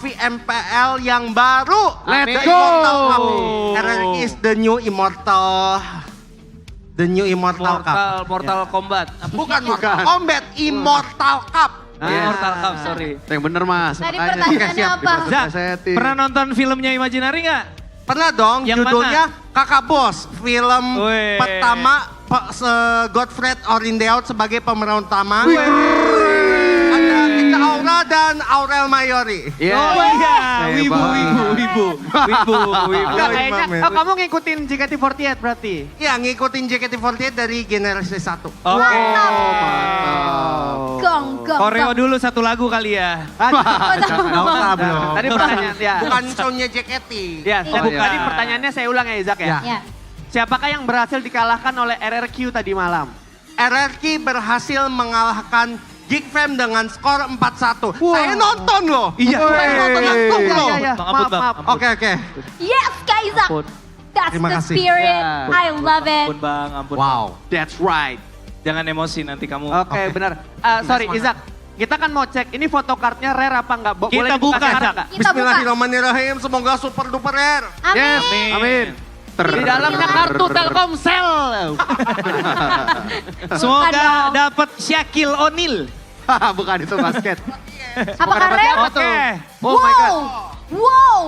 MPL yang baru. Let's go. go. is the new Immortal. The new Immortal Cup. Mortal Kombat. Bukan Mortal Kombat, Immortal Cup. Mortal Cup, sorry. Yang bener mas. Tadi makanya. pertanyaannya apa? Zak, pernah nonton filmnya Imaginary nggak? Pernah dong, Yang judulnya Kakak Bos. Film Wih. pertama Godfred Orindeau sebagai pemeran utama. Ada Ika Aura dan Aurel Mayori. Iya. Oh iya, wibu. Enggak, kayaknya kamu ngikutin JKT48 berarti? Iya, ngikutin JKT48 dari generasi 1. Oke. Gong. Koreo dulu satu lagu kali ya. Nggak usah belum. Tadi pertanyaan ya. Bukan show-nya JKT. Ya, bukan. tadi pertanyaannya saya ulang ya Izak ya. Ya. Siapakah yang berhasil dikalahkan oleh RRQ tadi malam? RRQ berhasil mengalahkan Geek Fam dengan skor 4-1. Saya nonton loh. Iya. Saya nonton langsung loh. Iya. Bang, ampun, Bang. Maaf. Oke. Yes, Kaiza. That's Terima the kasih. spirit. Ya. I love it. Ampun bang, ampun. Wow. That's right. Jangan emosi nanti kamu. Oke, benar. Sorry Izak, kita kan mau cek ini fotokartnya rare apa enggak? Kita buka, sekarang Zak. nggak? Kita buka. Bismillahirrahmanirrahim. Semoga super duper rare. Amin. Amin. Di dalamnya kartu Telkomsel. Semoga dapat Shaquille O'Neal. Bukan itu basket. Apakah rare? Oke. Oh my god. Wow.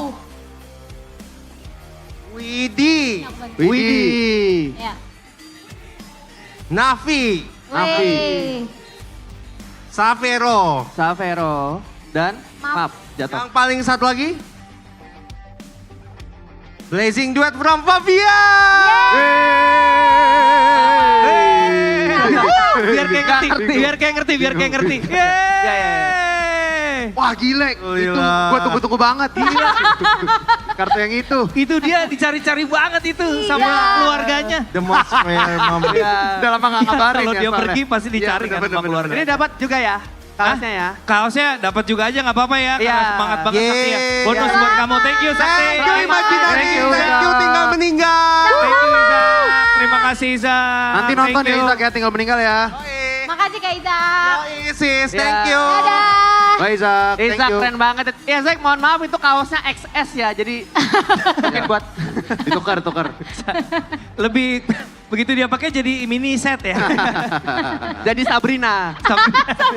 Widih. Widih. Ya. Navi. Wey. Savero. Savero dan Maaf. jatuh. Yang paling satu lagi. Blazing Duet from Fabia. Biar kayak ngerti. Yeay. Wah gile, itu Gila. gue tunggu-tunggu banget. Gila. Kartu yang itu. Itu dia dicari-cari banget itu sama keluarganya. The most rare moment. Udah lama gak ngabarin Kalau ya dia soalnya. pergi pasti Iya, dicari kan bener, sama bener, keluarga. Ini dapat juga ya kaosnya ya. Kaosnya dapat juga aja nggak apa-apa ya. Karena Iya. semangat banget Sakti ya. Yeay. Bonus buat kamu. Thank you Sakti. Thank you Imaginary. Thank you, Thank you Zak. tinggal meninggal. Thank you Izak. Terima kasih Izak. Nanti nonton ya Izak ya, tinggal meninggal ya. Makasih Kaiza. Yoi, sis, thank Ya. you. Dadah. Bye Izak, thank Izak you. keren banget. Ya Zak, mohon maaf itu kaosnya XS ya. Jadi mungkin buat Ditukar. Lebih begitu dia pakai jadi mini set ya. jadi Sabrina.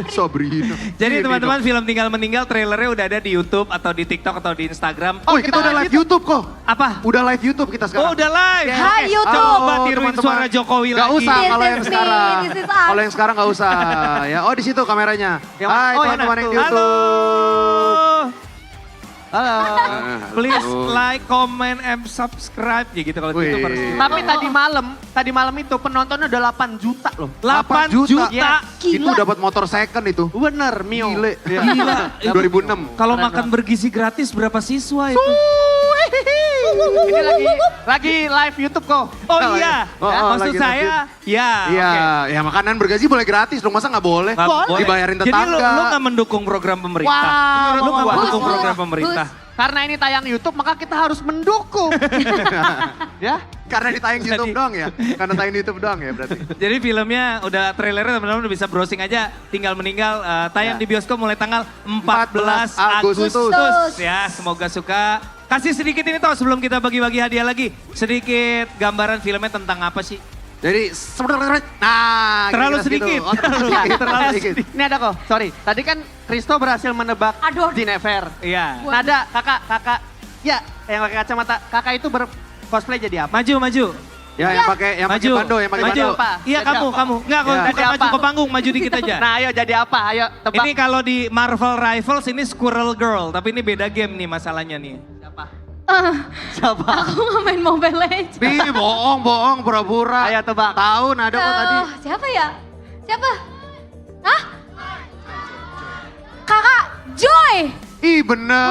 Sobrino. Jadi teman-teman film Tinggal Meninggal trailernya udah ada di YouTube atau di TikTok atau di Instagram. Oh kita udah live YouTube kok. Apa? Udah live YouTube kita Oh sekarang. udah live. Hai, Oke. YouTube. Coba Oh, tiruin teman-teman. suara Jokowi Gak lagi. usah This kalau is yang me, sekarang. this is us. Kalau yang sekarang gak usah. Ya, oh di situ kameranya. Yang- Hai oh, teman-teman enak yang di tuh. YouTube. Halo. Please like, comment, and subscribe. Ya gitu kalau gitu Wih. harus. Tapi tadi malam itu penontonnya udah 8 juta loh. 8 juta. juta. Yes. Itu dapat motor second itu. Bener, Mio. Gile. Gila. 2006. Kalau makan bergizi gratis berapa siswa itu? Ini lagi live YouTube kok. Oh iya. Oh, Maksud lagi saya, ya. Iya, oke. ya makanan bergaji boleh gratis dong, masa nggak boleh? Nggak boleh. Dibayarin Jadi tetangga. lu nggak mendukung program pemerintah. Wow. Lu nggak Bus, mendukung bus, program bus. pemerintah. Karena ini tayang YouTube maka kita harus mendukung. Ya. Karena ditayang di YouTube doang ya? Karena tayang di YouTube doang ya berarti? Jadi filmnya udah trailernya teman-teman udah bisa browsing aja. Tinggal meninggal tayang di bioskop mulai tanggal 14 Agustus. Ya semoga suka. Kasih sedikit ini toh sebelum kita bagi-bagi hadiah lagi. Sedikit gambaran filmnya tentang apa sih? Jadi, nah Terlalu kira-kira sedikit. segitu. Oh, terlalu sedikit. Ini ada kok, sorry. Tadi kan Kristo berhasil menebak Aduh. Jennifer. Iya. Nada, kakak. Ya, yang pakai kacamata. Kakak itu cosplay jadi apa? Maju. Ya yang pakai Maju. bando, yang pakai Maju. bando. Apa? Iya Jadi kamu. apa? Enggak, Ya. bukan Jadi maju apa? ke panggung, maju dikit aja. Nah ayo jadi apa? Ayo tebak. Ini kalau di Marvel Rivals ini Squirrel Girl, tapi ini beda game nih masalahnya nih. Siapa? Siapa? Aku nggak main Mobile Legends. Bohong, pura-pura. Ayo tebak. Tahu nada kok tadi. Siapa ya? Siapa? Hah? Kakak Joy. Ih bener.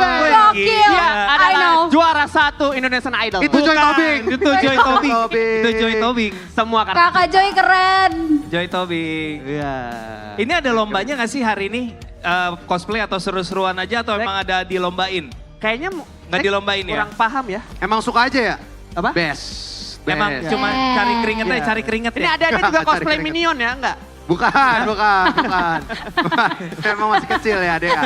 Gokil. Iya, I Adalah know. juara 1 Indonesian Idol. Itu Joy Bukan, Tobing. Itu Joy Tobing. Tobing. Itu Joy Tobing. Semua karena. Kakak Joy keren. Joy Tobing. Iya. Ini ada lombanya gak sih hari ini? Cosplay atau seru-seruan aja atau emang ada dilombain? Kayaknya Nggak dilombain ya? kurang paham ya. Emang suka aja ya? Apa? Best. Emang cuma Yes. cari keringet aja, Iya. cari keringet Ini ya? ada juga Cari cosplay keringet. Minion ya, enggak? Bukan. Emang masih kecil ya Dea.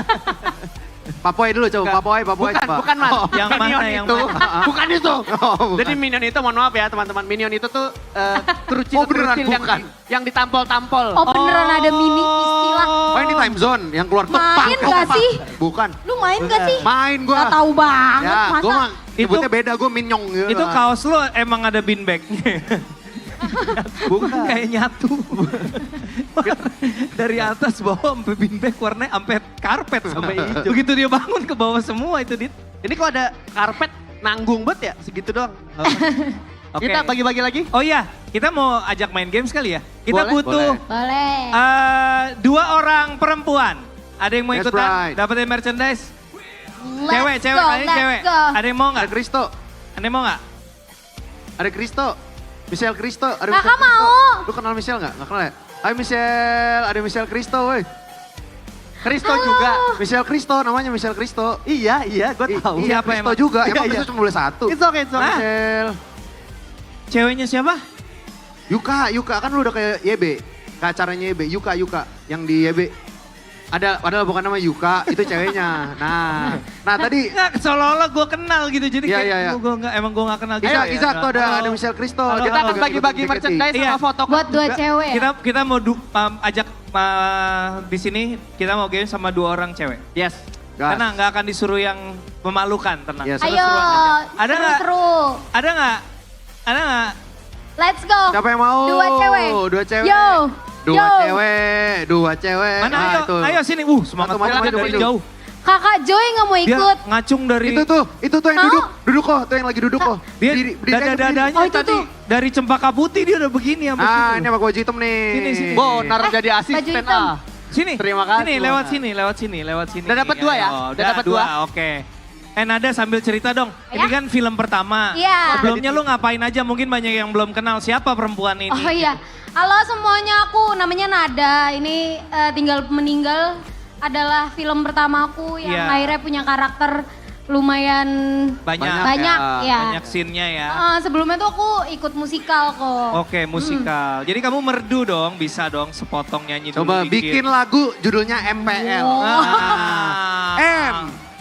Papoy dulu coba, Papoy Bukan, coba. bukan Mas. Yang mana, Minion yang itu. mana? Bukan itu. Oh, bukan. Jadi Minion itu, mohon maaf ya teman-teman. Minion itu tuh Oh, beneran, kerucil bukan. yang ditampol-tampol. Oh beneran ada mini istilah. Oh ini time zone yang keluar Main gak sih? Bukan. Lu main gak sih? Main gua. Gak tahu banget Ya, masa. gua mah nyebutnya beda, gua minyong gitu. Itu kaos lu emang ada beanbagnya. Bukan kayak nyatu. Dari atas bawah sampai beanbag warnanya sampai karpet sampai hijau. Begitu dia bangun ke bawah semua itu Dit. Ini kok ada karpet nanggung bet ya segitu doang. Oke. Kita bagi-bagi lagi. Oh iya, kita mau ajak main games kali ya. Kita Boleh, butuh Boleh. 2 orang perempuan. Ada yang mau That's ikutan? right. Dapetin merchandise? Let's Cewek, go, kalian let's cewek. go. Ada yang mau Ada nggak? Kristo. Ada yang mau nggak? Ada Kristo. Michelle Kristo. Ada Kakak Michelle Kristo. mau. Lu kenal Michelle nggak? Nggak kenal ya? Hai Michelle, ada Michelle Kristo woi. Kristo juga. Michelle Kristo namanya Michelle Kristo. Iya, gue tahu. Iya, Siapa Kristo emang? juga. Iya, Emang iya. Kristo cuma boleh satu. It's okay, it's okay. Michelle. Ceweknya siapa? Yuka kan lu udah kayak YB. Ke acaranya YB, Yuka yang di YB. Padahal bukan nama Yuka, itu ceweknya. Nah tadi Nggak, seolah-olah gue kenal gitu. Jadi Iya, kayak iya, iya. emang gue nggak kenal gitu. Izak tuh ada Halo. Michelle Kristo. Halo, Dia Kita akan juga bagi-bagi ikut merchandise Iya. sama foto. Buat 2 cewek. Kita mau ajak di sini kita mau game sama 2 orang cewek. Yes. Gas. Karena nggak akan disuruh yang memalukan, tenang. Yes. Ayo, Seru-seruan aja. Ada nggak? seru-seru. Ada nggak? Let's go. Siapa yang mau? 2 cewek. 2 cewek. Yo. 2 cewek. Mana Nah, ayo, itu. ayo sini. Semangat Maju, banget maju, dari maju. jauh. Kakak Joy nggak mau Dia ikut. ngacung dari Itu tuh yang Mau? duduk kok, tuh yang lagi duduk kok. dia Berdiri aja, berdiri. dada-dadanya Oh, itu tadi tuh. dari cempaka putih dia udah begini sampai Ah, situ. ini sama baju hitam nih. Sini. Bonar jadi baju asisten hitam. Sini. Terima kasih, Sini, lewat Bonar. sini, lewat sini. Udah dapat 2 ya? Ayo, Udah dapat 2? Oke. Nada sambil cerita dong. Ini Ya. kan film pertama. Iya. Sebelumnya lu ngapain aja? Mungkin banyak yang belum kenal siapa perempuan ini. Oh iya. Halo semuanya, aku namanya Nada. Ini Tinggal Meninggal adalah film pertama aku yang Iya. akhirnya punya karakter lumayan Banyak banyak ya. Banyak scene-nya ya. Sebelumnya tuh aku ikut musikal kok. Oke, musikal. Jadi kamu merdu dong, bisa dong sepotong nyanyi dulu Coba dikit. bikin lagu judulnya MPL. Oh. Ah. M.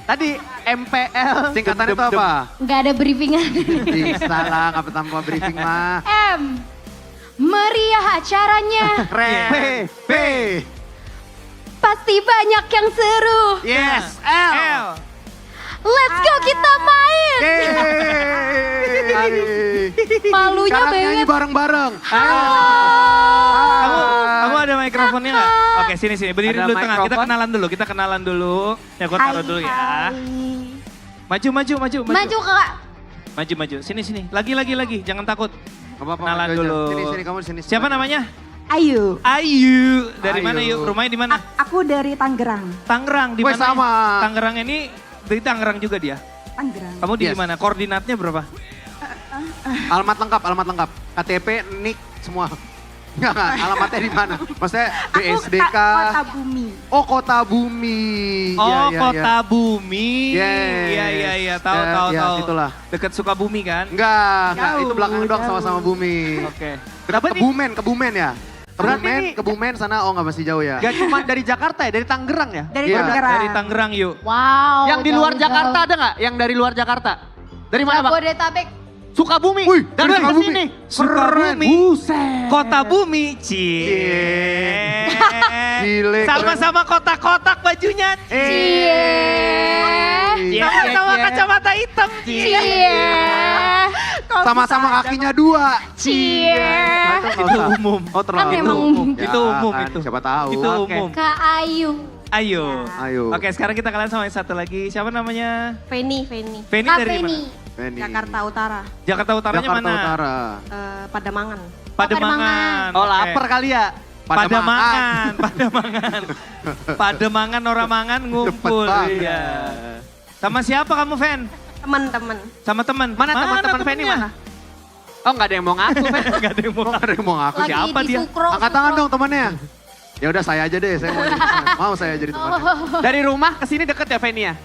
Tadi MPL. Singkatan itu apa? Nggak ada briefingan. Bisa lah, nggak tanpa briefing mah. M. Meriah acaranya. Keren. P. Pasti banyak yang seru. Yes. L. Let's go kita main. Yeay. Malunya Sekarang nyanyi banget. bareng-bareng. Kamu ada mikrofonnya nggak? Oke, sini. Berdiri Ada dulu tengah. Kita mikrofon. kenalan dulu. Ya, gua taruh dulu ya. Maju. Maju kak. Maju. Sini. Lagi. Jangan takut. Gak apa-apa. Kenalan maju aja. dulu. Sini, kamu sini. Siapa namanya? Ayu, Ayu. Dari Ayu. mana yuk? Rumahnya di mana? aku dari Tangerang. Tangerang. Di Weh, mana? sama. Tangerang ini dari Tangerang juga dia. Tangerang. Kamu di Yes. mana? Koordinatnya berapa? Alamat lengkap. KTP, nik, semua. Enggak, alamatnya di mana? Maksudnya BSDK. Kota Bumi. Oh, Kota Bumi. Oh, Iya, iya, Kota iya. Bumi. Yes. Iya. Tahu. Ya, situlah. Dekat Sukabumi kan? Enggak, Jauh, itu belakang doang jauh. sama-sama Bumi. Oke. Kebumen ya? Berarti ini- Kebumen sana, oh nggak masih jauh ya? Gak cuma dari Jakarta ya, dari Tangerang ya? Dari Iya. Tangerang. Dari Tangerang yuk. Wow. Yang di luar jauh-jauh. Jakarta ada nggak? Yang dari luar Jakarta? Dari mana Bang? Jabodetabek. Sukabumi. Wih, Dan dari ke Sukabumi. sini. Sukabumi. Buset. Kota Bumi. Cie. Gile, Sama-sama kotak-kotak bajunya. Cie. Sama-sama kacamata hitam. Cie. Sama-sama kakinya 2. Cie. Itu umum. Oh, Kan terlalu. emang umum. Ya, Itu umum kan, itu. Siapa tahu. Itu Oke. umum. Kak Ayu. Ayo. Ayo. Oke, sekarang kita kalian sama yang satu lagi. Siapa namanya? Feni. Feni Kak dari Feni. Benny. Jakarta Utara. Jakarta Utaranya Jakarta mana? Utara. Pademangan. Pademangan. Oh Oke. lapar kali ya. Pademangan. Pademangan orang mangan ngumpul. Cepet banget. Iya. Sama siapa kamu, Fen? Teman-teman. Sama teman. Mana teman-teman Feni mana? Oh nggak ada yang mau ngaku, Fen. Gak ada yang mau. Ada yang mau ngaku. Lagi Siapa di dia? Sukro. Angkat tangan dong temannya. Ya udah saya aja deh, saya mau jadi teman. Mau saya jadi temannya. Dari rumah ke sini deket ya Feni ya?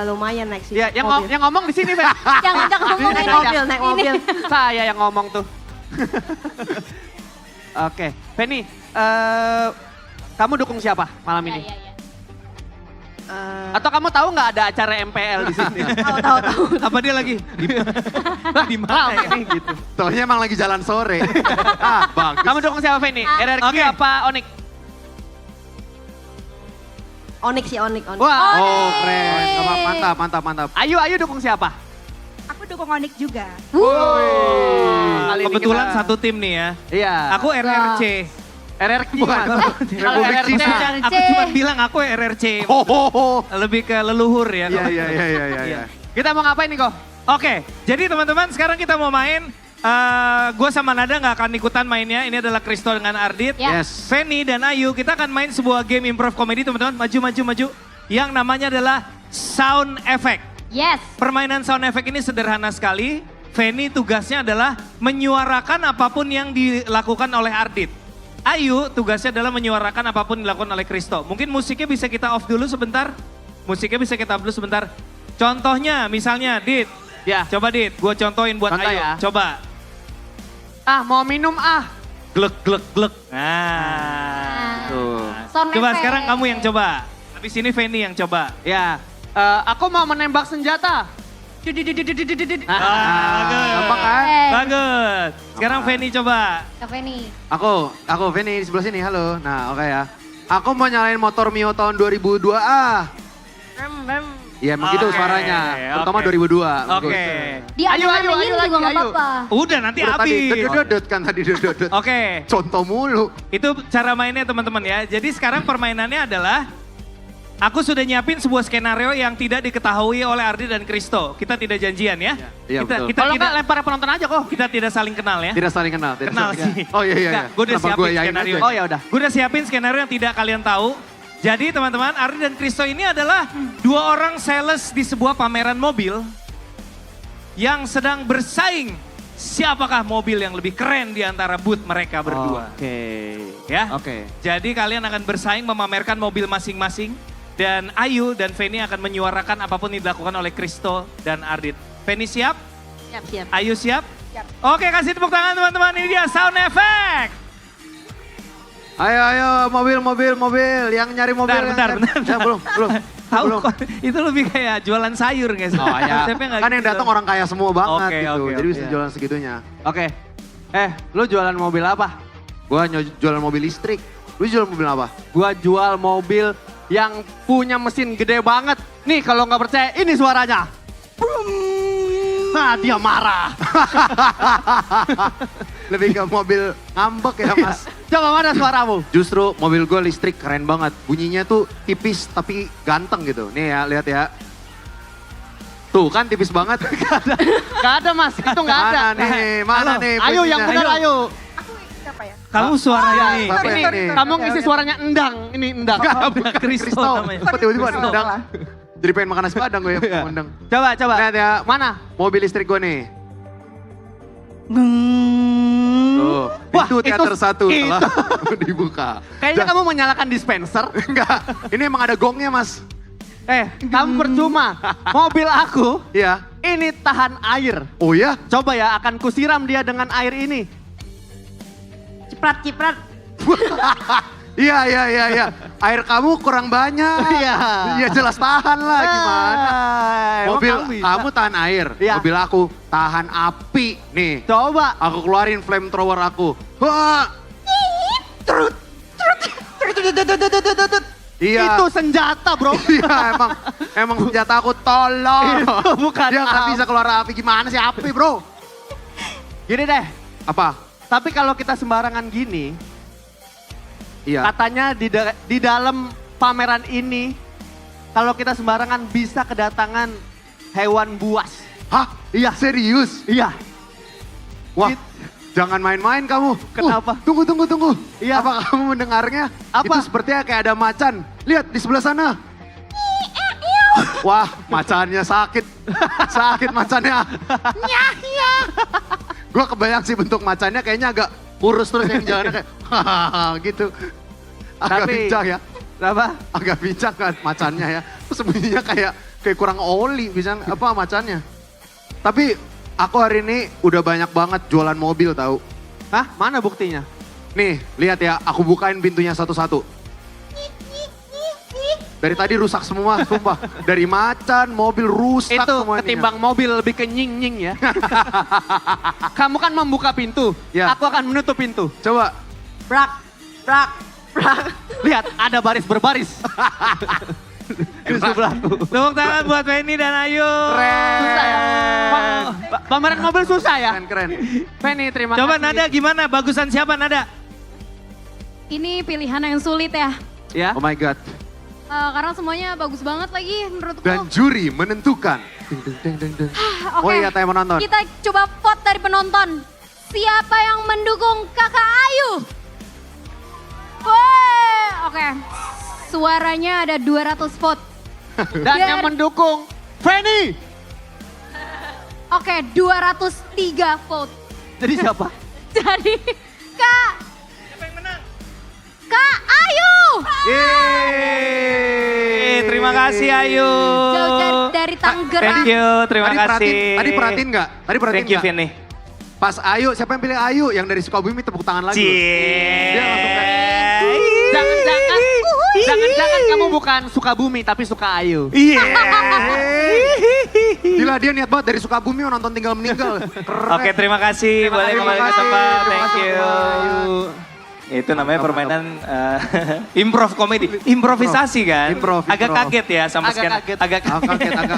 Lumayan naik sih. Ya, yang ngomong di sini, Fen. Yang ajak ngomong Naik ini. mobil, naik mobil. Saya yang ngomong tuh. Oke, Feni, kamu dukung siapa malam ini? Iya. Atau kamu tahu nggak ada acara MPL di sini? Tahu. Apa dia lagi? Di mana ya? Gitu. Soalnya emang lagi jalan sore. Bagus. Kamu dukung siapa Feni? RRQ Oke. apa Onyx? Onyx sih, Onyx. Wah, Oh keren, mantap. Ayu dukung siapa? Aku dukung Onyx juga. Kali ini Kebetulan kita- satu tim nih ya. Iya. Aku RRC. RRQ Bukan. Mas. Kalau Republik RRC, Cina. Aku cuma bilang aku RRC. Oh. Lebih ke leluhur ya. Iya. kita mau ngapain nih kok? Oke, jadi teman-teman sekarang kita mau main. Gue sama Nada nggak akan ikutan mainnya. Ini adalah Kristo dengan Ardit. Ya. Yes. Feni dan Ayu, kita akan main sebuah game improv komedi teman-teman. Maju. Yang namanya adalah sound effect. Yes. Permainan sound effect ini sederhana sekali. Feni tugasnya adalah menyuarakan apapun yang dilakukan oleh Ardit. Ayu tugasnya adalah menyuarakan apapun yang dilakukan oleh Kristo. Mungkin musiknya bisa kita off dulu sebentar. Contohnya misalnya Dit. Ya. Coba Dit, gue contohin buat Contoh Ayu. ya. Coba. Mau minum Glek. Nah. Tuh. Sound Coba effect. sekarang kamu yang coba. Habis ini Feni yang coba. Ya. Aku mau menembak senjata. Bagus. Gampang kan? Bagus. Sekarang Feni coba. Kafe nih. Aku Feni di sebelah sini, halo. Nah oke ya. Aku mau nyalain motor Mio tahun 2002 Iya emang gitu Oke, suaranya. Terutama oke. 2002. Oke. Dianuin juga lagi, nggak ayo. apa-apa. Udah nanti Udah tadi habis. dodot kan tadi dodot. Oke. Contoh mulu. Itu cara mainnya teman-teman ya. Jadi sekarang permainannya adalah aku sudah nyiapin sebuah skenario yang tidak diketahui oleh Ardi dan Kristo. Kita tidak janjian ya. Iya, betul. Kita Kalau tidak nggak lempar penonton aja kok. kita tidak saling kenal ya. Tidak saling kenal. tidak Kenal saling sih. Oh iya. Gue udah Kenapa siapin gua yain skenario. aja? Oh ya udah. Gue udah siapin skenario yang tidak kalian tahu. Jadi teman-teman, Ardi dan Kristo ini adalah dua orang sales di sebuah pameran mobil yang sedang bersaing siapakah mobil yang lebih keren di antara booth mereka berdua. Oke. Ya. Oke. Jadi kalian akan bersaing memamerkan mobil masing-masing dan Ayu dan Feni akan menyuarakan apapun yang dilakukan oleh Kristo dan Ardit. Feni siap? Siap. Ayu siap? Siap. Oke, kasih tepuk tangan teman-teman. Ini dia sound effect. Ayo mobil yang nyari mobil. Bentar. Ya, belum. Tahu Belum. kok, itu lebih kayak jualan sayur guys. Oh ya. Konsepnya nggak Kan yang gitu. datang orang kaya semua banget Oke, gitu. oke, Jadi oke. bisa jualan segitunya. Oke. Lu jualan mobil apa? Gua jualan mobil listrik. Lu jualan mobil apa? Gua jual mobil yang punya mesin gede banget. Nih kalau nggak percaya, ini suaranya. Nah dia marah. Lebih ke mobil ngambek ya mas. Coba mana suaramu? Justru mobil gue listrik keren banget. Bunyinya tuh tipis tapi ganteng gitu. Nih ya, lihat ya. Tuh kan tipis banget. Gak ada mas, itu gak ada. Mana nih? Ayo yang bunyinya? benar ayo. Aku siapa ya? Kamu suaranya nih. Siapa Sorry, ini? sorry. Kamu ngisi suaranya endang, ini endang. Kristo Kristo. namanya. Kok tiba-tiba Kristo. nendang? Jadi pengen makan nasi padang gue ya, nendang. Coba. Lihat ya, Mana? mobil listrik gue nih. Tuh, Wah, pintu teater itu- satu itu. telah dibuka. Kayaknya kamu menyalakan dispenser. Enggak, ini emang ada gongnya mas. Kamu percuma. Mobil aku Iya. ini tahan air. Oh ya? Coba ya, akan kusiram dia dengan air ini. Ciprat. Iya. Air kamu kurang banyak. Iya. Iya jelas tahan lah gimana. Emang Mobil bisa? kamu tahan air, Iya. mobil aku tahan api. Nih, Coba. aku keluarin flamethrower aku. Wah. Iya. Itu senjata bro. Iya emang senjata aku tolong. Itu bukan Dia nggak api. bisa keluar api, gimana sih api bro? Gini deh, Apa? tapi kalau kita sembarangan gini, Iya. katanya di dalam pameran ini, kalau kita sembarangan bisa kedatangan hewan buas. Hah? Iya. Serius? Iya. Wah, jangan main-main kamu. Kenapa? Tunggu. Iya. Apa kamu mendengarnya? Apa? Itu sepertinya kayak ada macan. Lihat di sebelah sana. Wah, macannya sakit. Sakit macannya. Gue kebayang sih bentuk macannya kayaknya agak kurus terus yang jalannya kayak gitu. Agak Tapi- pincang ya. Kenapa? Agak pincang kan macannya ya. Terus sebenarnya kayak kurang oli bisa apa macannya. Tapi aku hari ini udah banyak banget jualan mobil tahu. Hah? Mana buktinya? Nih, lihat ya, aku bukain pintunya satu-satu. Dari tadi rusak semua, sumpah. Dari macan, mobil rusak Itu semuanya. ketimbang mobil lebih ke nying-nying ya. Kamu kan membuka pintu, Ya. aku akan menutup pintu. Coba. Brak, brak, brak. Lihat, ada baris berbaris. Di sebelahku. Tepuk tangan buat Penny dan Ayu. Susah ya? Pameran mobil susah ya? Keren-keren. Penny, terima Coba kasih. Nada gimana? Bagusan siapa Nada? Ini pilihan yang sulit ya. Ya. Oh my God. Karena semuanya bagus banget lagi menurutku. Dan juri menentukan. Ding, ding, ding, ding, ding. Oke, Oh iya, tanya menonton. kita coba vote dari penonton. Siapa yang mendukung kakak Ayu? Woi, oke. Suaranya ada 200 vote. Dan yang mendukung, Penny. Oke, 203 vote. Jadi siapa? Jadi, Kak. Siapa yang menang? Kak Ayu. Yeay. Terima kasih Ayu. Jauh dari Tangerang. Thank you, terima kasih. Tadi perhatiin nggak? Tadi perhatiin Thank you nggak? Vini. Pas Ayu, siapa yang pilih Ayu? Yang dari Sukabumi tepuk tangan lagi. Dia langsung kayak, Jangan-jangan kamu bukan suka bumi tapi suka Ayu. Iya. gila dia niat banget dari Sukabumi mau nonton Tinggal Meninggal. Keren. Oke, terima kasih. Boleh Terima kembali ke kasih. tempat. Terima Thank kasih, you. Ayu. Itu namanya permainan improv komedi. Improvisasi kan? Improv. Agak kaget ya sama Agak sekian. kaget. Agak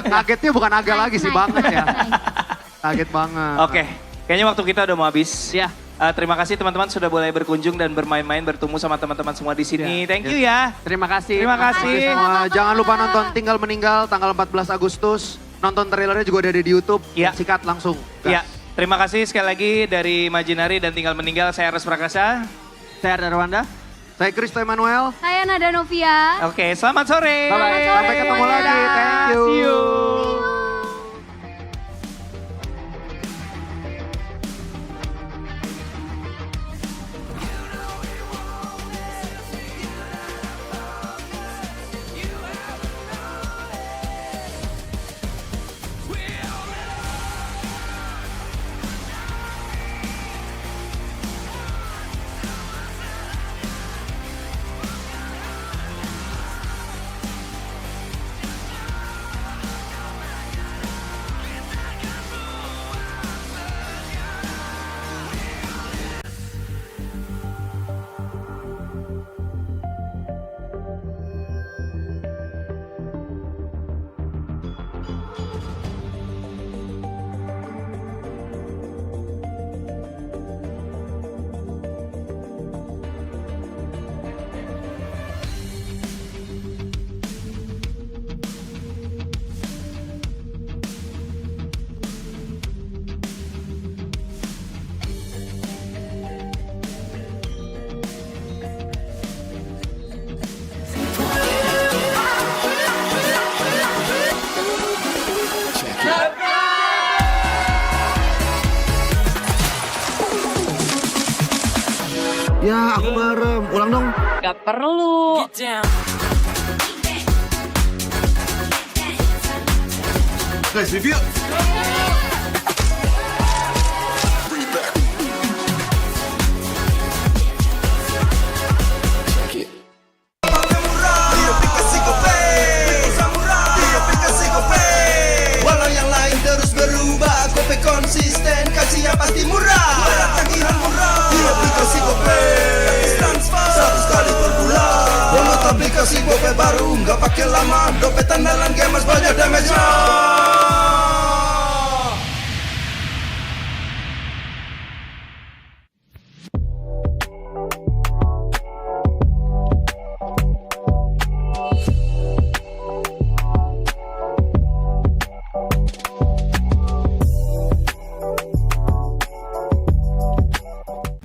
Kagetnya bukan agak lagi sih Nice, banget ya. nice. Kaget banget. Oke, kayaknya waktu kita udah mau habis. Ya. Terima kasih teman-teman sudah boleh berkunjung dan bermain-main, bertemu sama teman-teman semua di sini. Thank you ya. Terima kasih. Terima kasih. Oke semua, jangan lupa nonton Tinggal Meninggal tanggal 14 Agustus. Nonton trailernya juga ada di YouTube. Iya. Sikat langsung. Gas. Ya, terima kasih sekali lagi dari Majinari dan Tinggal Meninggal. Saya Aras Prakasa. Saya Darwanda. Saya Kristo Emmanuel. Saya Nada Novia. Oke, selamat sore. Bye-bye. Sampai ketemu lagi. Thank you. See you. Ya, aku merem. Ulang dong. Gak perlu. Guys, review. Walau yang lain terus berubah, Gope konsisten, kasih yang pasti murah. Bayar tagihan murah di aplikasi Gope. 100 kali per bulan. Download aplikasi Gope baru, nggak pakai lama. Dompet andalan gamers banyak damage-nya.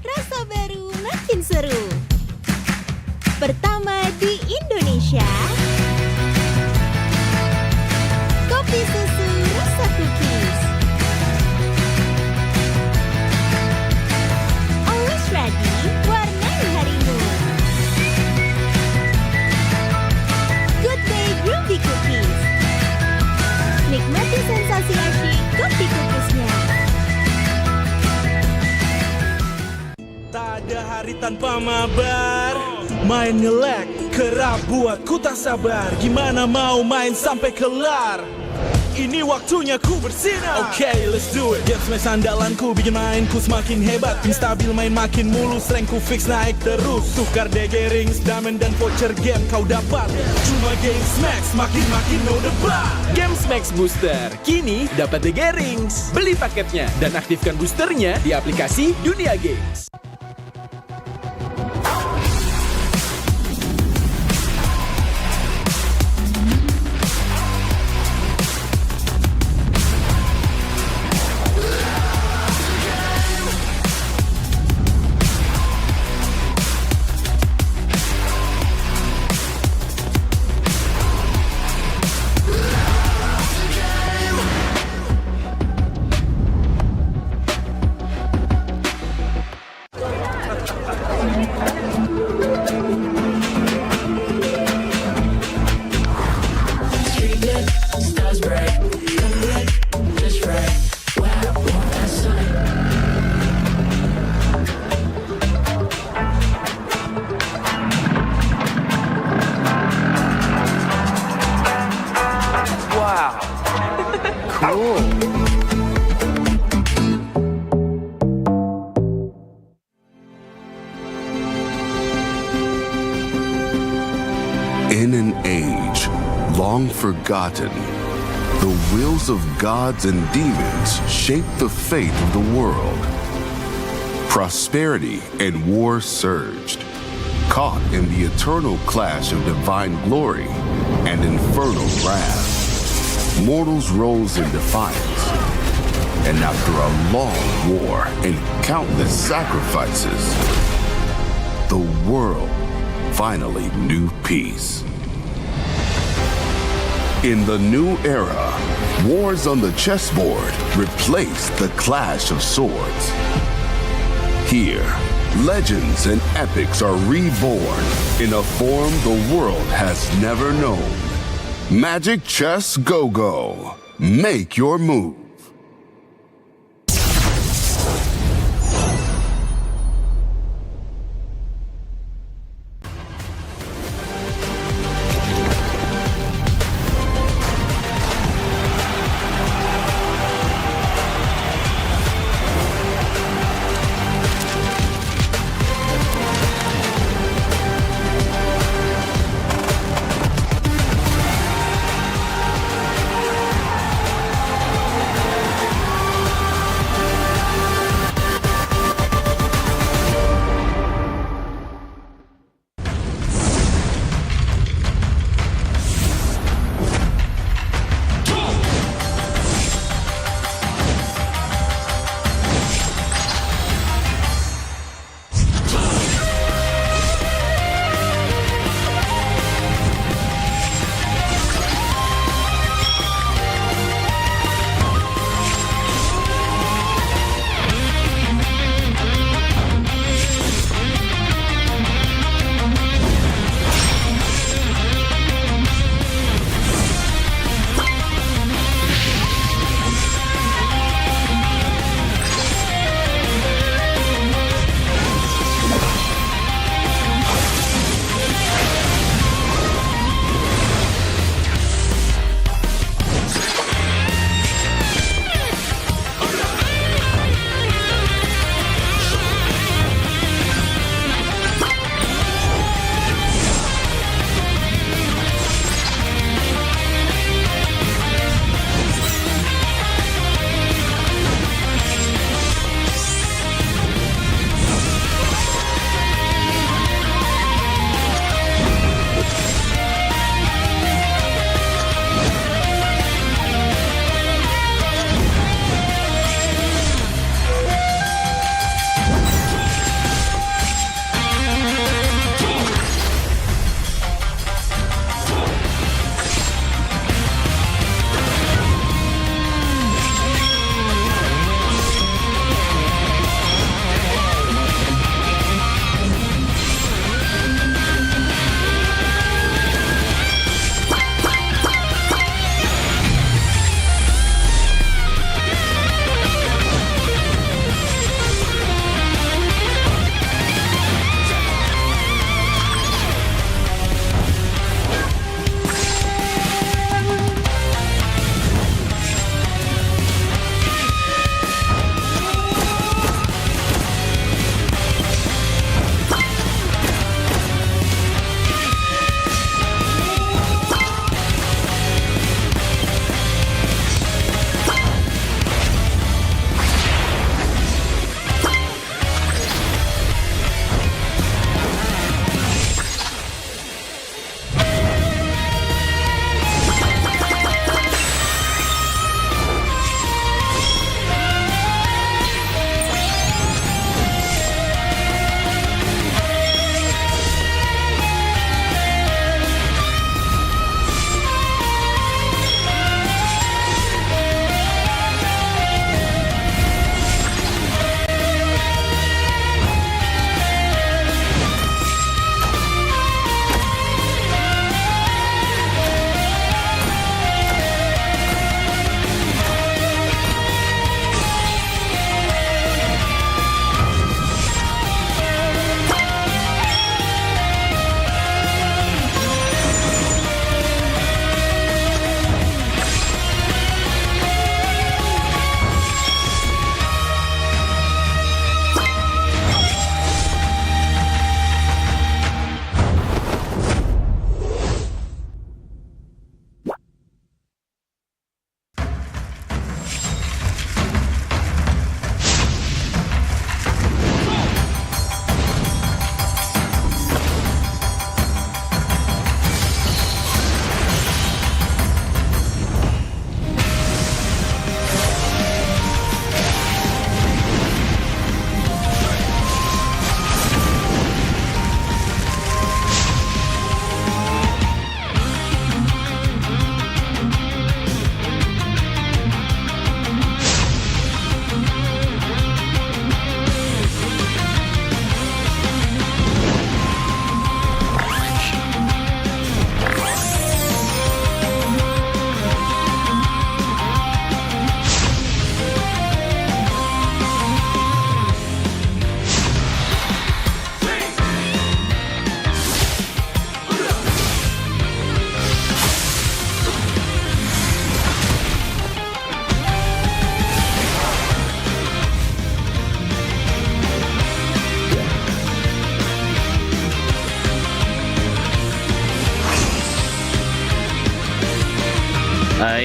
Rasa baru makin seru. Pertama di Indonesia. Kopi susu rasa cookies. Always ready, warnai harimu. Good Day Groovy Cookies. Nikmati sensasi asyik kopi cookiesnya. Tak ada hari tanpa mabar. Main ngelek, kerap buatku tak sabar. Gimana mau main sampai kelar? Ini waktunya ku bersinar. Okay, let's do it. Game smash andalanku bikin mainku semakin hebat. Pin stabil main makin mulus, rankku fix naik terus. Tukar DG rings, diamond dan voucher game kau dapat. Cuma game smash makin no debat. Games Max Booster, kini dapat DG Rings. Beli paketnya dan aktifkan boosternya di aplikasi Dunia Games. In an age long forgotten, the wills of gods and demons shape the fate of the world. Prosperity and war surged, caught in the eternal clash of divine glory and infernal wrath. Mortals rose in defiance, and after a long war and countless sacrifices, the world finally knew peace. In the new era, wars on the chessboard replaced the clash of swords. Here, legends and epics are reborn in a form the world has never known. Magic Chess Go-Go. Make your move.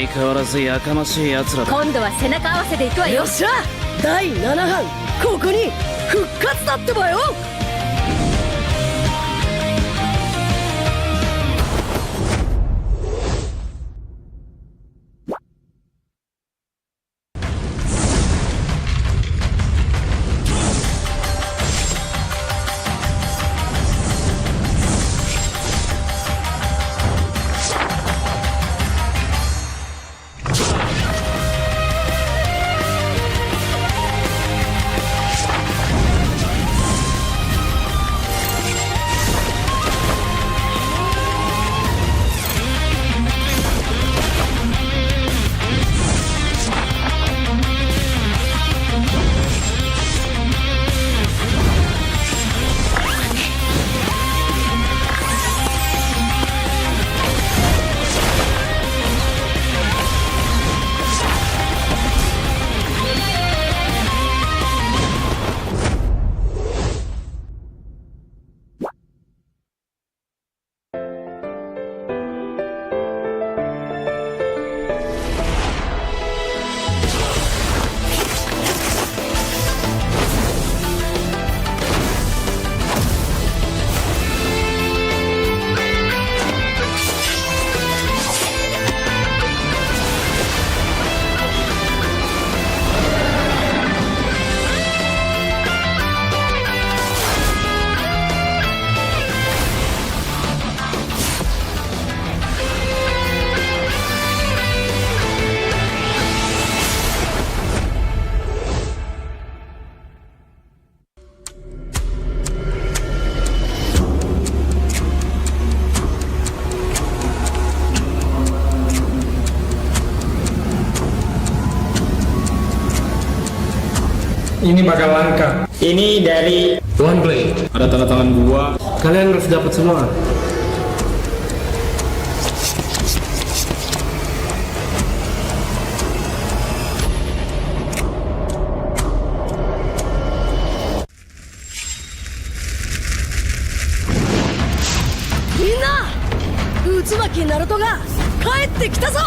相変わらずやかましい奴らだ。今度は背中合わせで行くわよ。よっしゃ、第7班ここに復活だってばよ。Ini bakal langka. Ini dari One Blade. Ada tanda tangan gua. Kalian harus dapat semua. Minna! Utsumaki Naruto が帰ってきたぞ!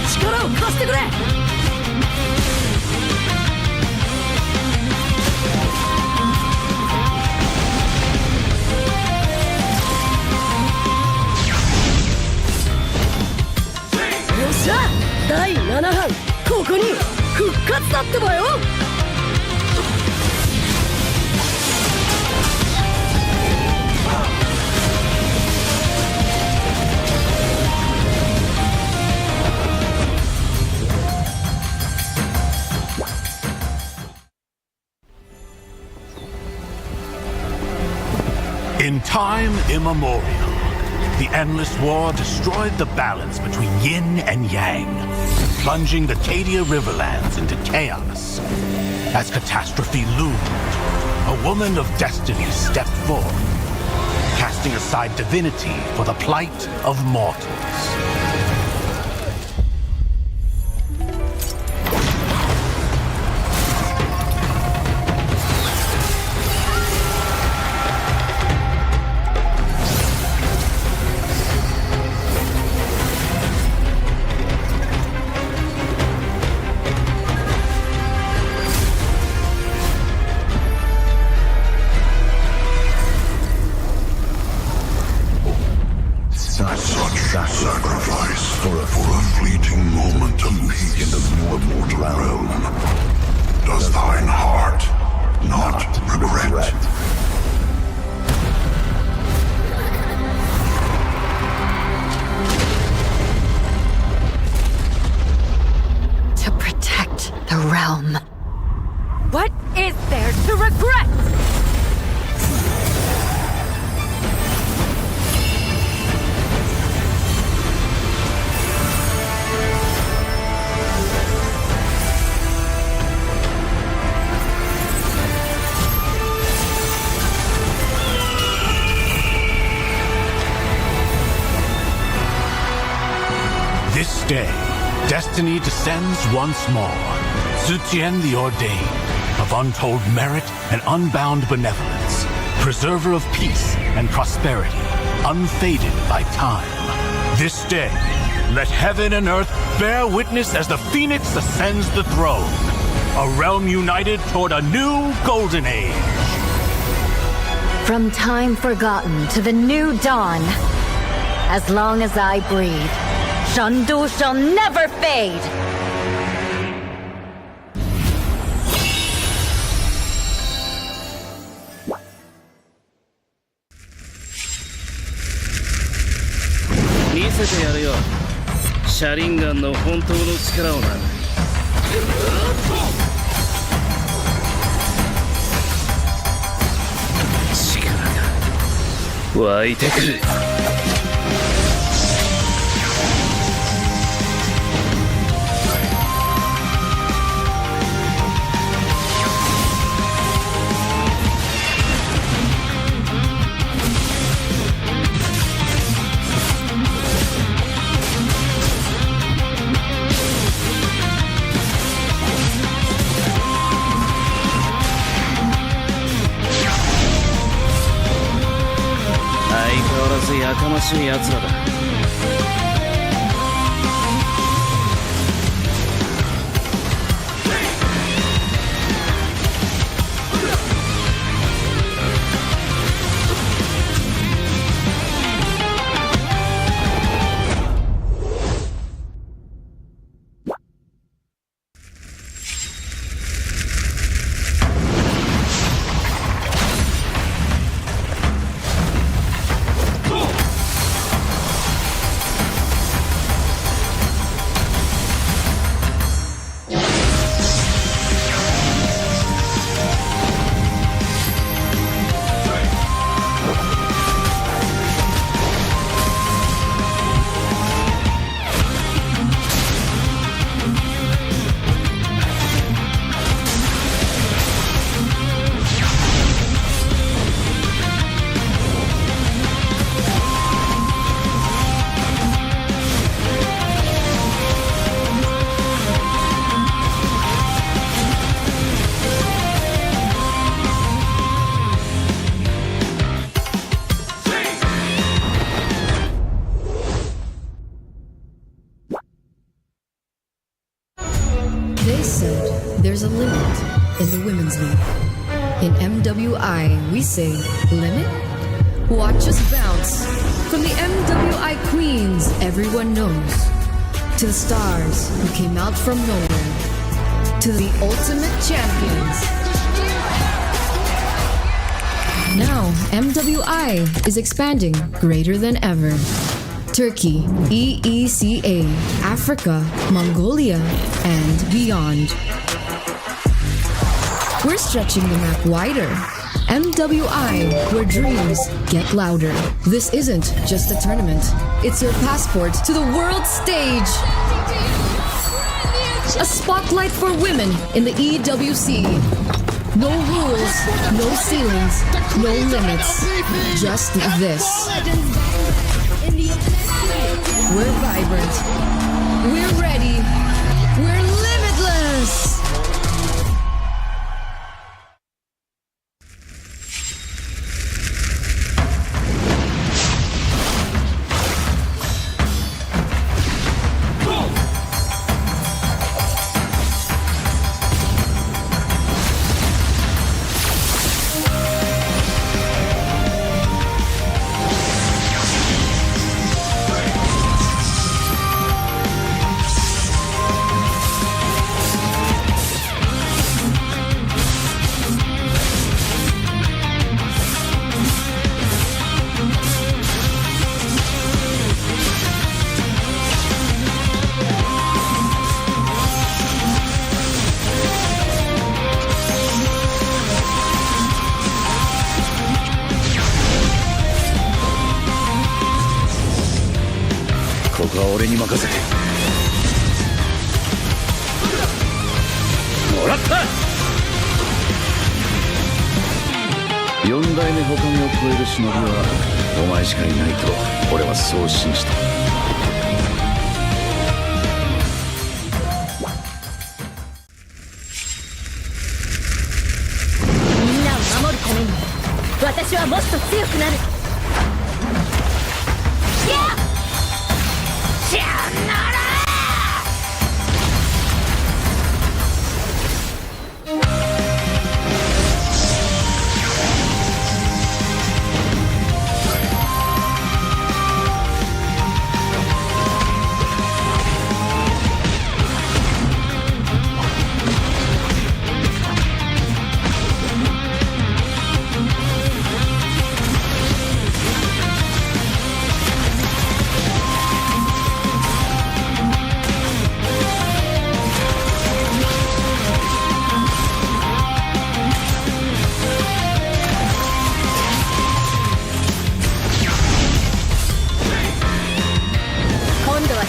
力を貸してくれ。よっしゃ、第7班ここに復活だってばよ。In time immemorial, the endless war destroyed the balance between yin and yang, plunging the Cadia Riverlands into chaos. As catastrophe loomed, a woman of destiny stepped forth, casting aside divinity for the plight of mortals. Sacrifice for a fleeting moment of peace in the mortal realm. Does thine heart not regret? To protect the realm. What is there to regret? day, destiny descends once more. Zutian the Ordained, of untold merit and unbound benevolence, preserver of peace and prosperity, unfaded by time. This day, let heaven and earth bear witness as the phoenix ascends the throne. A realm united toward a new golden age. From time forgotten to the new dawn, as long as I breathe, Shandu shall never fade! Mise te yaru yo. Sharingan no hontou no chikara o na. 湧いてくる。やかましい奴らだ。They said there's a limit in the women's league. In MWI, we say, limit? Watch us bounce. From the MWI queens everyone knows, to the stars who came out from nowhere, to the ultimate champions. Now, MWI is expanding greater than ever. Turkey, EECA, Africa, Mongolia, and beyond. We're stretching the map wider. MWI, where dreams get louder. This isn't just a tournament. It's your passport to the world stage. A spotlight for women in the EWC. No rules, no ceilings, no limits. Just this. We're vibrant. We're ready. We're limitless. 私はもっと強くなる。やっしゃなら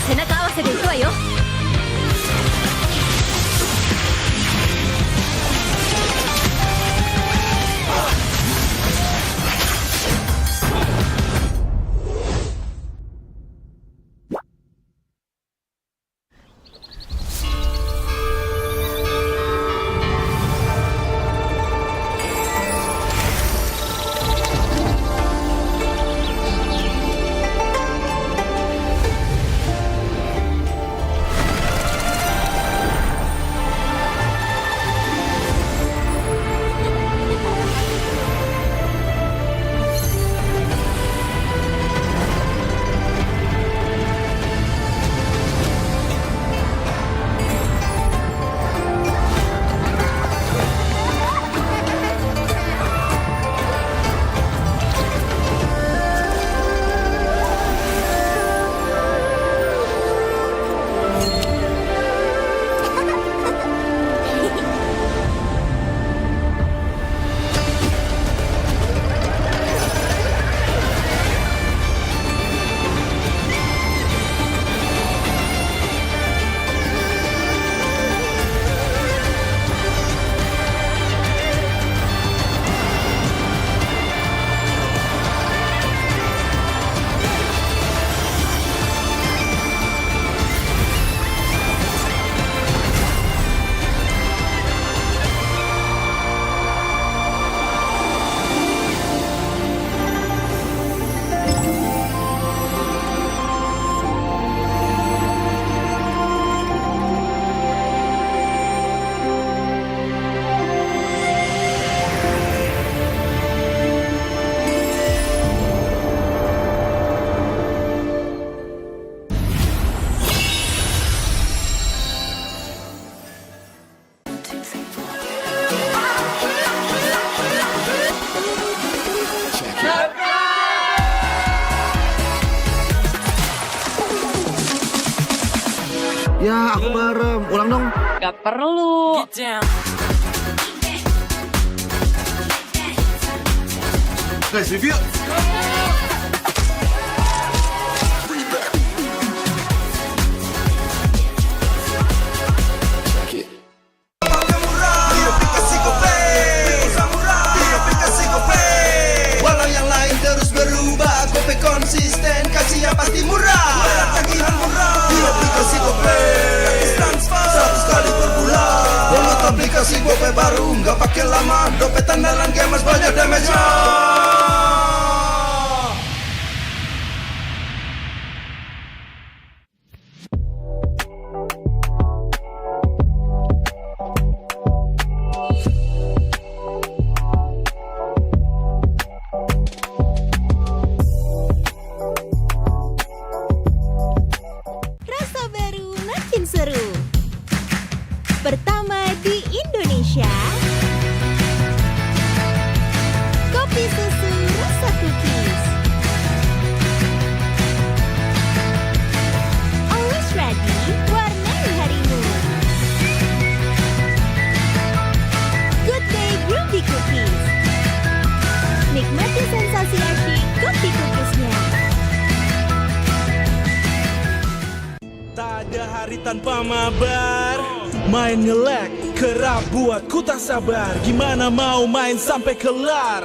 背中合わせでいくわよ。Ya, aku bareng. Ulang dong. Gak perlu. Guys, review. Walau yang lain terus berubah, Gope konsisten, kasih yang pasti murah. Tagihan murah di aplikasi Gope, transfer 100 kali per bulan. Download aplikasi Gope baru, nggak pakai lama. Dompet andalan gamers banyak damage-nya. Seru pertama di Indonesia, kopi susu rasa cookies. Always ready, warnai harimu. Good day Groovy Cookies. Nikmati sensasi asyik kopi cookiesnya. Tak ada hari tanpa mabar. Main nge-lag, kerap buatku tak sabar. Gimana mau main sampai kelar?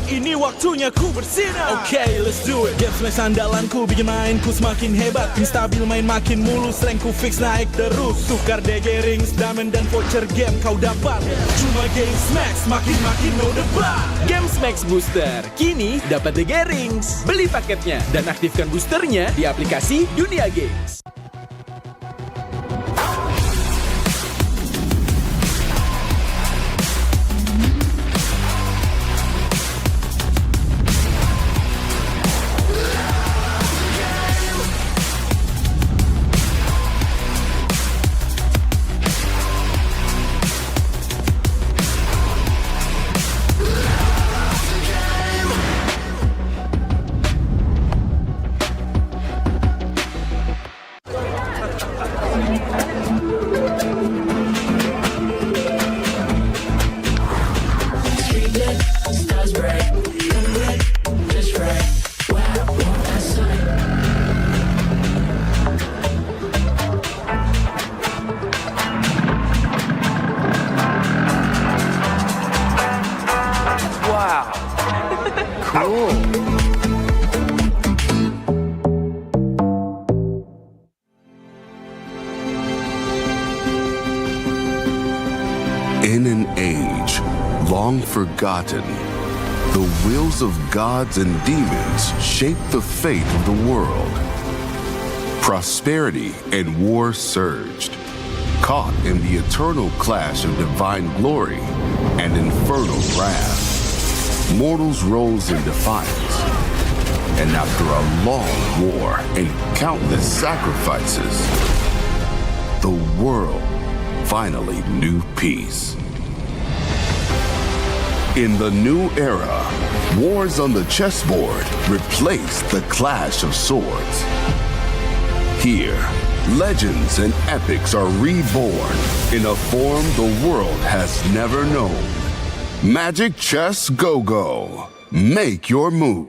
ini waktunya ku bersinar. Okay, let's do it. Game smash andalanku bikin mainku semakin hebat. Tim stabil main makin mulus, rankku fix naik terus. Tukar DG rings, diamond dan voucher game kau dapat. Cuma game smash makin no debat. Game smash booster kini dapat DG rings. Beli paketnya dan aktifkan boosternya di aplikasi Dunia Games. In an age long forgotten, the wills of gods and demons shape the fate of the world. Prosperity and war surged, caught in the eternal clash of divine glory and infernal wrath. Mortals rose in defiance, and after a long war and countless sacrifices, the world finally knew peace. In the new era, wars on the chessboard replaced the clash of swords. Here, legends and epics are reborn in a form the world has never known. Magic Chess Go-Go. Make your move.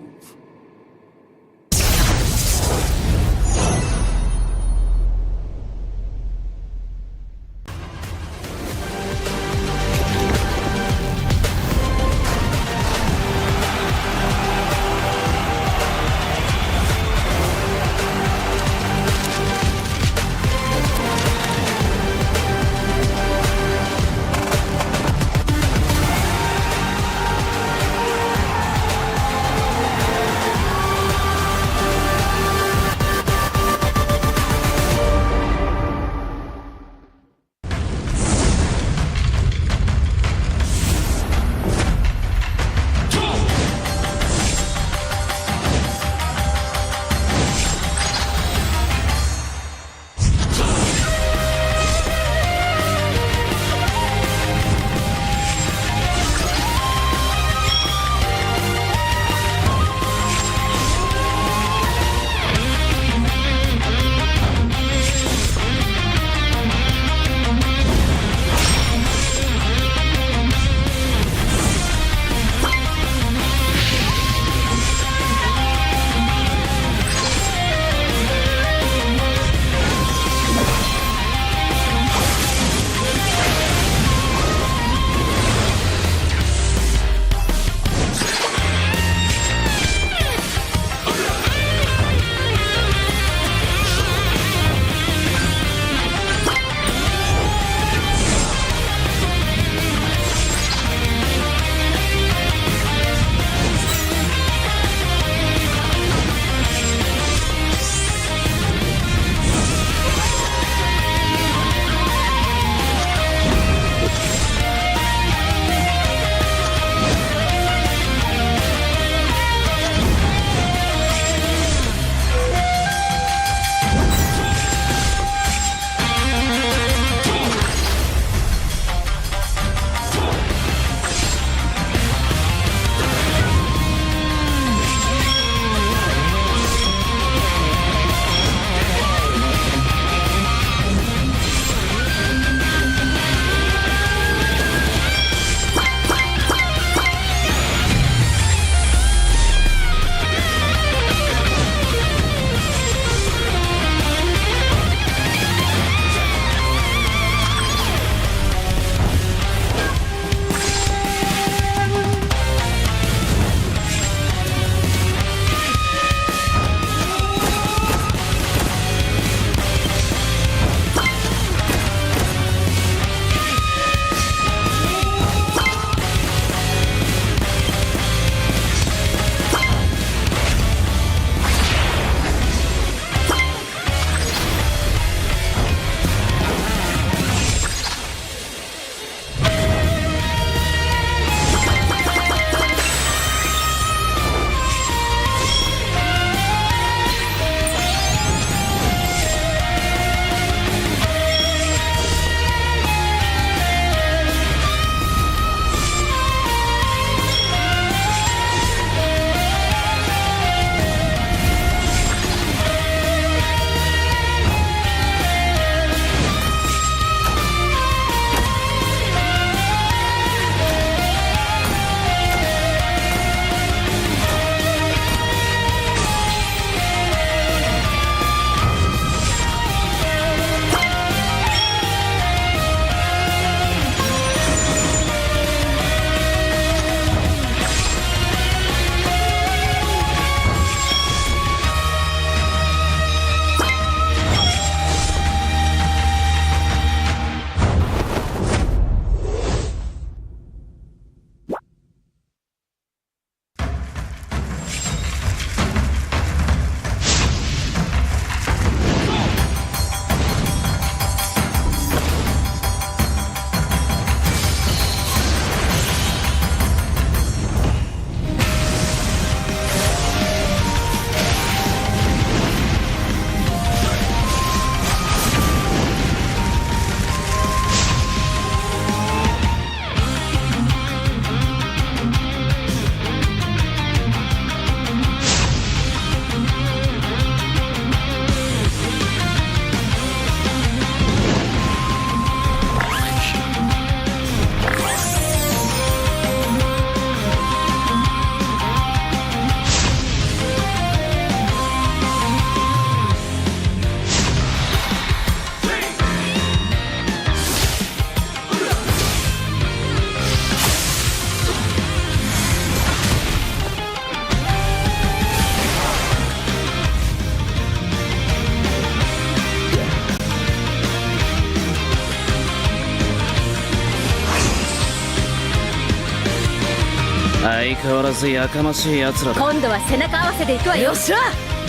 相変わらずやかましい奴らだ。今度は背中合わせで行くわよ。よっしゃ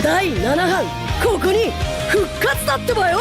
第7班ここに復活だってばよ。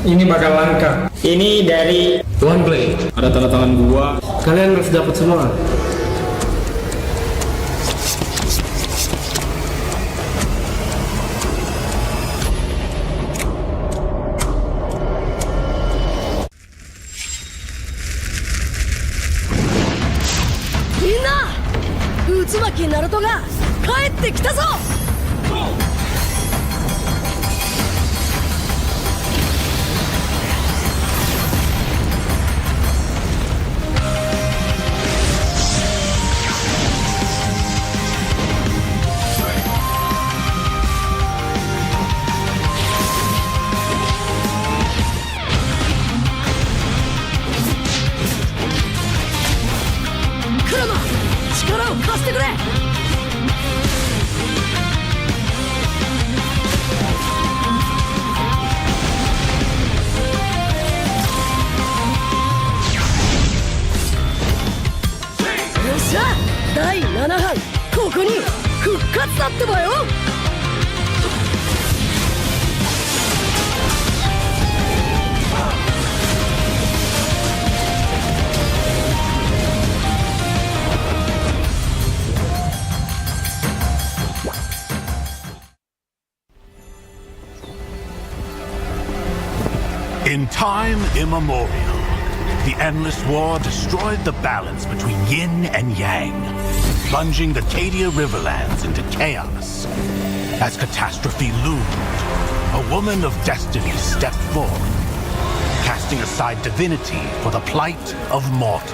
Ini bakal langka. Ini dari One Blade. Ada tanda tangan gua. Kalian harus dapat semua. Minna! Utsumaki Naruto が帰ってきたぞ! Kurama! 力を貸してくれ! よっしゃ第7班ここに復活だってばよ。In time immemorial, the endless war destroyed the balance between yin and yang, plunging the Cadia Riverlands into chaos. As catastrophe loomed, a woman of destiny stepped forth, casting aside divinity for the plight of mortals.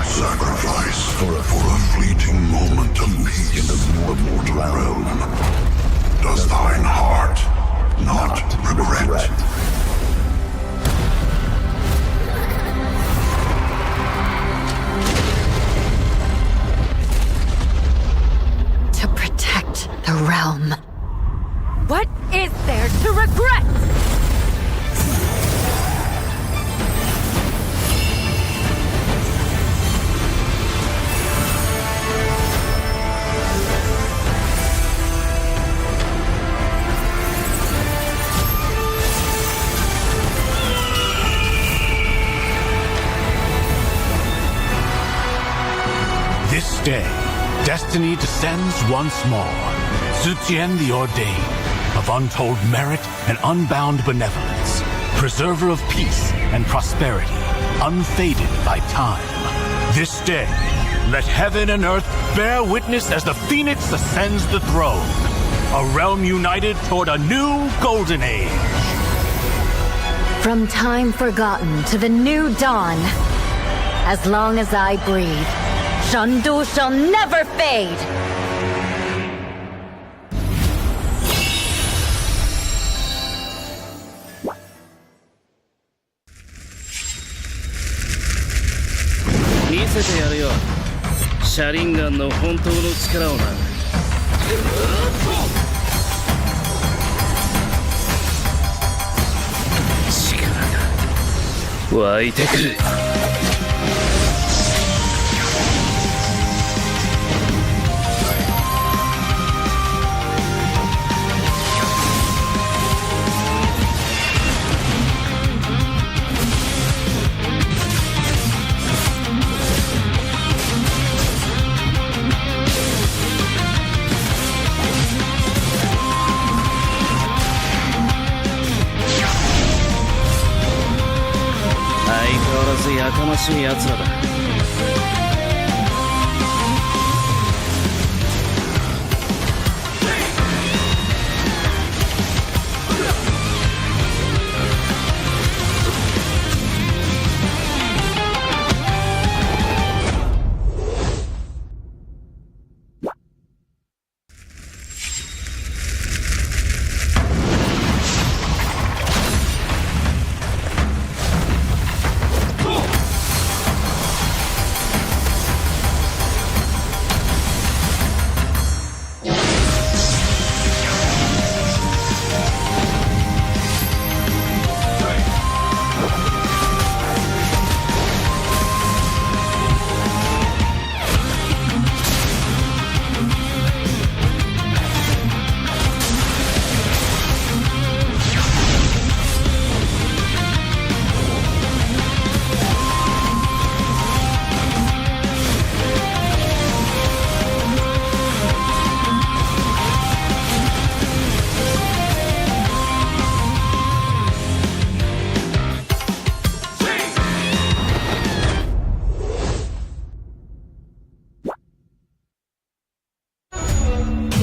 Sacrifice for a fleeting moment of peace in the mortal realm. Does thine heart not regret? To protect the realm. What is there to regret? day, destiny descends once more. Zutian the Ordained, of untold merit and unbound benevolence, preserver of peace and prosperity, unfaded by time. This day, let heaven and earth bear witness as the Phoenix ascends the throne. A realm united toward a new golden age. From time forgotten to the new dawn, as long as I breathe, Shandu shall never fade!見せてやるよ。シャリンガンの本当の力をな。力が湧いてくる。やかましい奴らだ。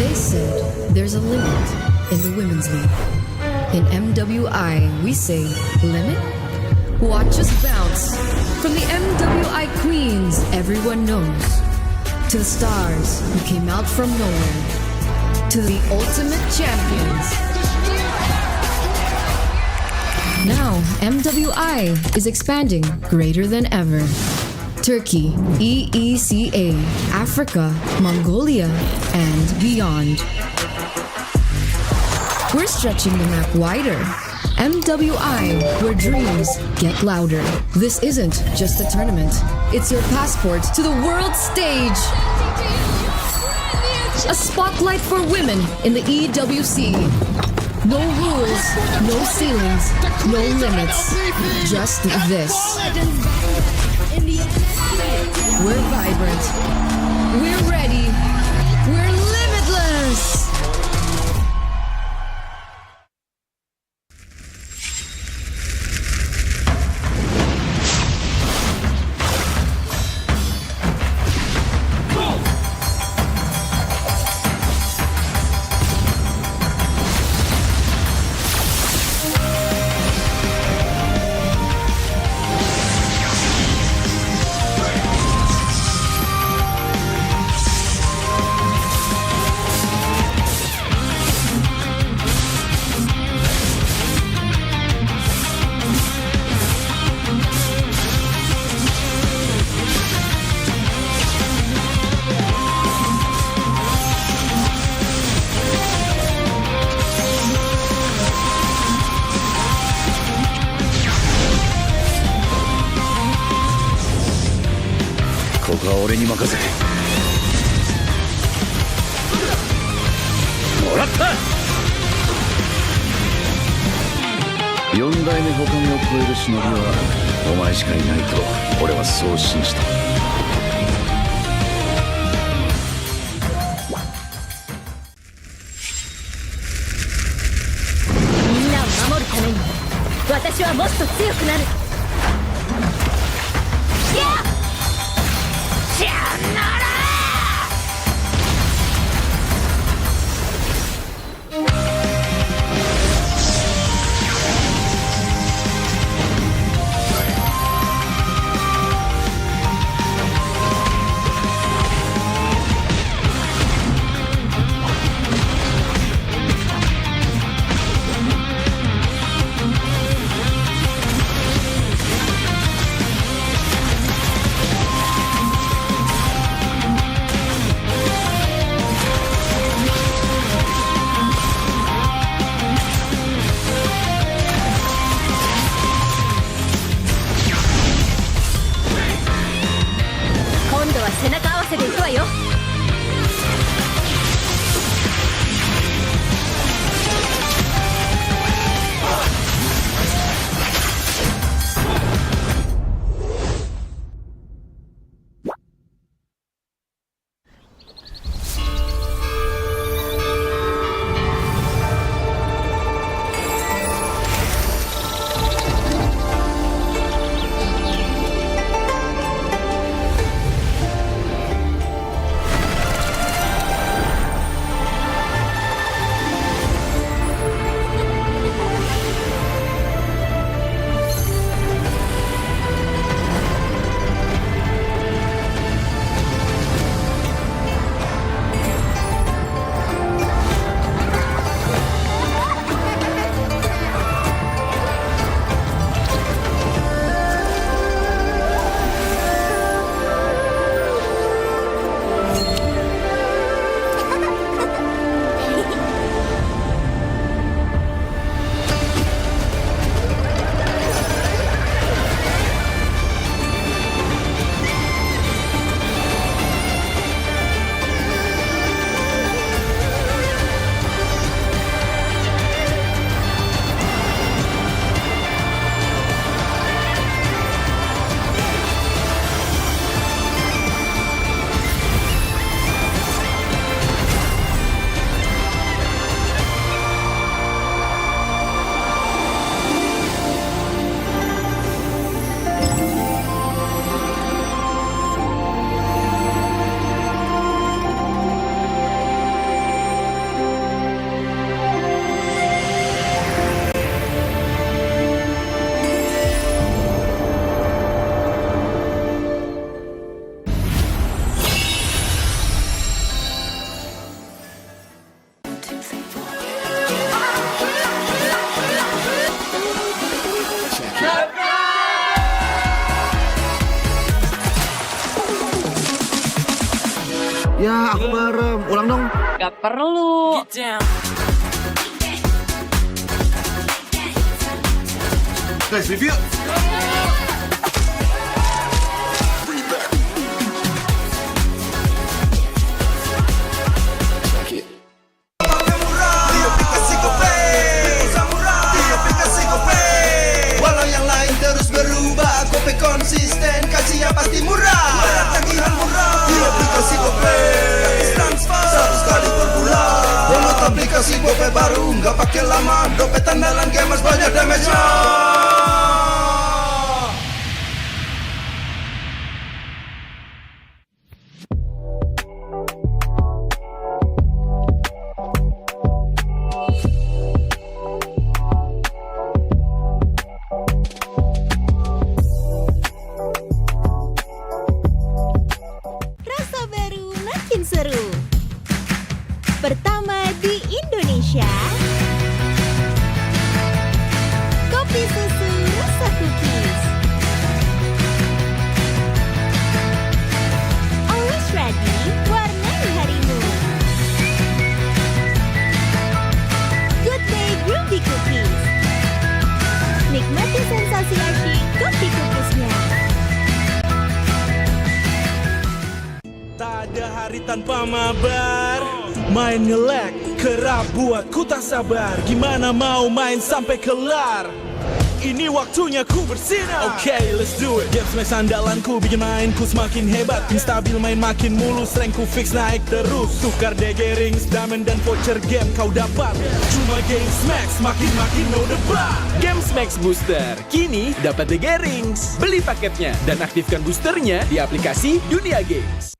They said there's a limit in the women's league. In MWI, we say limit? Watch us bounce. From the MWI queens everyone knows, to the stars who came out from nowhere, to the ultimate champions. Now, MWI is expanding greater than ever. Turkey, EECA, Africa, Mongolia, and beyond. We're stretching the map wider. MWI, where dreams get louder. This isn't just a tournament. It's your passport to the world stage. A spotlight for women in the EWC. No rules, no ceilings, no limits. Just this. We're vibrant. We're ready. We're limitless. 私はもっと強くなる。さよなら。今度は背中合わせでいくわよ。Ya, aku merem. Ulang dong. Gak perlu. Guys, review. Walau yang lain terus berubah, Kope konsisten, kasih yang pasti murah. Bayar tagihan murah di aplikasi Kope, gratis transfer 100 kali per bulan. Download aplikasi Kope baru, nggak pakai lama. Dompet andalan gamers banyak damage-nya. Rasa baru makin seru. Pertama di Indonesia, kopi susu rasa cookies. Always ready, warnai harimu. Good day Groovy Cookies. Nikmati sensasi asyik kopi cookiesnya. Tak ada hari tanpa mabar. Main ngelek, kerap buat ku tak sabar. Gimana mau main sampai kelar? Ini waktunya ku bersinar. Okay, let's do it. Game smash andalanku bikin mainku semakin hebat. Pin stabil main makin mulus, rankku fix naik terus. Tukar DG rings, diamond dan voucher game kau dapat. Cuma Sama Games Max makin no debat. Games Max Booster kini dapat The Garings. Beli paketnya dan aktifkan boosternya di aplikasi Dunia Games.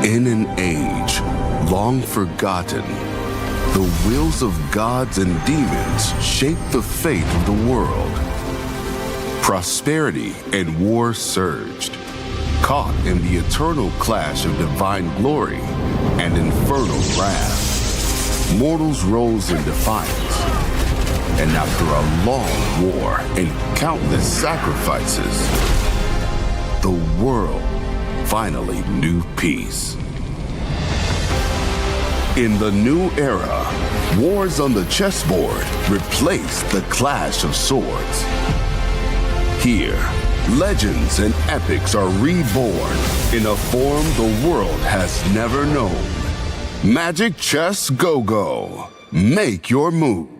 In an age long forgotten, the wills of gods and demons shape the fate of the world. Prosperity and war surged, caught in the eternal clash of divine glory and infernal wrath. Mortals rose in defiance, and after a long war and countless sacrifices, the world finally knew peace. In the new era, wars on the chessboard replaced the clash of swords. Here, legends and epics are reborn in a form the world has never known. Magic Chess Go-Go. Make your move.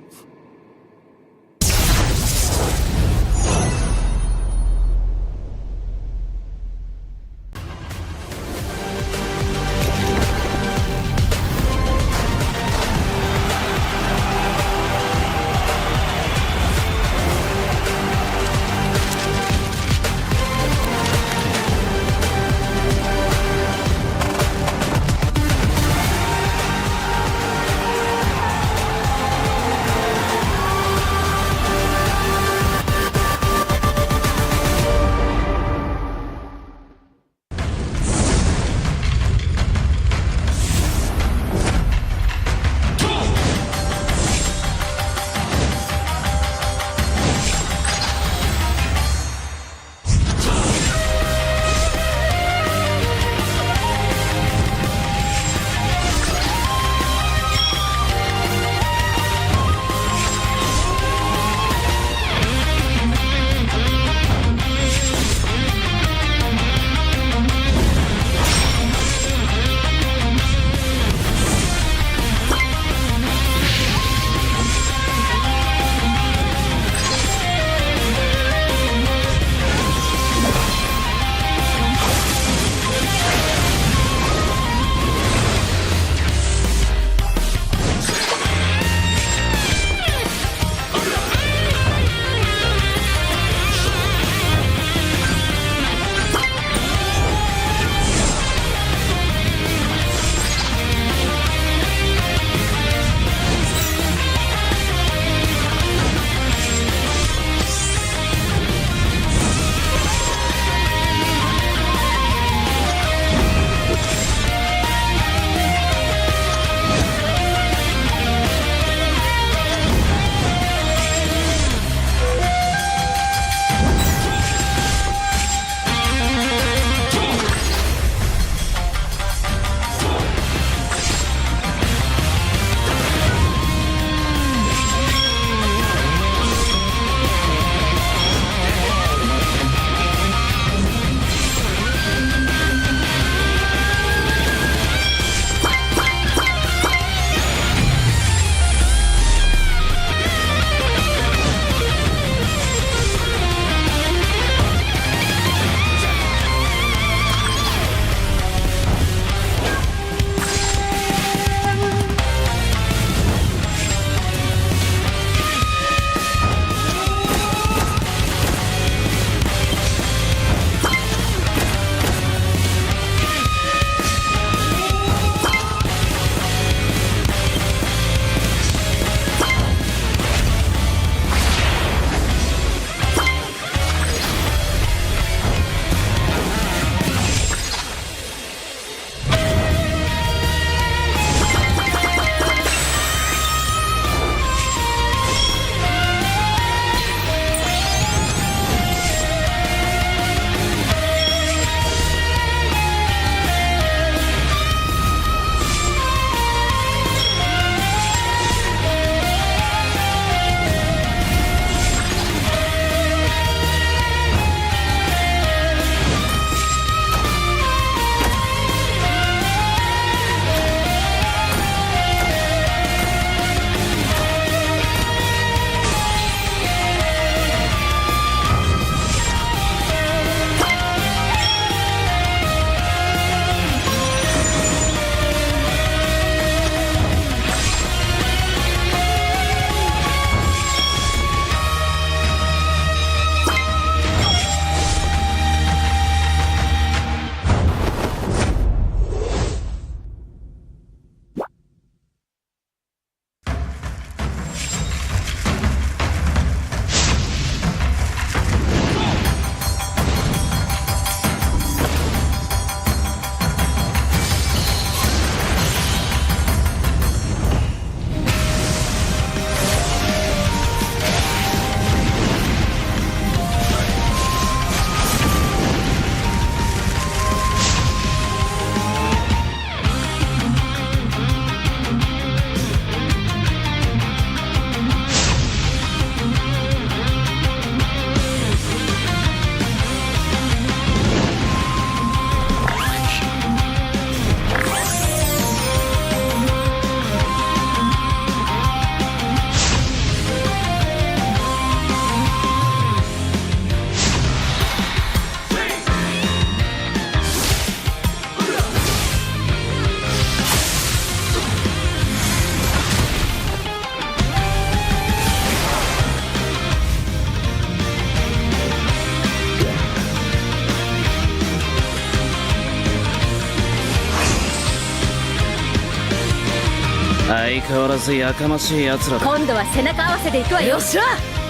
相変わらずやかましい奴らだ。今度は背中合わせで行くわよ。よっしゃ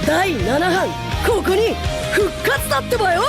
第7班ここに復活だってばよ。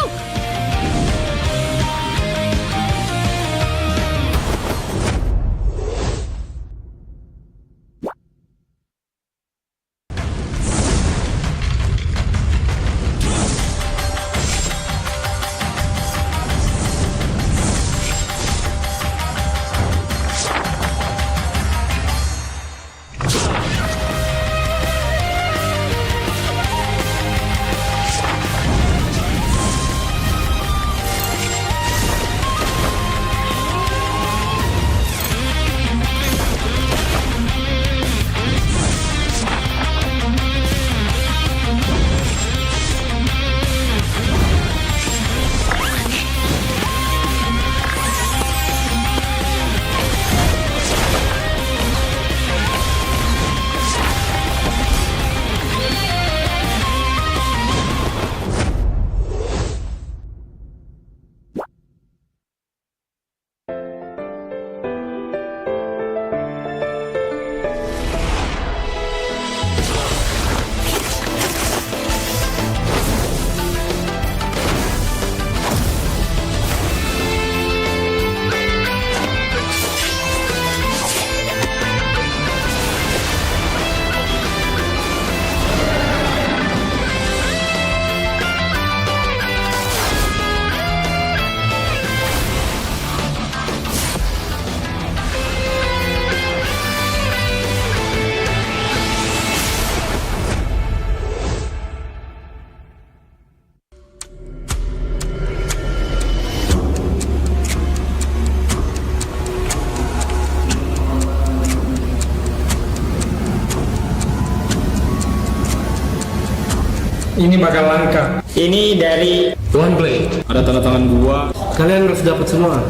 Ini bakal langka. Ini dari One Blade. Ada tanda tangan gua. Kalian harus dapat semua.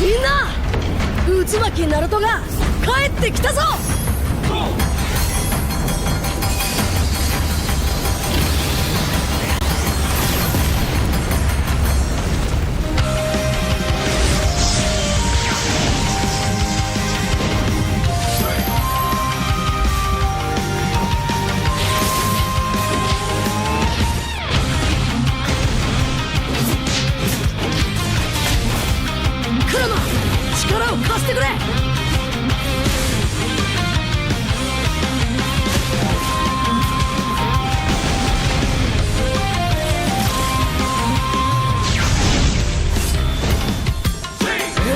Minna! Utsumaki Narutoが帰ってきたぞ! 力を貸してくれ。よ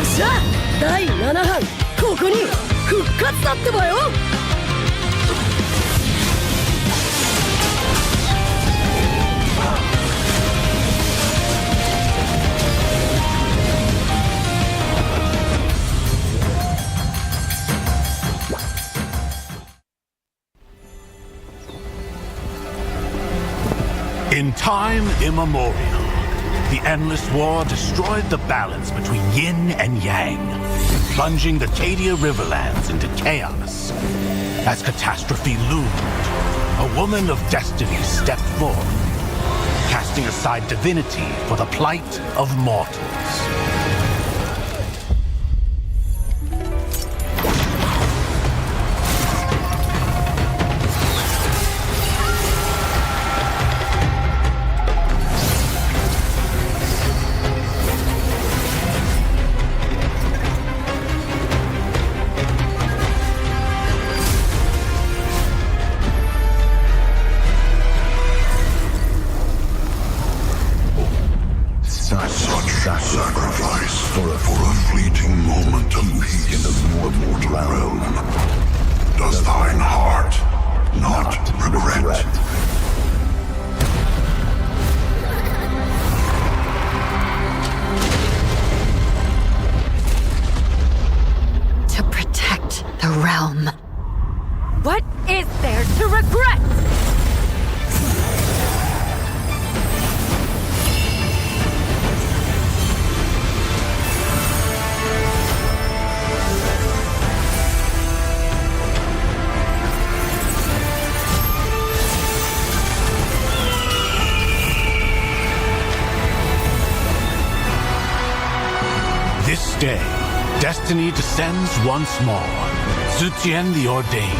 っしゃ第7班ここに復活だってばよ。In time immemorial, the endless war destroyed the balance between yin and yang, plunging the Cadia Riverlands into chaos. As catastrophe loomed, a woman of destiny stepped forth, casting aside divinity for the plight of mortals. Sacrifice for a fleeting moment of peace in the mortal realm. Does thine heart not regret? To protect the realm. What is there to regret? destiny descends once more. Zutian the Ordained,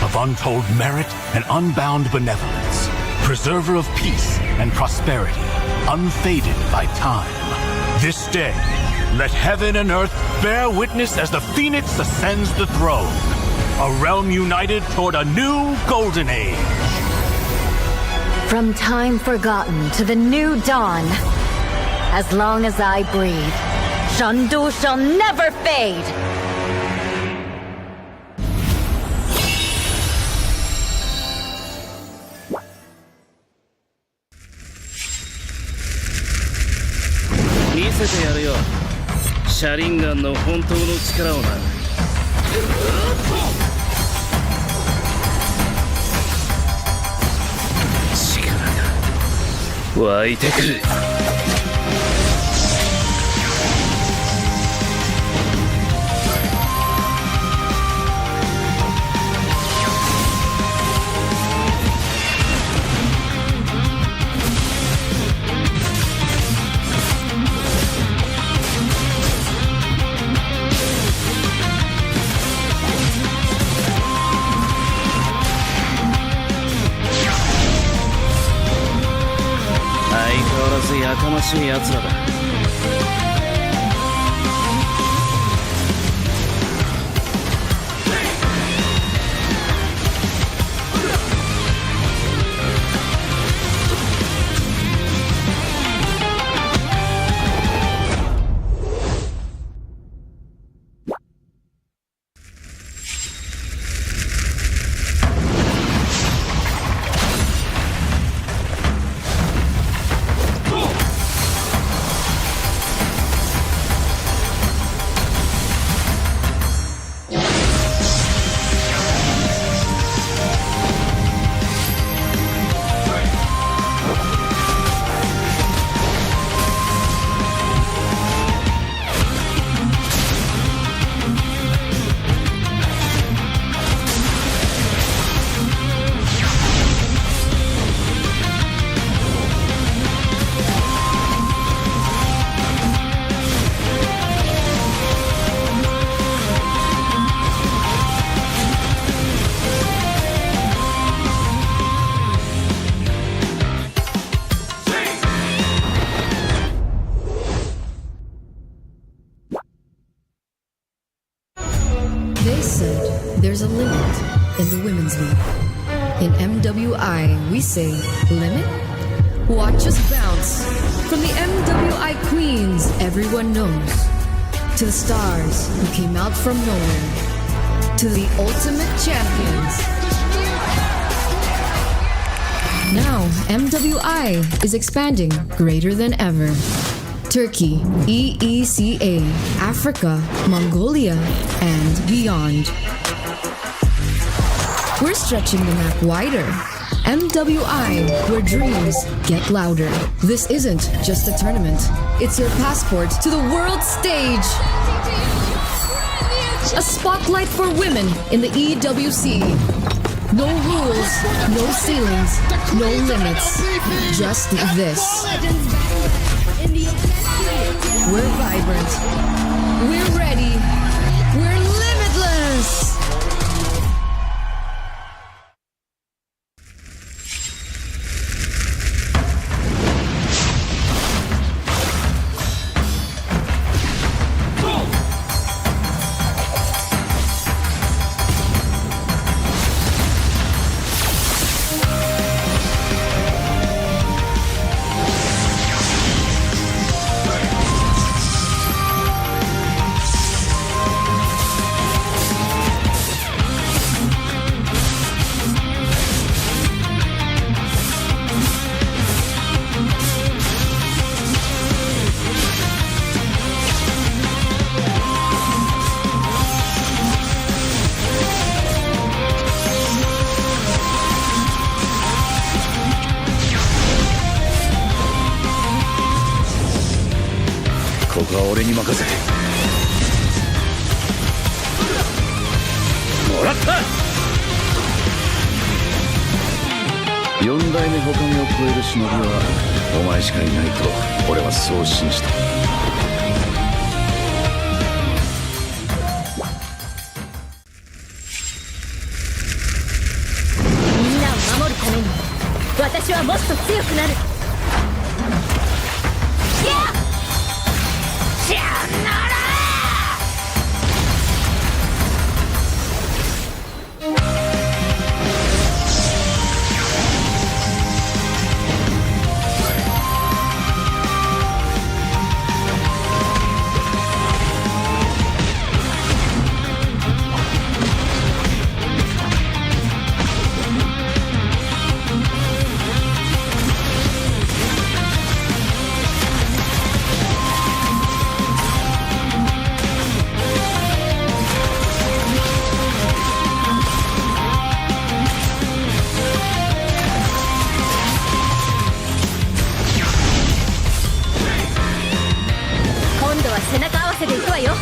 of untold merit and unbound benevolence, preserver of peace and prosperity, unfaded by time. This day, let heaven and earth bear witness as the Phoenix ascends the throne. A realm united toward a new golden age. From time forgotten to the new dawn, as long as I breathe, Shandu shall never fade!見せてやるよ。シャリンガンの本当の力をな。力が湧いてくる。やかましい奴らだ。They said there's a limit in the women's league. In MWI, we say limit? Watch us bounce. From the MWI queens everyone knows, to the stars who came out from nowhere, to the ultimate champions. Now, MWI is expanding greater than ever. Turkey, EECA, Africa, Mongolia, and beyond. We're stretching the map wider. MWI, where dreams get louder. This isn't just a tournament. It's your passport to the world stage. A spotlight for women in the EWC. No rules, no ceilings, no limits. Just this. We're vibrant. We're ready. We're limitless.こは俺に任せてもらった。四代目ほかげを超える忍びはお前しかいないと俺はそう信じた。私はもっと強くなる。今度は背中合わせでいくわよ。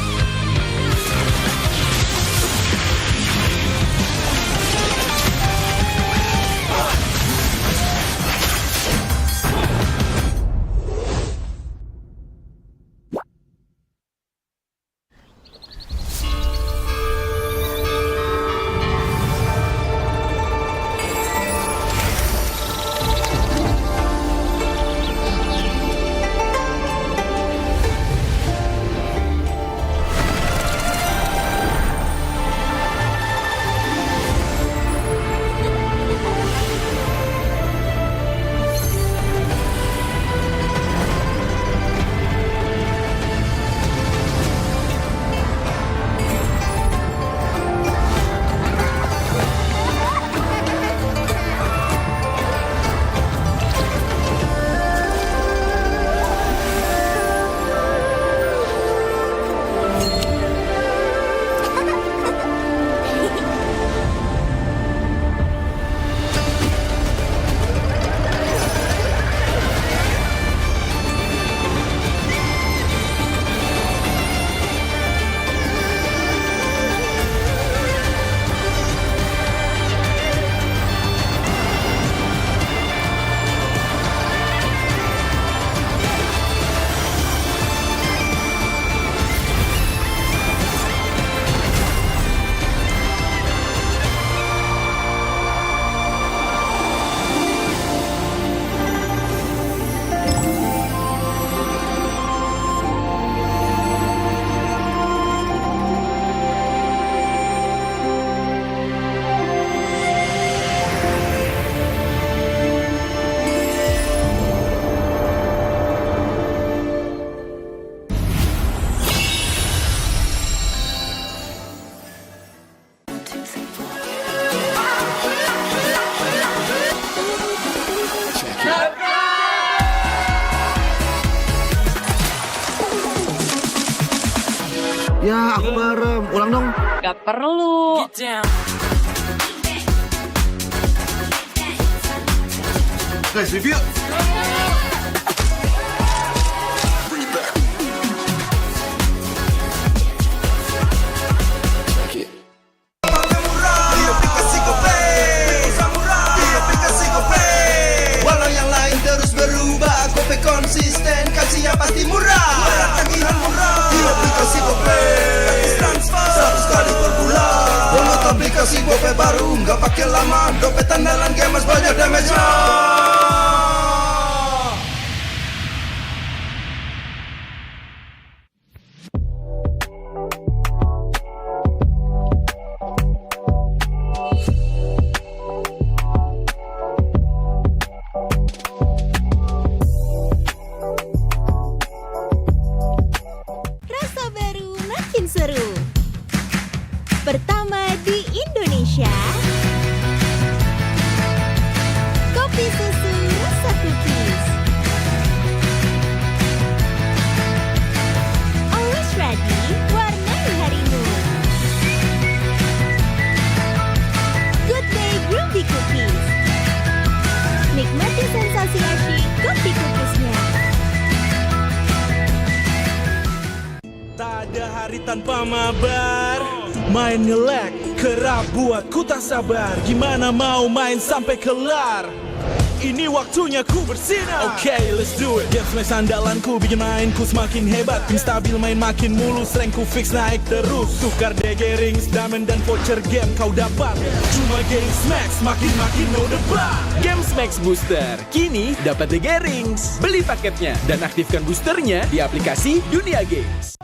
Ya, aku merem. Ulang dong. Gak perlu. Guys, review. Walau yang lain terus berubah, Gope konsisten, kasihnya pasti murah. Tagihan murah di aplikasi Gope, gratis transfer 100 kali per bulan. Download aplikasi Gope baru, nggak pakai lama. Dompet andalan gamers banyak damage-nya. Rasa baru makin seru. Pertama di Indonesia. Kopi susu rasa cookies. Always ready, warnai harimu. Good day Groovy Cookies. Nikmati sensasi asyik kopi cookiesnya. Tak ada hari tanpa mabar. Main ngelek, kerap buatku tak sabar. Gimana mau main sampai kelar? ini waktunya ku bersinar. Oke, let's do it. Game smash andalanku bikin mainku semakin hebat. Tim stabil main makin mulus, rankku fix naik terus. Tukar DG rings, diamond dan voucher game kau dapat. Cuma Game Smash makin no debat. Game Smash Booster kini dapat DG rings. Beli paketnya dan aktifkan boosternya di aplikasi Dunia Games.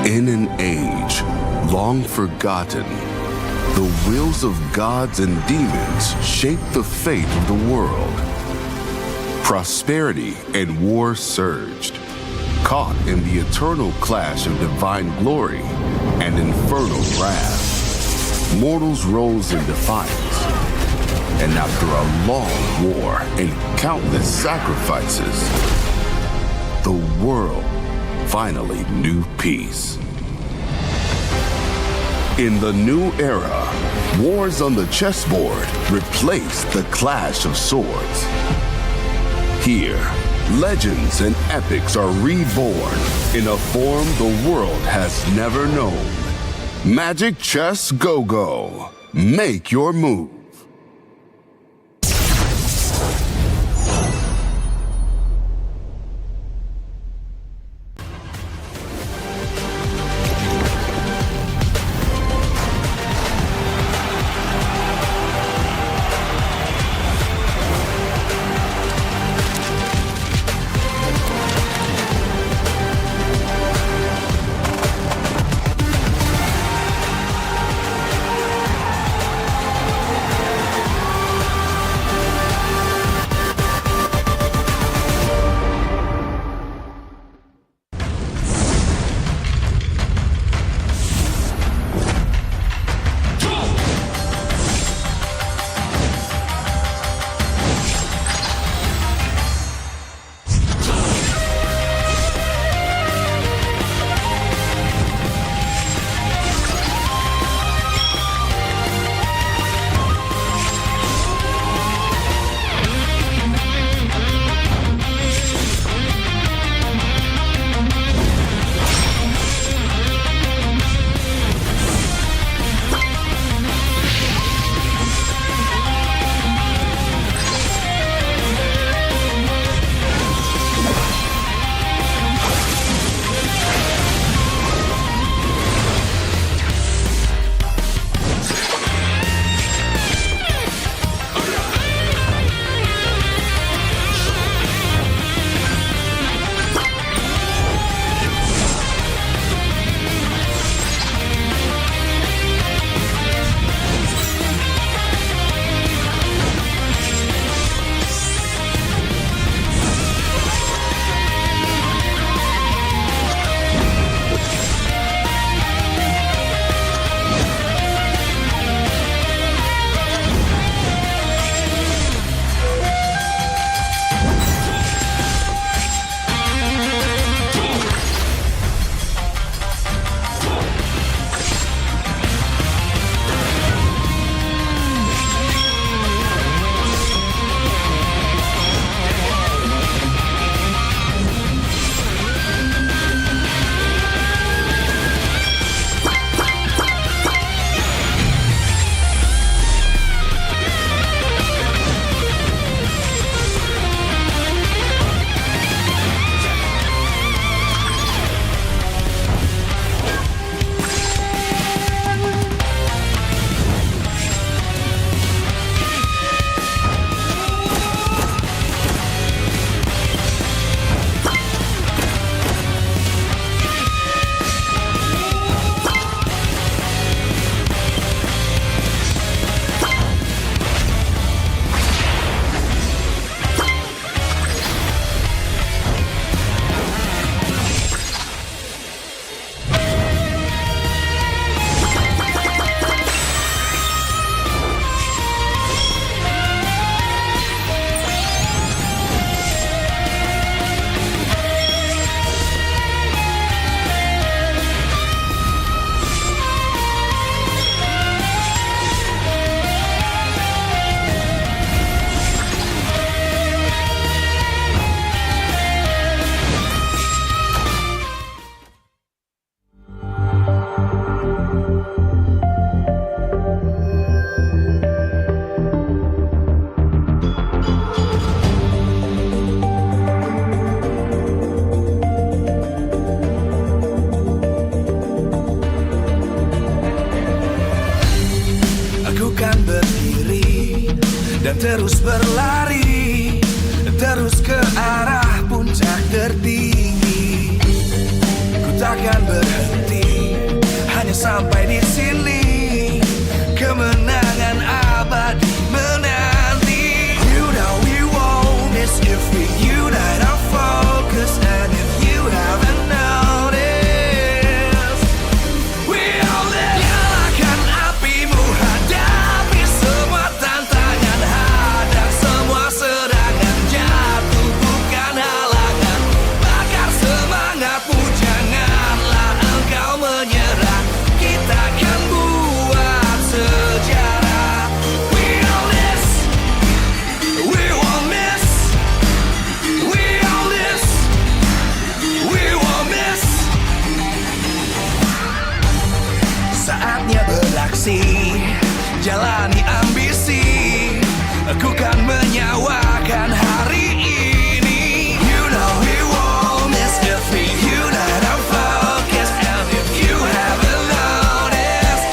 In an age long forgotten, the wills of gods and demons shape the fate of the world. Prosperity and war surged, caught in the eternal clash of divine glory and infernal wrath. Mortals rose in defiance, and after a long war and countless sacrifices, the world finally knew peace. In the new era, wars on the chessboard replaced the clash of swords. Here, legends and epics are reborn in a form the world has never known. Magic Chess Go-Go. Make your move. terus berlari, terus ke arah puncak tertinggi. Ku takkan berhenti, hanya sampai di sini. Kemenangan abadi menanti. You know we won't miss if we unite our focus. And if you haven't noticed, we all live. Nyalakan apimu, hadapi semua tantangan, hadang semua serangan, jatuh bukan halangan. Bakar semangatmu, janganlah engkau menyerah. Kita akan buat sejarah. We all this, we won't miss. We all this, we won't miss. Saatnya beraksi, jalani ambisi. Aku kan menyawakan hari ini. You know we won't miss if we unite our focus. And if you haven't noticed,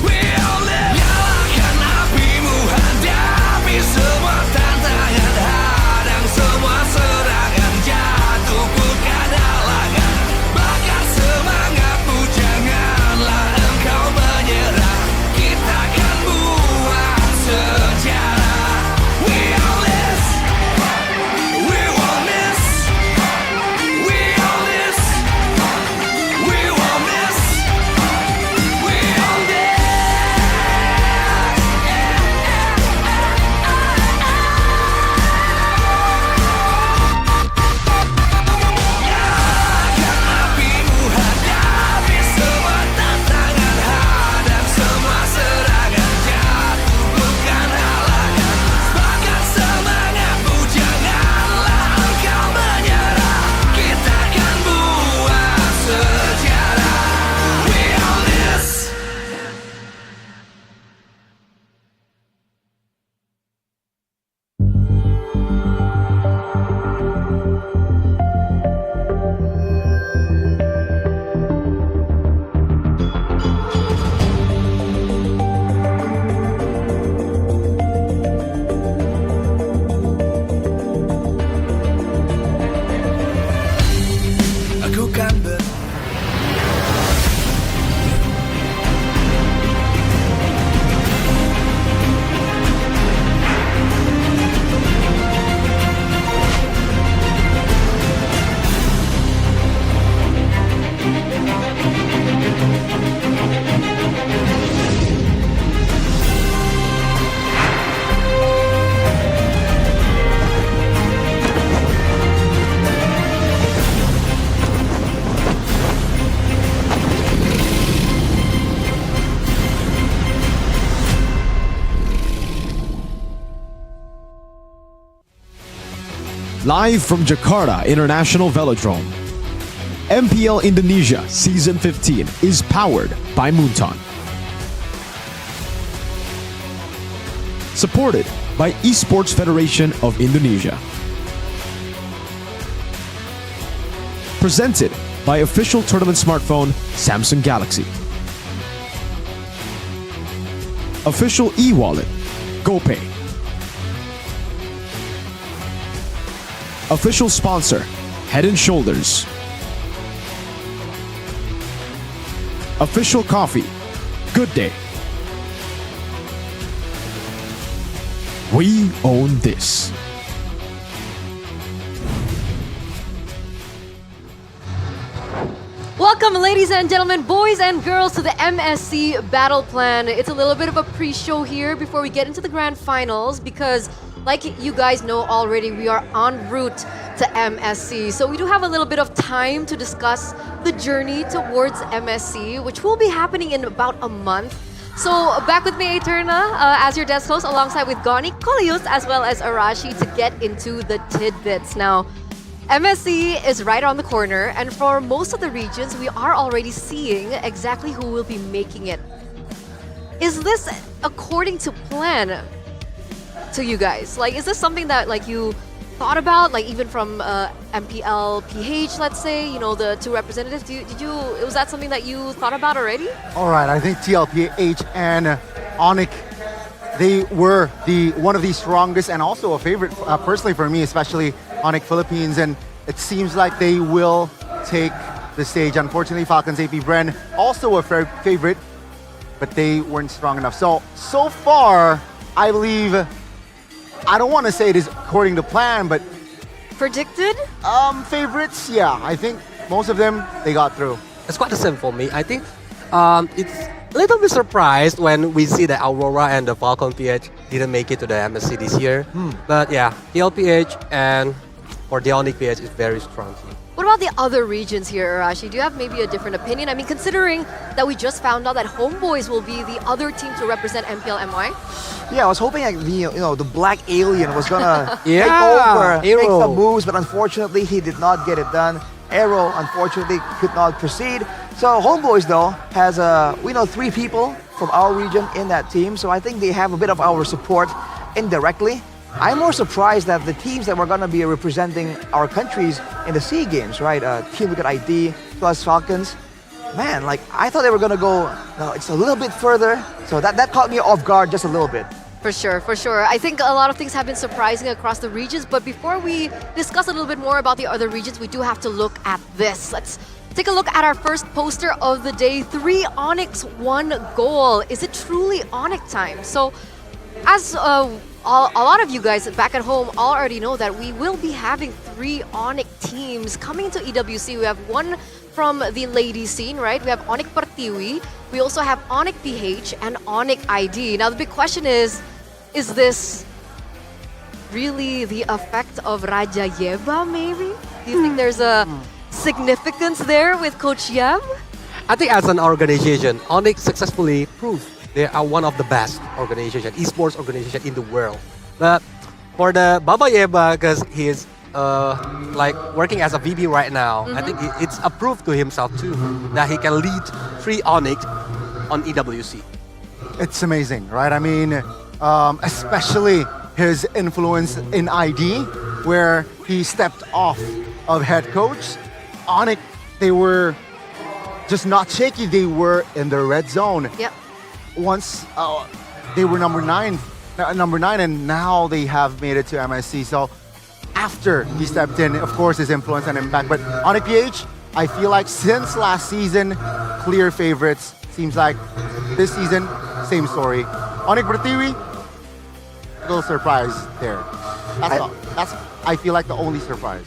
we all live. Nyalakan apimu, hadapi semua tantangan, hadang semua serangan, jatuh bukan halangan. Bakar semangatmu, janganlah engkau menyerah. Kita akan buat sejarah. We all this, we won't miss. We all this, we won't miss. We all this. Nyalakan apimu, hadapi semua tantangan, hadang semua serangan, jatuh bukan halangan. Bakar semangatmu, janganlah engkau menyerah. Kita akan buat sejarah. We all this. Aku kan Live from Jakarta International Velodrome, MPL Indonesia Season 15 is powered by Moonton. Supported by Esports Federation of Indonesia. Presented by official tournament smartphone Samsung Galaxy. Official e-wallet GoPay. Official sponsor, Head & Shoulders. Official coffee, Good Day. We own this. Welcome, ladies and gentlemen, boys and girls, to the MSC Battle Plan. It's a little bit of a pre-show here before we get into the grand finals because, like you guys know already, we are en route to MSC. So we do have a little bit of time to discuss the journey towards MSC, which will be happening in about a month. So back with me, Eterna, as your desk host, alongside with Goni, Kolius, as well as Arashi, to get into the tidbits. Now, MSC is right on the corner, and for most of the regions, we are already seeing exactly who will be making it. Is this according to plan to you guys? Like, is this something that like you thought about, like even from MPL PH, let's say, you know, the two representatives? Was that something that you thought about already? All right, I think TLPH and Onyx they were one of the strongest and also a favorite personally for me, especially Onyx Philippines, and it seems like they will take the stage. Unfortunately, Falcons AP Bren also a favorite, but they weren't strong enough. So far, I believe, I don't want to say it is according to plan, but predicted? Favorites, yeah. I think most of them, they got through. It's quite the same for me. I think it's a little bit surprised when we see that Aurora and the Falcon PH didn't make it to the MSC this year. But yeah, the LPH and or the Onyx PH is very strong team. What about the other regions here, Arashi? Do you have maybe a different opinion? I mean, considering that we just found out that Homeboys will be the other team to represent MPL MY. Yeah, I was hoping like the Black Alien was gonna Yeah, take over, make Aero. some moves, but unfortunately he did not get it done. Aero unfortunately could not proceed. So Homeboys though has we know 3 people from our region in that team, so I think they have a bit of our support indirectly. I'm more surprised that the teams that were going to be representing our countries in the SEA Games, right? Team Wicked ID plus Falcons. Man, like I thought they were going to go, no, it's a little bit further. So that caught me off guard just a little bit. For sure, for sure. I think a lot of things have been surprising across the regions, but before we discuss a little bit more about the other regions, we do have to look at this. Let's take a look at our first poster of the day. 3 Onyx, 1 goal. Is it truly Onyx time? So, as a lot of you guys back at home all already know that we will be having 3 Onyx teams coming to EWC. We have one from the ladies scene, right? We have Onyx Pertiwi. We also have Onyx PH and Onyx ID. Now the big question is this really the effect of Raja Yeba maybe? Do you think there's a significance there with Coach Yeb? I think as an organization, Onyx successfully proved they are one of the best organization, esports organization in the world. But for the Baba Yeba, because he is like working as a VP right now, I think it's a proof to himself too that he can lead 3 Onyx on EWC. It's amazing, right? I mean, especially his influence in ID, where he stepped off of head coach. Onyx, they were just not shaky. They were in the red zone. Yep. Once they were number 9, and now they have made it to MSC. So after he stepped in, of course, his influence and impact. But Onyx PH, I feel like since last season, clear favorites. Seems like this season, same story. Onyx Pertiwi, little surprise there. That's I feel like the only surprise.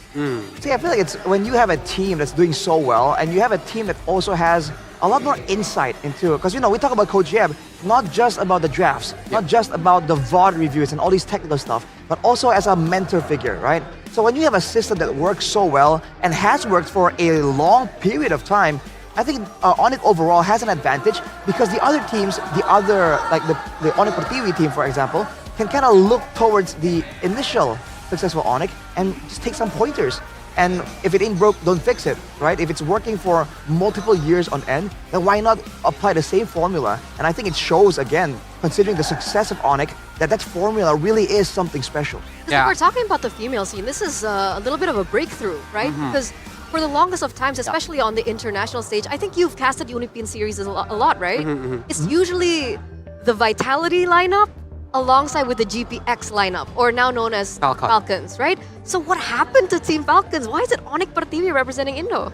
See, I feel like it's when you have a team that's doing so well and you have a team that also has a lot more insight into it. Because, we talk about Coach Yeb, not just about the drafts, not just about the VOD reviews and all these technical stuff, but also as a mentor figure, right? So when you have a system that works so well and has worked for a long period of time, I think Onyx overall has an advantage because the other teams, like the Onyx Pertiwi team, for example, can kind of look towards the initial successful Onyx and just take some pointers. And if it ain't broke, don't fix it, right? If it's working for multiple years on end, then why not apply the same formula? And I think it shows again, considering the success of Onyx, that formula really is something special. Because if we're talking about the female scene, this is a little bit of a breakthrough, right? Because for the longest of times, especially on the international stage, I think you've casted Unipin series a lot, right? It's usually the Vitality lineup alongside with the GPX lineup, or now known as Falcons, right? So what happened to Team Falcons? Why is it Onyx Pertiwi representing Indo?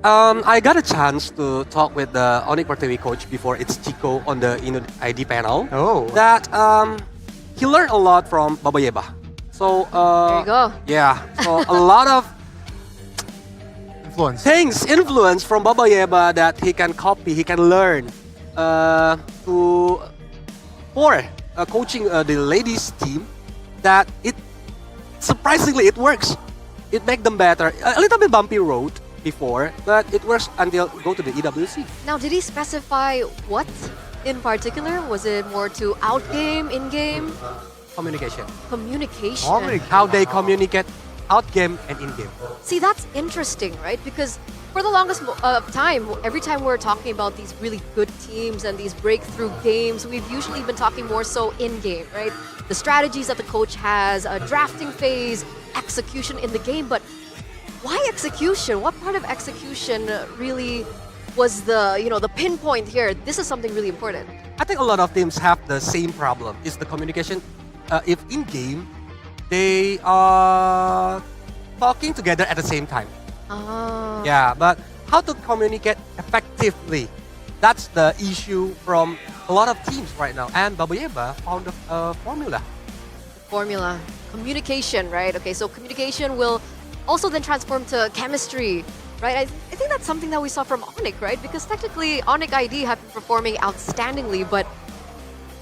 I got a chance to talk with the Onyx Pertiwi coach before it's Chico on the ID panel. Oh. That he learned a lot from Baba Yeba. So there you go. Yeah. So a lot of influence from Baba Yeba that he can copy, he can learn for coaching the ladies team. That it surprisingly it works. It makes them better. A little bit bumpy road before, but it works until go to the EWC. Now, did he specify what in particular? Was it more to outgame, in-game? Communication. Communication. How they communicate out-game and in-game. See, that's interesting, right? Because for the longest time, every time we're talking about these really good teams and these breakthrough games, we've usually been talking more so in-game, right? The strategies that the coach has, a drafting phase, execution in the game, but why execution? What part of execution really was the pinpoint here. This is something really important. I think a lot of teams have the same problem. Is the communication. If in game, they are talking together at the same time. Ah. Yeah, but how to communicate effectively? That's the issue from a lot of teams right now. And Baba Yeba found a formula. Communication, right? Okay, so communication will also then transform to chemistry, right? I think that's something that we saw from Onyx, right? Because technically Onyx ID have been performing outstandingly, but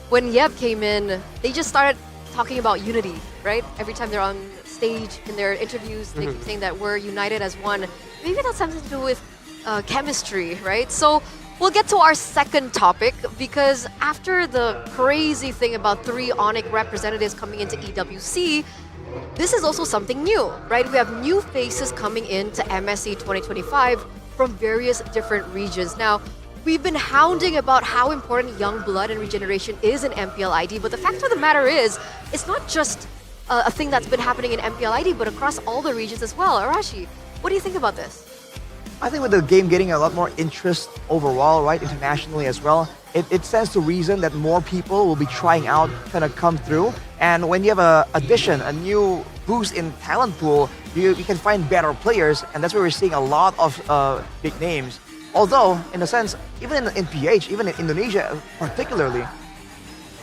when Yeb came in, they just started talking about unity, right? Every time they're on stage in their interviews, they keep saying that we're united as one. Maybe that's something to do with chemistry, right? So we'll get to our second topic, because after the crazy thing about 3 Onyx representatives coming into EWC, this is also something new, right? We have new faces coming into MSC 2025 from various different regions. Now, we've been hounding about how important young blood and regeneration is in MPL ID, but the fact of the matter is, it's not just a thing that's been happening in MPL ID, but across all the regions as well. Arashi, what do you think about this? I think with the game getting a lot more interest overall, right, internationally as well, it stands to reason that more people will be trying out, kind of come through. And when you have a new boost in talent pool, you can find better players, and that's where we're seeing a lot of big names. Although, in a sense, even in PH, even in Indonesia particularly,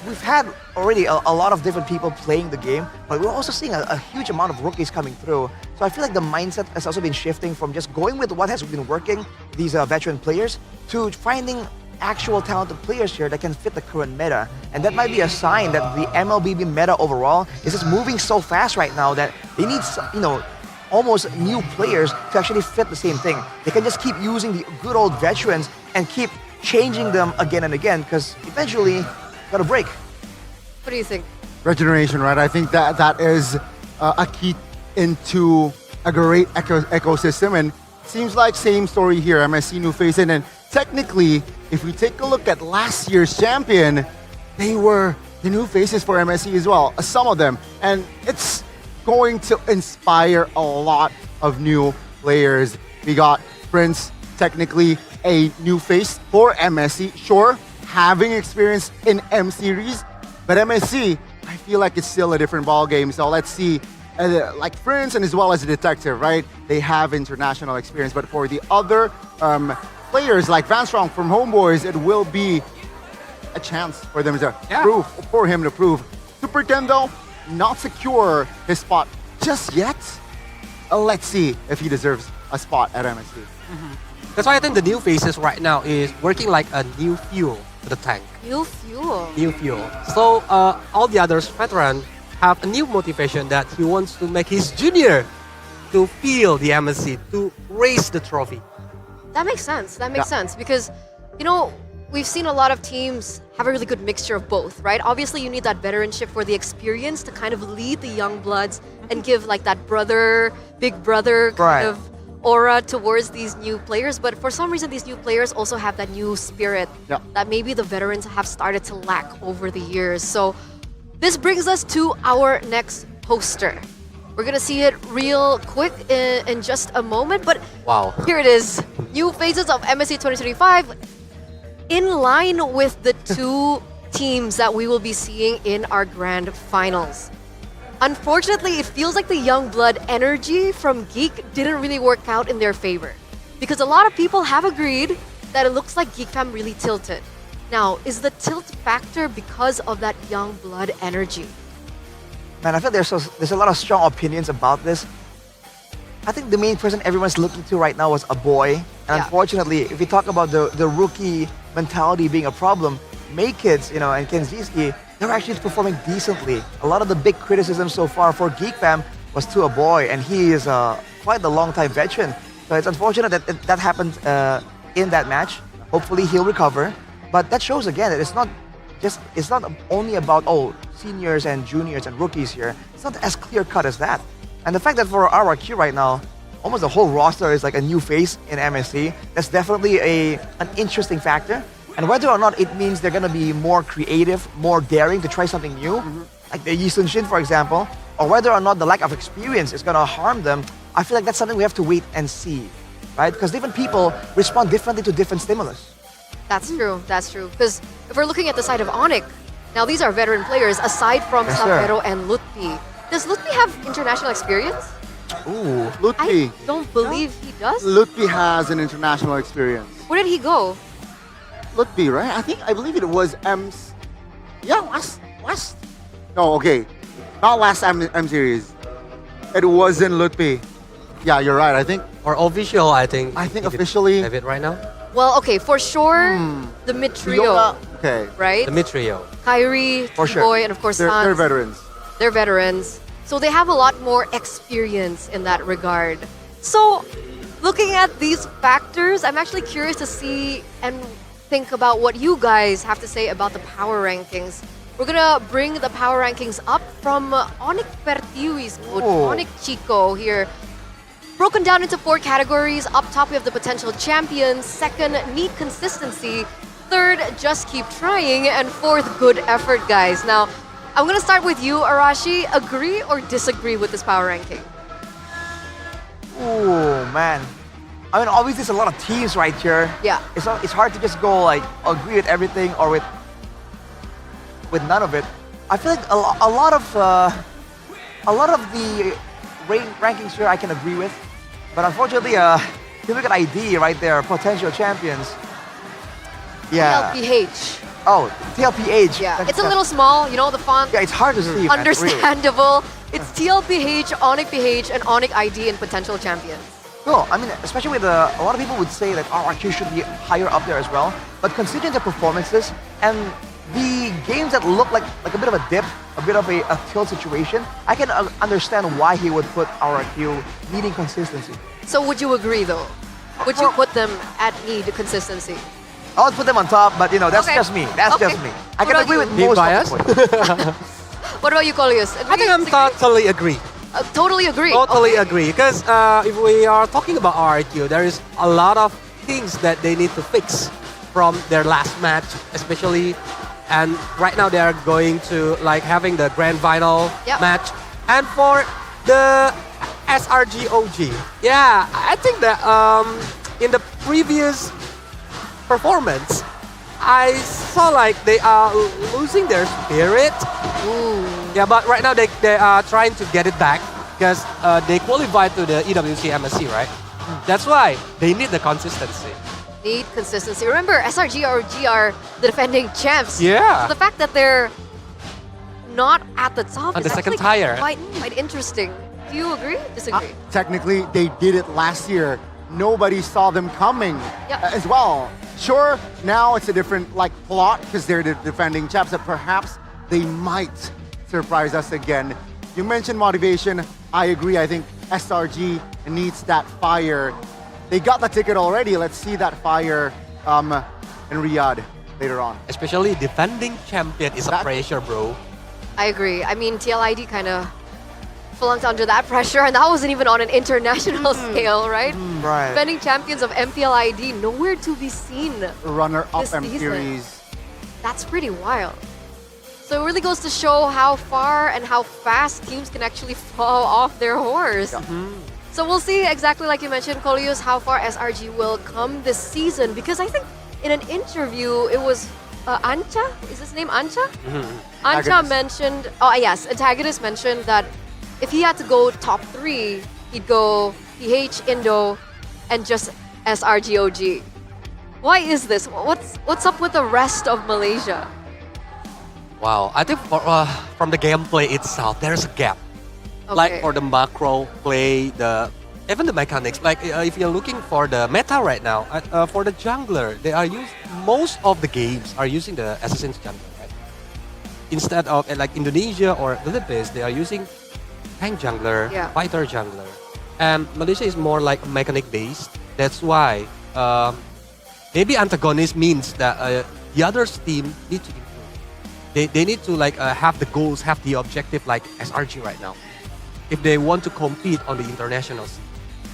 we've had already a lot of different people playing the game, but we're also seeing a huge amount of rookies coming through. So I feel like the mindset has also been shifting from just going with what has been working, these veteran players, to finding actual talented players here that can fit the current meta. And that might be a sign that the MLBB meta overall is just moving so fast right now that they need, almost new players to actually fit the same thing. They can just keep using the good old veterans and keep changing them again and again, because eventually, gotta break. What do you think? Regeneration, right? I think that is a key into a great ecosystem, and seems like same story here. MSC new face in, and technically, if we take a look at last year's champion, they were the new faces for MSC as well, some of them, and it's going to inspire a lot of new players. We got Prince, technically a new face for MSC, sure, having experience in M Series, but MSC, I feel like it's still a different ball game. So let's see, like Prince and as well as the Detective, right? They have international experience, but for the other players like Van Strong from Homeboys, it will be a chance for them to prove. Super Ken though, not secure his spot just yet. Let's see if he deserves a spot at MSC. That's why I think the new faces right now is working like a new fuel to the tank. New fuel. New fuel. So all the others veterans have a new motivation that he wants to make his junior to feel the MSC, to raise the trophy. That makes sense. That makes sense because, we've seen a lot of teams have a really good mixture of both, right? Obviously, you need that veteranship for the experience to kind of lead the young bloods and give like that big brother kind of aura towards these new players. But for some reason, these new players also have that new spirit that maybe the veterans have started to lack over the years. So this brings us to our next poster. We're gonna see it real quick in just a moment, but here it is. New faces of MSC 2025 in line with the 2 teams that we will be seeing in our grand finals. Unfortunately, it feels like the young blood energy from Geek didn't really work out in their favor, because a lot of people have agreed that it looks like Geek Fam really tilted. Now, is the tilt factor because of that young blood energy? Man, I feel there's a lot of strong opinions about this. I think the main person everyone's looking to right now was a boy. And unfortunately, if we talk about the rookie mentality being a problem, May Kids, and Kenziski, they're actually performing decently. A lot of the big criticism so far for Geek Fam was to a boy, and he is quite a long-time veteran. So it's unfortunate that that happened in that match. Hopefully he'll recover. But that shows again that it's not only about seniors and juniors and rookies here. It's not as clear-cut as that. And the fact that for RRQ right now, almost the whole roster is like a new face in MSC, that's definitely an interesting factor. And whether or not it means they're gonna be more creative, more daring to try something new, like the Yi Sun Shin, for example, or whether or not the lack of experience is gonna harm them, I feel like that's something we have to wait and see. right? Because different people respond differently to different stimulus. That's true. That's true. Because if we're looking at the side of Onyx, now these are veteran players aside from Yes, sir. Sabero and Lutfi. Does Lutfi have international experience? Ooh, I don't believe he does. Lutfi has an international experience. Where did he go? Lutfi, right? I believe it was M's. Yeah, last. No, okay, not last M series. It wasn't Lutfi. Yeah, you're right. I think. Or official, I think. I think officially. Have it right now? Well, okay, for sure, the mid trio, Yoga, okay. right? The mid trio. Kyrie, For sure. Boy, and of course They're Sans. veterans. They're veterans. So they have a lot more experience in that regard. So looking at these factors, I'm actually curious to see and think about what you guys have to say about the power rankings. We're gonna bring the power rankings up from Onyx Pertiwi's coach, Oh. Onyx Chico here. Broken down into 4 categories. Up top, we have the potential champions. Second, need consistency. Third, just keep trying. And fourth, good effort, guys. Now, I'm gonna start with you, Arashi. Agree or disagree with this power ranking? Ooh, man. I mean, obviously, there's a lot of teams right here. Yeah. It's hard to just go like agree with everything or with none of it. I feel like a lot of the rankings here I can agree with, but unfortunately, if you look at ID right there, potential champions. Yeah. LPH. Oh, TLPH. Yeah, it's a little small, you know, the font. Yeah, it's hard to see. man, Understandable. It's TLPH, Onyx PH, and Onyx ID and potential champions. Cool. I mean, especially with a lot of people would say that RRQ should be higher up there as well. But considering their performances and the games that look like a bit of a dip, a bit of a tilt situation, I can understand why he would put RRQ needing consistency. So would you agree though? Would you put them at need consistency? I would put them on top, but you know, that's Okay. just me. That's Okay. just me. I What can about agree you? with Being most biased? of the points. What about you, Colius? I think I'm totally agree. Totally agree. Totally Okay. agree. Because if we are talking about RRQ, there is a lot of things that they need to fix from their last match, especially. And right now they are going to like having the grand final Yep. match. And for the SRGOG, yeah, I think that in the previous performance, I saw like they are losing their spirit. Yeah, but right now they are trying to get it back because they qualified to the EWC MSC, right? That's why they need the consistency. Need consistency. Remember, SRGRG are the defending champs. Yeah. So the fact that they're not at the top On is the second actually tier. quite interesting. Do you agree? Disagree? Technically, they did it last year. Nobody saw them coming Yep. as well. Sure, now it's a different plot because they're the defending champs, that perhaps they might surprise us again. You mentioned motivation. I agree. I think SRG needs that fire. They got the ticket already. Let's see that fire in Riyadh later on. Especially defending champion is a pressure, bro. I agree. I mean, TLID kind of flunked under that pressure, and that wasn't even on an international scale, right? Right. Defending champions of MPL ID, nowhere to be seen. Runner-up This M season. series. That's pretty wild. So it really goes to show how far and how fast teams can actually fall off their horse. So we'll see exactly like you mentioned, Colius, how far SRG will come this season. Because I think in an interview, it was Ancha? Is his name Ancha? Ancha Antagonist. mentioned, Antagonist mentioned that if he had to go top 3, he'd go PH, Indo, and just SRGOG. Why is this? What's up with the rest of Malaysia? Wow, I think from the gameplay itself, there's a gap. Okay. Like for the macro play, even the mechanics. Like if you're looking for the meta right now, for the jungler, they are most of the games are using the assassin's jungler, right? Instead of like Indonesia or Philippines, they are using tank jungler, Yeah. fighter jungler, and Malaysia is more like mechanic based. That's why maybe antagonist means that the other team need to improve. They need to have the goals, have the objective like SRG right now, if they want to compete on the international scene.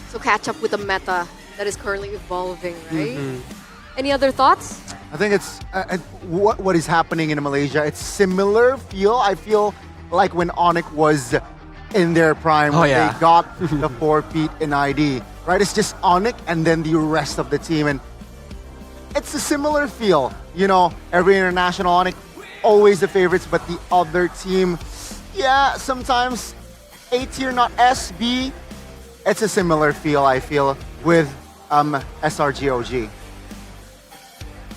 So catch up with the meta that is currently evolving, right? Mm-hmm. Any other thoughts? I think it's what is happening in Malaysia. It's similar feel. I feel like when Onyx was in their prime, Oh, when yeah. they got the 4 feet in ID. right? It's just Onyx and then the rest of the team. And it's a similar feel. You know, every international Onyx, always the favorites, but the other team, yeah, sometimes A tier, not S, B. It's a similar feel, I feel, with SRGOG.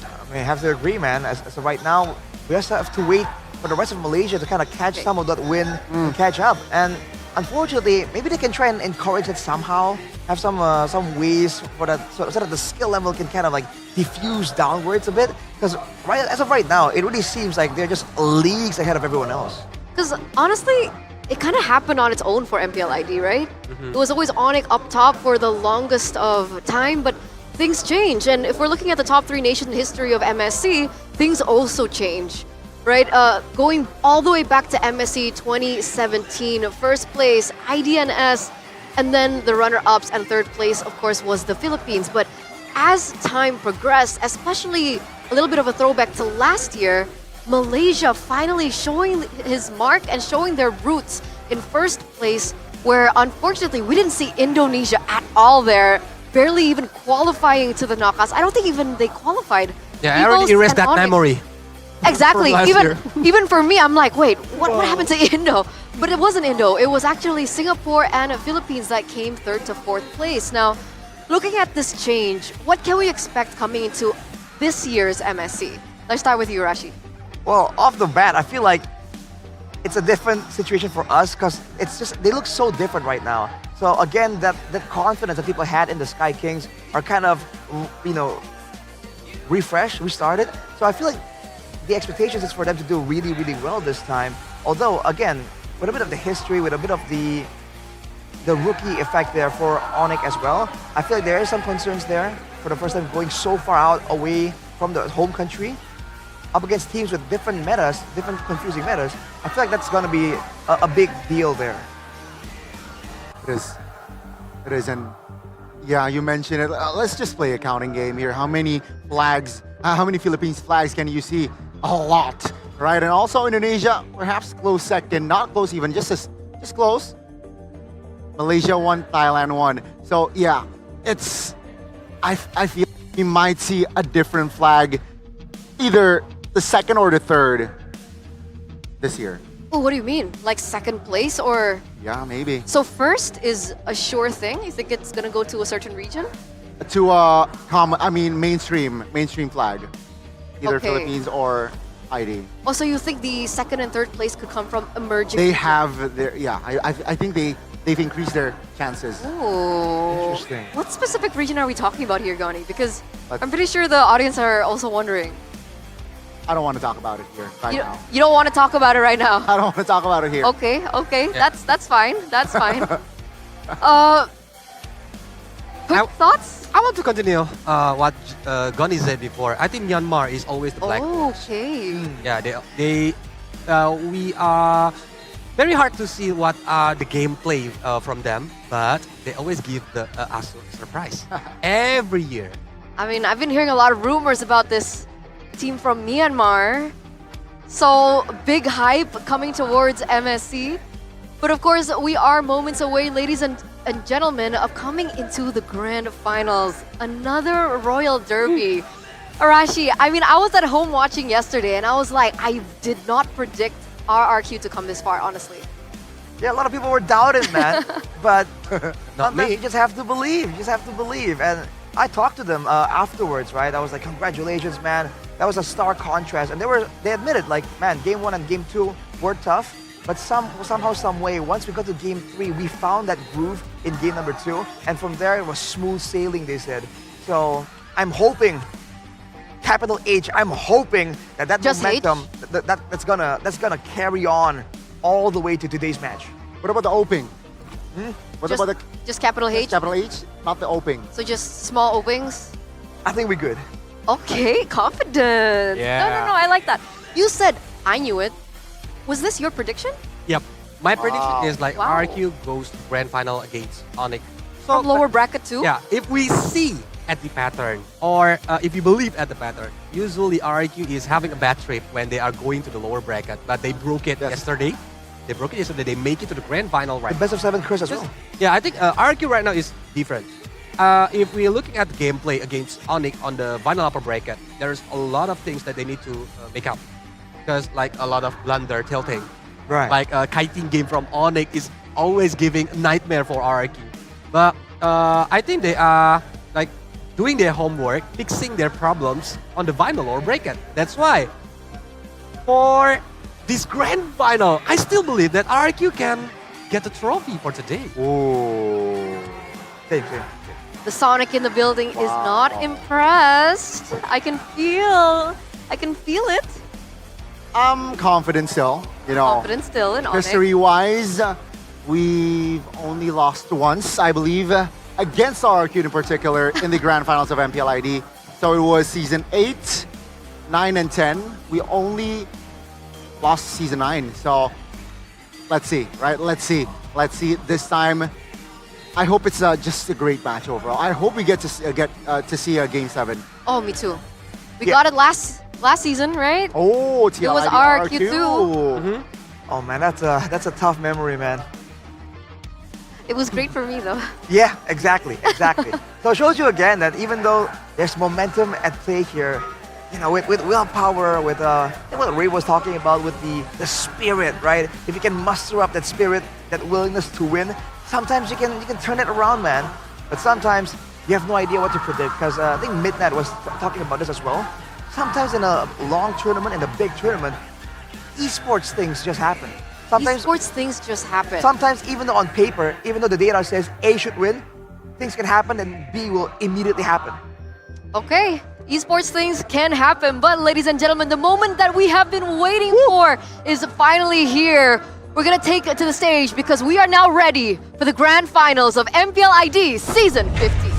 I mean, I have to agree, man. As of right now, we just have to wait for the rest of Malaysia to kind of catch some of that win and catch up. And unfortunately, maybe they can try and encourage it somehow, have some ways for that, so that the skill level can kind of like diffuse downwards a bit. Because as of right now, it really seems like they're just leagues ahead of everyone else. Because honestly, it kind of happened on its own for MPL ID, right? It was always Onyx up top for the longest of time, but things change. And if we're looking at the top 3 nations history of MSC, things also change, right? Going all the way back to MSC 2017, first place, IDNS, and then the runner-ups and third place, of course, was the Philippines. But as time progressed, especially a little bit of a throwback to last year, Malaysia finally showing his mark and showing their roots in first place, where unfortunately we didn't see Indonesia at all there, barely even qualifying to the knockouts. I don't think even they qualified. Yeah, I already erased that memory. Exactly. From last year. Even for me, I'm like, wait, what happened to Indo? But it wasn't Indo. It was actually Singapore and Philippines that came 3rd to 4th place. Now, looking at this change, what can we expect coming into this year's MSC? Let's start with you, Rashi. Well, off the bat, I feel like it's a different situation for us because it's just they look so different right now. So again, that confidence that people had in the Sky Kings are kind of, you know, restarted. So I feel like the expectations is for them to do really, really well this time. Although, again, with a bit of the history, with a bit of the rookie effect there for Onyx as well, I feel like there is some concerns there for the first time going so far out away from the home country, up against teams with different metas, different confusing metas. I feel like that's going to be a big deal there. It is, and yeah, you mentioned it. Let's just play a counting game here. How many flags, how many Philippines flags can you see? A lot, right? And also Indonesia, perhaps close second, not close even, just close. Malaysia won, Thailand won. So yeah, I feel we might see a different flag, either the second or the third this year. Oh, what do you mean? Like second place or? Yeah, maybe. So first is a sure thing? You think it's gonna go to a certain region? To mainstream flag. Either Okay. Philippines or ID. Oh, so you think the second and third place could come from emerging? They regions? have their, yeah, I think they've increased their chances. Ooh. Interesting. What specific region are we talking about here, Gani? Because I'm pretty sure the audience are also wondering. I don't want to talk about it here right now. You don't want to talk about it right now? I don't want to talk about it here. Okay, Yeah. that's fine. That's fine. Quick thoughts? I want to continue what Gani said before. I think Myanmar is always the black horse. Okay. Yeah, we are very hard to see what are the gameplay from them, but they always give us a surprise every year. I mean, I've been hearing a lot of rumors about this team from Myanmar. So, big hype coming towards MSC. But of course, we are moments away, ladies and gentlemen, of coming into the grand finals. Another Royal Derby. Arashi, I mean, I was at home watching yesterday and I was like, I did not predict RRQ to come this far, honestly. Yeah, a lot of people were doubting, man. But Not sometimes me. you just have to believe. You just have to believe. And I talked to them afterwards, right? I was like, congratulations, man. That was a stark contrast. And they admitted, like, man, game 1 and game 2 were tough. But somehow, some way, once we got to game 3, we found that groove in game number 2. And from there, it was smooth sailing, they said. So I'm hoping, capital H, I'm hoping that Just momentum, that's gonna carry on all the way to today's match. What about the opening? What Just- about the Just capital H? capital H? Not the opening. So just small openings? I think we're good. Okay, confident. Yeah. No, I like that. You said I knew it. Was this your prediction? Yep. My prediction is like Wow. RQ goes to grand final against Onyx. From lower bracket too? Yeah, if we see at the pattern, or if you believe at the pattern, usually RQ is having a bad trip when they are going to the lower bracket, but they broke it yesterday. They make it to the grand final right The best of 7 Chris as well. Yeah, I think RQ right now is different. if we're looking at the gameplay against Onyx on the final upper bracket, there's a lot of things that they need to make up. Because like a lot of blunder tilting. Right. Like a kiting game from Onyx is always giving a nightmare for RRQ. But I think they are like doing their homework, fixing their problems on the final or bracket. That's why for this grand final, I still believe that RRQ can get the trophy for today. Ooh. Same. The Sonic in the building is not impressed. I can feel it. I'm confident still, you know. Confident still in Onyx. History-wise, we've only lost once, I believe, against RRQ in particular in the grand finals of MPL ID. So it was season 8, 9, and 10. We only lost season 9. So let's see, right? Let's see this time. I hope it's just a great match overall. I hope we get to see a game 7. Oh, me too. We got it last season, right? Oh, it was RRQ too. Mm-hmm. Oh man, that's a tough memory, man. It was great for me though. Yeah, exactly. So it shows you again that even though there's momentum at play here, you know, with willpower, with what Ray was talking about, with the spirit, right? If you can muster up that spirit, that willingness to win, sometimes you can turn it around, man. But sometimes you have no idea what to predict, because I think Midnight was talking about this as well. Sometimes in a long tournament, in a big tournament, esports things just happen. Esports things just happen. Sometimes even though on paper, even though the data says A should win, things can happen and B will immediately happen. Okay, esports things can happen, but ladies and gentlemen, the moment that we have been waiting for is finally here. We're gonna take it to the stage because we are now ready for the grand finals of MPL ID Season 15.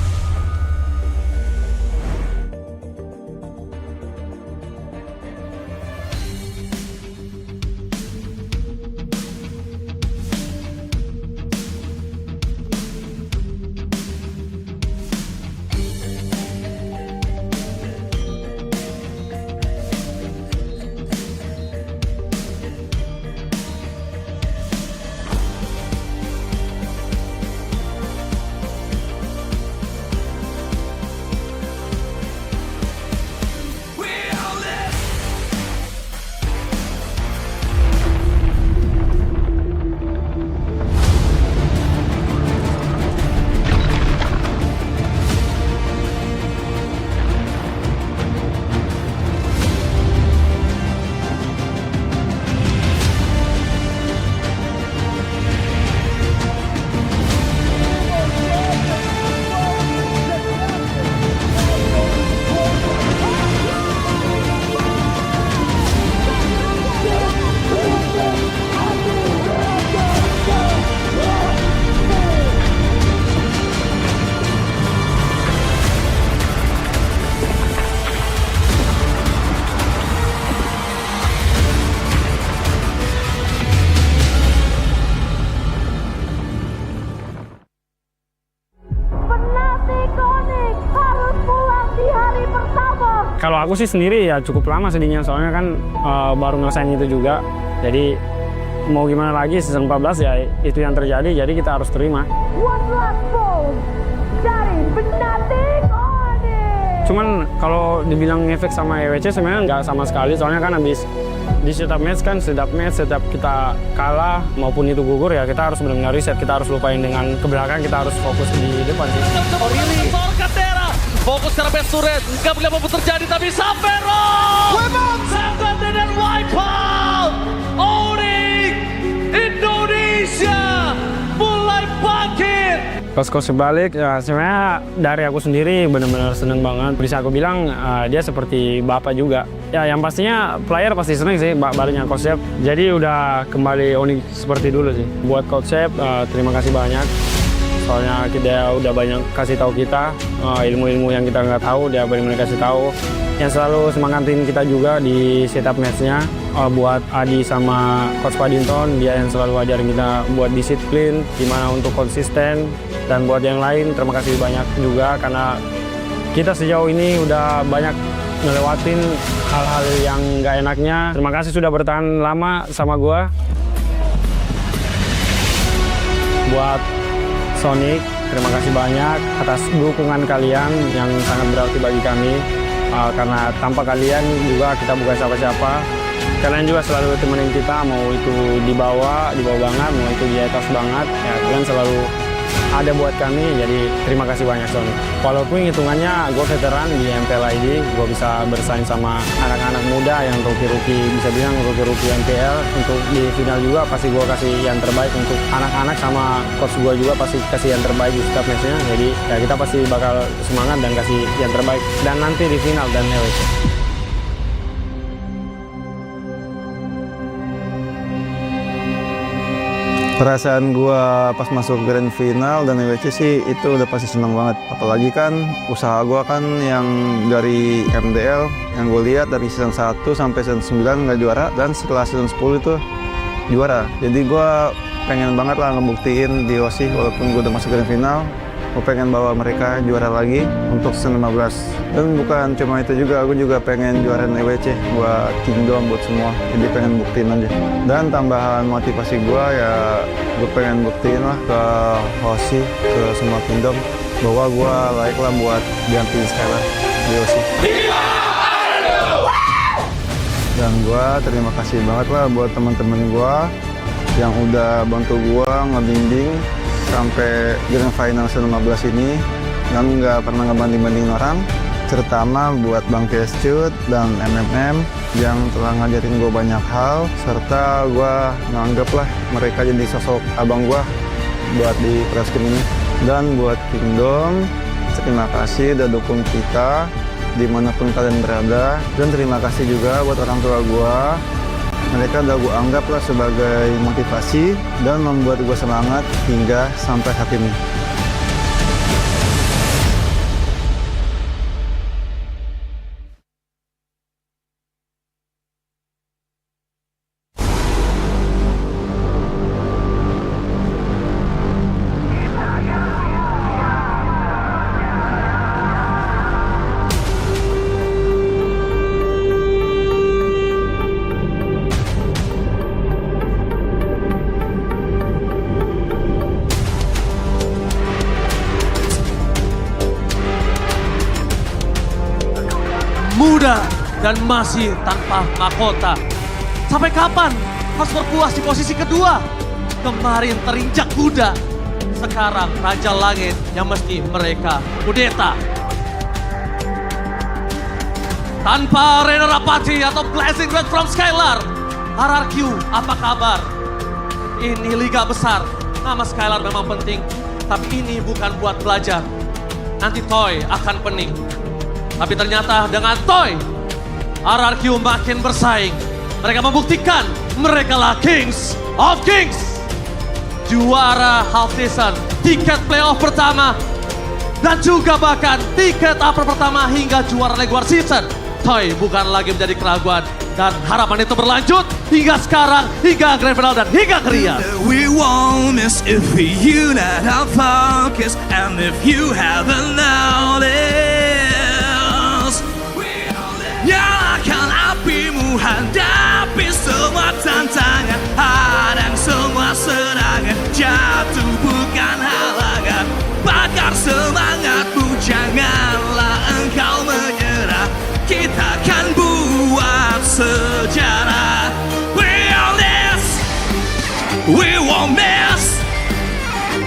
Kalau aku sih sendiri ya cukup lama sedihnya, soalnya kan baru ngerasain itu juga. Jadi mau gimana lagi, season 14 ya itu yang terjadi, jadi kita harus terima. Cuman kalau dibilang efek sama EWC sebenarnya nggak sama sekali, soalnya kan habis di setiap match kan, setiap kita kalah maupun itu gugur ya kita harus benar-benar reset, kita harus lupain dengan ke belakang, kita harus fokus di depan sih. Fokus karena best turret, nggak boleh apa terjadi, tapi Sampero! Sampai dan wipeout! Onyx Indonesia mulai bangkit! Pas sebalik, ya sebenarnya dari aku sendiri benar-benar seneng banget. Bisa aku bilang dia seperti bapak juga. Ya yang pastinya player pasti seneng sih baliknya Coach Shep. Jadi udah kembali Onyx seperti dulu sih. Buat Coach Shep, terima kasih banyak. Soalnya dia udah banyak kasih tahu kita ilmu-ilmu yang kita nggak tahu, dia benar-benar kasih tahu. Yang selalu semangatin kita juga di setup match-nya. Buat Adi sama Coach Paddington, dia yang selalu ajarin kita buat disiplin, gimana untuk konsisten. Dan buat yang lain, terima kasih banyak juga karena kita sejauh ini udah banyak ngelewatin hal-hal yang nggak enaknya. Terima kasih sudah bertahan lama sama gua. Buat Sonic, terima kasih banyak atas dukungan kalian yang sangat berarti bagi kami. Karena tanpa kalian juga kita bukan siapa-siapa. Kalian juga selalu temenin kita, mau itu di bawah banget, mau itu di atas banget. Ya, kalian selalu ada buat kami, jadi terima kasih banyak Sony. Walaupun hitungannya gue veteran di MPL ID, gue bisa bersaing sama anak-anak muda yang rookie-rookie, bisa bilang rookie-rookie MPL. Untuk di final juga pasti gue kasih yang terbaik untuk anak-anak, sama coach gue juga pasti kasih yang terbaik di setiap match-nya. Jadi ya kita pasti bakal semangat dan kasih yang terbaik. Dan nanti di final dan LEC. Perasaan gue pas masuk grand final dan WC sih itu udah pasti seneng banget. Apalagi kan usaha gue kan yang dari MDL yang gue lihat dari season 1 sampai season 9 nggak juara, dan setelah season 10 itu juara. Jadi gue pengen banget lah ngebuktiin di OSI walaupun gue udah masuk grand final. Gue pengen bawa mereka juara lagi untuk season 15. Dan bukan cuma itu juga, aku juga pengen juara EWC buat Kingdom, buat semua. Jadi pengen buktiin aja. Dan tambahan motivasi gue ya, gue pengen buktiin lah ke OSI, ke semua Kingdom, bahwa gue layak lah buat gantiin Skylar di OSI. Dan gue terima kasih banget lah buat teman-teman gue yang udah bantu gue ngebimbing sampai grand final season 15 ini, dan nggak pernah ngebanding-bandingin orang, terutama buat Bang Kescut dan MMM yang telah ngajarin gue banyak hal, serta gue nganggep lah mereka jadi sosok abang gue buat di preskrim ini. Dan buat Kingdom, terima kasih udah dukung kita dimanapun kalian berada, dan terima kasih juga buat orang tua gue. Mereka udah gue anggap lah sebagai motivasi dan membuat gue semangat hingga sampai saat ini. Muda dan masih tanpa mahkota. Sampai kapan harus berpuas di posisi kedua? Kemarin terinjak kuda, sekarang Raja Langit yang mesti mereka kudeta. Tanpa Rainer Rapati atau Blazing Red from Skylar, RRQ apa kabar? Ini liga besar, nama Skylar memang penting, tapi ini bukan buat belajar. Nanti Toy akan pening. Tapi ternyata dengan Toy, RRQ makin bersaing. Mereka membuktikan mereka lah Kings of Kings. Juara half season, tiket playoff pertama, dan juga bahkan tiket upper pertama hingga juara regular season. Toy bukan lagi menjadi keraguan, dan harapan itu berlanjut hingga sekarang, hingga grand final dan hingga kriya. We won't miss if we unite our focus, and if you haven't noticed. Nyalakan apimu, hadapi semua tantangan, hadang semua serangan, jatuh bukan halangan. Bakar semangatmu, janganlah engkau menyerah. Kita akan buat sejarah. We on this, we won't miss.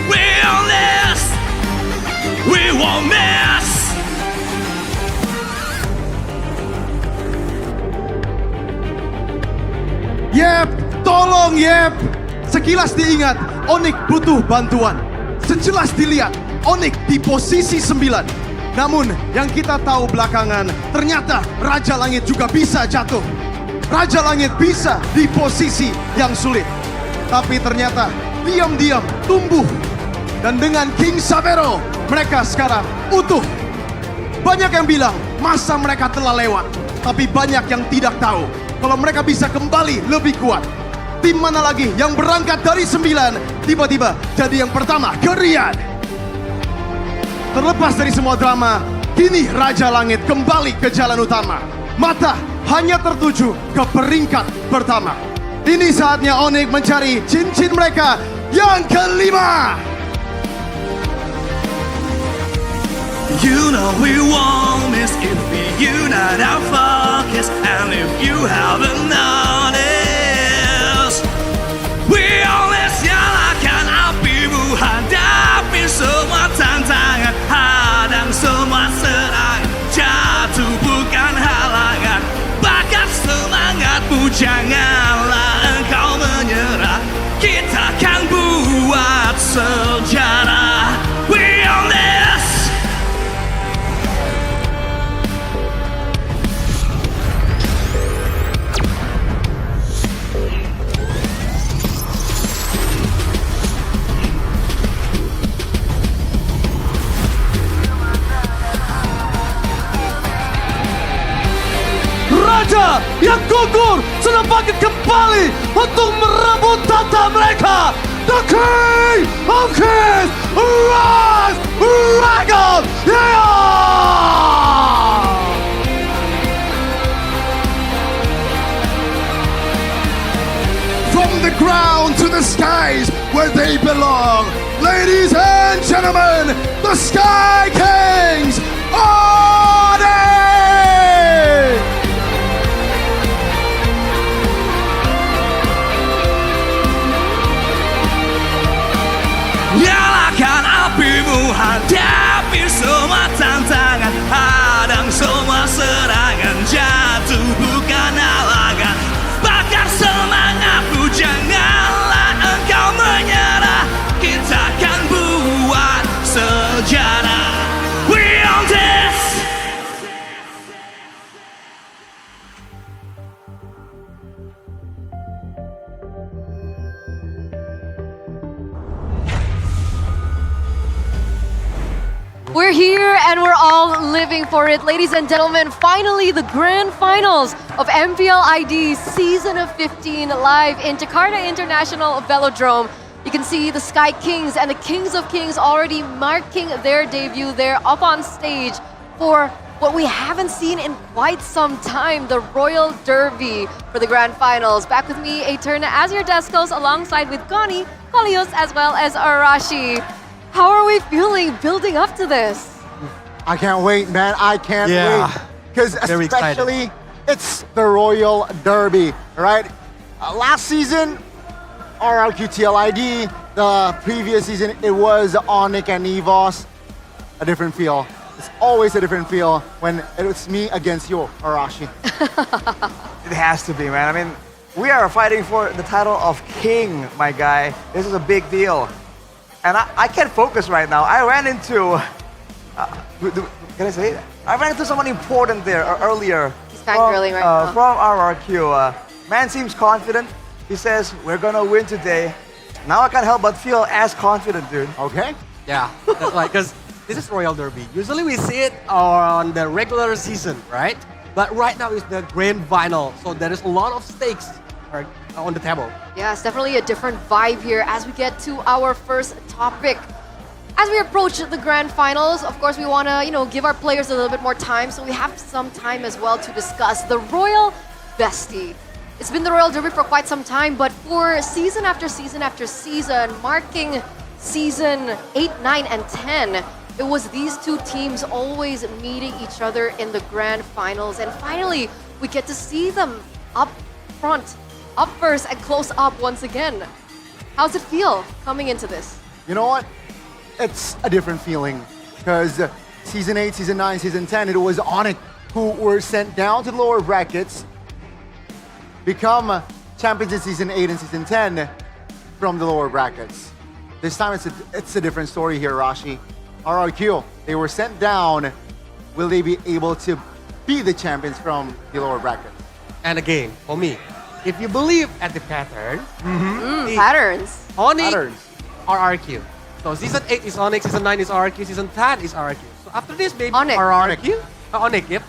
We on this, we won't miss. Yep, tolong Yep. Sekilas diingat, Onyx butuh bantuan. Sejelas dilihat, Onyx di posisi 9. Namun yang kita tahu belakangan, ternyata Raja Langit juga bisa jatuh. Raja Langit bisa di posisi yang sulit. Tapi ternyata diam-diam tumbuh. Dan dengan King Savero, mereka sekarang utuh. Banyak yang bilang masa mereka telah lewat. Tapi banyak yang tidak tahu kalau mereka bisa kembali lebih kuat. Tim mana lagi yang berangkat dari 9 tiba-tiba jadi yang pertama ke Riyadh. Terlepas dari semua drama, kini Raja Langit kembali ke jalan utama. Mata hanya tertuju ke peringkat pertama. Ini saatnya Onyx mencari cincin mereka yang kelima. You know we won't miss if we unite our focus. And if you haven't noticed, we always nyalakan api menghadapi semua tantangan, hadang semua serangan, jatuh bukan halangan. Bakat semangatmu, janganlah engkau menyerah. Kita akan buat sejarah. We on this. Raja yang gugur sudah bangkit kembali untuk merebut tata mereka. The King of Kings, Rise Dragon! Yeah! From the ground to the skies where they belong. Ladies and gentlemen, the Sky Kings, Onyx! Nyalakan apimu, hadapi semua tantangan, hadang semua serangan, jatuh bukan halangan. Bakar semangatmu, janganlah engkau menyerah. Kita akan buat sejarah. We on this. We're here and we're all living for it. Ladies and gentlemen, finally the grand finals of MPL ID Season of 15 live in Jakarta International Velodrome. You can see the Sky Kings and the Kings of Kings already marking their debut there up on stage for what we haven't seen in quite some time, the Royal Derby for the grand finals. Back with me, Eterna as your Descos alongside with Connie, Kolios as well as Arashi. How are we feeling building up to this? I can't wait, man. I can't wait. Because Very especially, it's the Royal Derby, right? Last season, RRQTLID. The previous season, it was Onyx and Evos. A different feel. It's always a different feel when it's me against you, Arashi. It has to be, man. I mean, we are fighting for the title of King, my guy. This is a big deal. And I can't focus right now. I ran into, can I say it? I ran into someone important there earlier. He's fangirling right now. From RRQ. Man seems confident. He says, we're gonna win today. Now I can't help but feel as confident, dude. Okay. Yeah, that's right, because this is Royal Derby. Usually we see it on the regular season, right? But right now it's the grand final, so there is a lot of stakes on the table. Yeah, it's definitely a different vibe here as we get to our first topic. As we approach the grand finals, of course, we want to, give our players a little bit more time, so we have some time as well to discuss the Royal Bestie. It's been the Royal Derby for quite some time, but for season after season after season, marking season 8, 9, and 10, it was these two teams always meeting each other in the grand finals, and finally, we get to see them up front, up first, and close up once again. How's it feel coming into this? You know what? It's a different feeling because season 8, season 9, season 10, it was Onyx who were sent down to the lower brackets, become champions in season 8 and season 10 from the lower brackets. This time it's a different story here, Rashi. RRQ, they were sent down. Will they be able to be the champions from the lower bracket? And again, for me, if you believe at the pattern, Patterns. Onyx RRQ. So season 8 is Onyx, season 9 is RRQ, season 10 is RRQ. So after this, maybe Onyx. RRQ? Onyx, yep.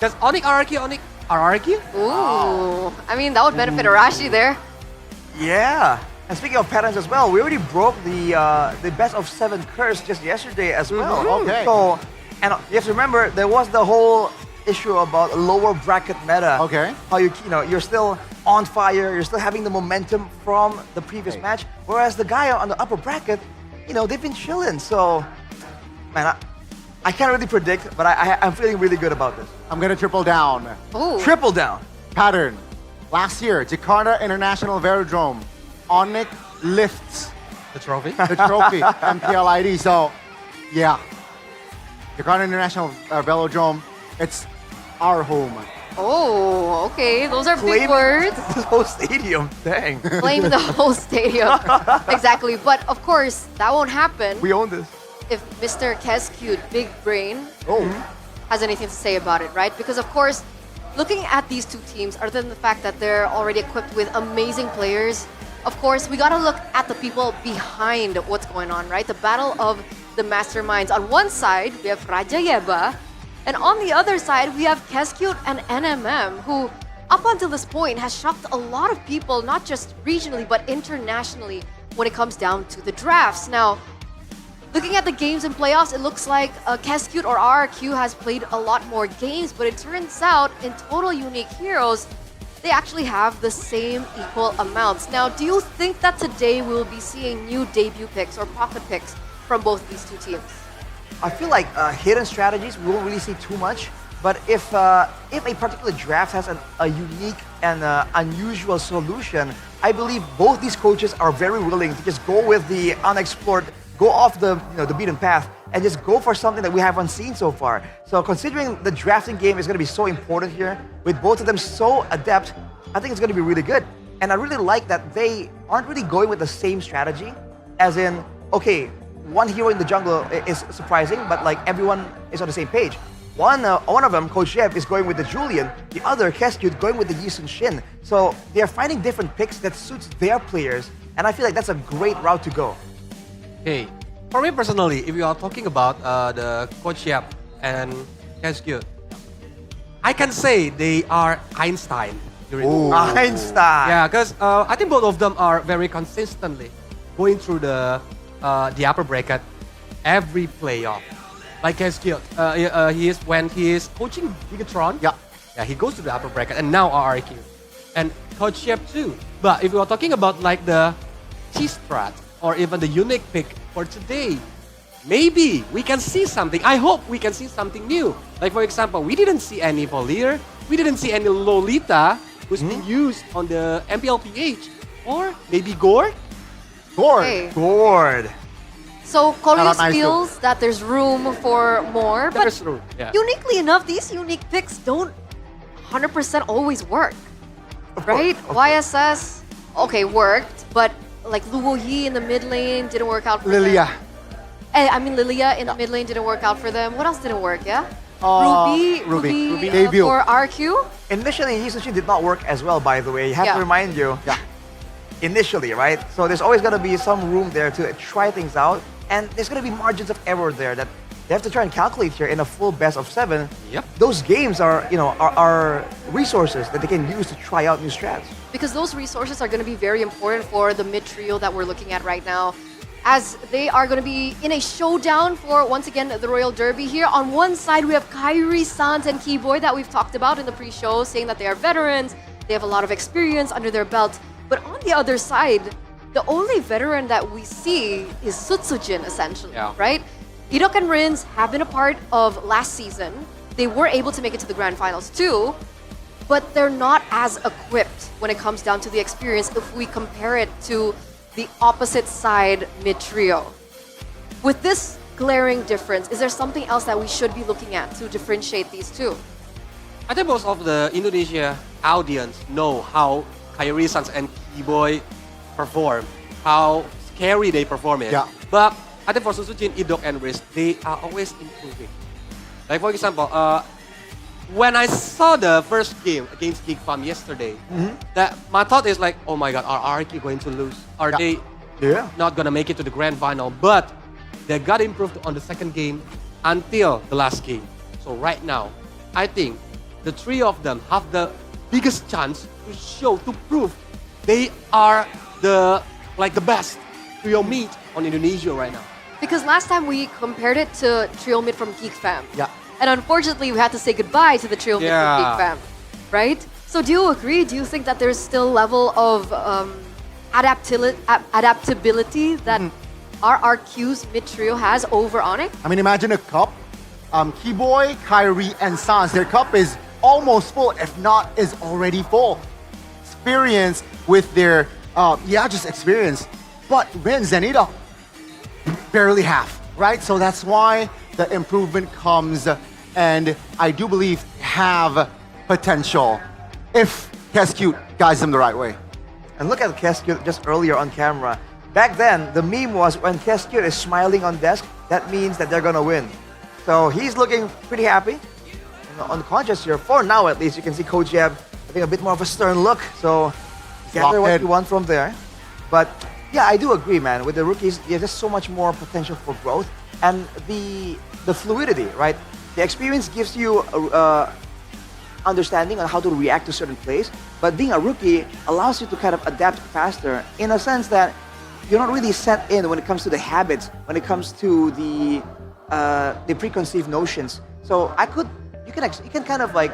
Does Onyx RRQ, Onyx RRQ? Ooh, I mean, that would benefit Arashi there. Yeah. And speaking of patterns as well, we already broke the best of 7 curse just yesterday as well. Okay. So, and you have to remember, there was the whole issue about lower bracket meta. Okay. How you're still on fire, you're still having the momentum from the previous match, whereas the guy on the upper bracket, they've been chilling. So, man, I can't really predict, but I'm feeling really good about this. I'm gonna triple down. Oh. Triple down. Pattern. Last year, Jakarta International Velodrome, Onyx lifts The trophy? the trophy, MPL ID. So, yeah, Jakarta International Velodrome, it's our home. Oh, okay. Those are big Claim words. the whole stadium. Dang. Claim the whole stadium. Exactly. But of course, that won't happen We own this. if Mr. Kescute, Big Brain, Oh. has anything to say about it, right? Because of course, looking at these two teams, other than the fact that they're already equipped with amazing players, of course, we gotta look at the people behind what's going on, right? The battle of the masterminds. On one side, we have Raja Yeba, and on the other side, we have Kescute and NMM, who up until this point has shocked a lot of people, not just regionally, but internationally when it comes down to the drafts. Now, looking at the games and playoffs, it looks like Kescute or RRQ has played a lot more games, but it turns out in total unique heroes, they actually have the same equal amounts. Now, do you think that today we will be seeing new debut picks or pocket picks from both these two teams? I feel like hidden strategies, we won't really see too much. But if a particular draft has a unique and unusual solution, I believe both these coaches are very willing to just go with the unexplored, go off the the beaten path, and just go for something that we haven't seen so far. So considering the drafting game is going to be so important here, with both of them so adept, I think it's going to be really good. And I really like that they aren't really going with the same strategy, as in, okay, one hero in the jungle is surprising, but like everyone is on the same page. One of them, Coach Jeb, is going with the Julian. The other, Kescute, going with the Yisun Shin. So they're finding different picks that suits their players, and I feel like that's a great route to go. Hey, for me personally, if you are talking about the Coach Yap and Kescute, I can say they are Einstein. Einstein. Yeah, because I think both of them are very consistently going through the upper bracket every playoff. Like Kescute, when he is coaching Gigatron, yeah, he goes to the upper bracket, and now RRQ, and Coach Yap too. But if you are talking about like the T-Strat or even the unique pick for today, maybe we can see something. I hope we can see something new. Like for example, we didn't see any Volier, we didn't see any Lolita who's being used on the MPLPH, or maybe Gord. Gord. So Coleus nice feels that there's room for more, but There's room, yeah. uniquely enough, these unique picks don't 100% always work, right? YSS, okay, worked, but like Luo Yi in the mid lane didn't work out for Lilia. them. I mean, Lilia in the mid lane didn't work out for them. What else didn't work, yeah? Ruby Debut. for RQ? Initially, Yisun Shin did not work as well, by the way. I have Yeah. to remind you. Initially, right? So there's always going to be some room there to try things out. And there's going to be margins of error there that they have to try and calculate here in a full best of 7. Yep. Those games are, are resources that they can use to try out new strats. Because those resources are going to be very important for the mid trio that we're looking at right now, as they are going to be in a showdown for, once again, the Royal Derby here. On one side, we have Kyrie, Sans, and Keyboy that we've talked about in the pre-show, saying that they are veterans, they have a lot of experience under their belt. But on the other side, the only veteran that we see is Sutsujin, essentially, right? Idok and Rins have been a part of last season. They were able to make it to the grand finals too, but they're not as equipped when it comes down to the experience if we compare it to the opposite side mid-trio. With this glaring difference, is there something else that we should be looking at to differentiate these two? I think most of the Indonesia audience know how Kyrie, Sans, and Keyboy perform, how scary they perform it. Yeah. But I think for Susujin, Idok, and Riz, they are always improving. Like for example, when I saw the first game against Geek Farm yesterday, that my thought is like, oh my god, are RRQ going to lose? Are they not gonna make it to the grand final? But they got improved on the second game until the last game. So right now, I think the three of them have the biggest chance to prove they are the best trio meet on Indonesia right now. Because last time we compared it to trio mid from Geek Fam. Yeah. And unfortunately, we had to say goodbye to the trio mid from Geek Fam, right? So do you agree? Do you think that there's still level of adaptability that RRQ's mid trio has over Onyx? I mean, imagine a cup Keyboy, Kyrie, and Sans, their cup is almost full, if not is already full. Experience with their, just experience. But Ren Zenita, barely half, right? So that's why the improvement comes, and I do believe have potential if Cascute guides them the right way. And look at Cascute just earlier on camera. Back then, the meme was when Cascute is smiling on desk, that means that they're gonna win. So he's looking pretty happy. On the contrast here, for now at least, you can see Coach Jeb having a bit more of a stern look. So gather what you want from there. But yeah, I do agree, man. With the rookies, there's just so much more potential for growth. And the fluidity, right? The experience gives you understanding on how to react to certain plays, but being a rookie allows you to kind of adapt faster in a sense that you're not really set in when it comes to the habits, when it comes to the preconceived notions. So you can kind of like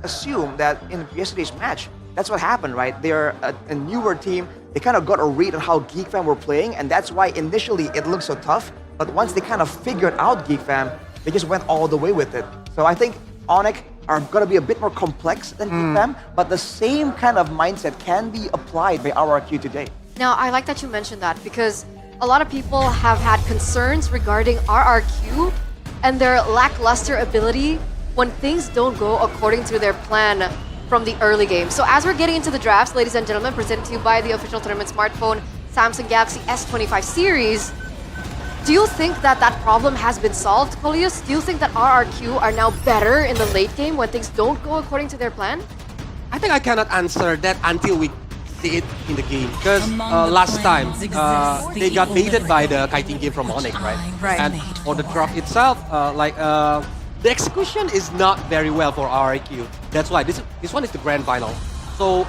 assume that in yesterday's match, that's what happened, right? They're a newer team. They kind of got a read on how Geek Fam were playing, and that's why initially it looked so tough. But once they kind of figured out Geek Fam, they just went all the way with it. So I think Onyx are going to be a bit more complex than Geek Fam, but the same kind of mindset can be applied by RRQ today. Now, I like that you mentioned that because a lot of people have had concerns regarding RRQ and their lackluster ability when things don't go according to their plan from the early game. So as we're getting into the drafts, ladies and gentlemen, presented to you by the official tournament smartphone Samsung Galaxy S25 series, do you think that that problem has been solved, Coleus? Do you think that RRQ are now better in the late game when things don't go according to their plan? I think I cannot answer that until we see it in the game. Because last time, they got baited by the kiting game from Onyx, right? Right. And for the drop itself, the execution is not very well for RRQ. That's why this one is the grand final. So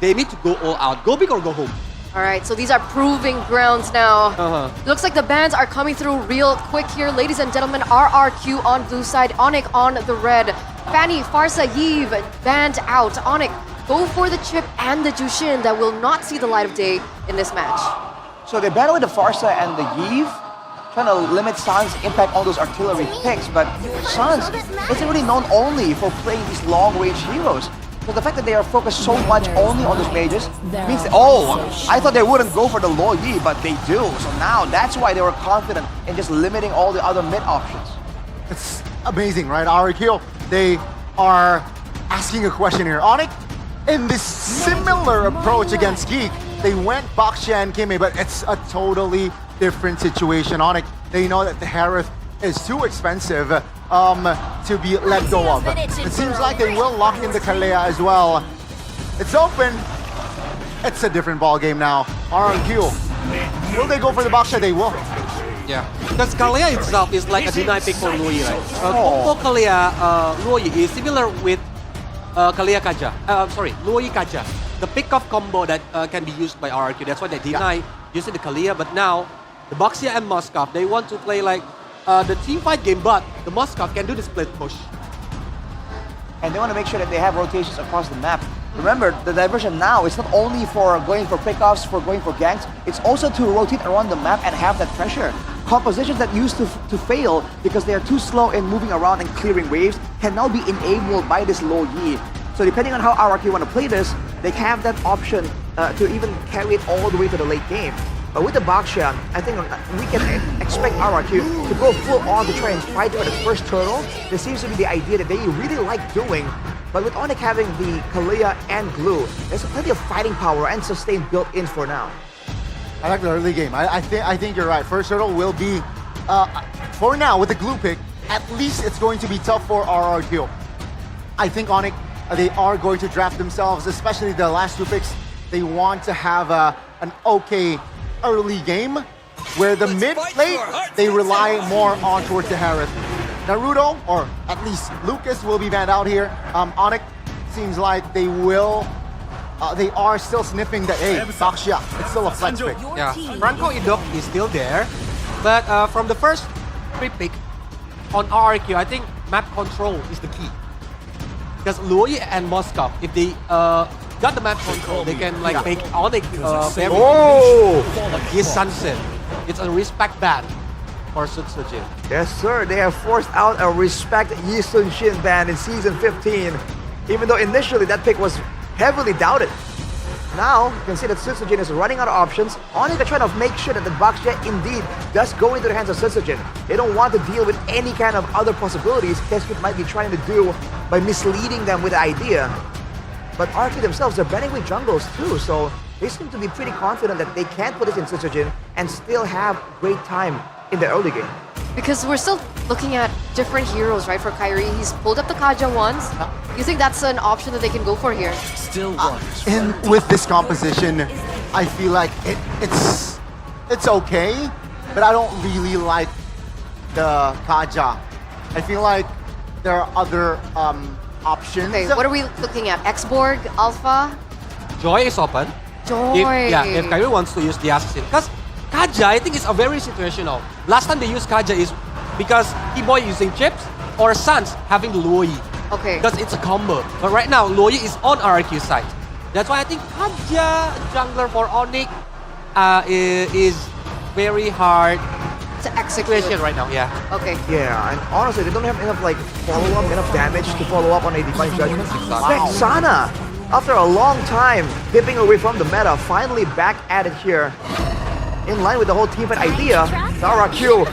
they need to go all out. Go big or go home. All right, so these are proving grounds now. Looks like the bans are coming through real quick here. Ladies and gentlemen, RRQ on blue side, Onyx on the red. Fanny, Farsa, Yves banned out. Onyx, go for the chip and the Jushin that will not see the light of day in this match. So they battle with the Farsa and the Yves, trying to limit Sans' impact on those artillery picks, but Sans isn't really known only for playing these long-range heroes. So the fact that they are focused so much only on those mages means that, I thought they wouldn't go for the Lo Yi, but they do. So now that's why they were confident in just limiting all the other mid options. It's amazing, right? RRQ, they are asking a question here. Onyx, in this similar approach against Geek, they went Baksha and Kime, but it's a totally different situation. Onyx, they know that the Harith is too expensive to be let go of. It seems like they will lock in the Kalea as well. It's open. It's a different ball game now. RRQ, will they go for the Baksha? They will. Yeah, because Kalea itself is like a deny pick for Luoyi, right? Combo Kalea Luoyi is similar with Kalea Kaja. Luoyi Kaja. The pick-off combo that can be used by RRQ. That's why they deny using the Kalea. But now, the Baxia and Moskov, they want to play like the team fight game, but the Moskov can do the split push. And they want to make sure that they have rotations across the map. Remember, the diversion now is not only for going for pickoffs, for going for ganks, it's also to rotate around the map and have that pressure. Compositions that used to fail because they are too slow in moving around and clearing waves can now be enabled by this Lo Yi. So depending on how RRQ want to play this, they have that option to even carry it all the way to the late game. But with the Baksha, I think we can expect RRQ to go full on to try and fight for the first turtle. This seems to be the idea that they really like doing. But with Onyx having the Kalea and Glue, there's plenty of fighting power and sustain built in for now. I like the early game. I think you're right. First turtle will be, for now, with the Glue pick, at least it's going to be tough for RRQ. I think Onyx, they are going to draft themselves, especially the last two picks. They want to have an okay early game where the mid late they rely more on towards the Harith. Naruto, or at least Lucas, will be banned out here. Onyx seems like they are still sniffing that, hey, Baksha, it's still a flex pick. Yeah, Franco Idok is still there, but from the first free pick on RRQ, I think map control is the key. Because Luoyi and Moskov, if they got the map control, they can like make Onyx very his sunset. It's a respect ban. for Sutsujin. Yes, sir. They have forced out a respect Yi Sun-shin ban in Season 15, even though initially that pick was heavily doubted. Now, you can see that Sutsujin is running out of options. Onyx are trying to make sure that the Baxia indeed does go into the hands of Sutsujin. They don't want to deal with any kind of other possibilities Keskit might be trying to do by misleading them with the idea. But RK themselves, they're banning with jungles too, so they seem to be pretty confident that they can put this in Sutsujin and still have great time in the early game. Because we're still looking at different heroes, right, for Kyrie. He's pulled up the Kaja once. You think that's an option that they can go for here? Still one. And with this composition, I feel like it's okay, but I don't really like the Kaja. I feel like there are other options. Okay, what are we looking at? X-Borg, Alpha? Joy is open. Joy. If Kyrie wants to use the assassin. Because Kaja, I think, is a very situational. Last time they used Kaja is because T-Boy using chips or Sans having the Luoyi. Okay. Because it's a combo. But right now, Luoyi is on RRQ side. That's why I think Kaja jungler for Onyx is very hard to execute right now. Yeah. Okay. Yeah, and honestly, they don't have enough follow-up, enough damage to follow up on a Divine Judgment. Vexana, after a long time dipping away from the meta, finally back at it here. In line with the whole teamfight idea, Zara Q,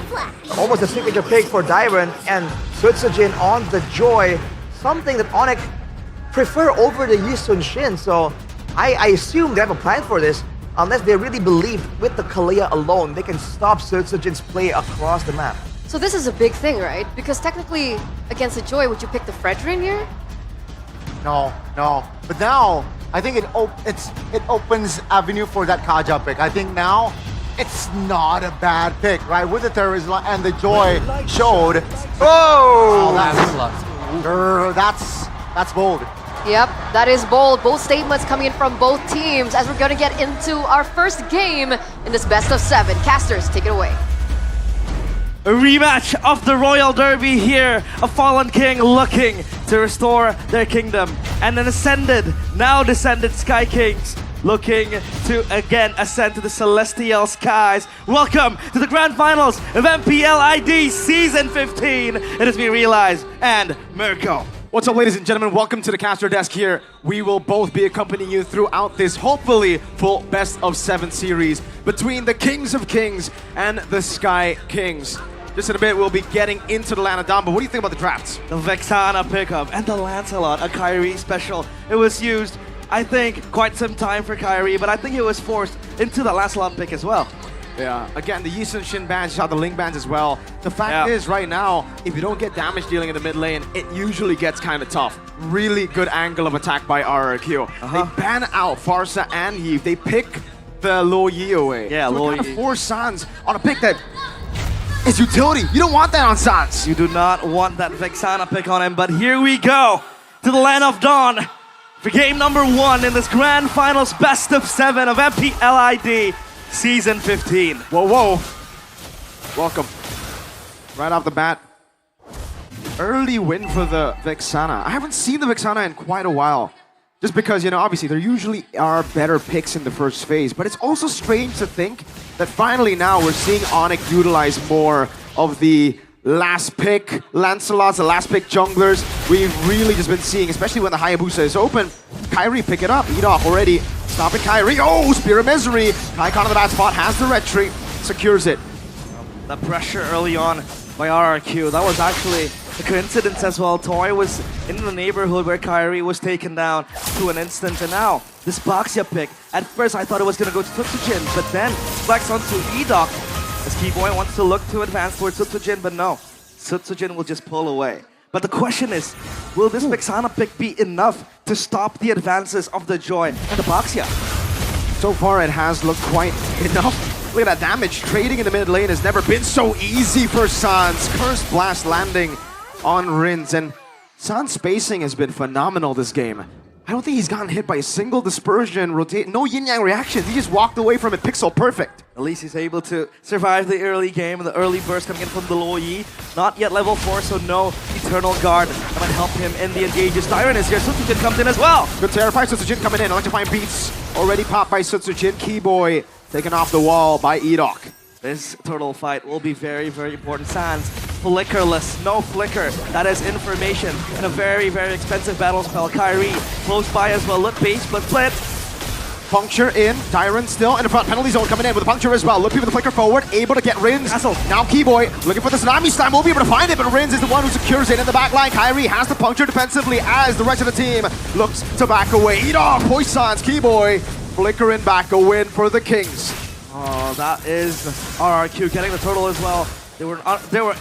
almost a signature pick for Dyron, and Sutsujin on the Joy, something that Onyx prefer over the Yi Sun-shin, so I assume they have a plan for this, unless they really believe with the Kalia alone, they can stop Sutsujin's play across the map. So this is a big thing, right? Because technically, against the Joy, would you pick the Fredrin here? No. But now, I think it opens avenue for that Kaja pick. I think now, it's not a bad pick, right? With the terrorism and the Joy showed. Oh, that's bold. Yep, that is bold. Both statements coming in from both teams as we're going to get into our first game in this best of 7. Casters, take it away. A rematch of the Royal Derby here. A fallen king looking to restore their kingdom. And an now descended Sky Kings looking to again ascend to the celestial skies. Welcome to the grand finals of MPL ID Season 15. It has been realized and Mirko. What's up, ladies and gentlemen? Welcome to the caster desk here. We will both be accompanying you throughout this, hopefully, full best of 7 series between the Kings of Kings and the Sky Kings. Just in a bit, we'll be getting into the land of Dawn, but what do you think about the drafts? The Vexana pickup and the Lancelot, a Kyrie special. It was used, I think, quite some time for Kyrie, but I think it was forced into the Lancelot pick as well. Yeah, again, the Yi Sun-shin bans, you saw the Ling bans as well. The fact is, right now, if you don't get damage dealing in the mid lane, it usually gets kind of tough. Really good angle of attack by RRQ. They ban out Farsa and Yves. They pick the Lo Yi away. Yeah, so Lo kind of Yi. force Sans on a pick that is utility. You don't want that on Sans. You do not want that Vexana pick on him, but here we go to the land of Dawn for game number 1 in this grand finals best of 7 of MPL ID Season 15. Whoa. Welcome. Right off the bat. Early win for the Vexana. I haven't seen the Vexana in quite a while. Just because, obviously there usually are better picks in the first phase, but it's also strange to think that finally now we're seeing Onyx utilize more of the last pick Lancelots, the last pick junglers. We've really just been seeing, especially when the Hayabusa is open, Kyrie pick it up. Edok already stopping Kyrie. Oh, Spear of Misery. Kaikon on the bad spot, has the retreat, secures it. The pressure early on by RRQ, that was actually a coincidence as well. Toy was in the neighborhood where Kyrie was taken down to an instant, and now this Baxia pick. At first I thought it was going to go to Sutsujin, but then flex onto Edok as Keyboy wants to look to advance towards Sutsujin, but no, Sutsujin will just pull away. But the question is, will this Vexana pick be enough to stop the advances of the Joy and the Baxia? So far it has looked quite enough. Look at that damage. Trading in the mid lane has never been so easy for Sans. Curse Blast landing on Rins, and Sans spacing has been phenomenal this game. I don't think he's gotten hit by a single dispersion, rotate, no yin-yang reactions. He just walked away from it pixel perfect. At least he's able to survive the early game, the early burst coming in from the Lo Yi. Not yet level 4, so no Eternal Guard that might help him in the engages. Tyron is here, Sutsujin comes in as well. Good terrify, Sutsujin coming in. Electrifying beats already popped by Sutsujin. Keyboy taken off the wall by Edok. This turtle fight will be very, very important. Sans, flickerless, no flicker. That is information and a very, very expensive battle spell. Kyrie, close by as well. Lutpi, split. Puncture in, Tyrant still in the front, penalty zone coming in with a puncture as well. Lutpi with the flicker forward, able to get Rins. Now Keyboy looking for the tsunami slam, will be able to find it, but Rins is the one who secures it in the back line. Kyrie has the puncture defensively as the rest of the team looks to back away. Edok, Poisons, Keyboy flickering back, a win for the Kings. Oh, that is RRQ getting the turtle as well. They were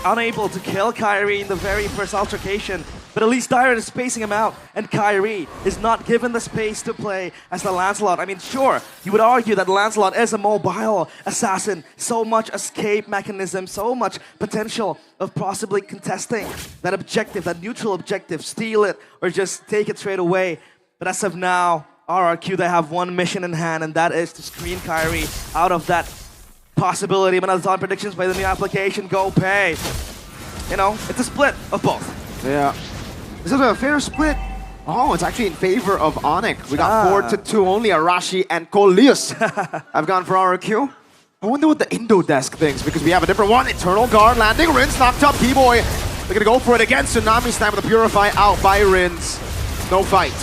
unable to kill Kyrie in the very first altercation, but at least Tyrant is spacing him out, and Kyrie is not given the space to play as the Lancelot. I mean, sure, you would argue that Lancelot is a mobile assassin, so much escape mechanism, so much potential of possibly contesting that objective, that neutral objective, steal it or just take it straight away. But as of now, RRQ, they have one mission in hand, and that is to screen Kyrie out of that possibility. Manazon predictions by the new application, go pay. You know, it's a split of both. Yeah. This is a fair split. Oh, it's actually in favor of Onyx. We got 4-2 only. Arashi and Kolius have gone for RRQ. I wonder what the Indo desk thinks, because we have a different one. Eternal Guard landing. Rins knocked up. Keyboy, they're gonna go for it again. Tsunami Slam with the Purify out by Rins. No fight.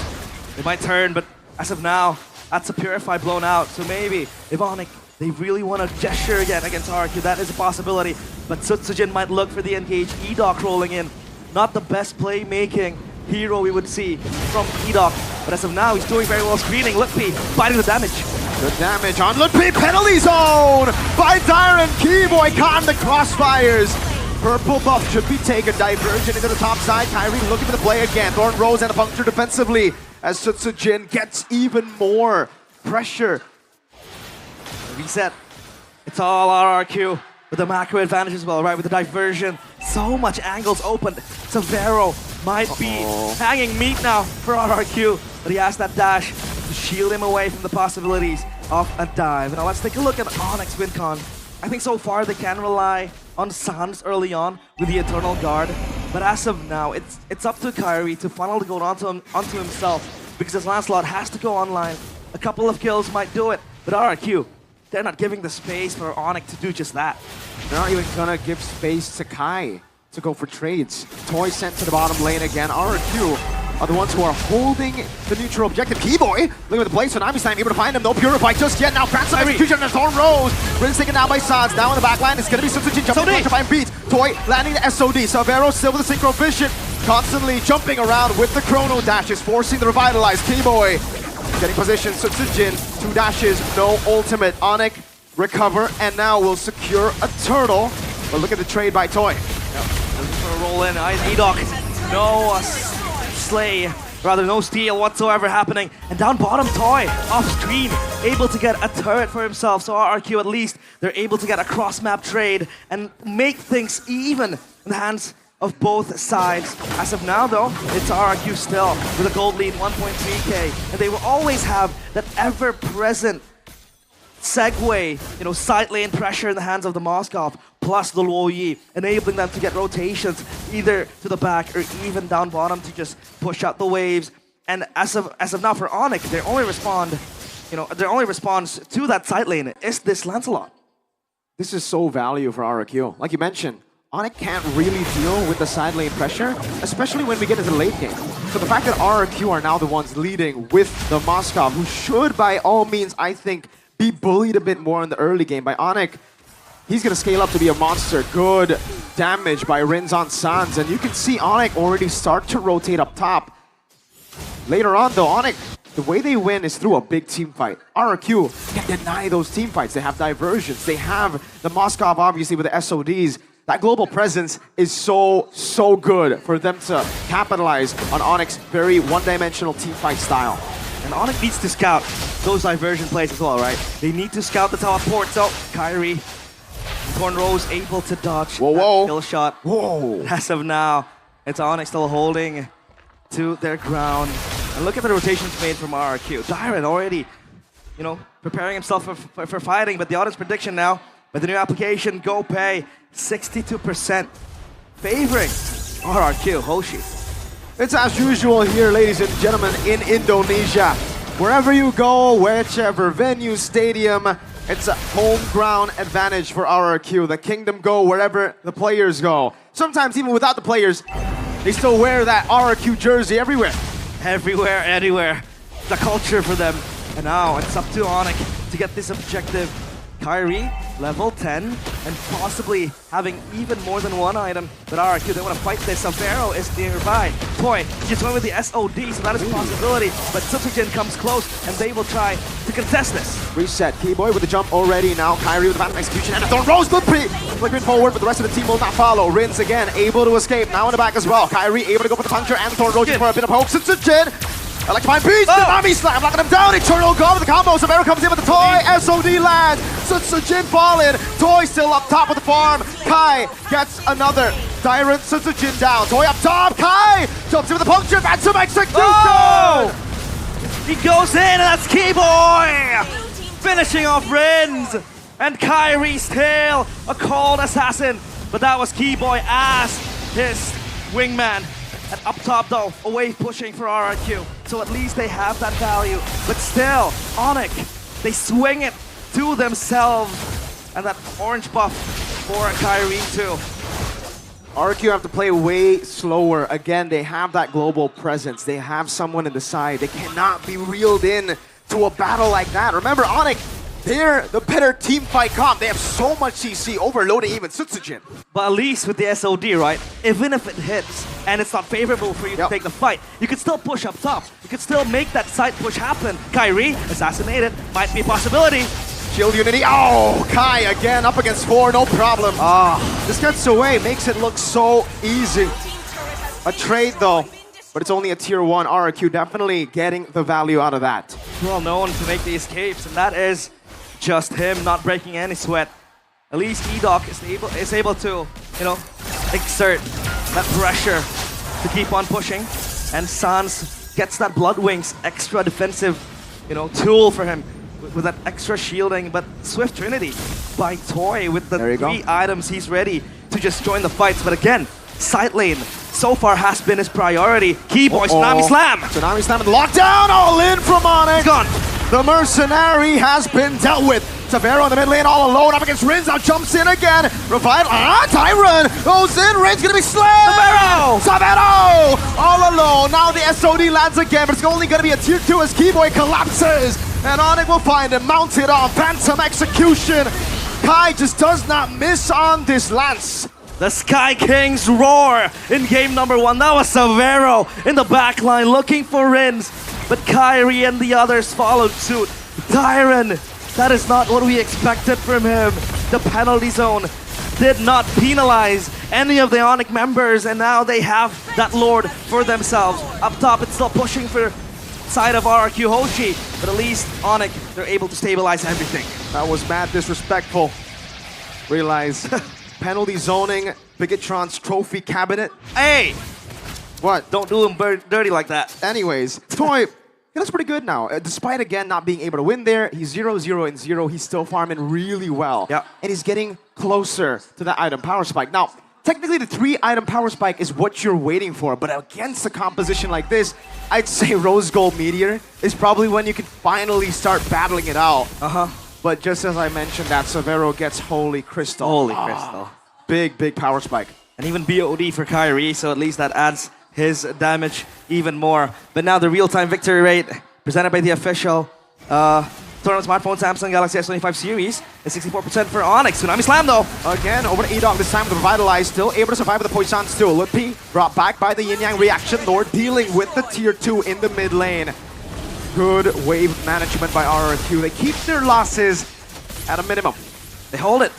They might turn, but as of now, that's a Purify blown out. So maybe if Onyx, they really want to gesture again against RRQ, that is a possibility. But Sutsujin might look for the engage. Edok rolling in. Not the best playmaking hero we would see from Edok. But as of now, he's doing very well screening. Lutpi fighting the damage. Good damage on Lutpi. Penalty zone by Tyrant. Keyboy caught in the crossfires. Purple buff should be taken. Diversion into the top side. Kyrie looking for the play again. Thorn Rose and a puncture defensively as Sutsujin gets even more pressure. Reset. It's all RRQ with the macro advantage as well, right? With the diversion. So much angles open. Severo might be hanging meat now for RRQ, but he has that dash to shield him away from the possibilities of a dive. Now let's take a look at Onyx WinCon. I think so far they can rely on Sans early on with the Eternal Guard, but as of now, it's up to Kyrie to funnel the gold onto himself, because his Lancelot has to go online. A couple of kills might do it, but RRQ, they're not giving the space for Onyx to do just that. They're not even gonna give space to Kai to go for trades. Toy sent to the bottom lane again. RRQ are the ones who are holding the neutral objective. Keyboy, looking at the play, Tsunami Slam, able to find him. No Purify just yet. Now Crack's execution and Thorn Rose. Rins taken down by Sans. Now in the back line, it's gonna be Sutsujin jumping to find beat. Toy landing the SOD. Severo still with the Synchro Vision. Constantly jumping around with the Chrono Dashes, forcing the Revitalize. Keyboy getting position. Sutsujin, 2 dashes, no ultimate. Onyx recover, and now will secure a turtle. But look at the trade by Toy. For a roll in, Edok, no slay, rather no steal whatsoever happening. And down bottom, Toy, off screen, able to get a turret for himself. So RRQ, at least, they're able to get a cross-map trade and make things even in the hands of both sides. As of now, though, it's RRQ still with a gold lead, 1.3k. And they will always have that ever-present segue, you know, side lane pressure in the hands of the Moskov, plus the Luo Yi, enabling them to get rotations either to the back or even down bottom to just push out the waves. And as of now for Onyx, their only response to that side lane is this Lancelot. This is so value for RRQ. Like you mentioned, Onyx can't really deal with the side lane pressure, especially when we get into the late game. So the fact that RRQ are now the ones leading with the Moskov, who should by all means, I think, be bullied a bit more in the early game by Onyx. He's going to scale up to be a monster. Good damage by Rins on Sans. And you can see Onyx already start to rotate up top. Later on though, Onyx, the way they win is through a big team fight. RRQ can deny those team fights. They have diversions. They have the Moskov obviously with the SODs. That global presence is so good for them to capitalize on Onyx's very one-dimensional team fight style. And Onyx needs to scout those diversion plays as well, right? They need to scout the teleport. So Kyrie, Thorn Rose able to dodge that kill shot. Whoa! As of now, it's Onyx still holding to their ground. And look at the rotations made from RRQ. Tyrant already, you know, preparing himself for fighting. But the audience prediction now, with the new application, Go Pay, 62% favoring RRQ, Hoshi. It's as usual here, ladies and gentlemen, in Indonesia. Wherever you go, whichever venue, stadium, It's a home ground advantage for RRQ. The Kingdom go wherever the players go. Sometimes even without the players, they still wear that RRQ jersey everywhere. Everywhere, anywhere. The culture for them. And now it's up to Onyx to get this objective. Kyrie, level 10, and possibly having even more than one item. But RRQ, they want to fight this. Savero is nearby. Toy just went with the SOD, so that is a possibility. But Sutsujin comes close, and they will try to contest this. Reset. Keyboy with the jump already. Now Kyrie with the Phantom Execution and a Thorn Rose. Good pre. Flickering forward, but the rest of the team will not follow. Rins again, able to escape. Now in the back as well. Kyrie able to go for the puncture and the Thorn Rose for a bit of hope. Sutsujin. Electrifying Beast, Tsunami Slam, knocking him down, Eternal God with the combo, Savero comes in with the Toy, SOD lands, Sutsujin falling, Toy still up top of the farm, Kai gets another, Tyrant, Sutsujin down, Toy up top, Kai jumps in with the puncture, Phantom Execution! He goes in, and that's Keyboy! Finishing off Rins, and Kyrie's tail, a cold assassin, but that was Keyboy as his wingman. And up top though, away pushing for RRQ. So at least they have that value. But still, Onyx, they swing it to themselves. And that orange buff for Kyrie too. RRQ have to play way slower. Again, they have that global presence. They have someone in the side. They cannot be reeled in to a battle like that. Remember, Onyx, they're the better team fight comp. They have so much CC, overloading even Sutsujin. But at least with the SOD, right? Even if it hits and it's not favorable for you to take the fight, you can still push up top. You can still make that side push happen. Kyrie, assassinated, might be a possibility. Shield Unity, oh! Kai again up against 4, no problem. This gets away, makes it look so easy. A trade though, but it's only a tier 1. RRQ definitely getting the value out of that. Well known to make the escapes, and that is just him not breaking any sweat. At least E-Doc is able to, you know, exert that pressure to keep on pushing. And Sans gets that Blood Wings extra defensive, you know, tool for him with that extra shielding. But Swift Trinity by Toy with the 3 items, he's ready to just join the fights. But again, side lane so far has been his priority. Keyboy, Tsunami Slam! Tsunami Slam and the lockdown, all in from Onyx! Gone! The Mercenary has been dealt with. Savero in the mid lane all alone up against Rins, now jumps in again. Revival, Tyrant goes in, Rins gonna be slammed! Savero! All alone, now the SOD lands again, but it's only gonna be a tier 2 as Keyboy collapses. And Onyx will find him mounted on Phantom Execution. Kai just does not miss on this lance. The Sky Kings roar in game number 1. That was Savero in the backline looking for Rins. But Kyrie and the others followed suit. Tyron, that is not what we expected from him. The penalty zone did not penalize any of the Onyx members, and now they have that Lord for themselves. Up top, it's still pushing for side of RRQ Hoshi, but at least Onyx, they're able to stabilize everything. That was mad disrespectful. Realize, penalty zoning, Bigatron's trophy cabinet. Hey! What? Don't do him dirty like that. Anyways, Toy, he looks pretty good now. Despite, again, not being able to win there, he's 0-0-0. He's still farming really well. Yeah. And he's getting closer to that item power spike. Now, technically the 3-item power spike is what you're waiting for, but against a composition like this, I'd say Rose Gold Meteor is probably when you can finally start battling it out. But just as I mentioned that, Savero gets Holy Crystal. Holy Crystal. Big, big power spike. And even BOD for Kyrie, so at least that adds his damage even more. But now the real-time victory rate presented by the official tournament smartphone Samsung Galaxy S25 series is 64% for Onyx. Tsunami Slam though. Again, over to E-Dog this time with the Revitalize, still able to survive with the Poison still. Lupi brought back by the Yin Yang reaction Lord, dealing with the tier 2 in the mid lane. Good wave management by RRQ. They keep their losses at a minimum. They hold it.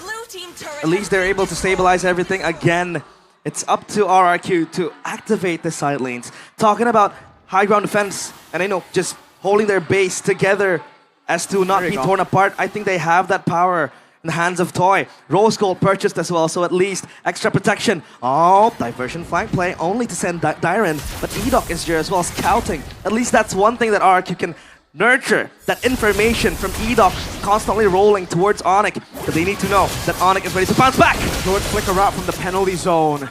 At least they're able to stabilize everything again. It's up to RRQ to activate the side lanes. Talking about high ground defense, and just holding their base together as to not be torn apart. I think they have that power in the hands of Toy. Rose Gold purchased as well, so at least extra protection. Oh, diversion flank play only to send Dyran, but E-Doc is here as well, scouting. At least that's one thing that RRQ can nurture, that information from E-Doc constantly rolling towards Onyx. But they need to know that Onyx is ready to bounce back. Good flicker out from the penalty zone.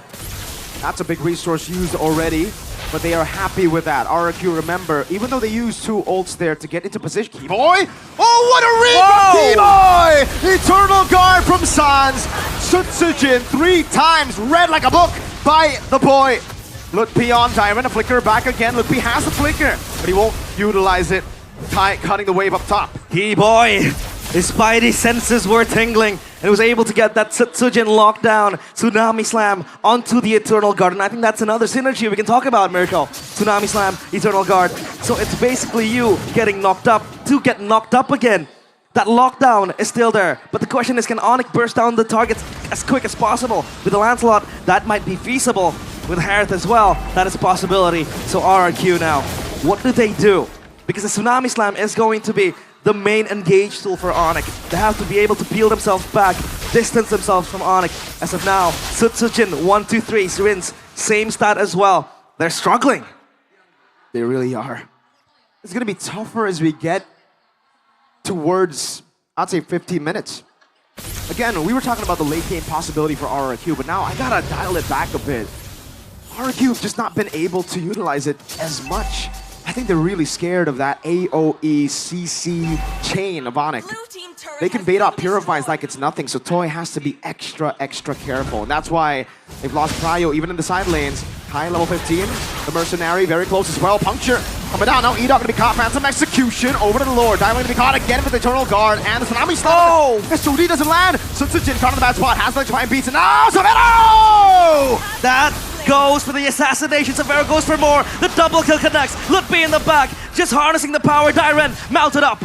That's a big resource used already. but they are happy with that. RRQ, remember, even though they use 2 ults there to get into position, Keyboy! Oh, what a read from Keyboy! Eternal Guard from Sans. Sutsujin 3 times read like a book by the boy. Lutpi on Diamond, a flicker back again. Lutpi has the flicker, but he won't utilize it. Kai cutting the wave up top. Keyboy, his spidey senses were tingling and was able to get that Sutsujin lockdown, Tsunami Slam onto the Eternal Guard. And I think that's another synergy we can talk about, Miracle. Tsunami Slam, Eternal Guard. So it's basically you getting knocked up to get knocked up again. That lockdown is still there. But the question is, can Onyx burst down the targets as quick as possible? With the Lancelot, that might be feasible. With Harith as well, that is a possibility. So RRQ now, what do they do? Because the Tsunami Slam is going to be the main engage tool for Onyx. They have to be able to peel themselves back, distance themselves from Onyx. As of now, Sutsujin, 1, 2, 3, Sirins, same stat as well. They're struggling. They really are. It's gonna be tougher as we get towards, I'd say 15 minutes. Again, we were talking about the late game possibility for RRQ, but now I gotta dial it back a bit. RRQ have just not been able to utilize it as much. I think they're really scared of that AoE CC chain of Onyx. They can bait out Purifies like it's nothing, so Toy has to be extra careful. And that's why they've lost Prio even in the side lanes. High level 15, the Mercenary very close as well. Puncture coming down, now Edok gonna be caught, Phantom Execution over to the Lord. Diamond gonna be caught again with the Eternal Guard, and the Tsunami Slam. Oh! SOD doesn't land, Sutsujin caught in the bad spot, has the try and beats, and now Savero! That goes for the assassination. Savero goes for more. The double kill connects. Lutpi in the back, just harnessing the power. Dyren mounted up.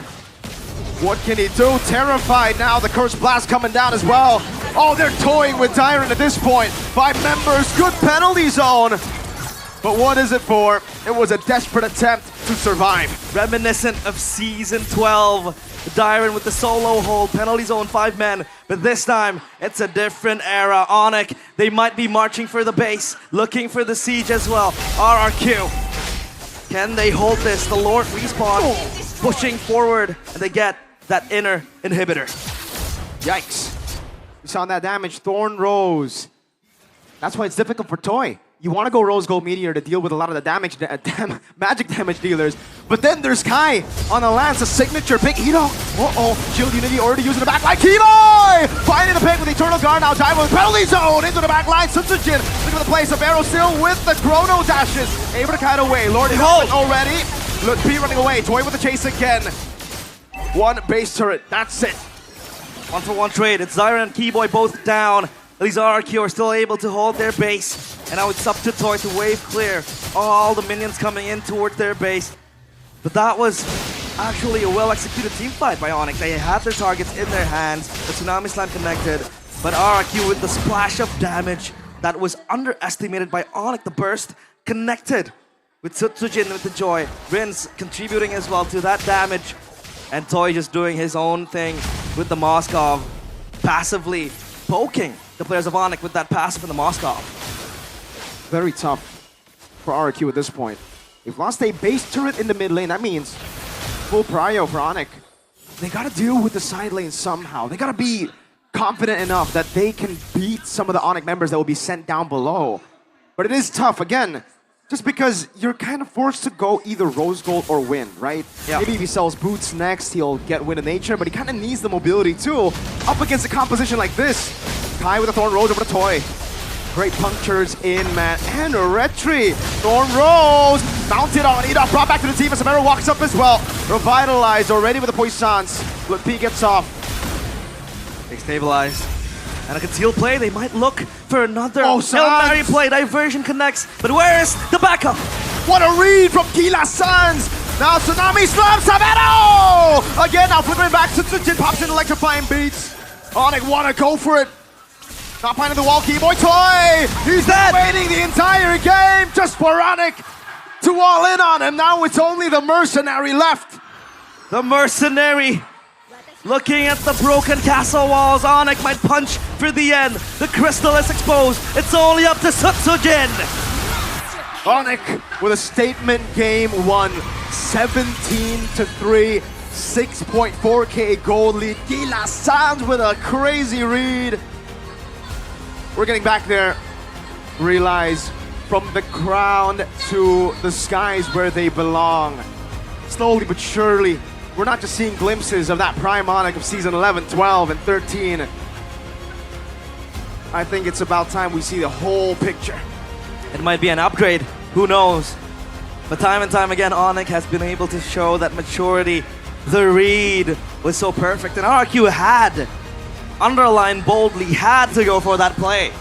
What can he do? Terrified now. The Curse Blast coming down as well. Oh, they're toying with Dyren at this point. 5 members, good penalty zone. But what is it for? It was a desperate attempt to survive. Reminiscent of Season 12. Dyren with the solo hold, penalty zone 5 men. But this time, it's a different era. Onyx, they might be marching for the base, looking for the siege as well. RRQ, can they hold this? The Lord respawn, pushing forward, and they get that inner inhibitor. Yikes. We saw that damage. Thorn Rose. That's why it's difficult for Toy. You want to go Rose Gold Meteor to deal with a lot of the damage, magic damage dealers. But then there's Kai on the Lance, a signature pick. Edok. Uh-oh. Shield Unity already using the back line. Keyboy! Finding the pick with Eternal Guard now. Dive with penalty zone into the back line. Sutsujin. Look at the place. Savero still with the Chrono Dashes. Able to kite away. Lord is already. Lutpi running away. Toy with the chase again. 1 base turret. That's it. 1-for-1 trade. It's Dyren and Keyboy both down. These RRQ are still able to hold their base. And now it's up to Toy to wave clear all the minions coming in towards their base. But that was actually a well-executed team fight by Onyx. They had their targets in their hands. The Tsunami Slam connected. But RRQ with the splash of damage that was underestimated by Onyx. The burst connected with Sutsujin with the Joy. Rins contributing as well to that damage. And Toy just doing his own thing with the Moskov. Passively poking the players of Onyx with that passive in the Moskov. Very tough for RRQ at this point. They've lost a base turret in the mid lane. That means full prio for Onyx. They gotta deal with the side lane somehow. They gotta be confident enough that they can beat some of the Onyx members that will be sent down below. But it is tough, again, just because you're kind of forced to go either Rose Gold or win, right? Yeah. Maybe if he sells boots next, he'll get Win of Nature, but he kind of needs the mobility too, up against a composition like this. Kai with a Thorn Rose over to Toy. Great punctures in, man. And a Retri. Thorn Rose mounted on Edok, brought back to the team as Samara walks up as well. Revitalized already with the Poissons. Lutpi gets off. They stabilize. And a concealed play, they might look for another Hail Mary play. Diversion connects, but where is the backup? What a read from Kila Suns! Now Tsunami Slam Savero! Again, now flipping back, Sutsujin pops in electrifying beats. Onyx wanna go for it. Not finding the wall, Keyboy Toy! He's dead! Waiting the entire game just for Onyx to wall in on him. Now it's only the Mercenary left. The Mercenary looking at the broken castle walls. Onyx might punch for the end. The crystal is exposed. It's only up to Sutsujin. Onyx with a statement game 1, 17-3, 6.4k gold lead. Kila Sands with a crazy read. We're getting back there. Realize from the ground to the skies where they belong. Slowly but surely, we're not just seeing glimpses of that prime Onyx of season 11, 12, and 13. I think it's about time we see the whole picture. It might be an upgrade, who knows? But time and time again, Onyx has been able to show that maturity. The read was so perfect, and RRQ had, underlined boldly, had to go for that play.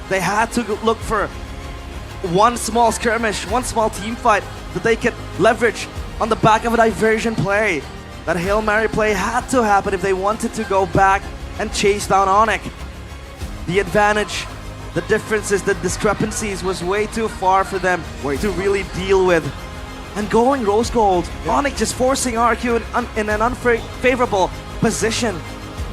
They had to look for one small skirmish, one small team fight that they could leverage on the back of a diversion play. That Hail Mary play had to happen if they wanted to go back and chase down Onyx. The advantage, the differences, the discrepancies was way too far for them to really deal with. And going rose gold, Onyx just forcing RQ in an unfavorable position.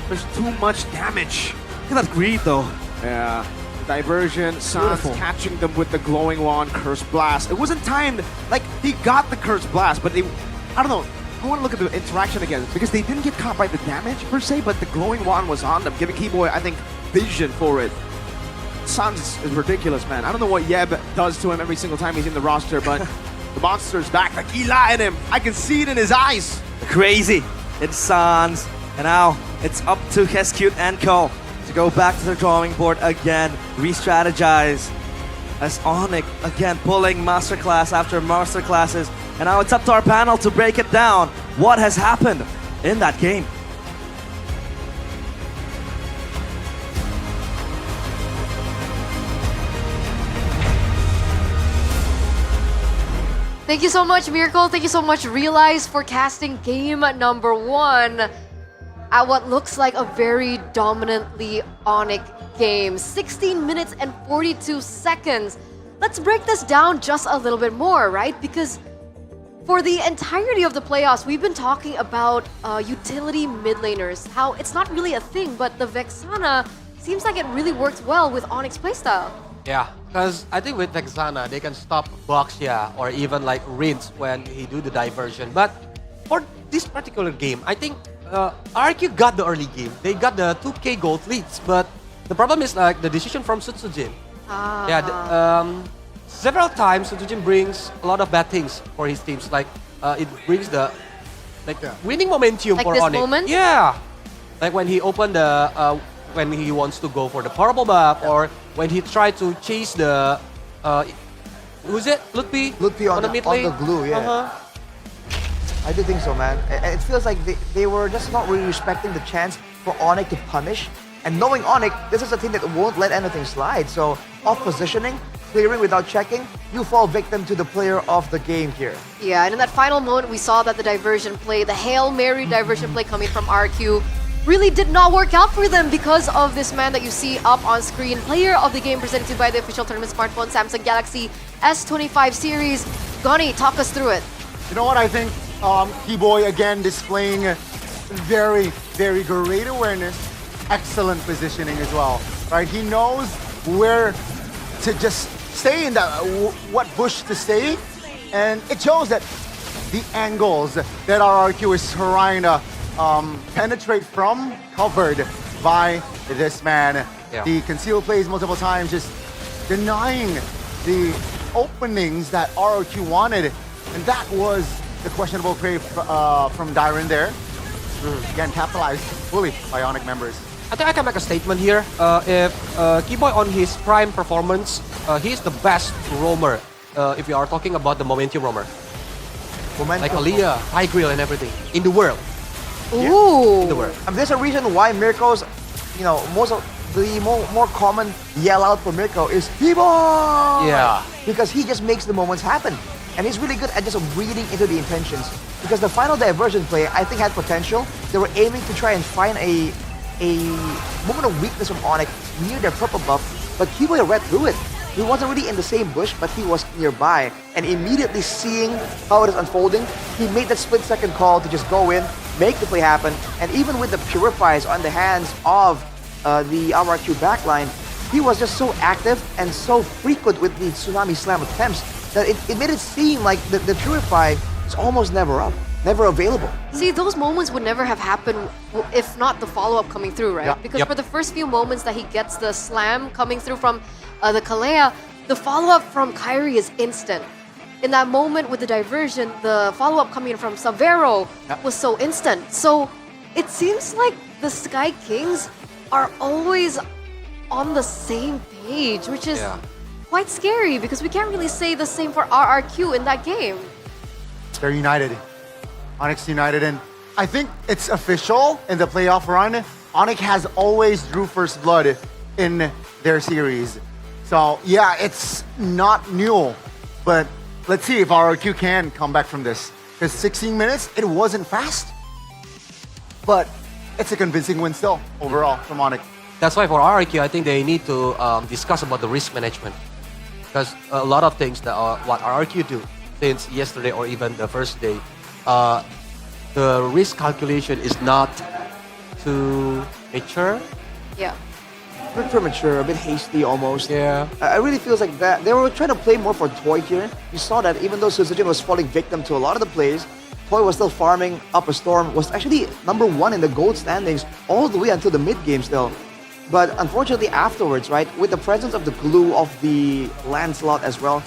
There's too much damage. Look at that greed though. Yeah. Diversion, Sans catching them with the glowing wand curse blast. It wasn't timed, like he got the curse blast, but I don't know. I want to look at the interaction again because they didn't get caught by the damage per se, but the glowing wand was on them, giving Keyboy, I think, vision for it. Sans is ridiculous, man. I don't know what Yeb does to him every single time he's in the roster, but the monster's back, the Gila in him. I can see it in his eyes. Crazy. It's Sans. And now it's up to Heskute and Co. to go back to the drawing board again, re-strategize. As Onyx again pulling masterclass after masterclasses. And now it's up to our panel to break it down. What has happened in that game? Thank you so much, Miracle. Thank you so much, Realize, for casting game number 1 at what looks like a very dominantly Onyx game. 16 minutes and 42 seconds. Let's break this down just a little bit more, right? Because for the entirety of the playoffs, we've been talking about utility mid laners, how it's not really a thing, but the Vexana seems like it really works well with Onyx playstyle. Yeah, because I think with Vexana, they can stop Boxia or even like Rinse when he do the diversion. But for this particular game, I think RQ got the early game. They got the 2k gold leads, but the problem is like the decision from Sutsujin. Yeah, several times Sutsujin brings a lot of bad things for his teams. Like it brings the winning momentum like for this Onyx. Moment? Yeah, like when he opened the when he wants to go for the purple buff, or when he tried to chase the who's it? Lutfi on the mid lane. On the glue, yeah. I do think so, man. It feels like they were just not really respecting the chance for Onyx to punish. And knowing Onyx, this is a team that won't let anything slide. So off positioning, clearing without checking, you fall victim to the player of the game here. Yeah, and in that final moment, we saw that the diversion play, the Hail Mary diversion play coming from RQ, really did not work out for them because of this man that you see up on screen. Player of the game presented by the official tournament smartphone Samsung Galaxy S25 series. Goni, talk us through it. You know what, I think Keyboy again displaying very, very great awareness, excellent positioning as well, right? He knows where to just stay in that, what bush to stay, and it shows that the angles that RRQ is trying to penetrate from, covered by this man. Yeah. The concealed plays multiple times, just denying the openings that RRQ wanted, and that was the questionable play from Dyron there. Again, capitalized fully by Onyx members. I think I can make a statement here. If Keyboy on his prime performance, he's the best roamer. If you are talking about the momentum roamer, like Aliyah, High Grill, and everything in the world. Ooh. In the world. There's a reason why Mirko's, most of the more common yell out for Mirko is Keyboy! Yeah. Because he just makes the moments happen. And he's really good at just reading into the intentions. Because the final diversion play, I think, had potential. They were aiming to try and find a moment of weakness from Onyx near their purple buff, but Keyboy read through it. He wasn't really in the same bush, but he was nearby. And immediately seeing how it is unfolding, he made that split-second call to just go in, make the play happen, and even with the Purifies on the hands of the RRQ backline, he was just so active and so frequent with the Tsunami Slam attempts that it made it seem like the Purify is almost never up, never available. See, those moments would never have happened if not the follow-up coming through, right? Yeah. Because for the first few moments that he gets the slam coming through from the Kalea, the follow-up from Kyrie is instant. In that moment with the diversion, the follow-up coming from Savero was so instant. So it seems like the Sky Kings are always on the same page, which is quite scary because we can't really say the same for RRQ in that game. They're united. Onyx united, and I think it's official in the playoff run. Onyx has always drew first blood in their series. So yeah, it's not new, but let's see if RRQ can come back from this. Because 16 minutes, it wasn't fast, but it's a convincing win still overall from Onyx. That's why for RRQ, I think they need to discuss about the risk management. Because a lot of things that what RRQ do since yesterday or even the first day, the risk calculation is not too mature. Yeah. A bit premature, a bit hasty almost. Yeah. I really feels like that. They were trying to play more for Toy here. You saw that even though Suzujin was falling victim to a lot of the plays, Toy was still farming up a storm, was actually #1 in the gold standings all the way until the mid game still. But unfortunately afterwards, right, with the presence of the glue of the Lancelot as well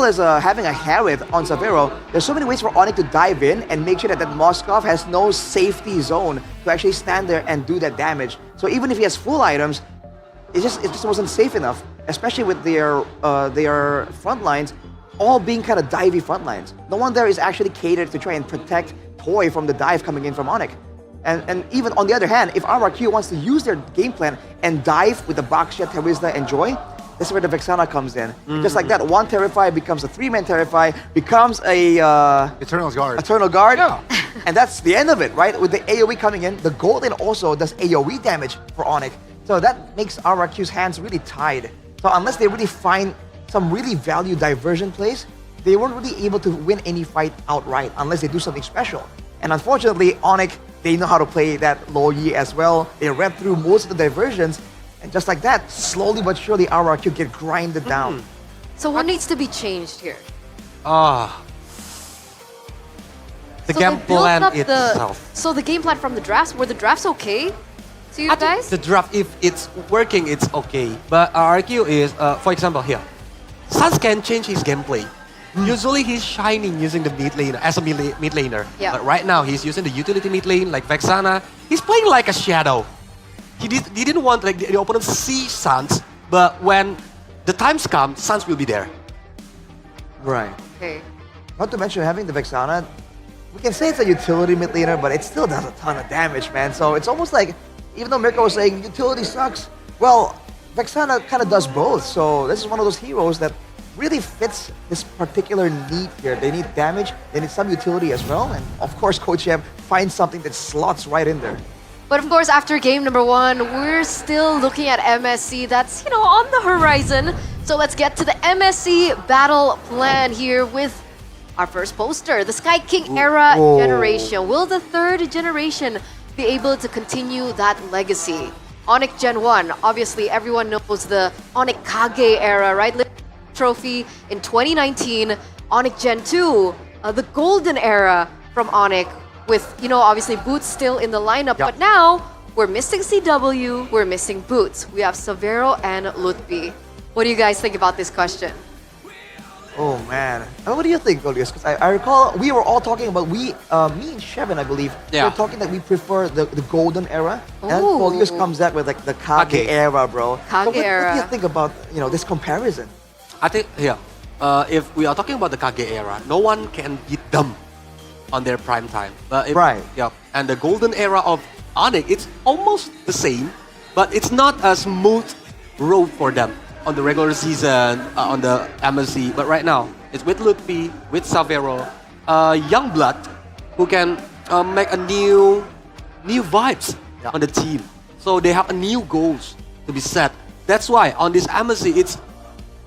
as having a Harith on Savero, there's so many ways for Onyx to dive in and make sure that Moskov has no safety zone to actually stand there and do that damage. So even if he has full items, it just wasn't safe enough, especially with their front lines all being kind of divey front lines. No one there is actually catered to try and protect Toy from the dive coming in from Onyx. And even on the other hand, if RRQ wants to use their game plan and dive with the Baxia, Terizla, and Joy, this is where the Vexana comes in. Just like that, one Terrify becomes a 3-man Terrify, becomes a Eternal's Guard. Eternal Guard, and that's the end of it, right? With the AoE coming in, the Golden also does AoE damage for Onyx. So that makes RRQ's hands really tied. So unless they really find some really value diversion plays, they weren't really able to win any fight outright unless they do something special. And unfortunately, Onyx, they know how to play that low Yi as well. They read through most of the diversions, and just like that, slowly but surely RRQ get grinded down. So what needs to be changed here? The So game they built plan up itself. So the game plan from the drafts, were the drafts okay to you guys? The draft, if it's working, it's okay. But RRQ is, for example, here, Sans can change his gameplay. Usually he's shining using the mid lane as a mid laner. Yeah. But right now he's using the utility mid lane like Vexana. He's playing like a shadow. He didn't want like the opponent to see Sans, but when the times come, Sans will be there. Right. Okay. Not to mention having the Vexana, we can say it's a utility mid laner, but it still does a ton of damage, man. So it's almost like, even though Mirko was saying utility sucks, well, Vexana kind of does both. So this is one of those heroes that really fits this particular need here. They need damage, they need some utility as well, and of course Coach M finds something that slots right in there. But of course, after game #1, we're still looking at MSC. That's, on the horizon. So let's get to the MSC battle plan here with our first poster, the Sky King era generation. Will the third generation be able to continue that legacy? Onyx Gen 1, obviously everyone knows the Onyx Kage era, right? Trophy in 2019, Onyx Gen 2, the golden era from Onyx with, obviously Boots still in the lineup, but now we're missing CW, we're missing Boots. We have Savero and Lutfi. What do you guys think about this question? Oh man, what do you think, Golius? Because I recall we were all talking about, me and Shevin, I believe, we were talking that we prefer the golden era. And then Golius comes out with like the Kage era, bro. Kage so what era. do you think about, this comparison? I think, if we are talking about the Kage era, no one can beat them on their prime time. But and the golden era of Onyx, it's almost the same, but it's not a smooth road for them on the regular season, on the MSC. But right now, it's with Lutfi, with Savero, young blood who can make a new vibes on the team. So they have a new goals to be set. That's why on this MSC, it's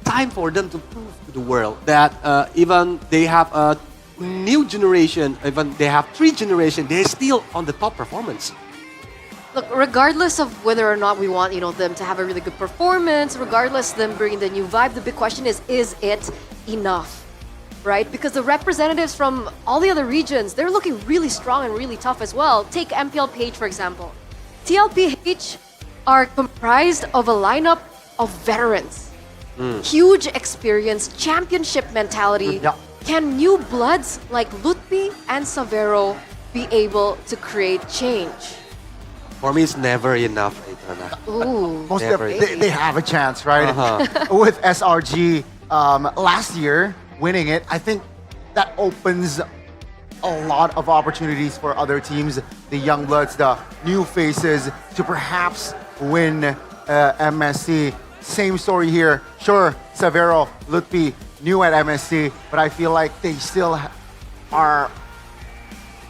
time for them to prove to the world that even they have a new generation, even they have 3 generations, they're still on the top performance. Look, regardless of whether or not we want, them to have a really good performance, regardless of them bringing the new vibe, the big question is it enough, right? Because the representatives from all the other regions, they're looking really strong and really tough as well. Take MPLPH, for example. TLPH are comprised of a lineup of veterans. huge experience, championship mentality. Can new bloods like Lutfi and Savero be able to create change? For me, it's never enough, Aitana. Ooh, Most Never. they have a chance, right? With SRG last year winning it, I think that opens a lot of opportunities for other teams, the young bloods, the new faces, to perhaps win MSC. Same story here. Sure, Savero, Lutfi, new at MSC, but I feel like they still are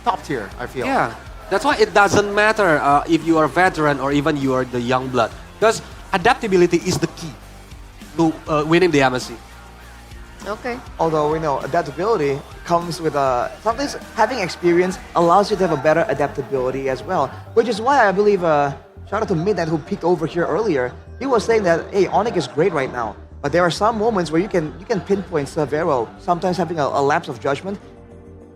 top tier, I feel. Yeah, that's why it doesn't matter if you are veteran or even you are the young blood. Because adaptability is the key to winning the MSC. Okay. Although we know adaptability comes with sometimes having experience allows you to have a better adaptability as well. Which is why I believe shout out to Midnight who peeked over here earlier. He was saying that hey, Onyx is great right now, but there are some moments where you can pinpoint Savero sometimes having a lapse of judgment,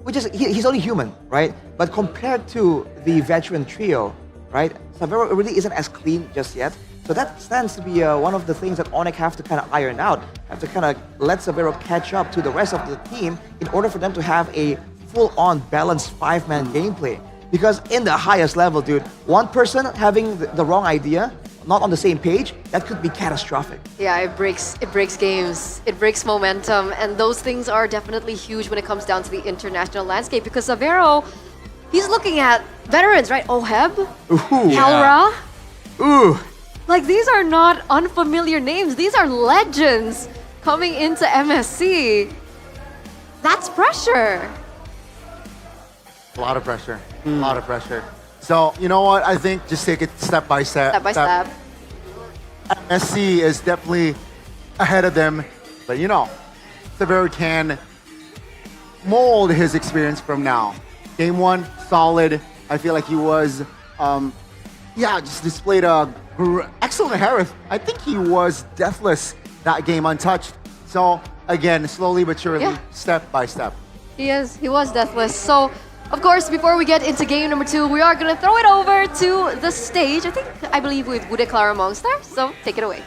which is he's only human, right? But compared to the veteran trio, right, Savero really isn't as clean just yet. So that stands to be one of the things that Onyx have to kind of iron out, have to kind of let Savero catch up to the rest of the team in order for them to have a full-on balanced five-man gameplay. Because in the highest level, dude, one person having the wrong idea, not on the same page, that could be catastrophic. Yeah, it breaks games, it breaks momentum, and those things are definitely huge when it comes down to the international landscape. Because Savero, he's looking at veterans, right? Oheb, Halra. Ooh. Like, these are not unfamiliar names. These are legends coming into MSC. That's pressure. A lot of pressure. A lot of pressure. So, you know what? I think just take it step by step. Step by step. MSC is definitely ahead of them. But you know, Savero can mold his experience from now. Game one, solid. I feel like he was, just displayed a excellent Harith. I think he was deathless that game, untouched. So again, slowly but surely, step by step. He was deathless. So, of course, before we get into game number 2, we are gonna throw it over to the stage. I believe with Bude Clara Monster. So take it away.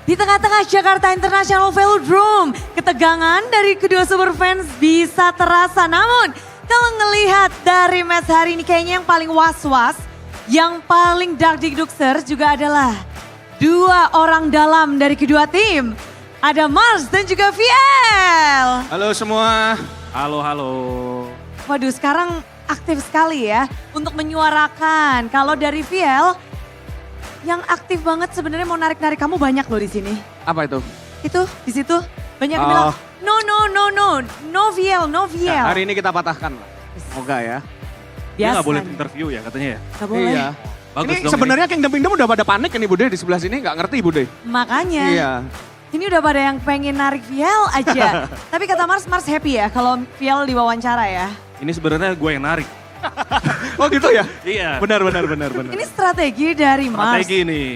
Di tengah-tengah Jakarta International Velodrome, ketegangan dari kedua super fans bisa terasa. Namun, kalau ngelihat dari match hari ini kayaknya yang paling was-was, yang paling dark-dikdukser juga adalah dua orang dalam dari kedua tim. Ada Mars dan juga VL. Halo semua. Halo. Waduh, sekarang aktif sekali ya untuk menyuarakan. Kalau dari VL, yang aktif banget sebenarnya mau narik-narik kamu banyak loh di sini. Apa itu? Itu di situ banyak yang bilang no VL. Ya, hari ini kita patahkan lah. Semoga ya. Dia nggak boleh interview ya katanya ya? Nggak boleh. Iya. Bagus ini dong sebenarnya Kingdom udah pada panik ini Bude di sebelah sini, nggak ngerti Bude. Makanya. Iya. Ini udah pada yang pengen narik VL aja. Tapi kata Mars happy ya kalau VL diwawancara ya. Ini sebenarnya gue yang narik. Oh gitu ya? Iya. Benar. Ini strategi dari Mars. Strategi nih.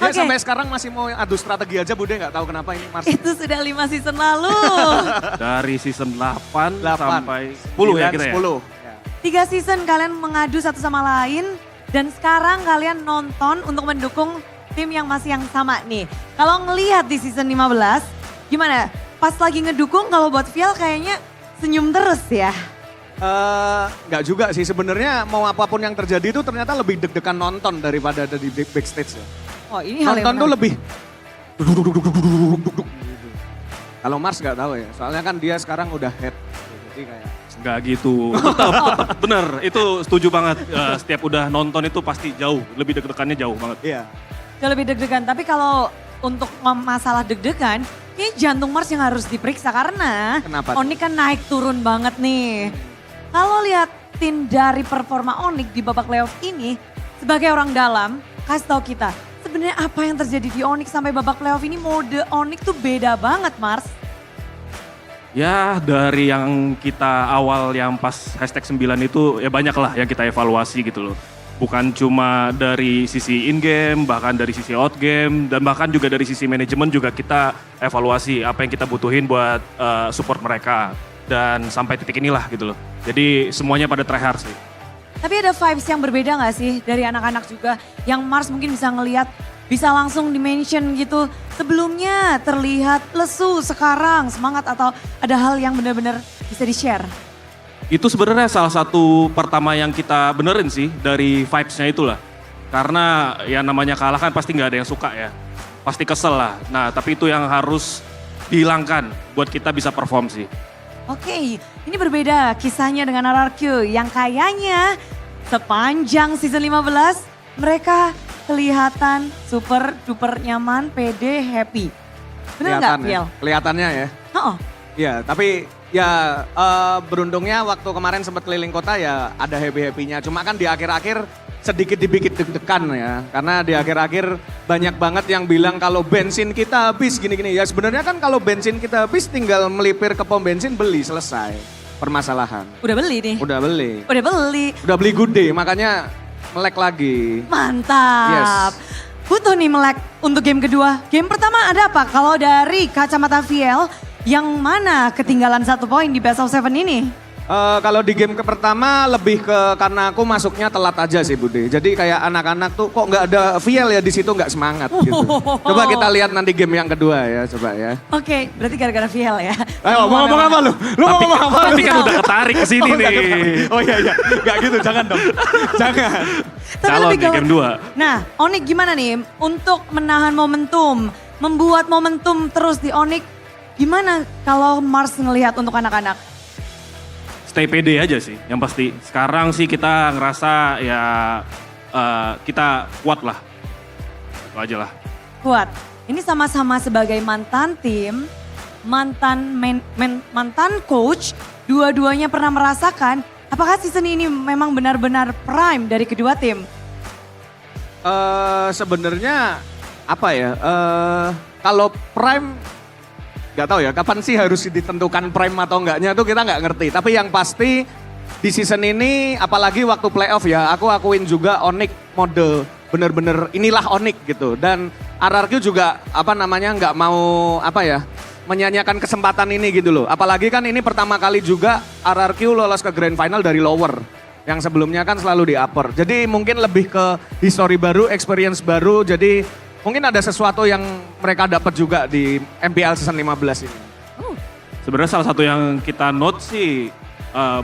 Ya sampai sekarang masih mau adu strategi aja Bude, nggak tahu kenapa ini Mars. Itu sudah 5 season lalu. Dari season 8 sampai 10 ya kita ya? 3 season kalian mengadu satu sama lain. Dan sekarang kalian nonton untuk mendukung tim yang masih yang sama nih. Kalau ngelihat di season 15, gimana? Pas lagi ngedukung kalau buat VL kayaknya senyum terus ya? Nggak juga sih, sebenarnya mau apapun yang terjadi itu ternyata lebih deg-degan nonton daripada ada di backstage ya. Oh ini hal yang nonton tuh menarik. lebih kalau Mars nggak tahu ya, soalnya kan dia sekarang udah head, jadi kayak Nggak gitu, tetap bener, itu setuju banget. Setiap udah nonton itu pasti jauh, lebih deg-degannya jauh banget. Iya. Jauh lebih deg-degan, tapi kalau untuk masalah deg-degan, ini jantung Mars yang harus diperiksa karena Kenapa? Onyx kan naik turun banget nih. Kalau liatin dari performa Onyx di babak playoff ini, sebagai orang dalam, kasih tahu kita, sebenarnya apa yang terjadi di Onyx sampai babak playoff ini, mode Onyx tuh beda banget Mars. Ya dari yang kita awal yang pas #9 itu ya banyak lah yang kita evaluasi gitu loh. Bukan cuma dari sisi in-game, bahkan dari sisi out-game, dan bahkan juga dari sisi manajemen juga kita evaluasi apa yang kita butuhin buat support mereka. Dan sampai titik inilah gitu loh. Jadi semuanya pada tryhard sih. Tapi ada vibes yang berbeda gak sih dari anak-anak juga yang Mars mungkin bisa ngelihat, bisa langsung di-mention gitu. Sebelumnya terlihat lesu, sekarang semangat atau ada hal yang benar-benar bisa di-share? Itu sebenarnya salah satu pertama yang kita benerin sih dari vibes-nya itulah. Karena ya namanya kalah kan pasti nggak ada yang suka ya. Pasti kesel lah. Nah tapi itu yang harus dihilangkan buat kita bisa perform sih. Oke, ini berbeda kisahnya dengan RRQ yang kayaknya sepanjang season 15 mereka kelihatan super duper nyaman, pede, happy. Bener nggak, Kelihatan ya, Piel? kelihatannya ya. Oh, Ya, tapi ya beruntungnya waktu kemarin sempat keliling kota ya ada happy-happynya. Cuma kan di akhir-akhir sedikit dikit deg-degan ya. Karena di akhir-akhir banyak banget yang bilang kalau bensin kita habis gini-gini. Ya sebenarnya kan kalau bensin kita habis tinggal melipir ke pom bensin beli selesai permasalahan. udah beli nih. Udah beli. Udah beli. Udah beli good day makanya melek lagi. Mantap. Yes. Butuh nih melek untuk game kedua. Game pertama ada apa? Kalau dari kacamata VL, yang mana ketinggalan 1 poin di Best of 7 ini? Kalau di game pertama lebih ke karena aku masuknya telat aja sih Bude. Jadi kayak anak-anak tuh kok nggak ada VL ya di situ nggak semangat gitu. Coba kita lihat nanti game yang kedua ya coba ya. Oke, berarti gara-gara VL ya. Ayo mau ngomong apa lu? Lu mau ngomong apa? Tapi kan udah ketarik ke sini nih. Oh iya iya, nggak gitu jangan dong. Jangan. Calon di game 2. Nah, Onyx gimana nih untuk menahan momentum, membuat momentum terus di Onyx? Gimana kalau Mars ngelihat untuk anak-anak? Stay pede aja sih yang pasti. Sekarang sih kita ngerasa ya kita kuat lah. Itu aja lah. Kuat. Ini sama-sama sebagai mantan tim, mantan coach, dua-duanya pernah merasakan apakah season ini memang benar-benar prime dari kedua tim? Sebenarnya apa ya? Kalau prime nggak tahu ya kapan sih harus ditentukan prime atau enggaknya tuh kita nggak ngerti. Tapi yang pasti di season ini apalagi waktu playoff ya aku akuin juga Onyx mode bener-bener inilah Onyx gitu. Dan RRQ juga apa namanya nggak mau apa ya menyanyiakan kesempatan ini gitu loh. Apalagi kan ini pertama kali juga RRQ lolos ke grand final dari lower. Yang sebelumnya kan selalu di upper. Jadi mungkin lebih ke history baru, experience baru. Jadi mungkin ada sesuatu yang mereka dapat juga di MPL season 15 ini. Sebenarnya salah satu yang kita note sih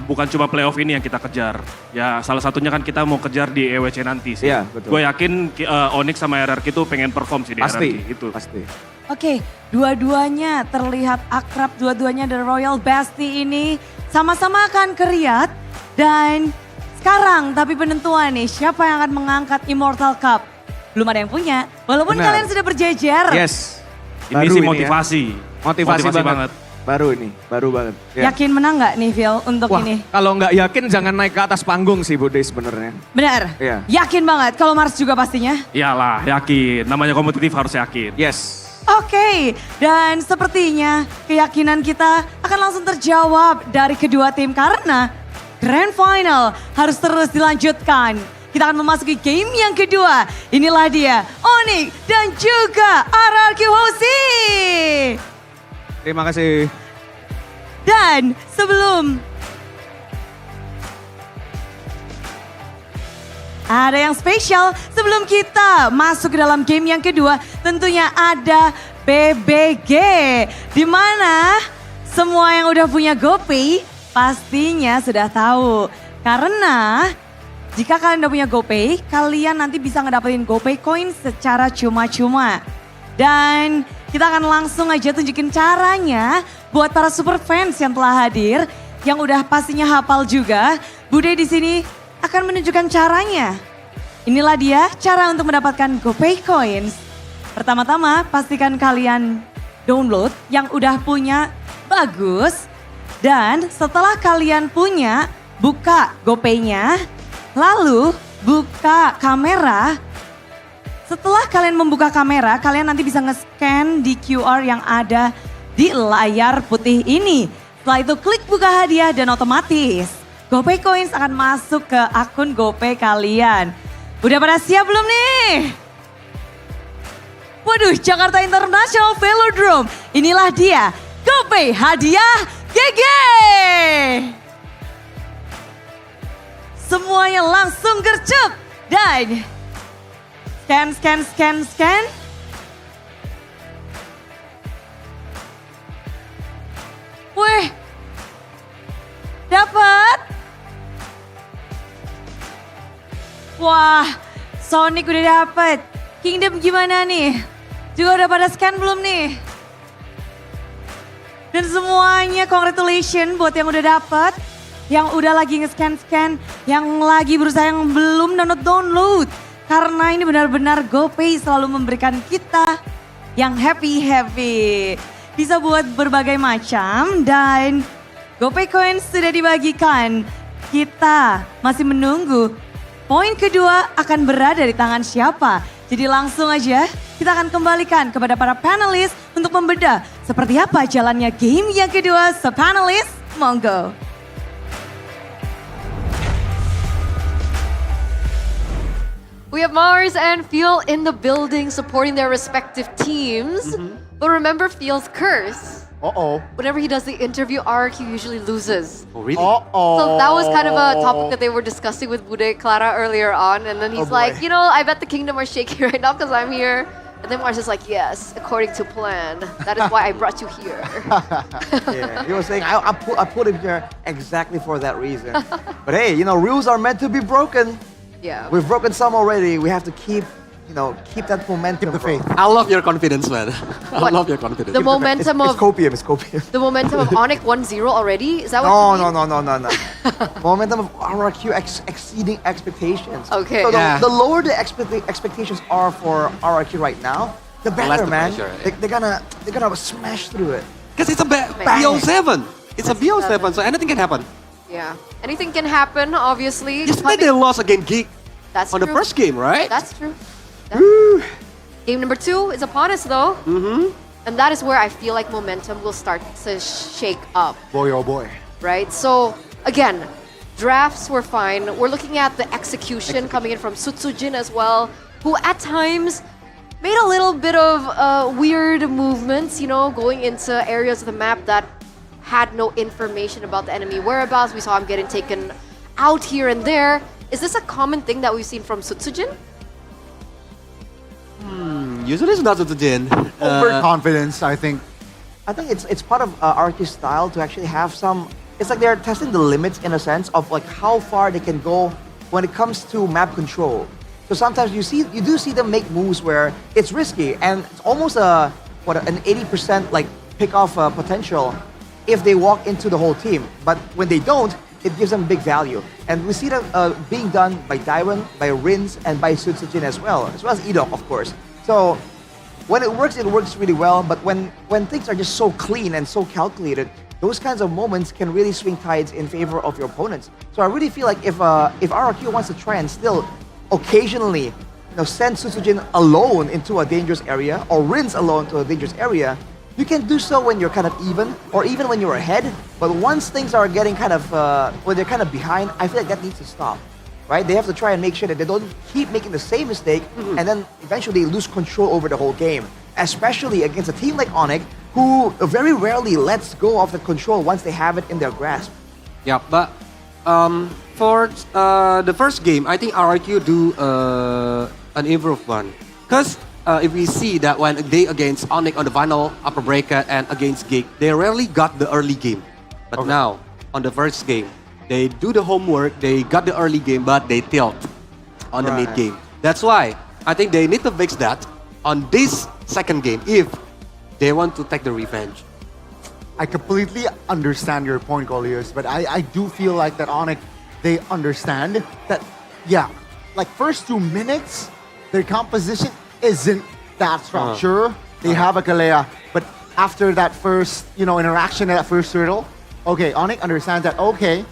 bukan cuma playoff ini yang kita kejar. Ya salah satunya kan kita mau kejar di EWC nanti sih. Iya, betul. Gue yakin Onyx sama RRQ itu pengen perform sih di Pasti, RRQ itu. Pasti. Oke, dua-duanya terlihat akrab, dua-duanya The Royal Bestie ini sama-sama akan ke Riyadh. Dan sekarang tapi penentuan nih siapa yang akan mengangkat Immortal Cup. Belum ada yang punya, walaupun Benar. kalian sudah berjejer. Yes. Ini Baru sih ya. motivasi. Motivasi banget. Baru ini, baru banget. Ya. Yakin menang nggak nih Phil untuk Wah, ini? kalau nggak yakin jangan naik ke atas panggung sih Bude sebenarnya. Benar? Iya. Yakin banget, kalau Mars juga pastinya? Iyalah, yakin. Namanya kompetitif harus yakin. Yes. Oke, dan sepertinya keyakinan kita akan langsung terjawab dari kedua tim karena Grand Final harus terus dilanjutkan. Kita akan memasuki game yang kedua. Inilah dia, Onyx dan juga RRQ Hoshi. Terima kasih. Dan sebelum ada yang spesial, sebelum kita masuk ke dalam game yang kedua, tentunya ada BBG. Di mana semua yang udah punya GoPay pastinya sudah tahu. Karena jika kalian udah punya GoPay, kalian nanti bisa ngedapetin GoPay coin secara cuma-cuma. Dan kita akan langsung aja tunjukin caranya buat para super fans yang telah hadir, yang udah pastinya hafal juga. Bude di sini akan menunjukkan caranya. Inilah dia cara untuk mendapatkan GoPay coins. Pertama-tama pastikan kalian download yang udah punya bagus. Dan setelah kalian punya, buka GoPay-nya. Lalu buka kamera. Setelah kalian membuka kamera, kalian nanti bisa nge-scan di QR yang ada di layar putih ini. Setelah itu klik buka hadiah dan otomatis GoPay Coins akan masuk ke akun GoPay kalian. Udah pada siap belum nih? Waduh, Jakarta International Velodrome. Inilah dia, GoPay hadiah GG. semuanya langsung gercep. Dan scan. Wih, dapat. Wah, Sonic udah dapet. Kingdom gimana nih? Juga udah pada scan belum nih? Dan semuanya congratulations buat yang udah dapet. Yang udah lagi nge-scan, yang lagi berusaha, yang belum download. Karena ini benar-benar GoPay selalu memberikan kita yang happy. Bisa buat berbagai macam dan GoPay Coins sudah dibagikan. Kita masih menunggu poin kedua akan berada di tangan siapa. Jadi langsung aja kita akan kembalikan kepada para panelis untuk membedah seperti apa jalannya game yang kedua. So panelis, monggo. We have Mars and Fuel in the building supporting their respective teams. But remember Fuel's curse. Whenever he does the interview, RRQ usually loses. Oh, really? So that was kind of a topic that they were discussing with Bude Clara earlier on. And then he's like, you know, I bet the kingdom are shaking right now because I'm here. And then Mars is like, yes, according to plan. That is why I brought you here. Yeah, he was saying, I put him here exactly for that reason. But hey, you know, rules are meant to be broken. Yeah. We've broken some already. We have to keep that momentum. Keep the faith. I love your confidence, man. I love your confidence. The momentum It's copium. The momentum of Onyx 1-0 already? Is that what you mean? No. Momentum of RRQ exceeding expectations. Okay. So the lower the expectations are for RRQ right now, the better, man. Pressure, yeah. They're gonna smash through it. Because it's a BO7. It's a BO7, so anything can happen. Yeah. Anything can happen, obviously. Yesterday they lost against Geek That's on true. the first game, right? That's true. Game number 2 is upon us, though. And that is where I feel like momentum will start to shake up. Boy, oh boy. Right? So, again, drafts were fine. We're looking at the execution coming in from Sutsujin as well, who at times made a little bit of weird movements, you know, going into areas of the map that had no information about the enemy whereabouts. We saw him getting taken out here and there. Is this a common thing that we've seen from Sutsujin? Usually it's not Sutsujin. Overconfidence, I think. I think it's part of RRQ's style to actually have some. It's like they're testing the limits in a sense of like how far they can go when it comes to map control. So sometimes you do see them make moves where it's risky and it's almost an 80% like pick off potential if they walk into the whole team. But when they don't, it gives them big value. And we see that being done by Dairon, by Rins, and by Sutsujin as well as Edok, of course. So when it works really well. But when things are just so clean and so calculated, those kinds of moments can really swing tides in favor of your opponents. So I really feel like if RRQ wants to try and still occasionally send Sutsujin alone into a dangerous area or Rins alone to a dangerous area, you can do so when you're kind of even or even when you're ahead. But once things are getting kind of, when they're kind of behind, I feel like that needs to stop, right? They have to try and make sure that they don't keep making the same mistake and then eventually lose control over the whole game. Especially against a team like Onyx, who very rarely lets go of the control once they have it in their grasp. Yeah, but for the first game, I think RRQ do an improved one. Because if we see that when they against Onyx on the final upper bracket and against Geek, they rarely got the early game. But now, on the first game, they do the homework, they got the early game, but they tilt on the mid game. That's why I think they need to fix that on this second game if they want to take the revenge. I completely understand your point, Golius, but I do feel like that Onyx, they understand that, like first 2 minutes, their composition isn't that strong. Sure, they have a Kalea, but after that first, interaction, that first turtle, Onyx understands that,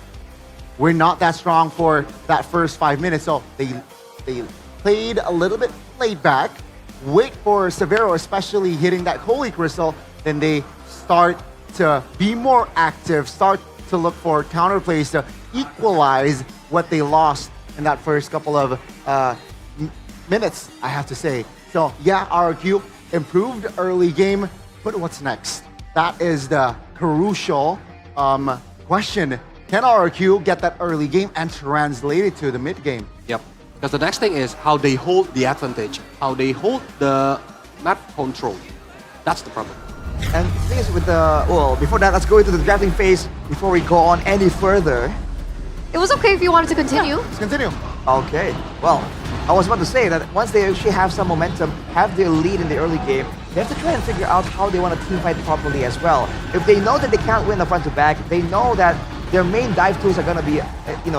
we're not that strong for that first 5 minutes, so they played a little bit laid back, wait for Severo, especially hitting that Holy Crystal, then they start to be more active, start to look for counterplays to equalize what they lost in that first couple of minutes, I have to say. So RRQ improved early game, but what's next? That is the crucial question can RRQ get that early game and translate it to the mid game? Yep. Because the next thing is how they hold the advantage, how they hold the map control. That's the problem. And the thing is with the, well, before that, let's go into the drafting phase before we go on any further. It was okay if you wanted to continue. Let's continue. Okay, well, I was about to say that once they actually have some momentum, have their lead in the early game, they have to try and figure out how they want to team fight properly as well. If they know that they can't win the front to back, they know that their main dive tools are going to be,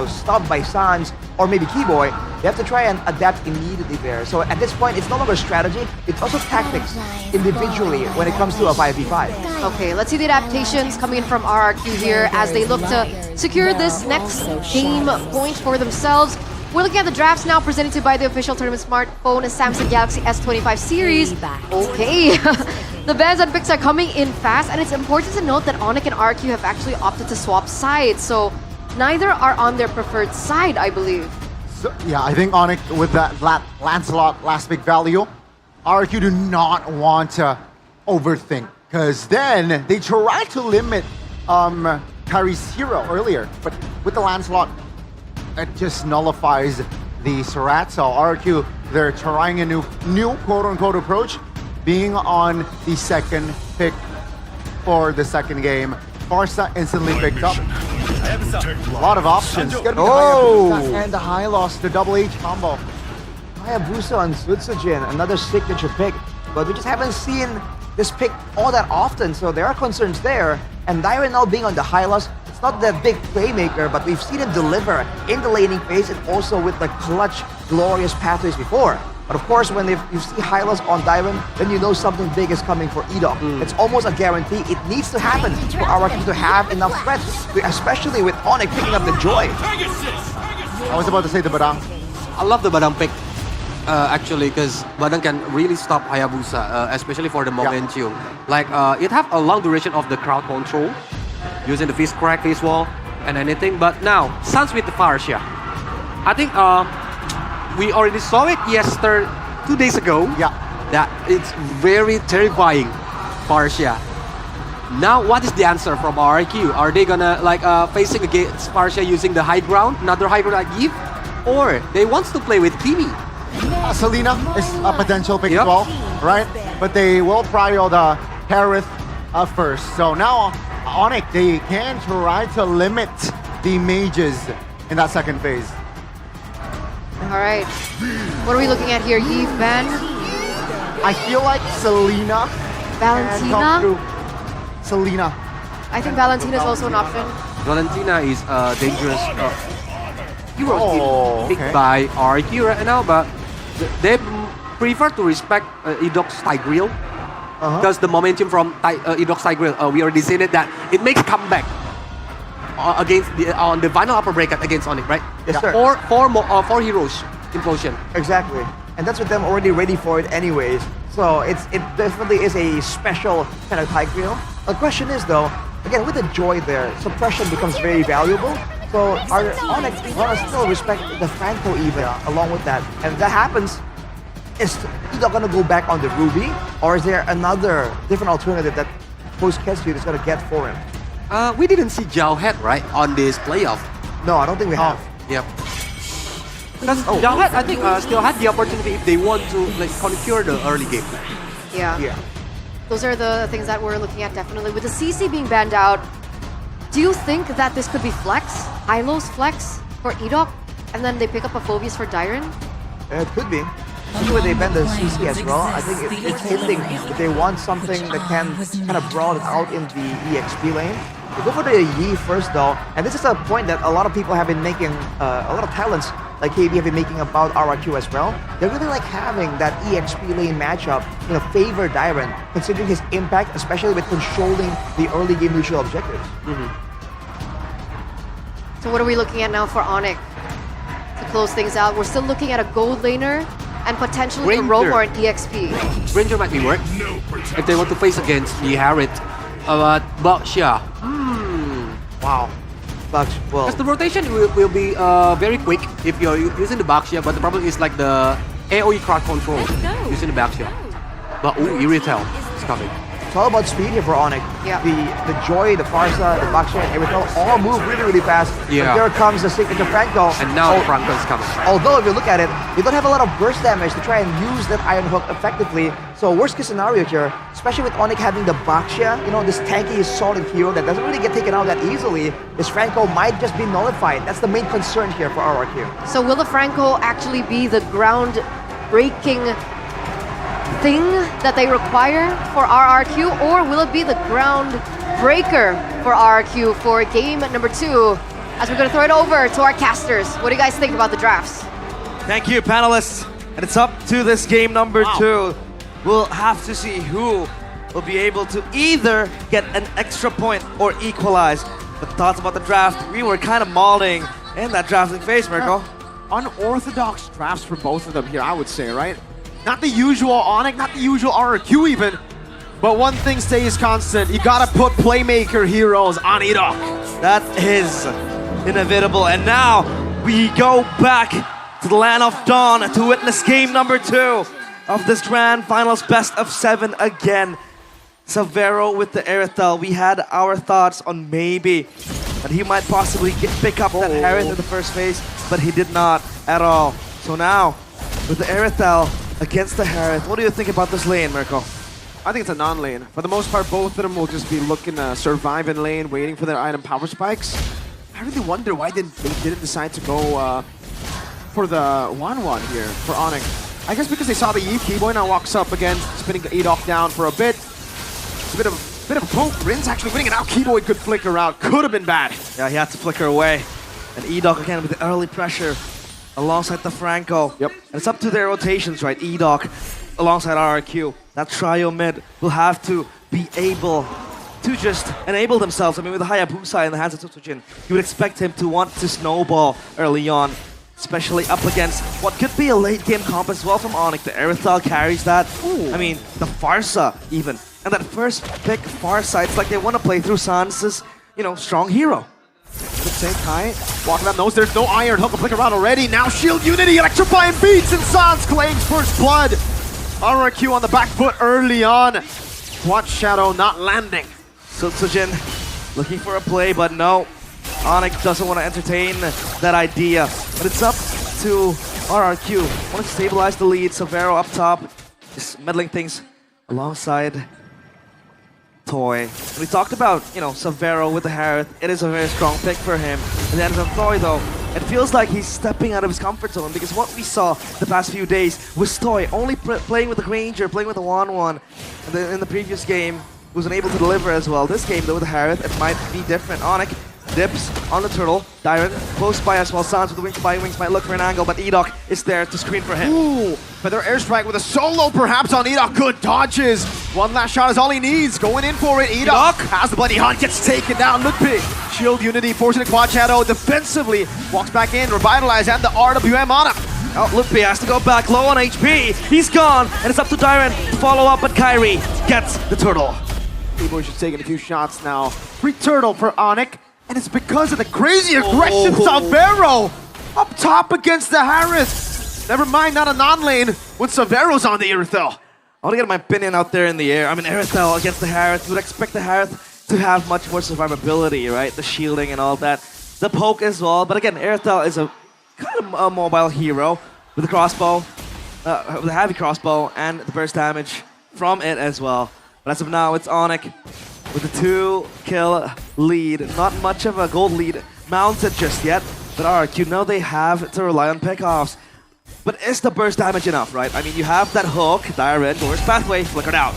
stopped by Sans or maybe Keyboy, they have to try and adapt immediately there. So at this point, it's no longer strategy, it's also tactics individually when it comes to a 5v5. Okay, let's see the adaptations coming in from RRQ here as they look to secure this next game point for themselves. We're looking at the drafts now presented to by the official tournament smartphone Samsung Galaxy S25 series. Okay, the bans and picks are coming in fast, and it's important to note that Onyx and RQ have actually opted to swap sides, so neither are on their preferred side, I believe. So, yeah, I think Onyx with that Lancelot last pick value, RQ do not want to overthink, because then they try to limit Kyrie's hero earlier, but with the Lancelot, it just nullifies the Surratt. So RQ, they're trying a new quote-unquote approach, being on the second pick for the second game. Farsa instantly picked up. A lot of options. It's gonna be Hayabusa and the high loss, the double H combo. Hayabusa on Sutsujin, another signature pick, but we just haven't seen this pick all that often, so there are concerns there. And Dyron now being on the high loss, it's not that big playmaker, but we've seen him deliver in the laning phase and also with the clutch, glorious pathways before. But of course, when you see Hylos on Dyron, then you know something big is coming for Edok. It's almost a guarantee. It needs to happen for our team to have enough threats, especially with Onyx picking up the Joy. I was about to say the Badang. I love the Badang pick, actually, because Badang can really stop Hayabusa, especially for the momentum. Like, it have a long duration of the crowd control, using the face crack, face wall, and anything. But now, Sans with the Farsia. I think we already saw it 2 days ago. Yeah. That it's very terrifying, Farsia. Now, what is the answer from RRQ? Are they gonna facing against Farsia using the high ground, another high ground like Eve, or they wants to play with Kimi? Selena is a potential pick as well, right? But they will prio the Harith first. So now, Onyx, they can try to limit the mages in that second phase. All right, what are we looking at here? Eve, Ben? I feel like Selena. Valentina? Selena. I think Valentina is also an option. Valentina is a dangerous hero picked by RRQ right now, but they prefer to respect Edok's Tigreal because the momentum from Edok's Tigreal, we already seen it, that it makes comeback against on the final upper bracket against Onyx, right? Yes, sir. Four heroes implosion. Exactly, and that's with them already ready for it anyways. So it definitely is a special kind of Tigreal. The question is though, again with the Joy there, suppression becomes very valuable. So our Onyx want to still respect the Franco even along with that, and if that happens, is Edok gonna go back on the Ruby, or is there another different alternative that post Ketsu is gonna get for him? We didn't see Zhao Head, right, on this playoff. No, I don't think we have. Yep. Because Zhao Head, I think, still had the opportunity if they want to conquer the early game. Yeah. Those are the things that we're looking at definitely. With the CC being banned out, do you think that this could be flex? Hylos flex for Edok? And then they pick up a Phobius for Dyron? It could be. Especially when they ban the CC as well. I think it's hinting that they want something that can kind of broaden out in the EXP lane. They go for the Yi first though, and this is a point that a lot of people have been making, a lot of talents like KB have been making about RRQ as well. They're really like having that EXP lane matchup, favor Dyron, considering his impact, especially with controlling the early game neutral objectives. So what are we looking at now for Onyx? To close things out, we're still looking at a gold laner and potentially a roam or an EXP. Ranger might be work if they want to face against the Harith. But Baxia. Wow. Because the rotation will be very quick if you're using the Baxia, but the problem is like the AoE crowd control using the Baxia. But Irrital is coming. It's all about speed here for Onyx. Yeah. The Joy, the Farsa, the Baksha, and everything all move really, really fast. Yeah. But there comes the signature Franco. And now Franco's coming. Although if you look at it, you don't have a lot of burst damage to try and use that Iron Hook effectively. So worst case scenario here, especially with Onyx having the Baksha, this tanky solid hero that doesn't really get taken out that easily, is Franco might just be nullified. That's the main concern here for RRQ. So will the Franco actually be the ground-breaking thing that they require for RRQ, or will it be the ground breaker for RRQ for game number 2? As we're going to throw it over to our casters. What do you guys think about the drafts? Thank you, panelists. And it's up to this game number 2. We'll have to see who will be able to either get an extra point or equalize. The thoughts about the draft, we were kind of mauling in that drafting phase, Mirko. Unorthodox drafts for both of them here, I would say, right? Not the usual Onyx, not the usual RRQ even. But one thing stays constant. You gotta put playmaker heroes on Edok. That is inevitable. And now we go back to the land of Dawn to witness game number 2 of this grand finals best of 7 again. Severo with the Aerithel. We had our thoughts on maybe that he might possibly pick up that Harith in the first phase, but he did not at all. So now, with the Aerithel against the Harith, what do you think about this lane, Mirko? I think it's a non-lane. For the most part, both of them will just be looking to survive in lane, waiting for their item power spikes. I really wonder why they didn't decide to go for the 1-1 here for Onyx. I guess because they saw the Eve. Keyboy now walks up again, spinning Edok down for a bit. It's a bit of a poke. Rin's actually winning, and now Keyboy could flicker out. Could have been bad. Yeah, he had to flicker away. And Edok again with the early pressure alongside the Franco. Yep. And it's up to their rotations, right? Edok alongside RRQ. That trio mid will have to be able to just enable themselves. I mean, with the Hayabusa in the hands of Tsutsujin, you would expect him to want to snowball early on, especially up against what could be a late game comp as well from Onyx. The Aerithel carries that. I mean, the Farsa even. And that first pick Farsa, it's like they want to play through Sans's, strong hero. Good take, Kai. Walking up knows there's no Iron Hook to flick around already. Now Shield Unity, electrifying beats, and Sans claims first blood. RRQ on the back foot early on. Watch Shadow not landing. So Tsujin looking for a play, but no. Onyx doesn't want to entertain that idea. But it's up to RRQ. Want to stabilize the lead. Severo up top, just meddling things alongside Toy. We talked about, Severo with the Harith. It is a very strong pick for him. And then from Toy, though, it feels like he's stepping out of his comfort zone, because what we saw the past few days was Toy only playing with the Granger, playing with the 1-1. And then in the previous game, wasn't able to deliver as well. This game, though, with the Harith, it might be different. Onyx dips on the turtle. Dyron close by as well. Sans with the wings might look for an angle, but Edok is there to screen for him. Ooh, Feather Airstrike with a solo perhaps on Edok. Good dodges. One last shot is all he needs. Going in for it. Edok has the Bloody Hunt, gets taken down. Ludwig. Shield Unity forcing a quad shadow defensively. Walks back in, revitalize, and the RWM on him. Oh, Ludwig has to go back low on HP. He's gone, and it's up to Dyron to follow up, but Kyrie gets the turtle. Keyboy's just taking a few shots now. Free turtle for Onyx. And it's because of the crazy aggression Severo up top against the Harith. Never mind, not a non-lane when Severo's on the Aerithel. I want to get my opinion out there in the air. I mean, Aerithel against the Harith. You would expect the Harith to have much more survivability, right? The shielding and all that. The poke as well. But again, Aerithel is a kind of a mobile hero with the crossbow, with a heavy crossbow, and the burst damage from it as well. But as of now, it's Onyx with a 2-kill lead. Not much of a gold lead mounted just yet, but RRQ know they have to rely on pickoffs. But is the burst damage enough, right? I mean, you have that hook, Direct, Doors Pathway, flickered out.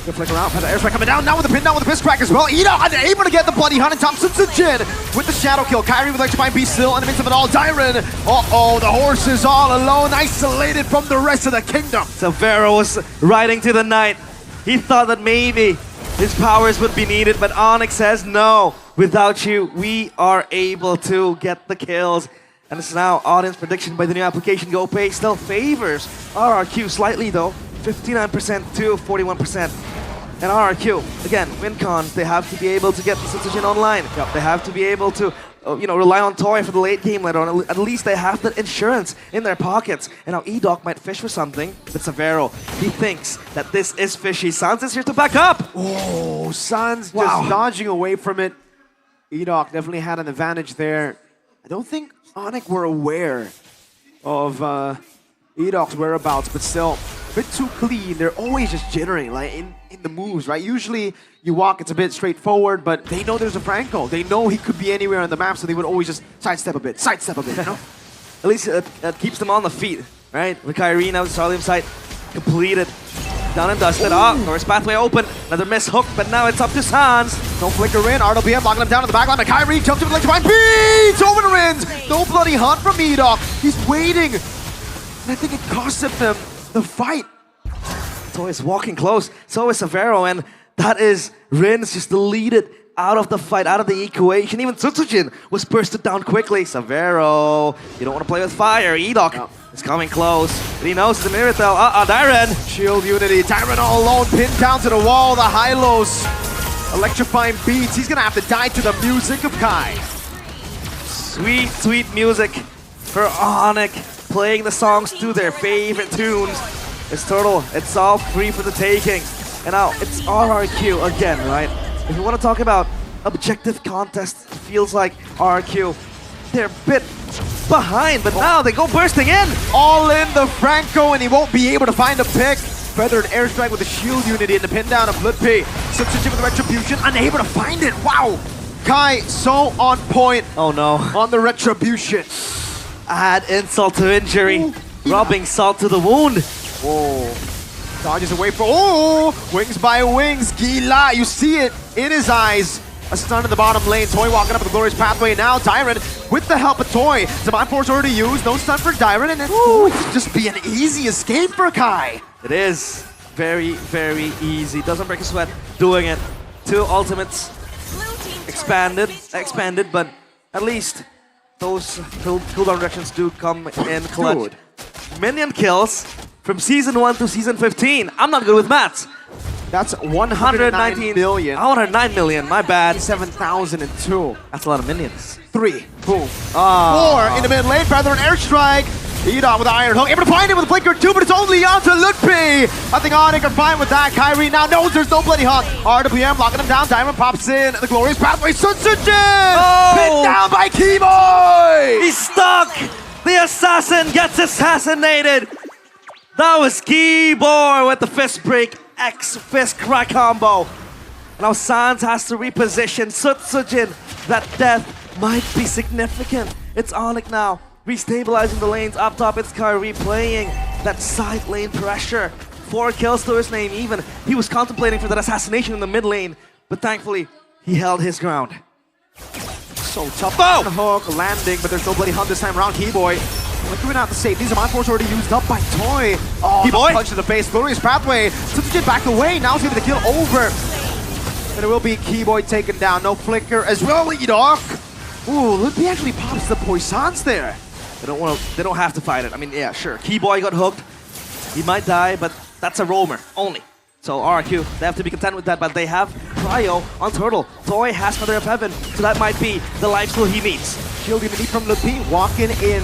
Good flicker out, Feather Airstrike coming down, now with the pin down with the Fist Crack as well. Edok unable to get the Bloody Hunt, and Thompson Jin with the Shadow Kill. Kyrie with Electrifying Beast still in the midst of it all. Dyron, the horse is all alone, isolated from the rest of the kingdom. Severo was riding to the night. He thought that maybe his powers would be needed, but Onyx says no. Without you, we are able to get the kills. And it's now audience prediction by the new application GoPay still favors RRQ slightly though. 59% to 41%. And RRQ, again, WinCon, they have to be able to get the Citizen online. They have to be able to, rely on Toy for the late game later on. At least they have that insurance in their pockets. And now E-Doc might fish for something, but Severo, he thinks that this is fishy. Sans is here to back up. Oh, Sans just dodging away from it. E-Doc definitely had an advantage there. I don't think Onyx were aware of E-Doc's whereabouts, but still, a bit too clean. They're always just jittering, like in the moves, right? Usually you walk, it's a bit straightforward, but they know there's a Franco. They know he could be anywhere on the map, so they would always just sidestep a bit, you know? At least it keeps them on the feet, right? With Kyrie now, the Starlium site completed. Done and dusted. Norris pathway open. Another miss hook, but now it's up to Sans. No flicker in. RWM locking him down in the back line. But Kyrie jumps over the ledge behind. Beats over the Rins. No bloody hunt from E-Doc. He's waiting. And I think it cost him the fight. Toy is walking close. So is Severo, and that is Rins just deleted out of the fight, out of the equation. Even Tsutsujin was bursted down quickly. Severo, you don't want to play with fire. E-Doc is coming close. But he knows it's a Miratel. Dyren. Shield Unity. Dyren all alone, pinned down to the wall. The high-lows. Electrifying beats. He's going to have to die to the music of Kai. Sweet, sweet music for Onyx. Playing the songs to their favorite tunes. It's Turtle. It's all free for the taking. And now it's RRQ again, right? If you want to talk about objective contest, it feels like RRQ, they're a bit behind, but now they go bursting in. All in the Franco, and he won't be able to find a pick. Feathered airstrike with the shield unity and the pin down of Ludpi. Substitute with the retribution, unable to find it. Wow. Kai so on point. Oh no. On the retribution. Add insult to injury. Rubbing salt to the wound. Whoa. Dodges away from, wings by wings. Gila, you see it in his eyes. A stun in the bottom lane. Toy walking up the glorious pathway now. Dyren with the help of Toy. Divine Force already used. No stun for Dyren, and it's going to just be an easy escape for Kai. It is very, very easy. Doesn't break a sweat doing it. 2 ultimates expanded, but at least those cooldown reductions do come in clutch. Good. Minion kills from Season 1 to Season 15. I'm not good with maths. That's 119 million. 109 million, my bad. 7,002. That's a lot of minions. 3. Boom. 4 in the mid lane. Feather and airstrike. E-Dot with the Iron Hook. Able to find it with a Blinker 2, but it's only on to Ludpi. I think Onyx are fine with that. Kyrie now knows there's no bloody hunt. RWM locking him down. Diamond pops in. The glorious pathway. Sunsujin! Pinned down by Keyboy! He's stuck! The assassin gets assassinated! That was Keyboy with the fist break. X-fist crack combo. Now Sans has to reposition Sutsujin. That death might be significant. It's Onyx now, restabilizing the lanes up top. It's Kyrie playing that side lane pressure. 4 kills to his name even. He was contemplating for that assassination in the mid lane, but thankfully, he held his ground. So tough. Oh! Hook landing, but there's no bloody hunt this time around. Keyboy flickering out the save. These are Mind Force already used up by Toy. Oh, Keyboy! Punch to the face. Glorious pathway. Sutsujin back away. Now it's going to be the kill over. And it will be Keyboy taken down. No flicker as well. E-Doc. Ooh, Ludpi actually pops the Poissons there. They don't have to fight it. I mean, yeah, sure. Keyboy got hooked. He might die, but that's a roamer only. So RRQ, they have to be content with that, but they have Cryo on Turtle. Toy has Mother of Heaven, so that might be the lifesteal he needs. Shield unity from Ludpi, walking in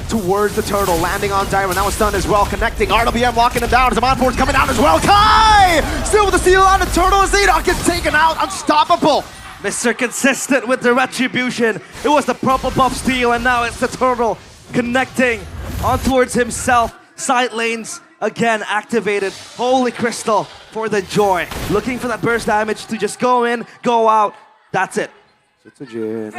towards the Turtle, landing on Dyren. Now it's done as well, connecting. RWM locking him down. Zaman Force coming down as well. Kai! Still with the seal on the Turtle as E-Doc gets taken out. Unstoppable. Mr. Consistent with the retribution. It was the purple buff steal, and now it's the Turtle connecting on towards himself. Side lanes again activated. Holy Crystal for the joy. Looking for that burst damage to just go in, go out. That's it. Sutsujin.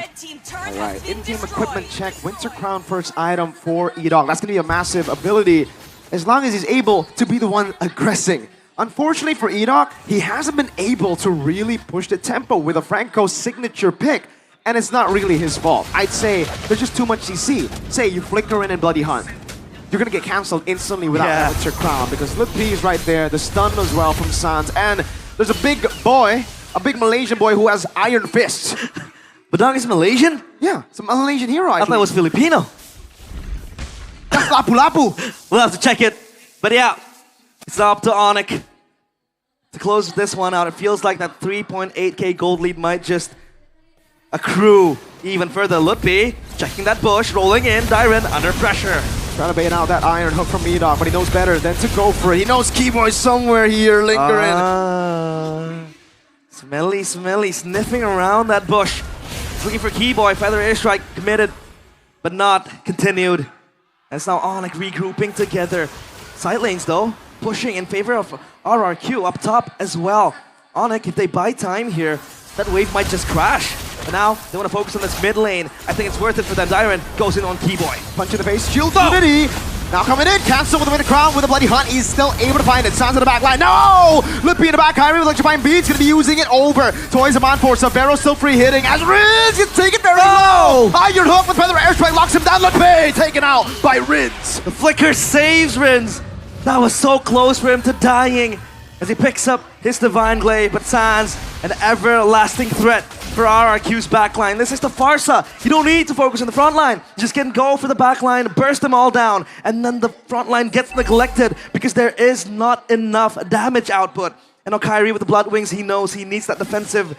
Alright, in-game equipment check. Winter Crown first item for E-Doc. That's going to be a massive ability as long as he's able to be the one aggressing. Unfortunately for E-Doc, he hasn't been able to really push the tempo with a Franco signature pick. And it's not really his fault. I'd say there's just too much CC. Say you flicker in and Bloody Hunt. You're going to get cancelled instantly without that Winter Crown because Ludpi is right there. The stun as well from Sans. And there's a big boy, a big Malaysian boy who has iron fists. Badang is Malaysian? Yeah, it's a Malaysian hero. I thought it was Filipino. That's Lapu-Lapu. We'll have to check it. But yeah, it's up to Onyx. to close this one out. It feels like that 3.8k gold lead might just accrue even further. Lutpi checking that bush, rolling in. Dyron under pressure. Trying to bait out that iron hook from Edok, but he knows better than to go for it. He knows Keyboy somewhere here lingering. Smelly, sniffing around that bush. He's looking for Keyboy. Feather airstrike committed, but not continued. And it's now Onyx regrouping together. Side lanes though, pushing in favor of RRQ up top as well. Onyx, if they buy time here, that wave might just crash. But now they want to focus on this mid lane. I think it's worth it for them. Dyron goes in on Keyboy. Punch in the face, shield Unity. Now coming in, cancel with the Winter Crown with a Bloody Hunt. He's still able to find it. Sounds in the back line. No! Lutpi in the back. Kyrie with electrifying beats. Gonna be using it over. Toys him on for Savero still free hitting. As Riz gets taken very low. Iron Hook with Feather Airstrike locks him down. Lutpi taken out by Riz. The flicker saves Rins. That was so close for him to dying as he picks up his Divine Glaive, but Sans, an everlasting threat for RRQ's backline. This is the Farsa. You don't need to focus on the front line. You just can go for the backline, burst them all down, and then the front line gets neglected because there is not enough damage output. And now Kyrie with the Blood Wings, he knows he needs that defensive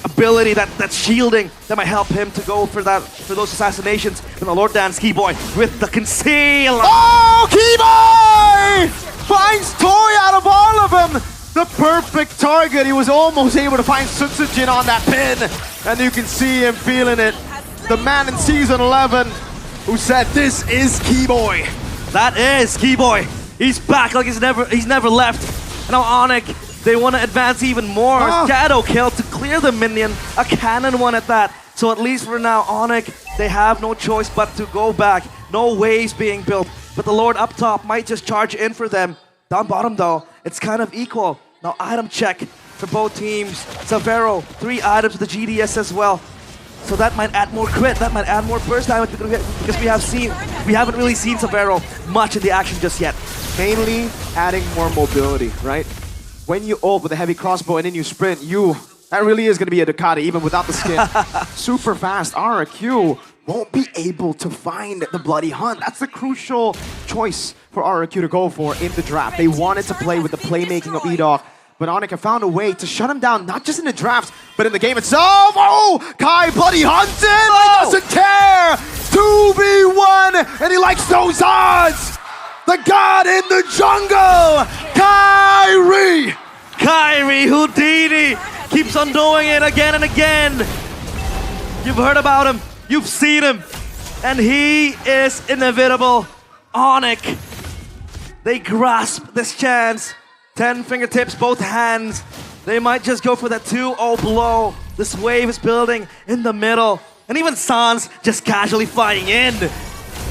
ability, that shielding that might help him to go for those assassinations. And the Lord Dance Keyboy with the conceal. Oh, Keyboy finds Toy out of all of them. The perfect target. He was almost able to find Sutsujin on that pin. And you can see him feeling it. The man in Season 11 who said, this is Keyboy. That is Keyboy. He's back like he's never left. And now Onyx, they want to advance even more. Shadow kill to clear the minion. A cannon one at that. So at least for now, Onyx, they have no choice but to go back. No waves being built. But the Lord up top might just charge in for them. Down bottom though, it's kind of equal. Now item check for both teams. Savero, 3 items with the GDS as well. So that might add more crit, that might add more burst damage because we haven't really seen Savero much in the action just yet. Mainly adding more mobility, right? When you ult with a heavy crossbow and then you sprint, that really is going to be a Ducati even without the skin. Super fast. RRQ won't be able to find the Bloody Hunt. That's the crucial choice for RRQ to go for in the draft. They wanted to play with the playmaking of Edok, but Onyx have found a way to shut him down, not just in the drafts, but in the game itself. Oh, Kai Bloody Hunted! He doesn't care! 2v1, and he likes those odds! The god in the jungle, Kyrie! Kyrie Houdini keeps on doing it again and again. You've heard about him, you've seen him, and he is inevitable. Onyx, they grasp this chance. 10 fingertips, both hands. They might just go for that 2-0 blow. This wave is building in the middle. And even Sans just casually flying in.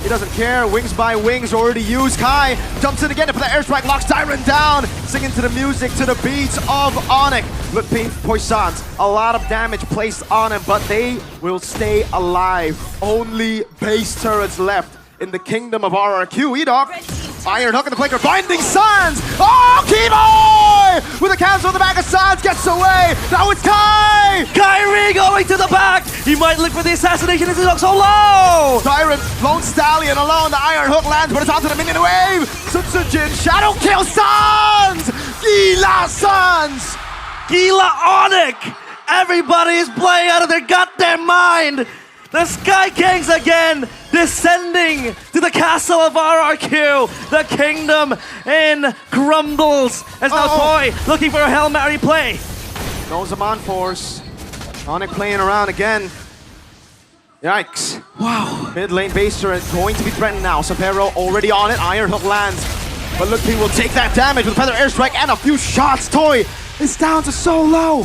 He doesn't care. Wings by wings already used. Kai jumps in again for the airstrike, locks Dyron down, singing to the music, to the beats of Onyx. Lutpi, Poissons, a lot of damage placed on him, but they will stay alive. Only base turrets left in the kingdom of RRQ. Edok, Iron Hook in the flanker, binding Sans. Oh, Keyboy! With a cancel in the back of Sans, gets away. Now it's Kai! Kyrie going to the back. He might look for the assassination. This is so low. Dyron, Lone Stallion alone. The Iron Hook lands, but it's onto the minion wave. Sutsujin, Shadow kill Sans! Gila Sans! Gila Onyx! Everybody is playing out of their goddamn mind. The Sky Kings again descending to the castle of RRQ. The kingdom in crumbles. As now Toy looking for a Hail Mary play. Knows him on force. Onyx playing around again. Yikes. Wow. Mid lane base turret going to be threatened now. Savero already on it. Iron Hook lands. But Lutpi will take that damage with a Feather Airstrike and a few shots. Toy is down to so low.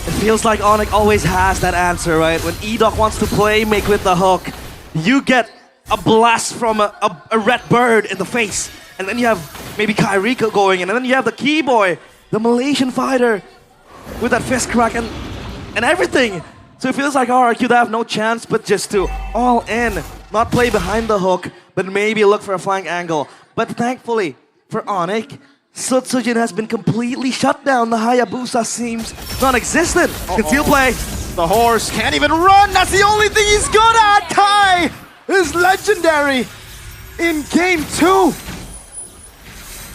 It feels like Onyx always has that answer, right? When Edok wants to play make with the hook, you get a blast from a red bird in the face. And then you have maybe Kyrie going in. And then you have the Keyboy, the Malaysian fighter, with that fist crack and everything. So it feels like RRQ, they have no chance but just to all in. Not play behind the hook, but maybe look for a flank angle. But thankfully for Onyx, Sutsujin has been completely shut down. The Hayabusa seems non-existent. Conceal play. The horse can't even run. That's the only thing he's good at. Kai is legendary in game 2.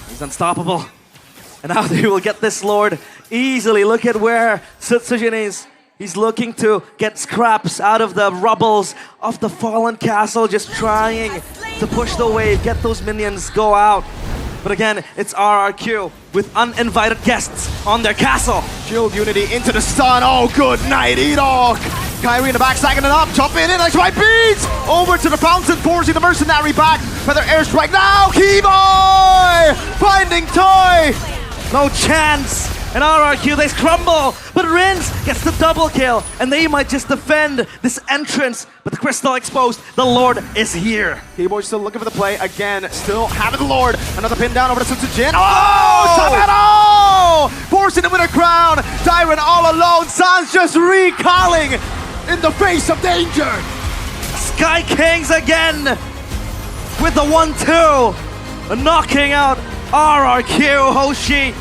He's unstoppable. And now they will get this Lord easily. Look at where Sujin is. He's looking to get scraps out of the rubbles of the fallen castle, just trying to push the wave, get those minions, go out. But again, it's RRQ with uninvited guests on their castle. Shield Unity into the stun. Oh, good night, Edok. Kyrie in the back, stacking it up, jumping in, nice right beats! Over to the fountain, forcing the mercenary back. Feather airstrike now, Keyboy! Finding Toy! No chance. And RRQ, they crumble. But Rins gets the double kill. And they might just defend this entrance. But the crystal exposed. The Lord is here. Keyboy still looking for the play. Again, still having the Lord. Another pin down over to Sujin. Oh! Sabero! Forcing him with a crown. Dyron all alone. Sans just recalling in the face of danger. Sky Kings again with the 1-2. Knocking out RRQ, Hoshi.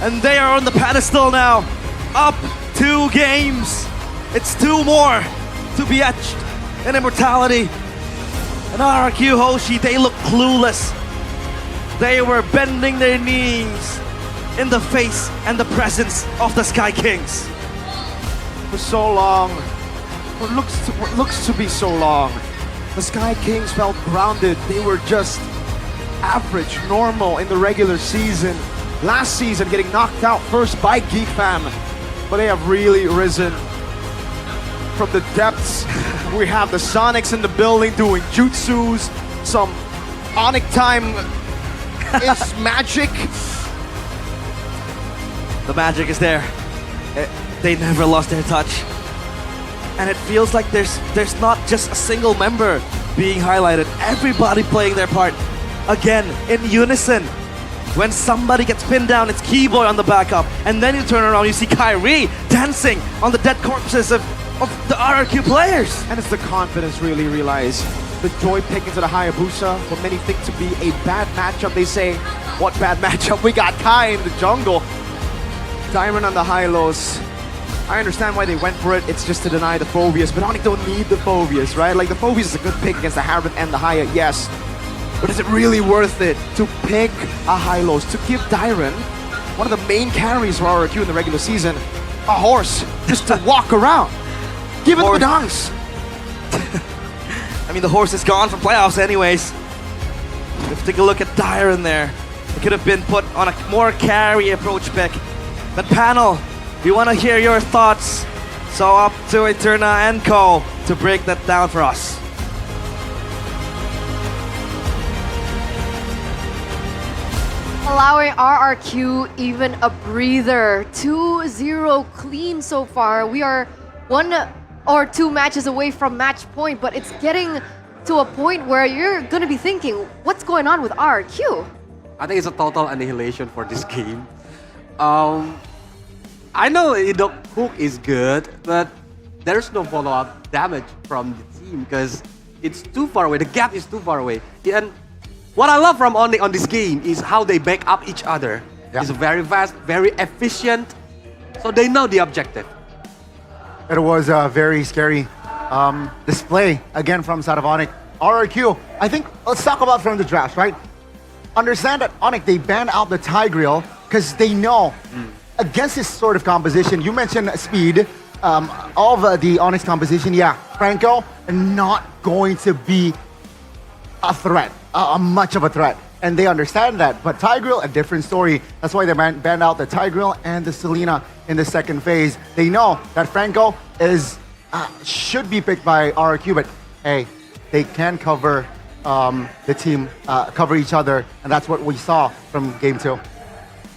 And they are on the pedestal now. Up 2 games. It's 2 more to be etched in immortality. And RRQ Hoshi, they look clueless. They were bending their knees in the face and the presence of the Sky Kings. For so long, what looks to be so long, the Sky Kings felt grounded. They were just average, normal in the regular season. Last season, getting knocked out first by Geek Fam, but they have really risen from the depths. We have the Sonics in the building doing jutsus, some Onyx time is magic. The magic is there. They never lost their touch. And it feels like there's not just a single member being highlighted. Everybody playing their part. Again, in unison. When somebody gets pinned down, it's Keyboy on the backup. And then you turn around, you see Kyrie dancing on the dead corpses of the RRQ players. And it's the confidence really realize. The joy pick into the Hayabusa, what many think to be a bad matchup. They say, what bad matchup? We got Kai in the jungle. Diamond on the high-lows. I understand why they went for it. It's just to deny the Phobius. But Onyx don't need the Phobius, right? Like the Phobius is a good pick against the Harvard and the Haya, yes. But is it really worth it to pick a high-lows, to give Dyron, one of the main carries for RRQ in the regular season, a horse just to walk around? Give it the dunks. I mean, the horse is gone from playoffs anyways. Let's take a look at Dyron there. It could have been put on a more carry approach pick. But panel, we want to hear your thoughts. So up to Eterna and Co to break that down for us. Allowing RRQ even a breather. 2-0 clean so far. We are 1 or 2 matches away from match point, but it's getting to a point where you're going to be thinking, what's going on with RRQ? I think it's a total annihilation for this game. I know Idok hook is good, but there's no follow-up damage from the team because it's too far away. The gap is too far away. And what I love from Onyx on this game is how they back up each other. Yeah. It's very fast, very efficient, so they know the objective. It was a very scary display, again, from side of Onyx. RRQ, I think, let's talk about from the draft, right? Understand that Onyx, they banned out the Tigreal because they know against this sort of composition, you mentioned speed, of the Onyx composition, yeah, Franco, not going to be a threat, much of a threat. And they understand that. But Tigreal, a different story. That's why they banned out the Tigreal and the Selena in the second phase. They know that Franco should be picked by RRQ, but hey, they can cover the team, cover each other, and that's what we saw from game 2.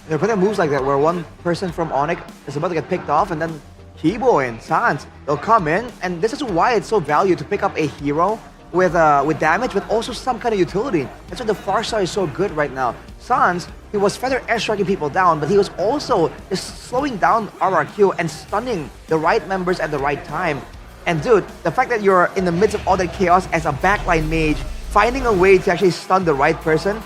They're putting moves like that where one person from Onyx is about to get picked off, and then Keyboy and Sans, they'll come in, and this is why it's so valued to pick up a hero with damage, but also some kind of utility. That's why the Farsight is so good right now. Sans, he was feather air striking people down, but he was also just slowing down RRQ and stunning the right members at the right time. And dude, the fact that you're in the midst of all that chaos as a backline mage, finding a way to actually stun the right person,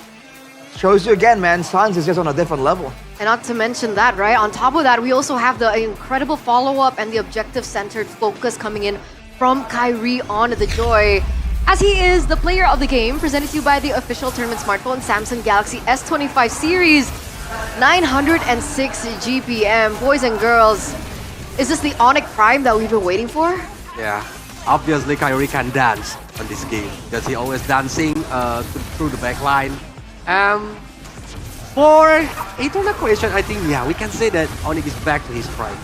shows you again, man, Sans is just on a different level. And not to mention that, right? On top of that, we also have the incredible follow-up and the objective-centered focus coming in from Kyrie on the Joy. As he is the player of the game, presented to you by the official tournament smartphone Samsung Galaxy S25 series. 906 GPM. Boys and girls, is this the Onyx Prime that we've been waiting for? Yeah, obviously Kyrie can dance on this game because he always dancing through the back line. For eternal question, I think, yeah, we can say that Onyx is back to his prime.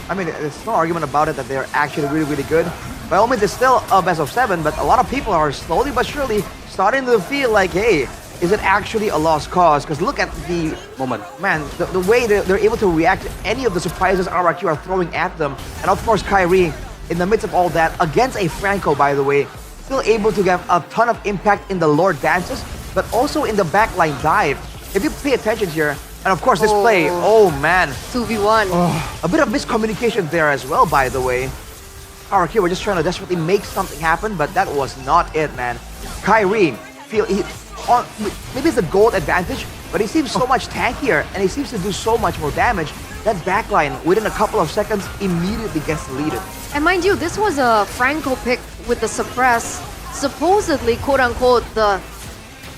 I mean, there's no argument about it that they're actually really, really good. By all means, it's still a best of 7, but a lot of people are slowly but surely starting to feel like, hey, is it actually a lost cause? Because look at the moment. Man, the way they're able to react to any of the surprises RRQ are throwing at them. And of course, Kyrie, in the midst of all that, against a Franco, by the way, still able to have a ton of impact in the Lord dances, but also in the backline dive. If you pay attention here, and of course this play, oh man. 2v1. A bit of miscommunication there as well, by the way. RRQ were just trying to desperately make something happen, but that was not it, man. Kyrie, maybe it's a gold advantage, but he seems so much tankier, and he seems to do so much more damage. That backline, within a couple of seconds, immediately gets deleted. And mind you, this was a Franco pick with the suppress, supposedly, quote-unquote, the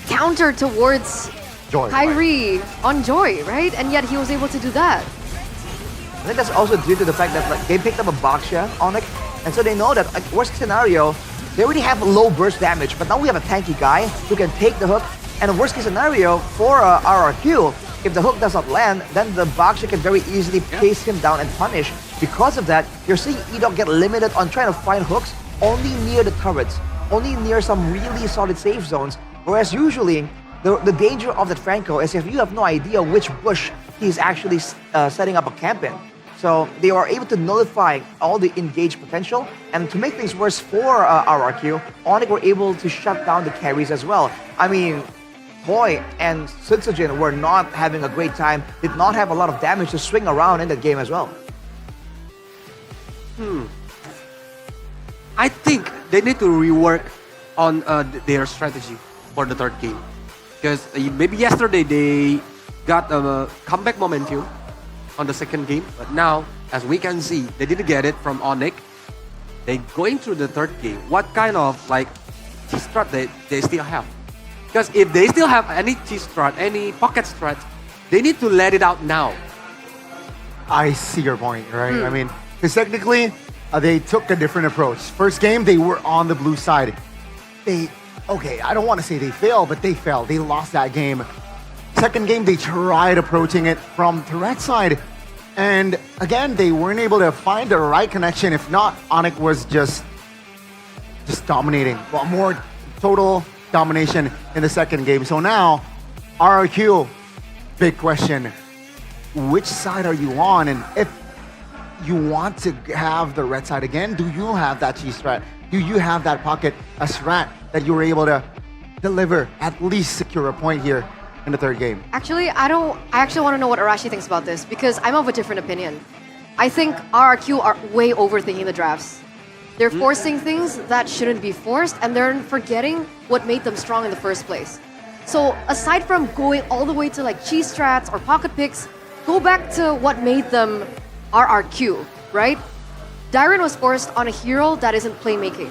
counter towards Joy, Kyrie on Joy, right? And yet he was able to do that. I think that's also due to the fact that they picked up a Baksha Onyx, and so they know that worst scenario, they already have low burst damage, but now we have a tanky guy who can take the hook, and a worst case scenario for RRQ, if the hook does not land, then the Baksha can very easily chase him down and punish. Because of that, you're seeing Edok get limited on trying to find hooks only near the turrets, only near some really solid safe zones, whereas usually, the danger of that Franco is if you have no idea which bush he's actually setting up a camp in. So they are able to nullify all the engaged potential, and to make things worse for RRQ, Onyx were able to shut down the carries as well. I mean, Toy and Sutsujin were not having a great time, did not have a lot of damage to swing around in that game as well. I think they need to rework on their strategy for the third game. Because maybe yesterday they got a comeback momentum on the second game, but now, as we can see, they didn't get it from Onyx. They going through the third game. What kind of like strat they still have? Because if they still have any strat, any pocket strat, they need to let it out now. I see your point, right? I mean, because technically, they took a different approach. First game, they were on the blue side. Okay, I don't want to say they failed, but they failed. They lost that game. Second game, they tried approaching it from the red side. And again, they weren't able to find the right connection. If not, Onyx was just dominating. Well, more total domination in the second game. So now, RRQ, big question. Which side are you on? And if you want to have the red side again, do you have that cheese strat? Do you have that pocket, a strat that you were able to deliver, at least secure a point here in the third game? Actually, I actually want to know what Arashi thinks about this, because I'm of a different opinion. I think RRQ are way overthinking the drafts. They're forcing things that shouldn't be forced, and they're forgetting what made them strong in the first place. So aside from going all the way to like cheese strats or pocket picks, go back to what made them RRQ, right? Dairon was forced on a hero that isn't playmaking,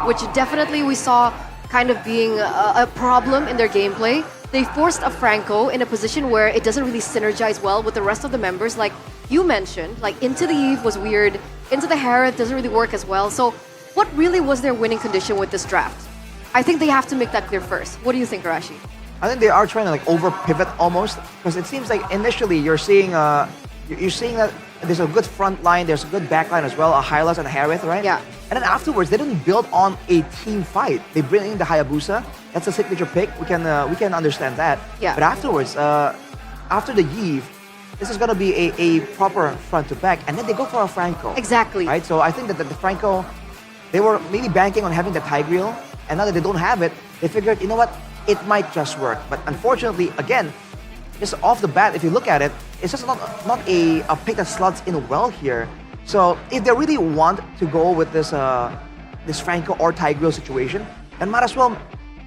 which definitely we saw kind of being a problem in their gameplay. They forced a Franco in a position where it doesn't really synergize well with the rest of the members. Like you mentioned, like Into the Eve was weird, Into the Harith doesn't really work as well. So what really was their winning condition with this draft? I think they have to make that clear first. What do you think, Arashi? I think they are trying to like over pivot almost, because it seems like initially you're seeing that there's a good front line, there's a good back line as well, a Hylas and a Harith, right? Yeah. And then afterwards, they didn't build on a team fight. They bring in the Hayabusa. That's a signature pick. We can understand that. Yeah. But afterwards, after the Eve, this is gonna be a proper front to back, and then they go for a Franco. Exactly. Right. So I think that the Franco, they were maybe banking on having the Tigreal, and now that they don't have it, they figured, you know what, it might just work. But unfortunately, again, just off the bat, if you look at it, it's just not a pick that slots in well here. So if they really want to go with this this Franco or Tigreal situation, then might as well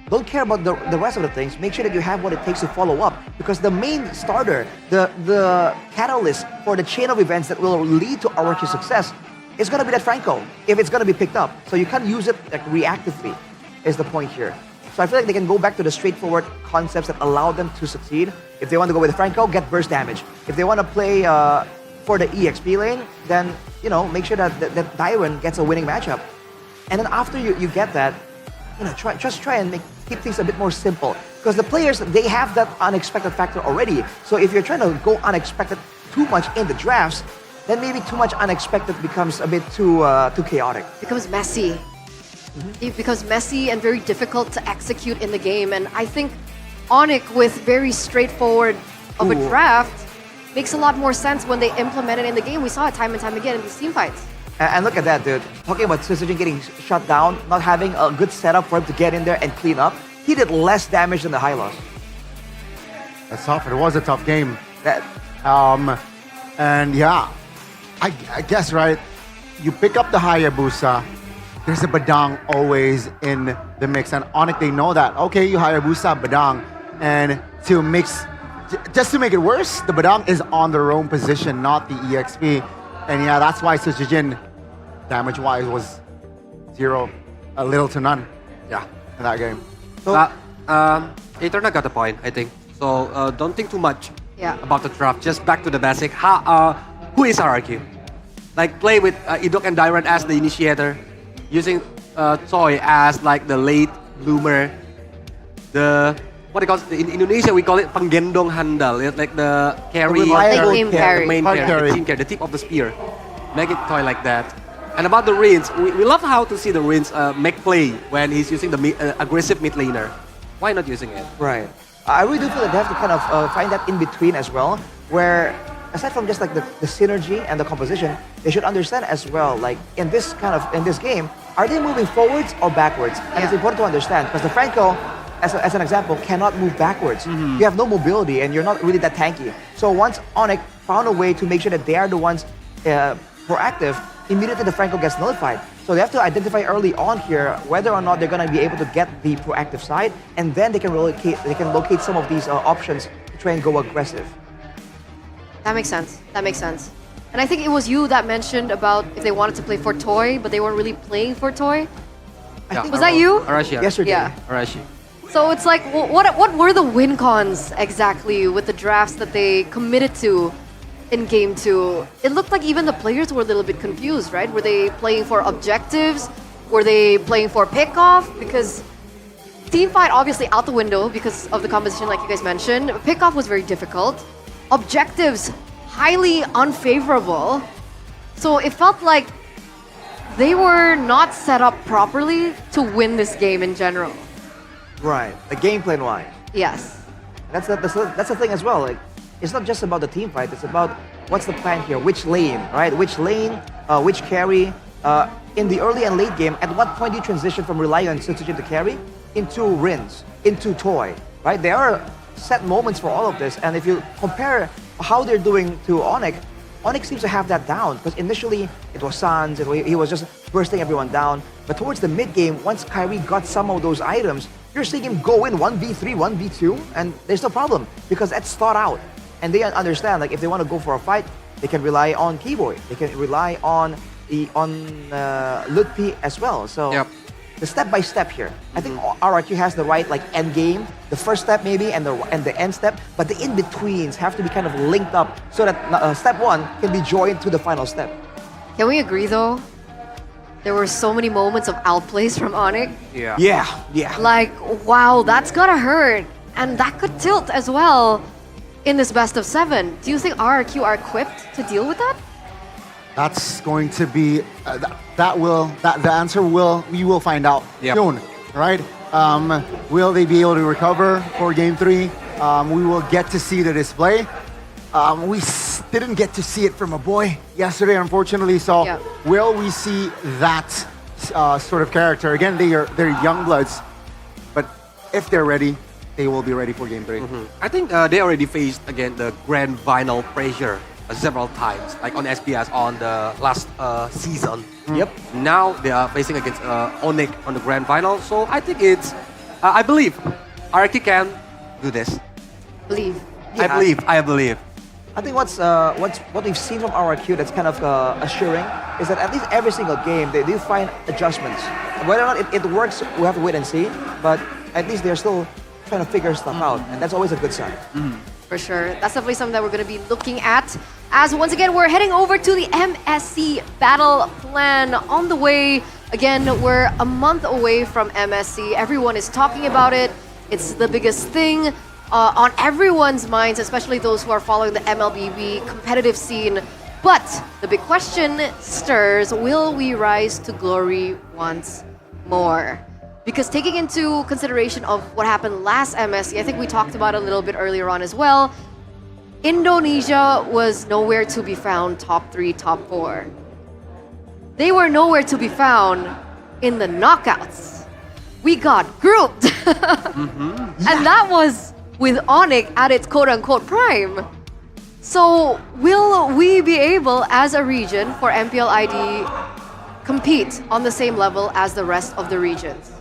don't care about the rest of the things. Make sure that you have what it takes to follow up, because the main starter, the catalyst for the chain of events that will lead to RRQ's success is gonna be that Franco if it's gonna be picked up. So you can't use it like reactively, is the point here. So I feel like they can go back to the straightforward concepts that allow them to succeed. If they want to go with Franco, get burst damage. If they want to play for the EXP lane, then make sure that Dairon gets a winning matchup. And then after you get that, try and keep things a bit more simple. Because the players, they have that unexpected factor already. So if you're trying to go unexpected too much in the drafts, then maybe too much unexpected becomes a bit too chaotic. Becomes messy. It becomes messy and very difficult to execute in the game. And I think Onyx with very straightforward of a draft makes a lot more sense when they implement it in the game. We saw it time and time again in these team fights. And look at that, dude. Talking about Syzygy getting shut down, not having a good setup for him to get in there and clean up, he did less damage than the high loss. That's tough. It was a tough game. And yeah, I guess, right, you pick up the Hayabusa, there's a Badang always in the mix. And Onyx, they know that. Okay, you Hayabusa, Badang. And just to make it worse, the Badang is on their own position, not the EXP. And yeah, that's why Syzygy, damage-wise, was 0, a little to none. Yeah, in that game. So, Eterna got the point, I think. So don't think too much about the draft. Just back to the basic. Who is RRQ? Like play with Idok and Dairon as the initiator, using Toy as like the late bloomer. What they call it, in Indonesia we call it penggendong handal. It's like the carry, the main carry, the team carry, the tip of the spear. Make it Toy like that. And about the Rins, we love how to see the Rins make play when he's using the aggressive mid laner. Why not using it? Right. I really do feel that they have to kind of find that in between as well, where aside from just like the synergy and the composition, they should understand as well, like in this game, are they moving forwards or backwards? And it's important to understand because the Franco, as an example, cannot move backwards. You have no mobility and you're not really that tanky. So once Onyx found a way to make sure that they are the ones proactive, immediately the Franco gets nullified. So they have to identify early on here whether or not they're going to be able to get the proactive side, and then they can locate some of these options to try and go aggressive. That makes sense. That makes sense. And I think it was you that mentioned about if they wanted to play for Toy, but they weren't really playing for Toy. Was that you? Arashi. Yesterday. Yeah. Arashi. So it's like, what were the win cons exactly with the drafts that they committed to in Game 2? It looked like even the players were a little bit confused, right? Were they playing for objectives? Were they playing for pickoff? Because team fight obviously out the window because of the composition like you guys mentioned. Pickoff was very difficult. Objectives, highly unfavorable. So it felt like they were not set up properly to win this game in general. Right, the game plan wise. Yes. That's the thing as well. Like, it's not just about the team fight. It's about what's the plan here, which lane, right? Which lane, which carry. In the early and late game, at what point do you transition from relying on Syzygy to carry into Rins, into Toy, right? There are set moments for all of this, and if you compare how they're doing to Onyx, Onyx seems to have that down because initially it was Sans, he was just bursting everyone down. But towards the mid game, once Kyrie got some of those items, you're seeing him go in 1v3, 1v2, and there's no problem because that's thought out. And they understand, like if they want to go for a fight, they can rely on Keyboy, they can rely on Lutpi as well. So the step by step here, I think RRQ has the right like end game, the first step maybe, and the end step, but the in betweens have to be kind of linked up so that step one can be joined to the final step. Can we agree though? There were so many moments of outplays from Onyx. Yeah. Like, wow, that's gotta hurt. And that could tilt as well in this best of 7. Do you think RRQ are equipped to deal with that? That's going to be the answer we will find out soon, right? Will they be able to recover for Game 3? We will get to see the display. We didn't get to see it from a boy yesterday, unfortunately. So will we see that sort of character again? They're young bloods, but if they're ready, they will be ready for Game 3. I think they already faced again the grand final pressure several times, like on SBS on the last season. Now they are facing against Onyx on the grand final. So I think it's, I believe RRQ can do this. Believe. I believe. I think what we've seen from RRQ that's kind of assuring is that at least every single game they do find adjustments. Whether or not it works, we have to wait and see. But at least they're still trying to figure stuff out, and that's always a good sign. For sure. That's definitely something that we're going to be looking at. As once again, we're heading over to the MSC Battle Plan on the way. Again, we're a month away from MSC. Everyone is talking about it. It's the biggest thing on everyone's minds, especially those who are following the MLBB competitive scene. But the big question stirs, will we rise to glory once more? Because taking into consideration of what happened last MSC, I think we talked about it a little bit earlier on as well, Indonesia was nowhere to be found top 3, top 4. They were nowhere to be found in the knockouts. We got grouped. And that was with Onyx at its quote-unquote prime. So will we be able, as a region, for MPL ID, compete on the same level as the rest of the regions?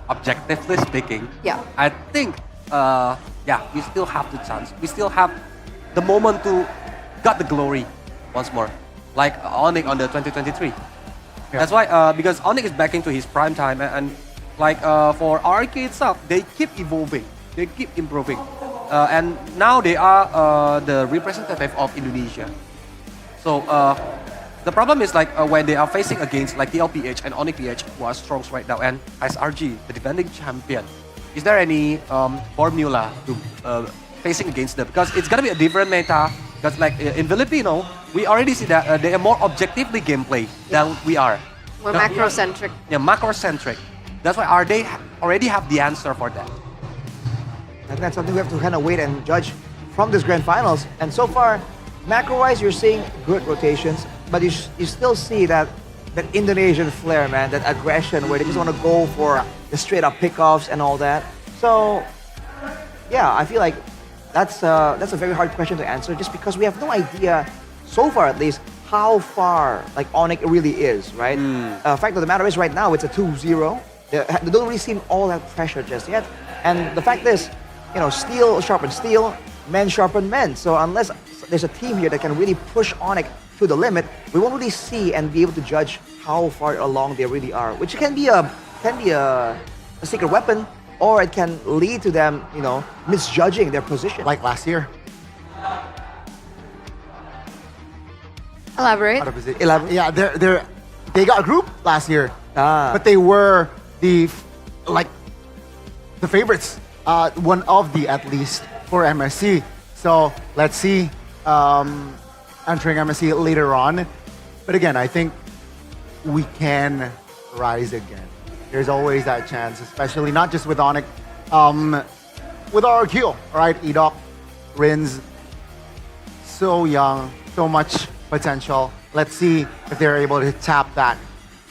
Objectively speaking, Yeah. I think, we still have the chance. We still have the moment to got the glory once more, like Onyx on the 2023. That's why, because Onyx is back into his prime time, and for RK itself, they keep evolving, they keep improving, and now they are the representative of Indonesia. So the problem is when they are facing against the LPH and Onyx PH, who are strong right now, and SRG, the defending champion. Is there any formula to facing against them? Because it's gonna be a different meta. Because in Filipino, we already see that they are more objectively gameplay than we are. More macro-centric. Yeah, macro-centric. That's why they already have the answer for that. And that's something we have to kind of wait and judge from this grand finals. And so far, macro-wise, you're seeing good rotations, but you still see that Indonesian flair, man, that aggression where they just want to go for the straight-up pickoffs and all that. So, yeah, I feel like that's a very hard question to answer, just because we have no idea, so far at least, how far Onyx really is, right? Fact of the matter is, right now it's a 2-0. They don't really seem all that pressure just yet. And the fact is, steel sharpen steel, men sharpen men. So unless there's a team here that can really push Onyx to the limit, we won't really see and be able to judge how far along they really are, which can be a secret weapon, or it can lead to them, misjudging their position. Like last year. Elaborate. Yeah, they got grouped last year, but they were the favorites, one of the at least for MSC. So let's see, entering MSC later on. But again, I think we can rise again. There's always that chance, especially not just with Onyx, with RQ, right? Edok, Rins, so young, so much potential. Let's see if they're able to tap that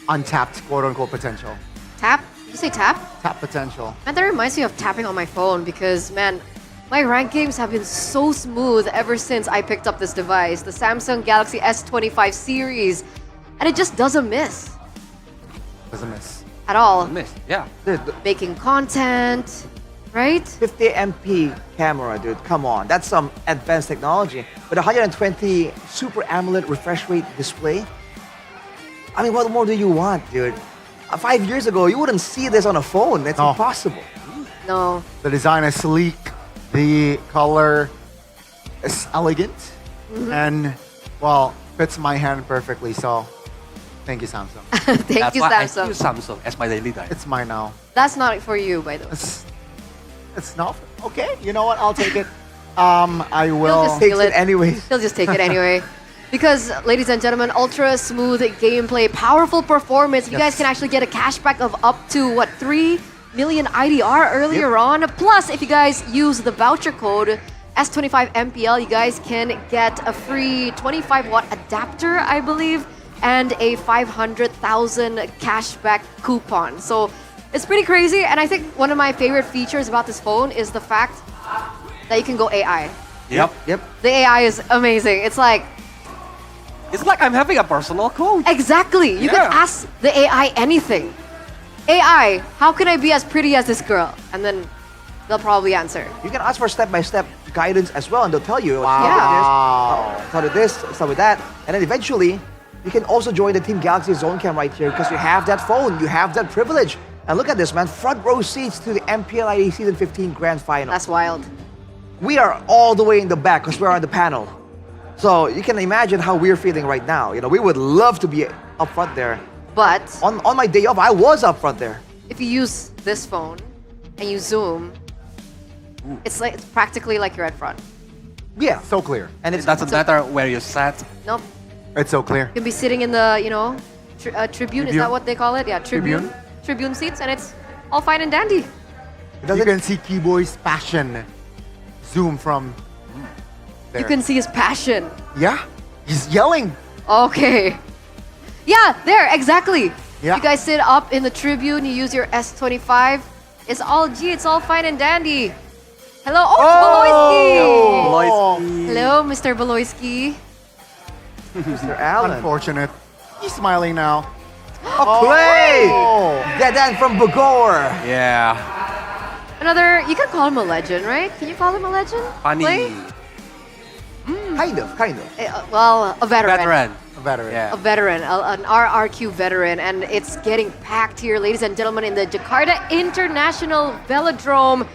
untapped quote-unquote potential. Tap? Did you say tap? Tap potential. Man, that reminds me of tapping on my phone because, man, my ranked games have been so smooth ever since I picked up this device, the Samsung Galaxy S25 series, and it just doesn't miss. Doesn't miss. At all. Miss, yeah. Dude, making content, right? 50 MP camera, dude, come on. That's some advanced technology. With 120 Super AMOLED refresh rate display, I mean, what more do you want, dude? 5 years ago, you wouldn't see this on a phone. It's impossible. No. The design is sleek. The color is elegant. And, well, fits my hand perfectly. So, thank you, Samsung. Thank you, That's Samsung. why I use Samsung as my daily diet. It's mine now. That's not for you, by the way. It's not. Okay, you know what? I'll take it. I will. He'll just steal it anyway. He'll just take it anyway. Because, ladies and gentlemen, ultra smooth gameplay, powerful performance. You guys can actually get a cashback of up to, 3 million IDR earlier on. Plus, if you guys use the voucher code S25MPL, you guys can get a free 25-watt adapter, I believe, and a 500,000 cashback coupon. So it's pretty crazy. And I think one of my favorite features about this phone is the fact that you can go AI. Yep. The AI is amazing. It's like I'm having a personal coach. Exactly. You can ask the AI anything. AI, how can I be as pretty as this girl? And then they'll probably answer. You can ask for step-by-step guidance as well, and they'll tell you. Wow. Start with this, start with that. And then eventually, you can also join the Team Galaxy Zone Cam right here because you have that phone, you have that privilege. And look at this, man. Front row seats to the MPL Season 15 Grand Final. That's wild. We are all the way in the back because we're on the panel. So you can imagine how we're feeling right now. You know, we would love to be up front there. But on my day off, I was up front there. if you use this phone and you zoom, it's practically like you're at front. Yeah. So clear. And it doesn't matter where you sat. Nope. It's so clear. You can be sitting in the, tribune. Is that what they call it? Yeah, tribune. Tribune seats, and it's all fine and dandy. You can see Keyboy's passion zoom from there. You can see his passion. Yeah, he's yelling. Okay. Yeah, there, exactly. Yeah. You guys sit up in the tribune, you use your S25. It's all fine and dandy. Hello, Baloyski! Hello, Mr. Baloyski. Mr. Allen. Unfortunate. He's smiling now. Clay! That Dan from Bogor. Yeah. Another, you can call him a legend, right? Can you call him a legend? Funny. Clay? Kind of. Well, a veteran. A veteran. Yeah. A veteran, an RRQ veteran, and it's getting packed here, ladies and gentlemen, in the Jakarta International Velodrome.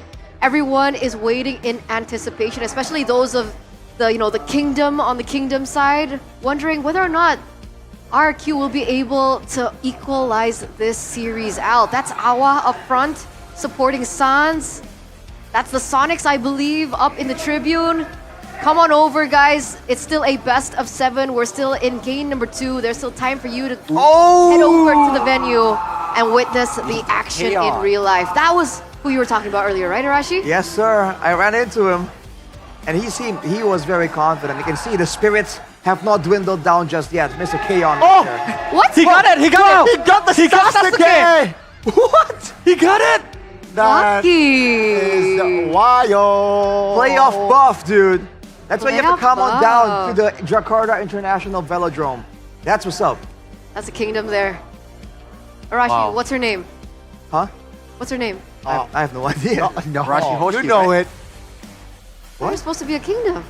Everyone is waiting in anticipation, especially those of the kingdom on the kingdom side, wondering whether or not RRQ will be able to equalize this series out. That's Awa up front, supporting Sans. That's the Sonics, I believe, up in the tribune. Come on over, guys. It's still a best of 7. We're still in game number 2. There's still time for you to head over to the venue and witness the action in real life. That was who you were talking about earlier, right, Arashi? Yes, sir. I ran into him, and he was very confident. You can see the spirits have not dwindled down just yet. Mr. Kaon. Oh! There. What? He got it! He got it! He got the Sasuke! What? He got it! That Lucky. is wild. Playoff buff, dude. That's why you have to come on down to the Jakarta International Velodrome. That's what's up. That's a kingdom there. Arashi, what's her name? Huh? What's her name? I have no idea. No, Rashi Hoshi, you know right? it. We're supposed to be a kingdom.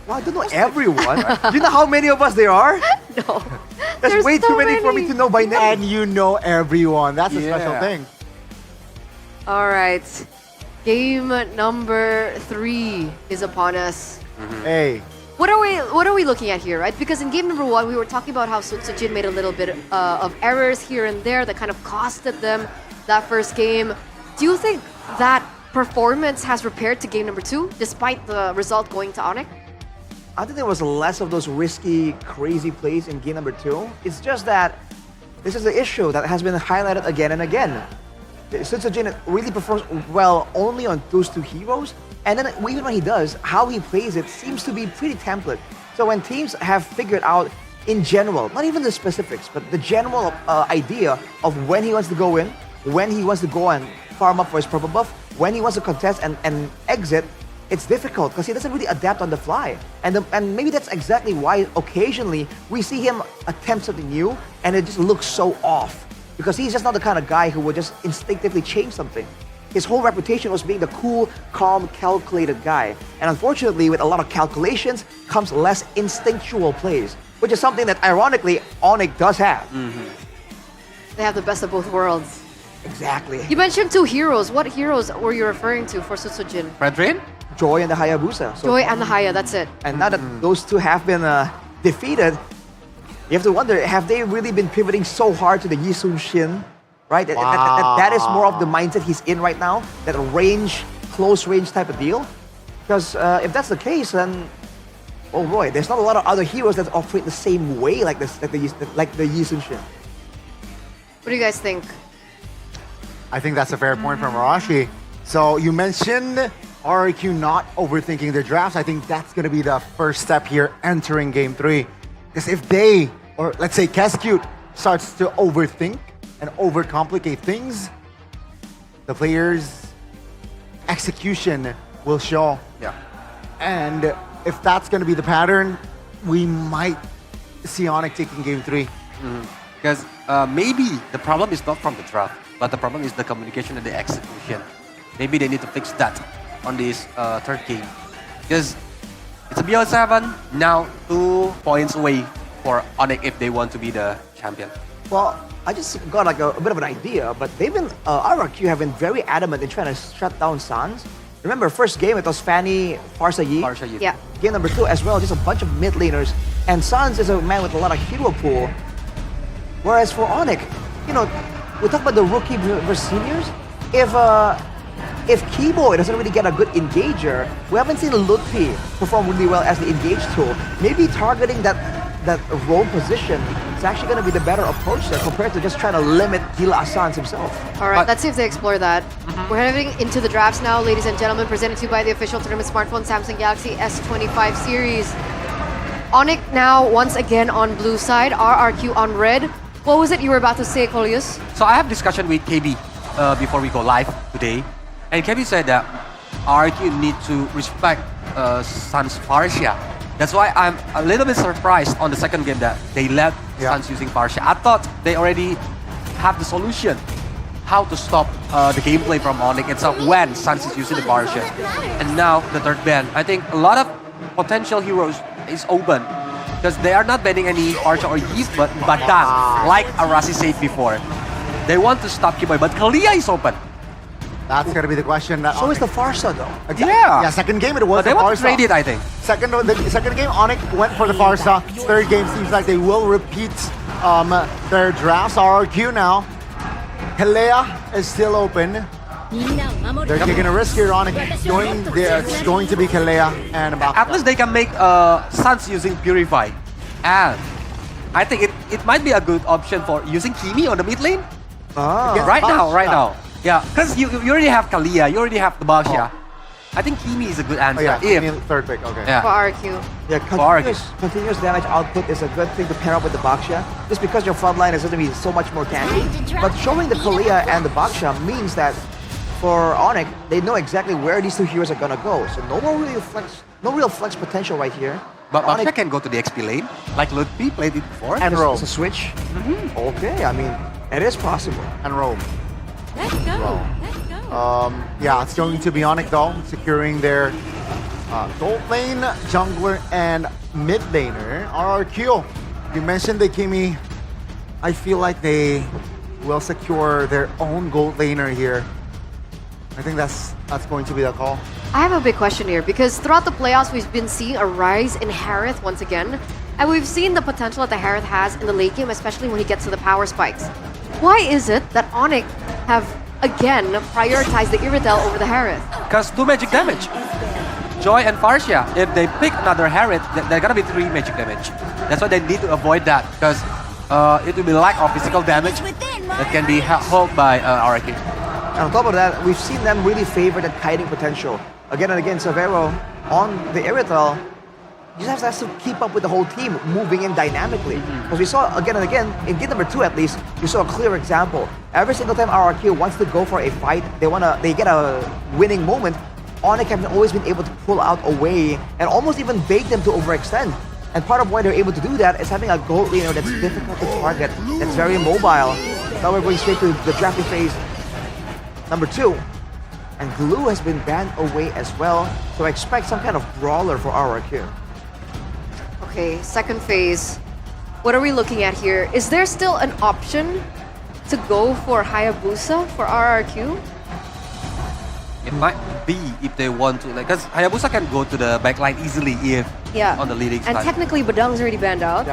Well, I don't know everyone. Do you know how many of us there are? No. There's There's way so too many for me many. to know by name. And you know everyone. That's a special Yeah. thing. All right. Game number 3 is upon us. Hey. What are we looking at here, right? Because in game number 1, we were talking about how Sujin made a little bit of errors here and there that kind of costed them that first game. Do you think that performance has repaired to game number 2, despite the result going to Onyx? I think there was less of those risky, crazy plays in game number 2. It's just that this is the issue that has been highlighted again and again. Sujin really performs well only on those 2 heroes, and then even when he does, how he plays it seems to be pretty template. So when teams have figured out, in general, not even the specifics, but the general idea of when he wants to go in, when he wants to go and farm up for his purple buff, when he wants to contest and exit, it's difficult because he doesn't really adapt on the fly. And maybe that's exactly why occasionally we see him attempt something new and it just looks so off. Because he's just not the kind of guy who would just instinctively change something. His whole reputation was being the cool, calm, calculated guy. And unfortunately, with a lot of calculations comes less instinctual plays, which is something that ironically Onyx does have. They have the best of both worlds. Exactly. You mentioned 2 heroes. What heroes were you referring to for Sujin? Brethren? Joy and the Hayabusa. So Joy and the Haya, that's it. And now that those 2 have been defeated, you have to wonder, have they really been pivoting so hard to the Yisun Shin? Right? That is more of the mindset he's in right now, that close range type of deal. Because if that's the case, then, oh boy, there's not a lot of other heroes that operate the same way like the Yisun Shin. What do you guys think? I think that's a fair point from Arashi. So you mentioned RRQ not overthinking their drafts. I think that's going to be the first step here entering game 3. Because if they, or let's say Cascute, starts to overthink and overcomplicate things, the players' execution will show. Yeah. And if that's going to be the pattern, we might see Onyx taking game 3. Because maybe the problem is not from the draft, but the problem is the communication and the execution. Maybe they need to fix that on this third game. Because it's a BL7, now 2 points away for Onyx if they want to be the champion. Well, I just got like a bit of an idea, but they've been, RRQ have been very adamant in trying to shut down Sans. Remember, first game it was Fanny, Farsa Yi. Yeah. Game number 2 as well, just a bunch of mid laners. And Sans is a man with a lot of hero pool. Whereas for Onyx, you know, we talk about the rookie versus seniors. If Keyboy doesn't really get a good engager, we haven't seen Lutfi perform really well as the engage tool. Maybe targeting that role position is actually going to be the better approach there compared to just trying to limit Gila Sans himself. All right, let's see if they explore that. We're heading into the drafts now, ladies and gentlemen, presented to you by the official tournament smartphone Samsung Galaxy S25 series. Onyx now once again on blue side, RRQ on red. What was it you were about to say, Colius? So I have discussion with KB before we go live today. And KB said that RRQ need to respect Sans Farsia. That's why I'm a little bit surprised on the second game that they left Sans using Farsia. I thought they already have the solution how to stop the gameplay from Onyx. It's when Sans is using the Farsia. And now the third ban. I think a lot of potential heroes is open because they are not banning any Farsia or Yeast, but Badang, like Arasi said before. They want to stop Keyboy, but Kalia is open. That's going to be the question. So is the Farsa though. Yeah, second game it was But they the want Farsa. to trade it, I think. The second game, Onyx went for the Farsa. Third game seems like they will repeat their drafts. RRQ now. Kalea is still open. They're taking a risk here. Onyx it's going to be Kalea and about. At least they can make Sans using Purify. And I think it might be a good option for using Kimi on the mid lane. Right now. Yeah, because you already have Kalia, you already have the Baxia. I think Kimi is a good answer. Kimi, third pick, okay. Yeah. For RRQ. Yeah, continuous damage output is a good thing to pair up with the Baxia. Just because your front line is going to be so much more tanky. But showing the Kalia and the Baxia means that for Onyx, they know exactly where these two heroes are going to go. So no real flex potential right here. But Baxia can go to the XP lane, like Lutfi played it before. And roam. It's a switch. Okay, I mean, it is possible. And roam. Let's go. Yeah, it's going to be Onyx though, securing their gold lane, jungler, and mid laner. RRQ, you mentioned the Kimi. I feel like they will secure their own gold laner here. I think that's going to be the call. I have a big question here because throughout the playoffs, we've been seeing a rise in Harith once again. And we've seen the potential that the Harith has in the late game, especially when he gets to the power spikes. Why is it that Onyx have again prioritized the Iridel over the Harith? Because 2 magic damage. Joy and Farsia, if they pick another Harith, they're gonna be 3 magic damage. That's why they need to avoid that because it will be lack of physical damage that can be held by RRQ. And on top of that, we've seen them really favor that kiting potential. Again and again, Severo on the Iridel, you just have to keep up with the whole team moving in dynamically. Because we saw again and again, in game number 2 at least, you saw a clear example. Every single time RRQ wants to go for a fight, they get a winning moment, Onyx have always been able to pull out away and almost even bait them to overextend. And part of why they're able to do that is having a gold laner that's difficult to target, that's very mobile. Now we're going straight to the drafting phase number 2. And Glue has been banned away as well, so I expect some kind of brawler for RRQ. Okay, second phase. What are we looking at here? Is there still an option to go for Hayabusa for RRQ? It might be if they want to, like, because Hayabusa can go to the backline easily if on the leading And side. technically Badang's already banned out.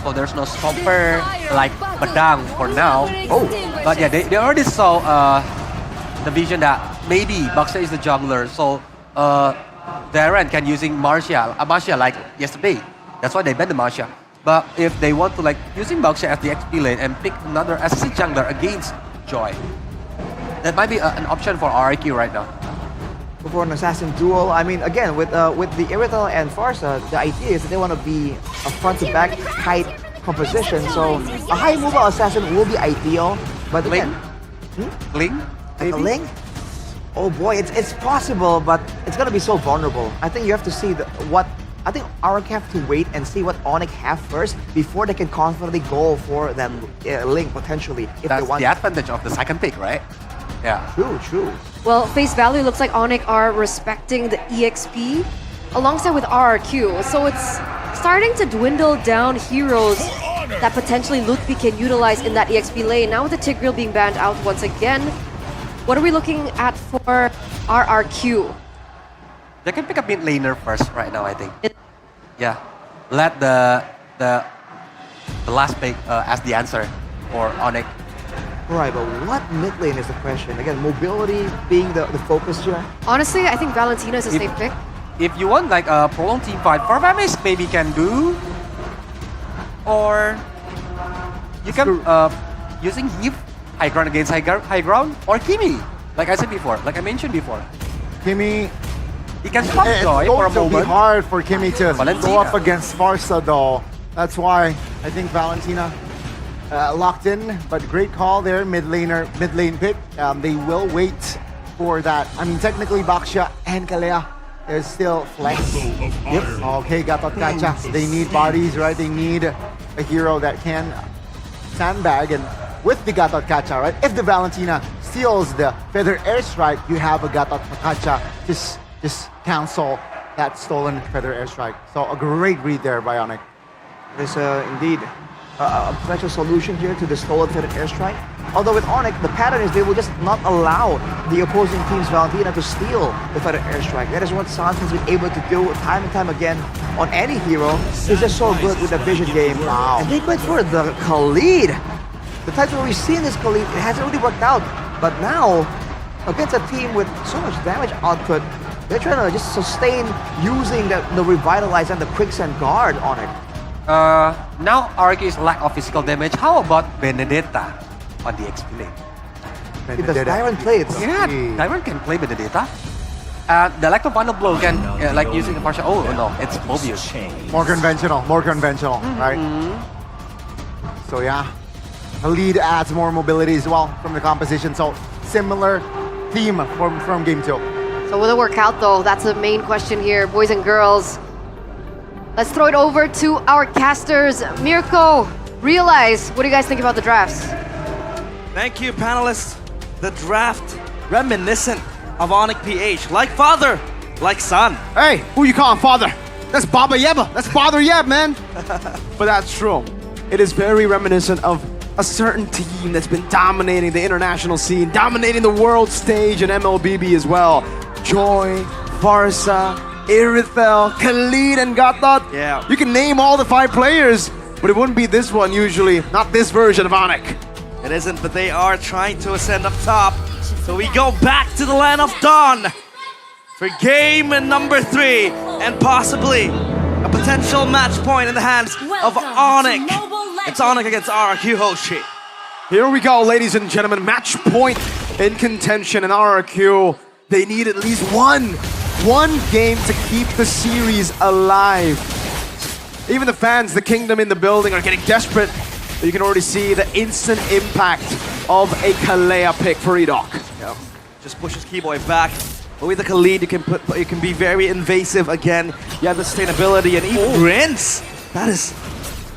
So there's no stopper like Badang for now. But yeah, they already saw the vision that maybe Baxia is the jungler, so Darren can using Marcia like yesterday. That's why they banned the Marcia. But if they want to like using Baxia as the XP lane and pick another SC jungler against Joy, that might be an option for RRQ right now. For an assassin duel, I mean, again, with the Iridel and Farsa, the idea is that they want to be a front-to-back tight composition. So a high mobile assassin will be ideal, but again, Ling? Like a Ling? Oh boy, it's possible, but it's gonna be so vulnerable. I think you have to see I think RRQ have to wait and see what Onyx have first before they can confidently go for that Link potentially. If That's they want the advantage of the second pick, right? Yeah. True. Well, face value looks like Onyx are respecting the EXP alongside with RRQ. So it's starting to dwindle down heroes that potentially Lutfi can utilize in that EXP lane. Now with the Tigreal being banned out once again, what are we looking at for RRQ? They can pick a mid laner first right now, I think. Yeah, let the last pick as the answer for Onyx. Right, but what mid lane is the question? Again, mobility being the focus here. Honestly, I think Valentina is a safe pick. If you want like a prolonged team fight, Farvamis maybe can do, or you can using Eve high ground against high ground, or Kimi, like I said before, like I mentioned before. Kimi, he can stop it's Joy for a going to be moment. hard for Kimi to Valentina. go up against Farsa though. That's why I think Valentina locked in, but great call there, mid lane pick. They will wait for that. I mean, technically Baksha and Kalea is still flex. Yep. Okay, Gatot Kacha. They need bodies, right? They need a hero that can sandbag, and with the Gatot Kacha, right? If the Valentina steals the Feather Airstrike, you have a Gatot Kacha just cancel that stolen Feather Airstrike. So a great read there, Bionic. There's indeed a potential solution here to the stolen Feather Airstrike. Although with Onyx, the pattern is they will just not allow the opposing team's Valentina to steal the Feather Airstrike. That is what Sans has been able to do time and time again on any hero. He's just so good with the vision game. Wow. And they went for the Khalid. The times where we've seen this Khalid, it hasn't really worked out. But now, against a team with so much damage output, they're trying to just sustain using the Revitalize and the Quicksand Guard on it. Now RRQ is lack of physical damage. How about Benedetta on the XP lane? It does Tyrant play it? Yeah, Tyrant can play Benedetta. The lack of final blow can like using the partial. Oh no, it's Mobius. More conventional, right? So yeah, the lead adds more mobility as well from the composition. So similar theme from game 2. So will it work out though? That's the main question here, boys and girls. Let's throw it over to our casters. Mirko, Realize, what do you guys think about the drafts? Thank you, panelists. The draft reminiscent of Onyx PH. Like father, like son. Hey, who you calling father? That's Baba Yeba. That's Father Yeb, man. But that's true. It is very reminiscent of a certain team that's been dominating the international scene, dominating the world stage and MLBB as well. Joy, Farsa, Irithel, Khalid, and Gatot. Yeah. You can name all the 5 players, but it wouldn't be this one usually. Not this version of Onyx. It isn't, but they are trying to ascend up top. So we go back to the land of Dawn for game number 3 and possibly a potential match point in the hands of Onyx. It's Onyx against RRQ Hoshi. Here we go, ladies and gentlemen. Match point in contention in RRQ. They need at least one game to keep the series alive. Even the fans, the kingdom in the building, are getting desperate. You can already see the instant impact of a Kalea pick for Edok. Yeah. Just pushes Keyboy back. But with the Khalid, you can be very invasive again. You have the sustainability and even Rinse. That is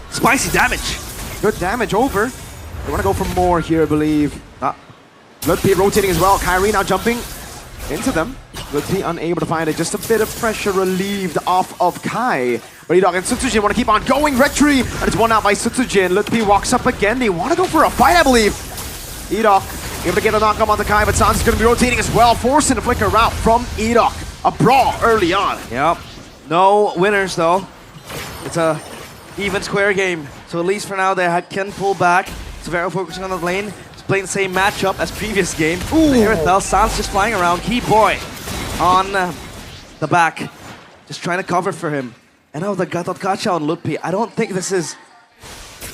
spicy damage. Good damage over. They want to go for more here, I believe. Lutfi rotating as well. Kyrie now jumping into them. Lutfi unable to find it. Just a bit of pressure relieved off of Kai. But Edok and Sutsujin want to keep on going. Retry, and it's won out by Sutsujin. Lutfi walks up again. They want to go for a fight, I believe. Edok able to get a knock-up on the Kai, but Sans is going to be rotating as well, forcing a flicker route from Edok. A brawl early on. Yep. No winners, though. It's a even square game. So at least for now, they can pull back. Severo focusing on the lane. He's playing the same matchup as previous game. Irithel, Sans just flying around. Keyboy on the back. Just trying to cover for him. And now the Gatot Kacha on Lutfi. I don't think this is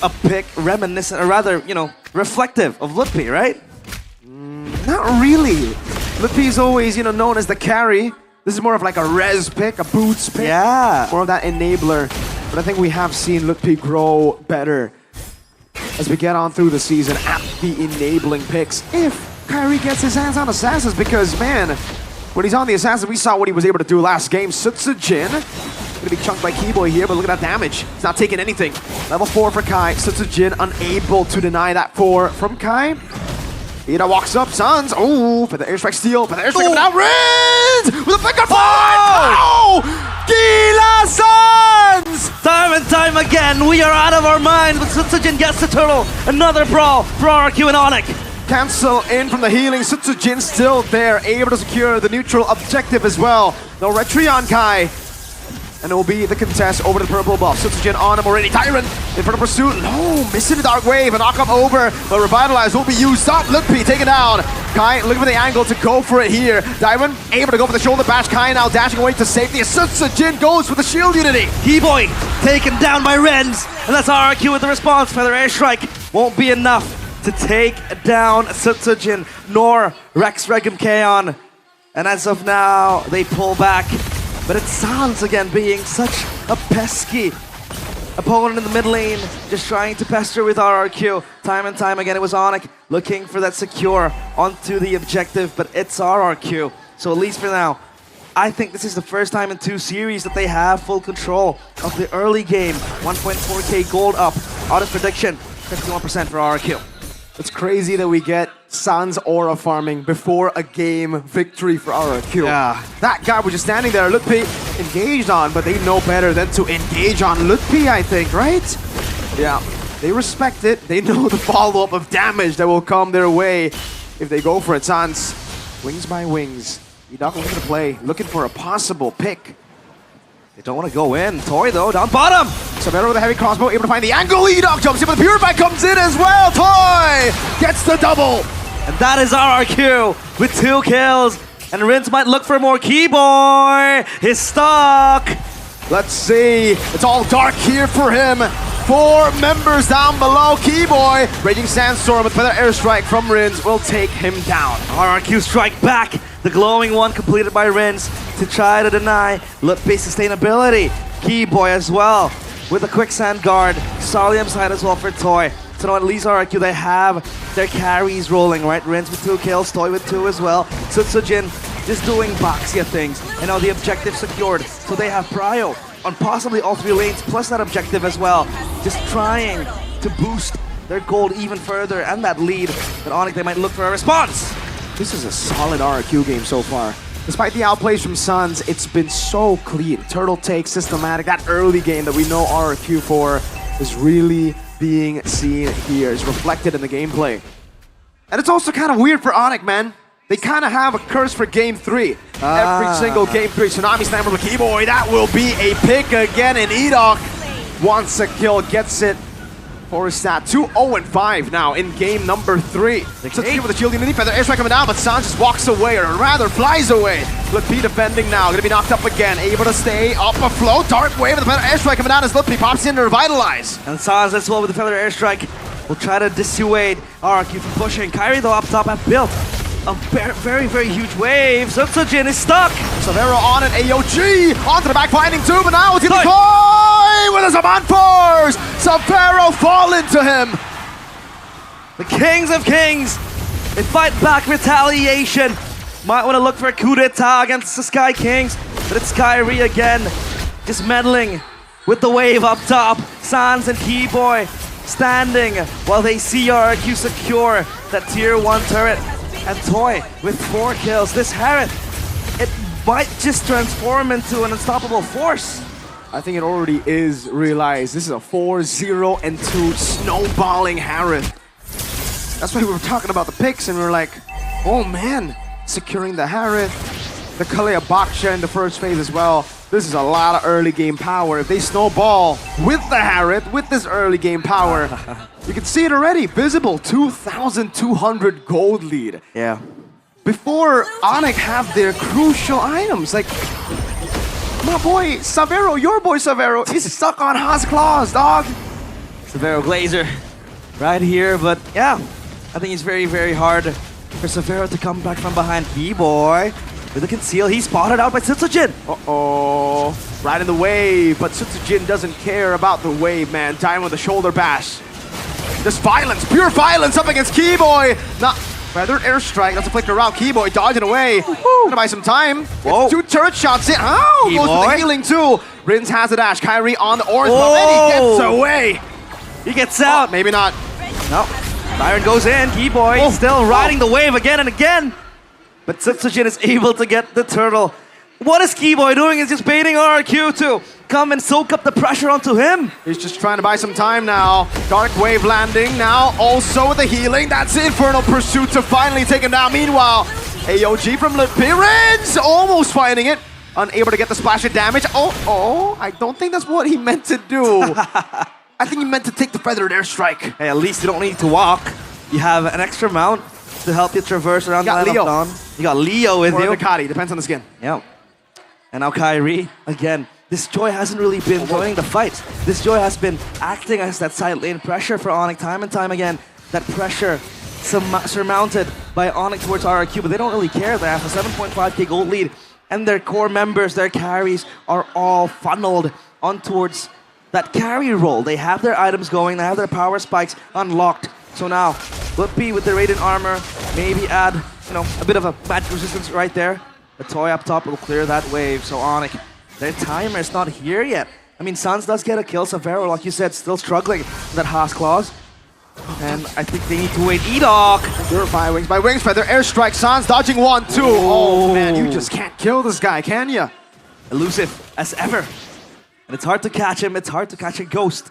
a pick reminiscent, or rather, you know, reflective of Lutfi, right? Not really. Lutfi is always, you know, known as the carry. This is more of like a res pick, a boots pick. Yeah. More of that enabler. But I think we have seen Lutfi grow better as we get on through the season at the enabling picks. If Kyrie gets his hands on Assassins, because, man, when he's on the Assassin, we saw what he was able to do last game. Sutsujin, gonna be chunked by Keyboy here, but look at that damage. He's not taking anything. Level 4 for Kai. Sutsujin unable to deny that 4 from Kai. Ida walks up, Sans. Oh, for the airstrike steal, for the airstrike coming out. Rinse with a flicker forward. Oh! Gila Suns! Time and time again, we are out of our minds, but Sutsujin gets the turtle. Another brawl for RRQ and Onyx. Cancel in from the healing. Sutsujin still there, able to secure the neutral objective as well. No retry on Kai. And it will be the contest over the purple buff. Sutsujin on him already. Tyrant in front of pursuit. No, missing the dark wave. A knock up over, but Revitalize will be used. Stop, Lutpi taken down. Kai looking for the angle to go for it here. Tyrant able to go for the shoulder bash. Kai now dashing away to safety. Sutsujin goes for the shield unity. Keyboy taken down by Rens. And that's RRQ with the response. Feather Airstrike won't be enough to take down Sutsujin nor Rex Regum Kaon. And as of now, they pull back. But it sounds again being such a pesky opponent in the mid lane, just trying to pester with RRQ. Time and time again, it was Onyx looking for that secure onto the objective, but it's RRQ. So at least for now, I think this is the first time in 2 series that they have full control of the early game. 1.4k gold up. Honest prediction, 51% for RRQ. It's crazy that we get Sans aura farming before a game victory for RRQ. Yeah. That guy was just standing there, Lutpi engaged on, but they know better than to engage on Lutpi, I think, right? Yeah, they respect it. They know the follow-up of damage that will come their way if they go for it. Sans, wings by wings. Edok looking to play, looking for a possible pick. They don't want to go in. Toy though, down bottom. Savero with a heavy crossbow, able to find the angle. Edok jumps in, but the Purify comes in as well. Toy gets the double. And that is RRQ with 2 kills. And Rins might look for more. Keyboy, he's stuck. Let's see. It's all dark here for him. 4 members down below. Keyboy, Raging Sandstorm with Feather Airstrike from Rins will take him down. RRQ strike back. The glowing one completed by Rins to try to deny Lutpi's sustainability. Keyboy as well with a quicksand guard. Solium side as well for Toy. So now at least RRQ, they have their carries rolling, right? Rins with 2 kills, Toy with 2 as well. Sutsujin just doing Baxia things. And now the objective secured. So they have Prio on possibly all 3 lanes, plus that objective as well. Just trying to boost their gold even further and that lead. But Onyx, they might look for a response. This is a solid RRQ game so far. Despite the outplays from Suns, it's been so clean. Turtle take, systematic. That early game that we know RRQ for is really being seen here. It's reflected in the gameplay. And it's also kind of weird for Onyx, man. They kind of have a curse for game 3. Every single game 3. Tsunami Slammer with Keyboy. That will be a pick again. And Edok wants a kill, gets it. For his stat, 2-0-5 now in game number 3. Sutsujin with the shield unity, Feather Airstrike coming down, but Sans just walks away, or rather flies away. Lutpi defending now, gonna be knocked up again, able to stay up afloat. Dark wave with the Feather Airstrike coming down as Lutpi pops in to revitalize. And Sans as well with the Feather Airstrike will try to dissuade RRQ from pushing. Kyrie though up top have built a very, very huge wave. Sutsujin is stuck. Savero on an AOG, onto the back finding too, but now it's gonna Toy with a Zaman Force! Savero fall into him. The Kings of Kings, they fight back retaliation. Might want to look for a coup d'etat against the Sky Kings, but it's Kyrie again, just meddling with the wave up top. Sans and Keyboy standing while they see RRQ secure that tier 1 turret. And Toy with 4 kills. This Harith, it might just transform into an unstoppable force. I think it already is realized. This is a 4-0-2 snowballing Harith. That's why we were talking about the picks and we were like, oh man, securing the Harith, the Kalea Baksha in the first phase as well. This is a lot of early game power. If they snowball with the Harith, with this early game power, you can see it already, visible, 2,200 gold lead. Yeah. Before Onyx have their crucial items, like, my boy Savero, your boy Savero, he's stuck on Haas Claws, dog. Savero Glazer right here, but yeah, I think it's very, very hard for Savero to come back from behind. B-Boy with the conceal, he's spotted out by Sutsujin. Uh-oh, right in the wave, but Sutsujin doesn't care about the wave, man. Dying with a shoulder bash. Just violence, pure violence up against Keyboy. Not Feathered Airstrike, that's a flicker around. Keyboy dodging away. Gonna buy some time. Whoa. 2 turret shots in. Oh, goes for the healing too. Rins has the dash. Kyrie on the orange buff, and he gets away. He gets out. Maybe not. No. Byron goes in. Keyboy still riding the wave again and again. But Sutsujin is able to get the turtle. What is Keyboy doing? He's just baiting RRQ to come and soak up the pressure onto him. He's just trying to buy some time now. Dark Wave landing now, also the healing. That's Infernal Pursuit to finally take him down. Meanwhile, AOG from Lipirins almost fighting it. Unable to get the splash of damage. Oh, I don't think that's what he meant to do. I think he meant to take the feathered airstrike. Hey, at least you don't need to walk. You have an extra mount to help you traverse around the got line Leo. of dawn. You got Leo with Or you. Ducati, depends on the skin. Yep. And now Kyrie, again, this Joy hasn't really been joining the fight. This Joy has been acting as that side lane pressure for Onyx time and time again. That pressure surmounted by Onyx towards RRQ, but they don't really care. They have a 7.5k gold lead, and their core members, their carries, are all funneled on towards that carry role. They have their items going, they have their power spikes unlocked. So now, Lippy with the Radiant Armor, maybe add, a bit of a magic resistance right there. The toy up top will clear that wave, so Onyx, their timer is not here yet. I mean, Suns does get a kill, Savero, like you said, still struggling with that Haas Claws. And I think they need to wait. E-Dog! Purify Wings by Wings Feather, airstrike, Sans dodging 1, 2. Oh man, you just can't kill this guy, can ya? Elusive as ever. And it's hard to catch him, it's hard to catch a ghost.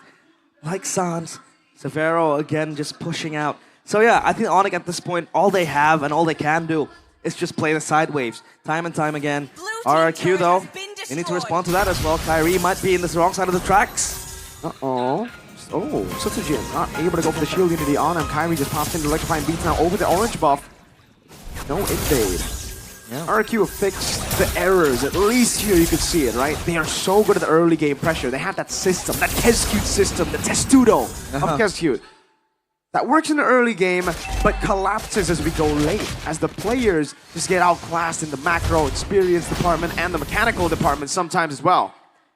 Like Sans. Savero again just pushing out. So yeah, I think Onyx at this point, all they have and all they can do is just play the side waves. Time and time again. RRQ though, they need to respond to that as well. Kyrie might be in the wrong side of the tracks. Uh-oh. Oh, Sutsujin not able to go for the shield unity on him. Kyrie just pops into electrifying beats now over the orange buff. No invade. Yeah. RQ fixed the errors. At least here you could see it, right? They are so good at the early game pressure. They have that system, that Kescute system, the testudo of Kescute. That works in the early game, but collapses as we go late, as the players just get outclassed in the macro experience department and the mechanical department sometimes as well.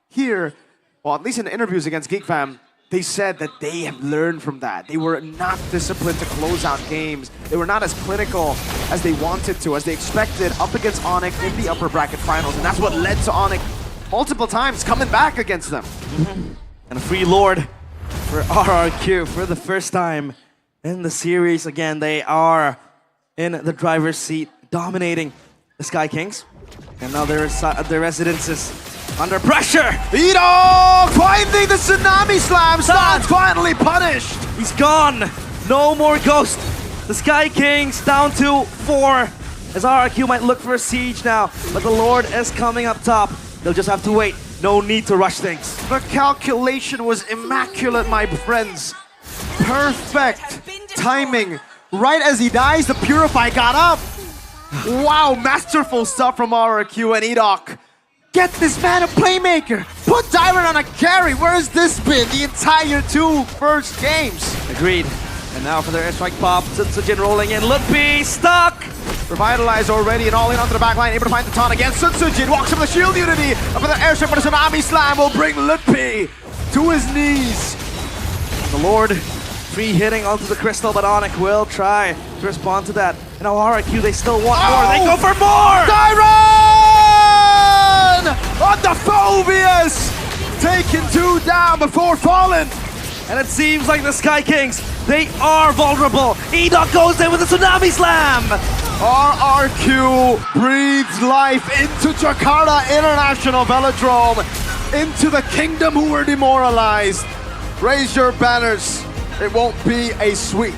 Here, well, at least in the interviews against GeekFam, they said that they have learned from that. They were not disciplined to close out games. They were not as clinical as they wanted to, as they expected, up against Onyx in the upper bracket finals. And that's what led to Onyx multiple times coming back against them. And a free Lord for RRQ for the first time in the series. Again, they are in the driver's seat, dominating the Sky Kings. And now their residences under pressure. E-Dog finding the Tsunami Slam. Sans finally punished. He's gone. No more Ghost. The Sky Kings down to 4. As RRQ might look for a siege now. But the Lord is coming up top. They'll just have to wait. No need to rush things. The calculation was immaculate, my friends. Perfect timing. Right as he dies, the Purify got up. Wow, masterful stuff from RRQ and E-Dog. Get this man a playmaker. Put Dyron on a carry. Where has this been the entire 2 first games? Agreed. And now for their airstrike pop, Sutsujin rolling in. Lippy stuck. Revitalized already and all in onto the back line. Able to find the taunt again. Sutsujin walks from the shield unity. Up with the airstrike, but a Tsunami Slam will bring Lippy to his knees. The Lord free hitting onto the crystal, but Onyx will try to respond to that. And now RRQ, they still want more. They go for more! On the Phobius! Taking 2 down before falling. And it seems like the Sky Kings, they are vulnerable. E-Dog goes in with a Tsunami Slam! RRQ breathes life into Jakarta International Velodrome, into the kingdom who were demoralized. Raise your banners. It won't be a sweep.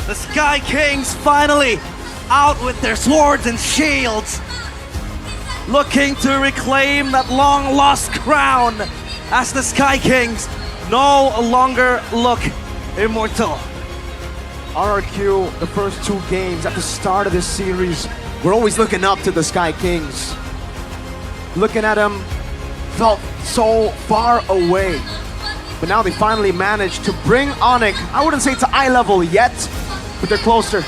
The Sky Kings finally out with their swords and shields, looking to reclaim that long-lost crown as the Sky Kings no longer look immortal. RRQ, the first 2 games at the start of this series, we're always looking up to the Sky Kings. Looking at them felt so far away. But now they finally managed to bring Onyx, I wouldn't say to eye level yet, but they're closer.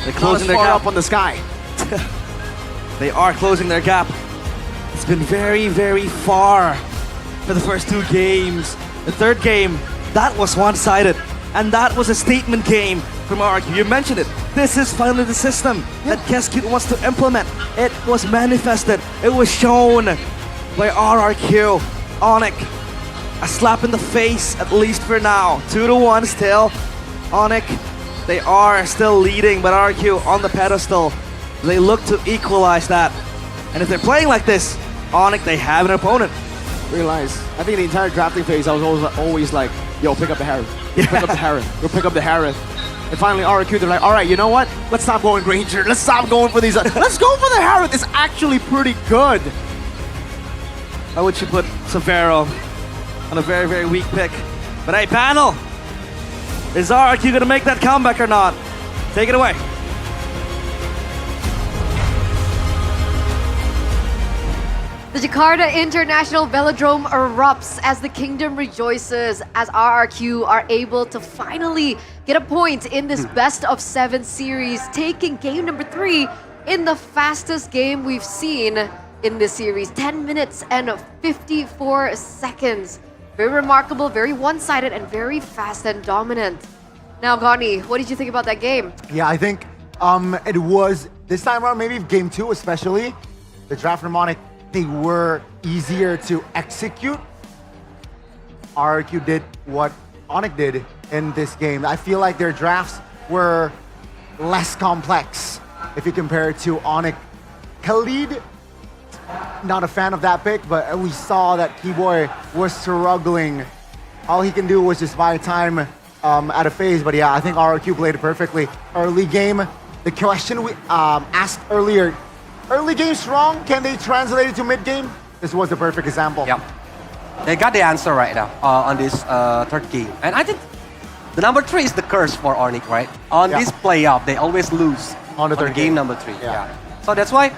They're closing their gap gap up on the sky. They are closing their gap. It's been very, very far for the first 2 games. The third game, that was one-sided. And that was a statement game from RRQ. You mentioned it. This is finally the system that Kescute wants to implement. It was manifested. It was shown by RRQ. Onyx, a slap in the face, at least for now. 2-1 still. Onyx, they are still leading, but RRQ on the pedestal. They look to equalize that. And if they're playing like this, Onyx, they have an opponent. Realize, I think the entire drafting phase, I was always like, yo, pick up the Harith. Pick up the Harith. Go pick up the Harith. And finally, RQ, they're like, all right, you know what? Let's stop going Granger. Let's stop going for these. Let's go for the Harith. It's actually pretty good. Why would you put Severo on a very, very weak pick? But hey, panel, is RQ going to make that comeback or not? Take it away. The Jakarta International Velodrome erupts as the kingdom rejoices as RRQ are able to finally get a point in this best of 7 series, taking game number 3 in the fastest game we've seen in this series. 10 minutes and 54 seconds. Very remarkable, very one-sided, and very fast and dominant. Now, Gani, what did you think about that game? Yeah, I think it was, this time around, maybe game 2 especially, the draft mnemonic, they were easier to execute. RQ did what Onyx did in this game. I feel like their drafts were less complex if you compare it to Onyx. Khalid, not a fan of that pick, but we saw that Keyboy was struggling. All he can do was just buy time at a phase, but yeah, I think RQ played it perfectly. Early game, the question we asked earlier, early game strong, can they translate it to mid game? This was the perfect example. Yep. They got the answer right now on this third game. And I think the number 3 is the curse for Onyx, right? On this playoff, they always lose on the third game number 3. Yeah. So that's why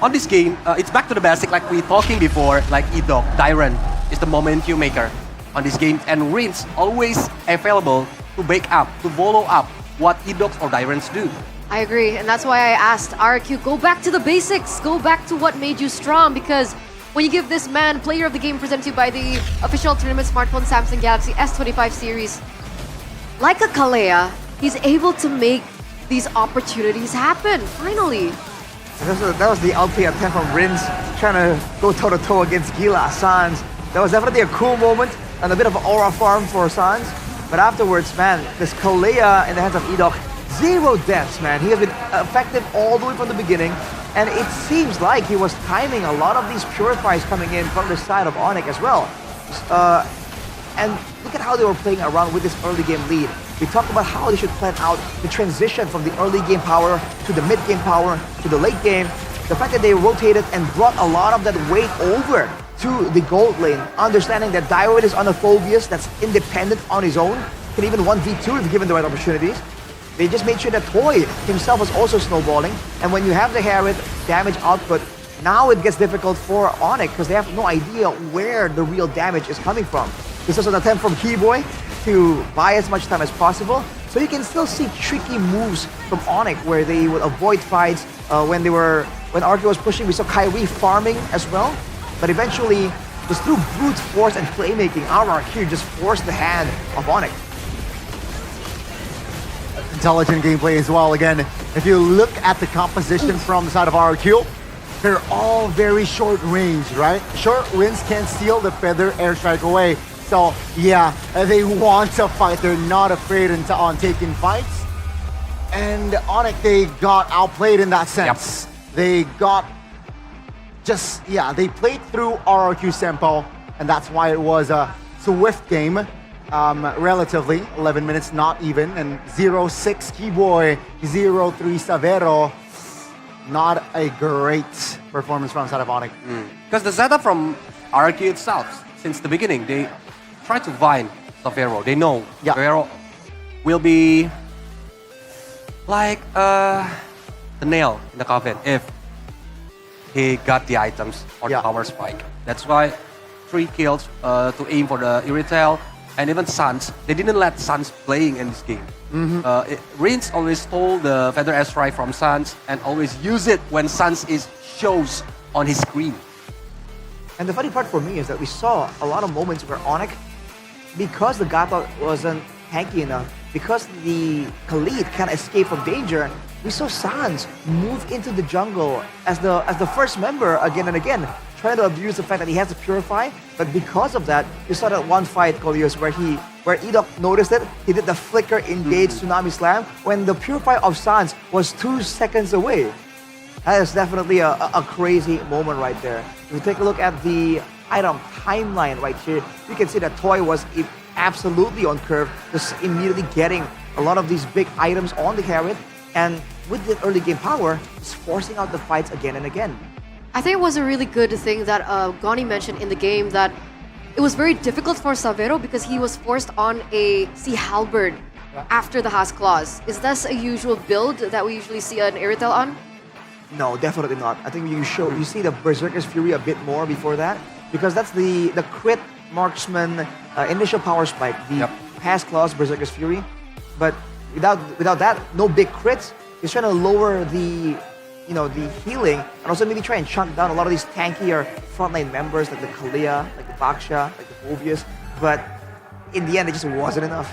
on this game, it's back to the basic like we talking before, like Edok, Dyran is the momentum maker on this game. And Rinse always available to back up, to follow up what Edoks or Dyrans do. I agree, and that's why I asked RQ, go back to the basics, go back to what made you strong, because when you give this man player of the game presented to you by the official tournament smartphone Samsung Galaxy S25 series, like a Kalea, he's able to make these opportunities happen, finally. That was the LP attempt from Rins, trying to go toe-to-toe against Gila, Sans. That was definitely a cool moment and a bit of an aura farm for Sans. But afterwards, man, this Kalea in the hands of Edok, 0 deaths, man. He has been effective all the way from the beginning, and it seems like he was timing a lot of these purifies coming in from the side of Onyx as well. And look at how they were playing around with this early game lead. We talked about how they should plan out the transition from the early game power to the mid game power to the late game. The fact that they rotated and brought a lot of that weight over to the gold lane, understanding that Dyrod is on a Phobius that's independent on his own, can even 1v2 if given the right opportunities. They just made sure that Toy himself was also snowballing, and when you have the Harith damage output, now it gets difficult for Onyx because they have no idea where the real damage is coming from. This was an attempt from Keyboy to buy as much time as possible, so you can still see tricky moves from Onyx where they would avoid fights when RQ was pushing. We saw Kyrie farming as well, but eventually, just through brute force and playmaking, RRQ just forced the hand of Onyx. Intelligent gameplay as well. Again, if you look at the composition from the side of RQ, they're all very short range, right? Short range can steal the feather airstrike away. So yeah, they want to fight. They're not afraid on taking fights. And Onyx, they got outplayed in that sense. Yep. They got they played through RRQ Sempo, and that's why it was a swift game. Relatively 11 minutes, not even, and 0-6 Keyboy, 0-3 Severo. Not a great performance from side of Onyx. Because the setup from RQ itself, since the beginning, they try to vine Severo. They know Severo will be like the nail in the coffin if he got the items or the power spike. That's why 3 kills to aim for the Irrital. And even Sans, they didn't let Sans playing in this game. Rins always stole the Feather Airstrike from Sans and always use it when Sans shows on his screen. And the funny part for me is that we saw a lot of moments where Onyx, because the Gata wasn't tanky enough, because the Khalid can't escape from danger, we saw Sans move into the jungle as the first member again and again, trying to abuse the fact that he has to purify. But because of that, you saw that one fight, Colius, where Edok noticed it, he did the flicker engage tsunami slam when the purify of Sans was 2 seconds away. That is definitely a crazy moment right there. If you take a look at the item timeline right here, you can see that Toy was absolutely on curve, just immediately getting a lot of these big items on the carrot, and with the early game power, it's forcing out the fights again and again. I think it was a really good thing that Goni mentioned in the game that it was very difficult for Savero because he was forced on a Sea Halberd after the Haas Claws. Is this a usual build that we usually see an Airtel on? No, definitely not. I think you see the Berserker's Fury a bit more before that, because that's the crit marksman initial power spike, the Haas Claws Berserker's Fury. But without that, no big crits. He's trying to lower the the healing, and also maybe try and chunk down a lot of these tankier frontline members like the Kalia, like the Baksha, like the Phobius. But in the end, it just wasn't enough.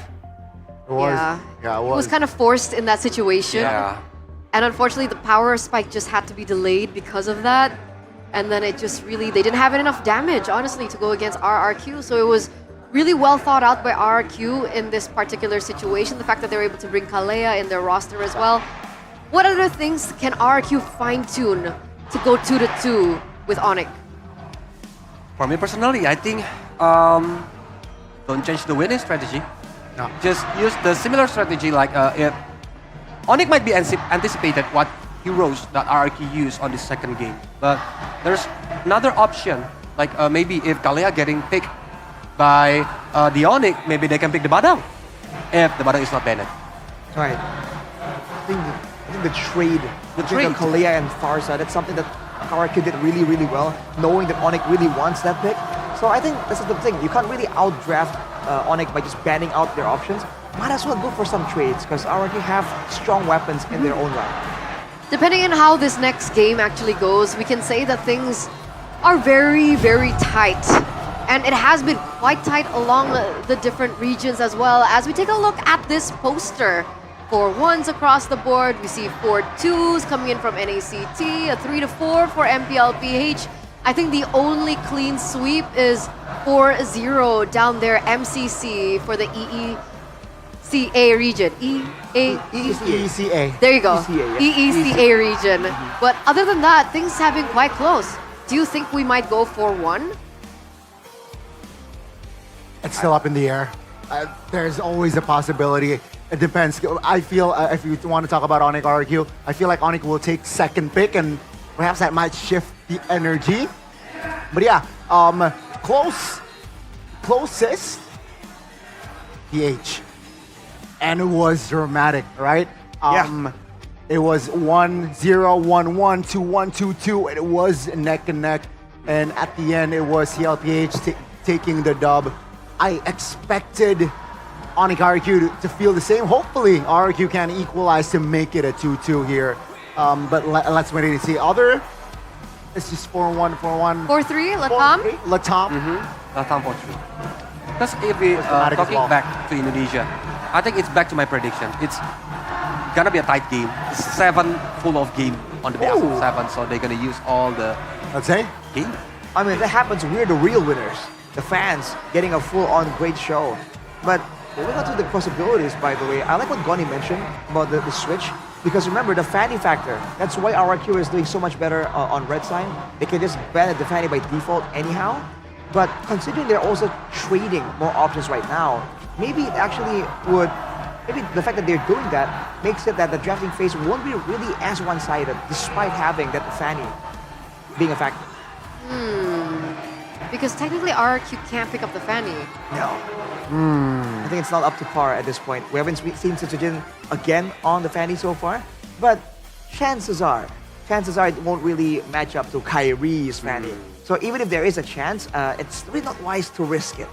It was. Yeah, it was kind of forced in that situation. Yeah. And unfortunately, the power spike just had to be delayed because of that. And then it just really, they didn't have enough damage, honestly, to go against RRQ. So it was really well thought out by RRQ in this particular situation. The fact that they were able to bring Kalea in their roster as well. What other things can RRQ fine-tune to go 2-2 with Onyx? For me personally, I think don't change the winning strategy. No. Just use the similar strategy like if Onyx might be anticipated what heroes that RRQ use on the second game. But there's another option, like maybe if Kalea getting picked by the Onyx, maybe they can pick the Badang if the Badang is not banned. Right. I think the trade between Kalea and Farsa, that's something that RRQ did really, really well, knowing that Onyx really wants that pick. So I think this is the thing. You can't really outdraft Onyx by just banning out their options. Might as well go for some trades because RRQ have strong weapons in their own right. Depending on how this next game actually goes, we can say that things are very, very tight. And it has been quite tight along the different regions as well. As we take a look at this poster, 4 1s across the board. We see 4 2s coming in from NACT, a 3-4 for MPL PH. I think the only clean sweep is 4-0 down there, MCC for the EECA region. EECA. There you go. EECA, yeah. EECA region. But other than that, things have been quite close. Do you think we might go 4-1? It's still up in the air. There's always a possibility. It depends. I feel if you want to talk about Onyx RRQ, I feel like Onyx will take second pick and perhaps that might shift the energy. But yeah, closest PH. And it was dramatic, right? It was 1-0, 1-1, 2-1, 2-2, and it was neck and neck. And at the end, it was CLPH taking the dub. I expected Onyx RRQ to feel the same. Hopefully, RRQ can equalize to make it a 2-2 here. But let's wait and see. It's just 4-1, 4-1. 4-3, Latam? Latam. Latam 4-3. Because if we talking back to Indonesia, I think it's back to my prediction. It's gonna be a tight game. It's 7 full of game on the base of 7, so they're gonna use all the game. I mean, that happens. We're the real winners. The fans getting a full-on great show. But moving on to the possibilities, by the way, I like what Goni mentioned about the switch. Because remember, the Fanny factor. That's why RRQ is doing so much better on red sign. They can just ban the Fanny by default anyhow. But considering they're also trading more options right now, maybe it actually would, maybe the fact that they're doing that makes it that the drafting phase won't be really as one-sided, despite having that Fanny being a factor. Because technically RRQ can't pick up the Fanny. No. I think it's not up to par at this point. We haven't seen Citogen again on the Fanny so far, but chances are it won't really match up to Kyrie's Fanny. So even if there is a chance, it's really not wise to risk it.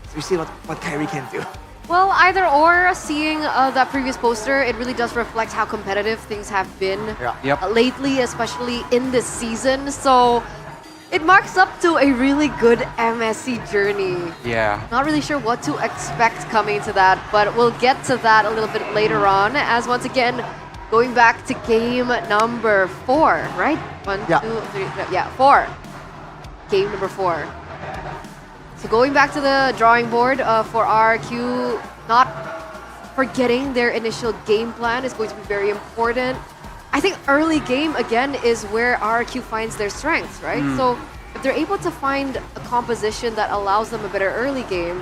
So we see what Kyrie can do. Well, either or, seeing that previous poster, it really does reflect how competitive things have been lately, especially in this season. So it marks up to a really good MSC journey. Yeah. Not really sure what to expect coming to that, but we'll get to that a little bit later on, as once again, going back to game number 4, right? 1, 2, 3, 4. Game number 4. So going back to the drawing board for RRQ, not forgetting their initial game plan is going to be very important. I think early game again is where RRQ finds their strengths, right? So if they're able to find a composition that allows them a better early game,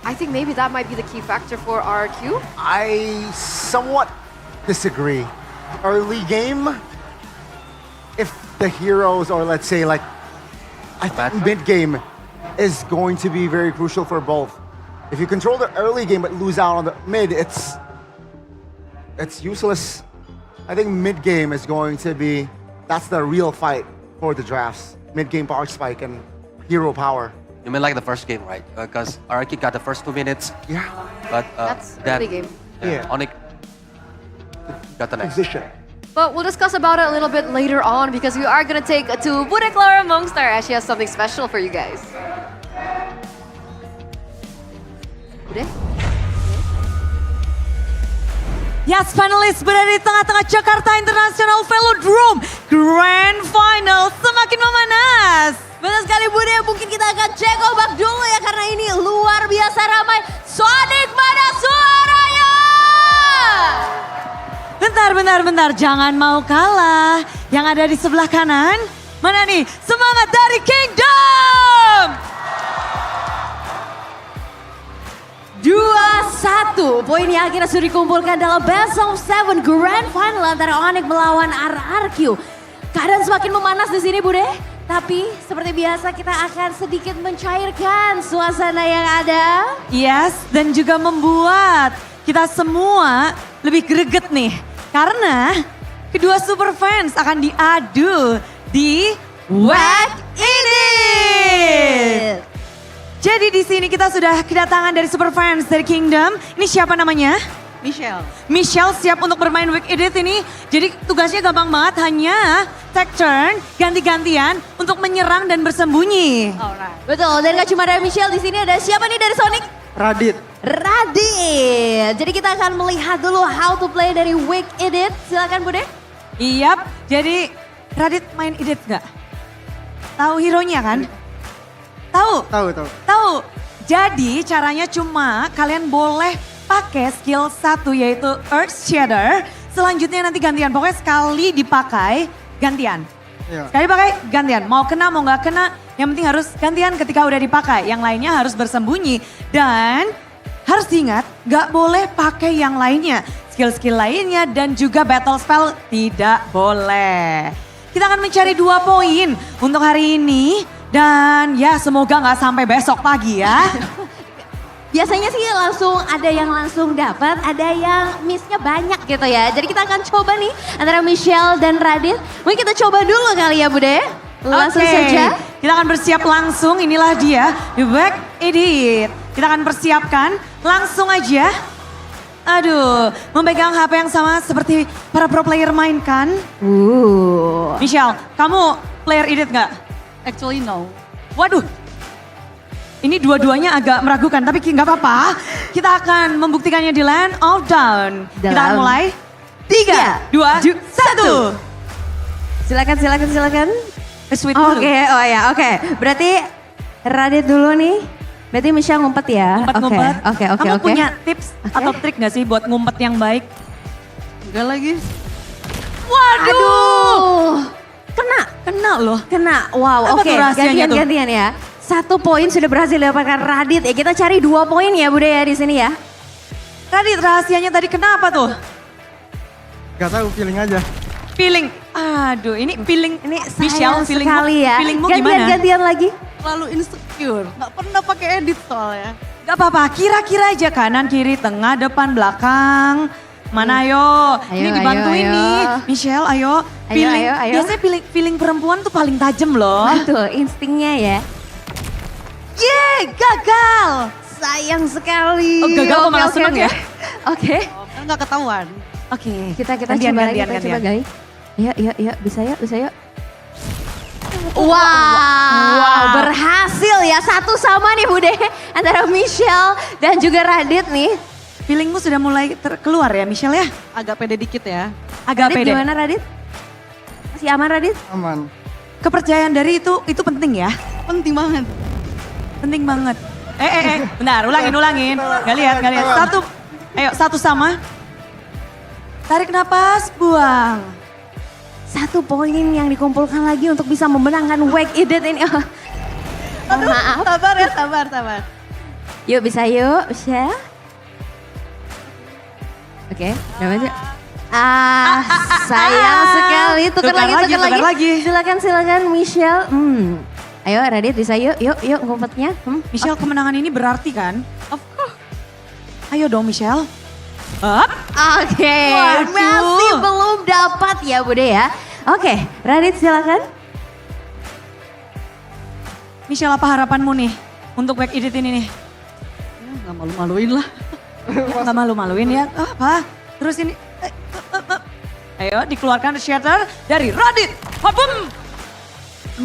I think maybe that might be the key factor for RRQ. I somewhat disagree. Early game, if the heroes, or let's say like, I think mid game is going to be very crucial for both. If you control the early game but lose out on the mid, it's useless. I think mid game is going to be, that's the real fight for the drafts. Mid game power spike and hero power. You mean like the first game, right? Because RRQ got the first 2 minutes. Yeah. But That's early game. Yeah. Onyx got the next. Position. But we'll discuss about it a little bit later on because we are going to take to Bude Clara Mongstar as she has something special for you guys. Bude? Yes, panelis berada di tengah-tengah Jakarta International Velodrome. Grand Final semakin memanas. Betul sekali Bude, mungkin kita akan cek ombak dulu ya karena ini luar biasa ramai. Sonic, mana suaranya? Bentar, jangan mau kalah. Yang ada di sebelah kanan, mana nih? Semangat dari Kingdom! 2-1, poin yang akhirnya sudah dikumpulkan dalam Best of 7 Grand Final antara Onyx melawan RRQ. Keadaan semakin memanas di sini Bude, tapi seperti biasa kita akan sedikit mencairkan suasana yang ada. Yes, dan juga membuat kita semua lebih greget nih. Karena kedua super fans akan diadu di Whack It! Jadi di sini kita sudah kedatangan dari super fans dari Kingdom. Ini siapa namanya? Michelle. Michelle siap untuk bermain Whack It ini. Jadi tugasnya gampang banget, hanya take turn, ganti-gantian untuk menyerang dan bersembunyi. Alright. Betul, dan gak cuma dari Michelle, di sini ada siapa nih dari Sonic? Radit. Radit. Jadi kita akan melihat dulu how to play dari Whack It. Silakan Bude. Iyap, jadi Radit main Edit nggak? Tahu hero-nya kan? Tahu? Tahu. Jadi caranya cuma kalian boleh pakai skill 1 yaitu Earth Shatter. Selanjutnya nanti gantian, pokoknya sekali dipakai gantian. Sekali pakai gantian, mau kena mau nggak kena, yang penting harus gantian ketika udah dipakai. Yang lainnya harus bersembunyi dan harus diingat nggak boleh pakai yang lainnya. Skill-skill lainnya dan juga battle spell tidak boleh. Kita akan mencari 2 poin untuk hari ini dan ya semoga nggak sampai besok pagi ya. Biasanya sih langsung ada yang langsung dapat, ada yang missnya banyak gitu ya. Jadi kita akan coba nih antara Michelle dan Radit. Mungkin kita coba dulu kali ya Bude. Langsung saja. Kita akan bersiap langsung, inilah dia di Whack It. Kita akan persiapkan langsung aja. Aduh, memegang HP yang sama seperti para pro player mainkan. Michelle, kamu player Edit nggak? Actually no. Waduh, ini dua-duanya agak meragukan, tapi nggak apa-apa. Kita akan membuktikannya di Land of Dawn. Kita akan mulai 3, 2, 1. Silakan. Sweet dulu. Oke. Berarti Radit dulu nih. Berarti Michelle ngumpet ya? Ngumpet. Oke. Kamu punya tips atau trik nggak sih buat ngumpet yang baik? Enggak lagi. Waduh. Kena loh. Wow, Apa oke. tuh rahasianya tuh? Gantian ya. 1 poin sudah berhasil didapatkan Radit ya. Kita cari 2 poin ya Bude ya di sini ya. Radit, rahasianya tadi kenapa tuh? Gak tahu, feeling aja. Feeling. Aduh, ini feeling. Ini Michelle, sayang sekali ya. Feelingmu gimana? Gantian lagi. Terlalu insecure. Nggak pernah pakai edit soalnya. Gak apa-apa, kira-kira aja kanan, kiri, tengah, depan, belakang. Mana ayo? Ini dibantuin nih. Michelle, ayo. Ayo. Biasanya feeling perempuan tuh paling tajam loh. Betul, instingnya ya. Gagal. Sayang sekali. Oh, gagal kok malah seneng ya? Oke. Kan nggak ketahuan. Oke, kita Gantian, coba lagi, gantian. kita coba guys. Iya, bisa yuk. Wow, berhasil ya. 1 sama nih Bude. Antara Michelle dan juga Radit nih. Feelingmu sudah mulai keluar ya Michelle ya? Agak pede dikit ya. Agak Radit pede. gimana Radit? Masih aman Radit? Aman. Kepercayaan dari itu penting ya? Penting banget. Penting banget. Bentar, ulangin. Gak lihat. 1, ayo 1 sama. tarik napas, buang. 1 poin yang dikumpulkan lagi untuk bisa memenangkan Wake Edit ini. Aduh, Maaf. sabar ya, sabar. Yuk bisa yuk, Michelle. Oke, namanya. Sayang sekali. Tukar lagi. Silakan Michelle. Ayo Radit bisa yuk ngumpetnya. Michelle, kemenangan ini berarti kan? Of course. Ayo dong Michelle. Up. Oke, Waduh. masih belum dapat ya Bude ya. Oke, Radit silakan. Michelle, apa harapanmu nih untuk Wake Edit ini nih? Nggak malu-maluin lah. Nggak malu-maluin ya. Apa? Terus ini. Ayo dikeluarkan shatter dari Radit. Habum.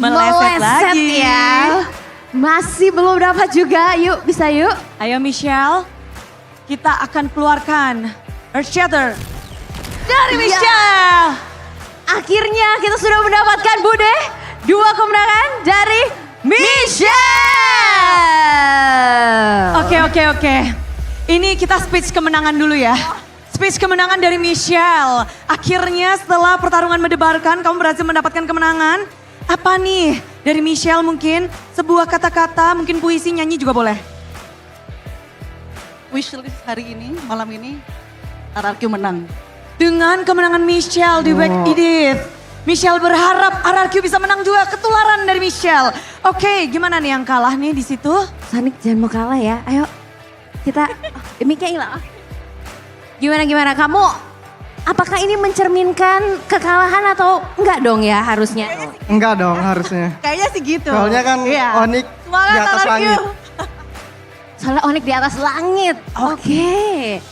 Meleset lagi. Ya. Masih belum dapat juga. Yuk, bisa yuk. Ayo Michelle. Kita akan keluarkan Earth Shatter dari Michelle. Akhirnya kita sudah mendapatkan Bude. 2 kemenangan dari Michelle. Oke. Ini kita speech kemenangan dulu ya. Speech kemenangan dari Michelle. Akhirnya setelah pertarungan mendebarkan, kamu berhasil mendapatkan kemenangan. Apa nih dari Michelle mungkin? Sebuah kata-kata, mungkin puisi, nyanyi juga boleh. Wishlist hari ini, malam ini, RRQ menang. Dengan kemenangan Michelle di Wake Edit. Michelle berharap RRQ bisa menang juga, ketularan dari Michelle. Oke, gimana nih yang kalah nih di situ? Sonic jangan mau kalah ya. Ayo kita, mic-nya hilang. Gimana kamu? Apakah ini mencerminkan kekalahan atau enggak dong ya harusnya? Enggak dong harusnya. Kayaknya sih gitu. Soalnya kan Onyx Semangat, di atas RRQ. langit. Soalnya Onyx di atas langit. Oke.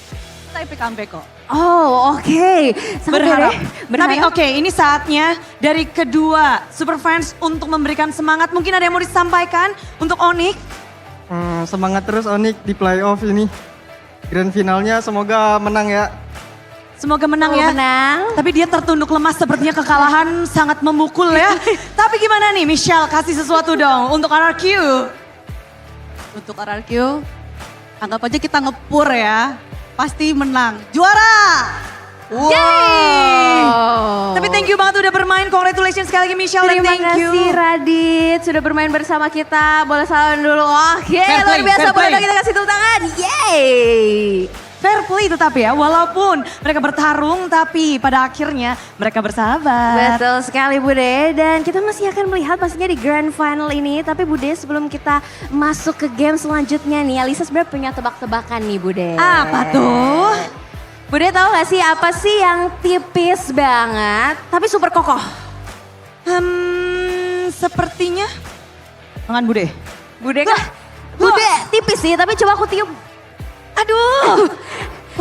Tapi comeback kok. Oh oke. Berharap. Berharap. Tapi oke, ini saatnya dari kedua super fans untuk memberikan semangat. Mungkin ada yang mau disampaikan untuk Onyx? Semangat terus Onyx di playoff ini. Grand finalnya semoga menang ya. Semoga menang ya. Menang. Tapi dia tertunduk lemas, sepertinya kekalahan sangat memukul ya. Tapi gimana nih Michelle, kasih sesuatu dong untuk RRQ. Untuk RRQ, anggap aja kita ngepur ya. Pasti menang. Juara! Wow. Tapi thank you banget udah bermain. Congratulations sekali lagi Michelle. Terima dan thank you. kasih Radit sudah bermain bersama kita. Boleh salam dulu. Oke, luar biasa. Boleh dong kita kasih tepuk tangan. Yeay. Fair play tetap ya, walaupun mereka bertarung tapi pada akhirnya mereka bersahabat. Betul sekali Bude, dan kita masih akan melihat pastinya di grand final ini. Tapi Bude, sebelum kita masuk ke game selanjutnya nih, Alisa sebenarnya punya tebak-tebakan nih Bude. Apa tuh? Bude tahu gak sih apa sih yang tipis banget tapi super kokoh? Sepertinya tangan Bude. Bude kan? Bude tipis sih, tapi coba aku tiup. Aduh,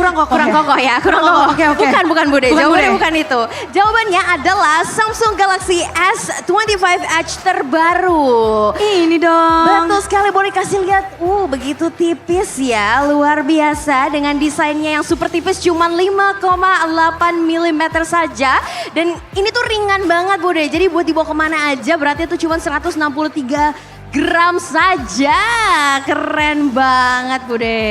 kurang kokoh ya? Kurang kokoh. Oke. Bukan Bude, Bukan jawabannya Bude. bukan itu. Jawabannya adalah Samsung Galaxy S25 Edge terbaru. Ini dong. Betul sekali, boleh kasih lihat. Begitu tipis ya, luar biasa dengan desainnya yang super tipis, cuman 5,8 mm saja. Dan ini tuh ringan banget Bude, jadi buat dibawa kemana aja berarti itu cuma 163 gram saja. Keren banget Bude.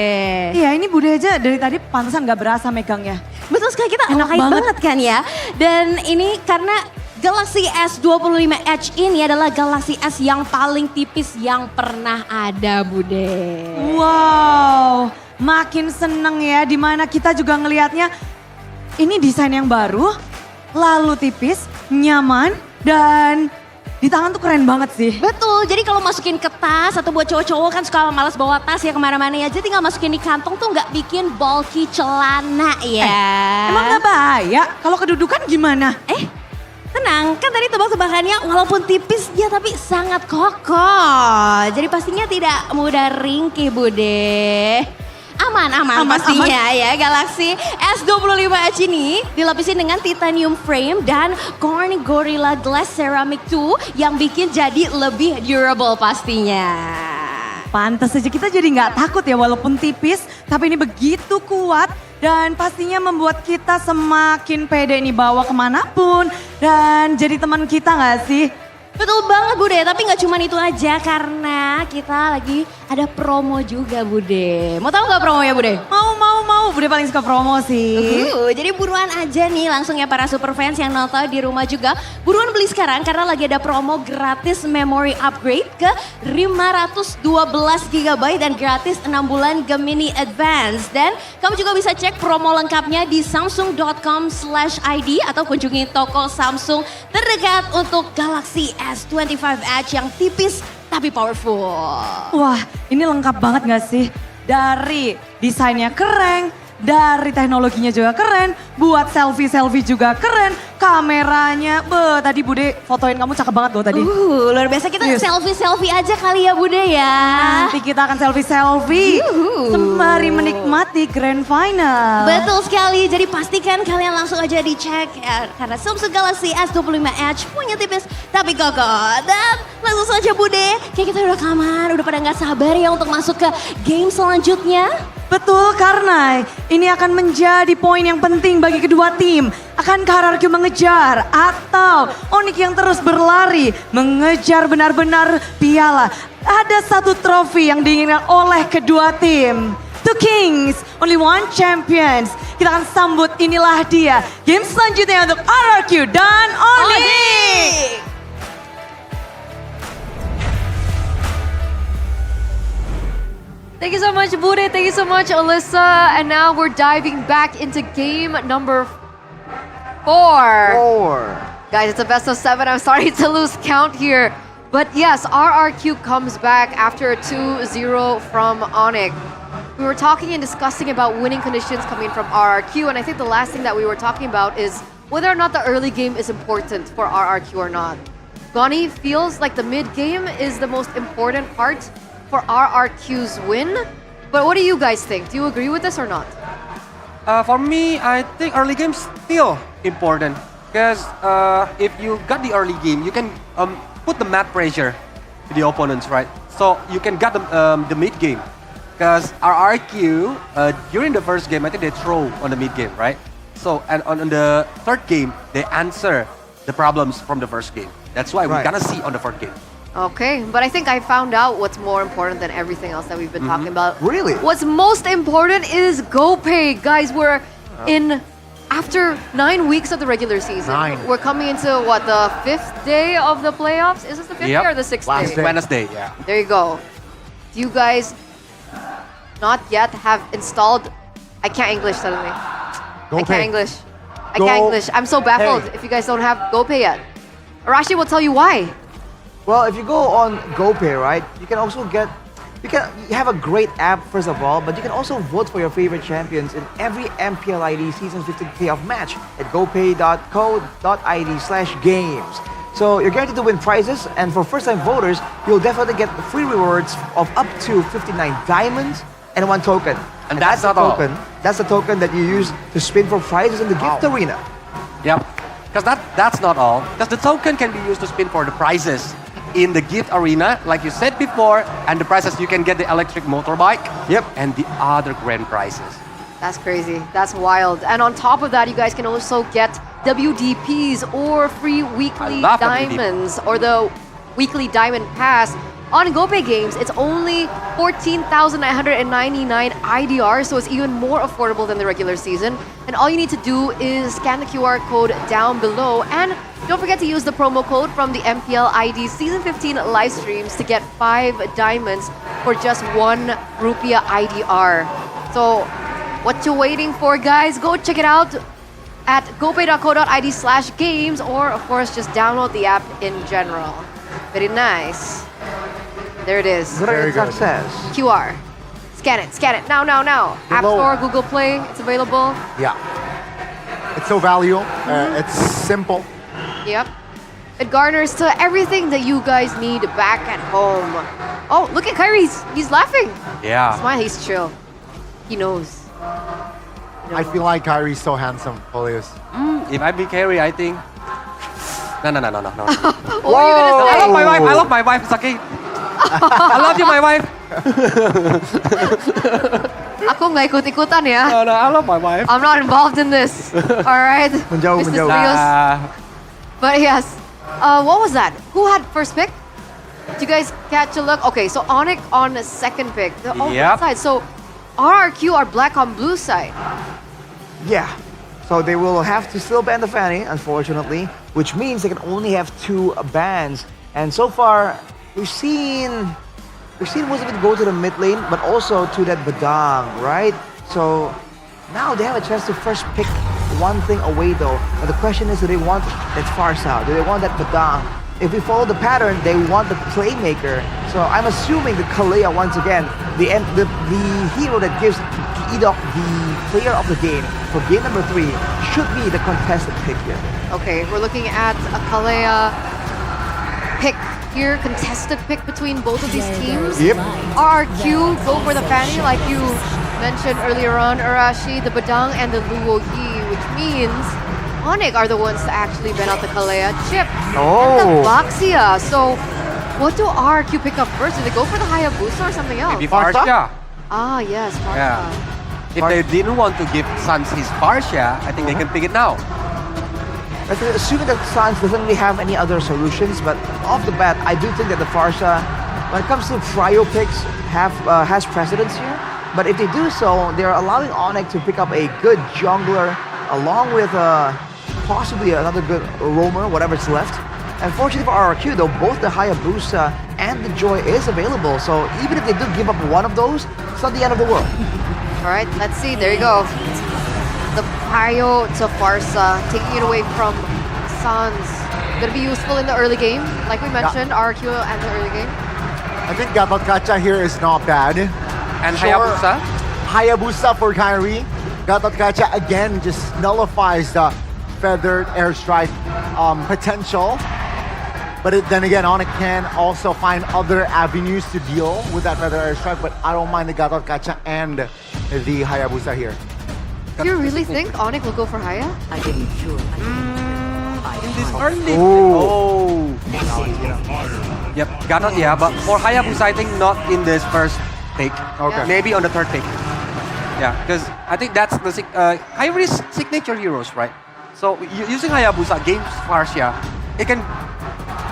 Iya, ini Bude aja dari tadi pantesan gak berasa megangnya. Betul sekali, kita Enak enak banget. banget kan ya. Dan ini karena Galaxy S25 Edge ini adalah Galaxy S yang paling tipis yang pernah ada Bude. Wow, makin seneng ya, dimana kita juga ngelihatnya ini desain yang baru, lalu tipis, nyaman, dan di tangan tuh keren banget sih. Betul, jadi kalau masukin ke tas atau buat cowok-cowok kan suka malas bawa tas ya kemana-mana ya. Jadi tinggal masukin di kantong tuh nggak bikin bulky celana ya. Emang nggak bahaya? Kalau kedudukan gimana? Tenang, kan tadi tebak-tebakannya walaupun tipis dia tapi sangat kokoh. Jadi pastinya tidak mudah ringkih Bude. Aman pastinya ya. Galaxy S25 Edge ini dilapisin dengan titanium frame dan Corning Gorilla Glass Ceramic 2 yang bikin jadi lebih durable pastinya. Pantas saja kita jadi nggak takut ya walaupun tipis, tapi ini begitu kuat dan pastinya membuat kita semakin pede nih bawa kemanapun dan jadi teman kita nggak sih? Betul banget Bude, tapi nggak cuma itu aja karena kita lagi ada promo juga Bude. Mau tahu nggak promonya Bude? Mau. Bude paling suka promo sih. Jadi buruan aja nih langsung ya para super fans yang nonton di rumah juga. Buruan beli sekarang karena lagi ada promo gratis memory upgrade ke 512 GB dan gratis 6 bulan Gemini Advance. Dan kamu juga bisa cek promo lengkapnya di samsung.com/id atau kunjungi toko Samsung terdekat untuk Galaxy S25 Edge yang tipis tapi powerful. Wah, ini lengkap banget gak sih? Dari desainnya keren, dari teknologinya juga keren, buat selfie-selfie juga keren, kameranya, tadi Bude fotoin kamu cakep banget loh tadi. Luar biasa, kita selfie-selfie aja kali ya Bude ya. Nanti kita akan selfie-selfie sembari menikmati Grand Final. Betul sekali, jadi pastikan kalian langsung aja dicek ya, karena Samsung Galaxy S25 Edge punya tipis tapi kokoh. Dan langsung saja Bude, kayak kita udah kamar, udah pada gak sabar ya untuk masuk ke game selanjutnya. Betul, karena ini akan menjadi poin yang penting bagi kedua tim. Akankah RRQ mengejar atau Onyx yang terus berlari mengejar benar-benar piala? Ada satu trofi yang diinginkan oleh kedua tim. Two Kings, only one champions. Kita akan sambut, inilah dia. Game selanjutnya untuk RRQ dan Onyx. Thank you so much, Bude. Thank you so much, Alyssa. And now we're diving back into game number 4. Guys, it's a best of 7. I'm starting to lose count here. But yes, RRQ comes back after a 2-0 from Onyx. We were talking and discussing about winning conditions coming from RRQ. And I think the last thing that we were talking about is whether or not the early game is important for RRQ or not. Goni feels like the mid game is the most important part for RRQ's win. But what do you guys think? Do you agree with this or not? For me, I think early game still important because if you got the early game, you can put the map pressure to the opponents, right? So you can get the mid game because RRQ during the first game, I think they throw on the mid game, right? So and on the third game, they answer the problems from the first game. That's why we're gonna see on the fourth game. Okay, but I think I found out what's more important than everything else that we've been talking about. Really? What's most important is GoPay. Guys, we're in, after 9 weeks of the regular season. We're coming into, what, the 5th day of the playoffs? Is this the 5th day or the 6th day? Wednesday, yeah. There you go. Do you guys not yet have installed, I can't English suddenly. I can't English. I can't English. I'm so baffled if you guys don't have GoPay yet. Arashi will tell you why. Well, if you go on GoPay, right, you can also get, you have a great app first of all, but you can also vote for your favorite champions in every MPL ID Season 15 playoff match at gopay.co.id/games. So you're guaranteed to win prizes, and for first-time voters, you'll definitely get free rewards of up to 59 diamonds and 1 token. And that's not all. That's the token that you use to spin for prizes in the gift arena. Yep. Because that's not all. Because the token can be used to spin for the prizes in the gift arena, like you said before, and the prizes you can get the electric motorbike. Yep. And the other grand prizes. That's crazy. That's wild. And on top of that, you guys can also get WDPs or free weekly diamonds or the weekly diamond pass. On GoPay games, it's only 14,999 IDR, so it's even more affordable than the regular season. And all you need to do is scan the QR code down below, and don't forget to use the promo code from the MPL ID Season 15 live streams to get 5 diamonds for just 1 rupiah IDR. So what you waiting for, guys? Go check it out at gopay.co.id/games, or of course just download the app in general. Very nice. There it is. Great success. QR. Scan it. Now. App Store, Google Play, it's available. Yeah. It's so valuable. It's simple. Yep. It garners to everything that you guys need back at home. Oh, look at Kyrie. He's laughing. Yeah. Smile, he's chill. He knows. I feel like Kyrie's so handsome, Polius. If I be Kyrie, I think... No. What were you gonna say? I love my wife, Saki. I love you, my wife. Aku nggak ikut-ikutan ya. No, I love my wife. I'm not involved in this. All right. Menjauh. But yes, what was that? Who had first pick? Did you guys catch a look? Okay, so Onyx on the second pick. Oh, Yep. side. So RRQ are black on blue side. Yeah. So they will have to still ban the Fanny, unfortunately, which means they can only have 2 bans. And so far, we've seen most of it go to the mid lane, but also to that Badang, right? So now they have a chance to first pick one thing away though. But the question is, do they want that Farsa? Do they want that Badang? If we follow the pattern, they want the Playmaker. So I'm assuming the Kalea once again, the hero that gives Edok the player of the game for game number 3 should be the contested pick here. Okay, we're looking at a Kalea pick here, contested pick between both of these teams. Yep. RRQ go for the Fanny, like you mentioned earlier on, Arashi, the Badang, and the Luo Yi, which means Onyx are the ones to actually ban out the Kalea chip and the Baxia. So what do RRQ pick up first? Do they go for the Hayabusa or something else? Maybe Farsha. Ah, yes, Farsha. Yeah. If they didn't want to give Suns his Farsha, I think they can pick it now. Assuming that Suns doesn't really have any other solutions, but off the bat, I do think that the Farsha, when it comes to Cryo picks, has precedence here. But if they do so, they're allowing Onyx to pick up a good jungler along with possibly another good roamer, whatever's left. Unfortunately for RRQ though, both the Hayabusa and the Joy is available. So even if they do give up one of those, it's not the end of the world. Alright, let's see. There you go. The Cryo to Farsa, taking it away from Suns. Gonna be useful in the early game. Like we mentioned, RRQ and the early game. I think Gatot Kacha here is not bad. And Hayabusa? Hayabusa for Kyrie. Gatot Kacha again just nullifies the feathered airstrike potential. But then again, Onyx can also find other avenues to deal with that feathered airstrike. But I don't mind the Gatot Kacha and the Hayabusa here. Do you really think Onyx will go for Haya? In this early... Yep, Gatot, yeah. But for Hayabusa, I think not in this first pick. Okay. Maybe on the third pick. Yeah, because I think that's the Kyrie's signature heroes, right? So using Hayabusa against Farsha, it can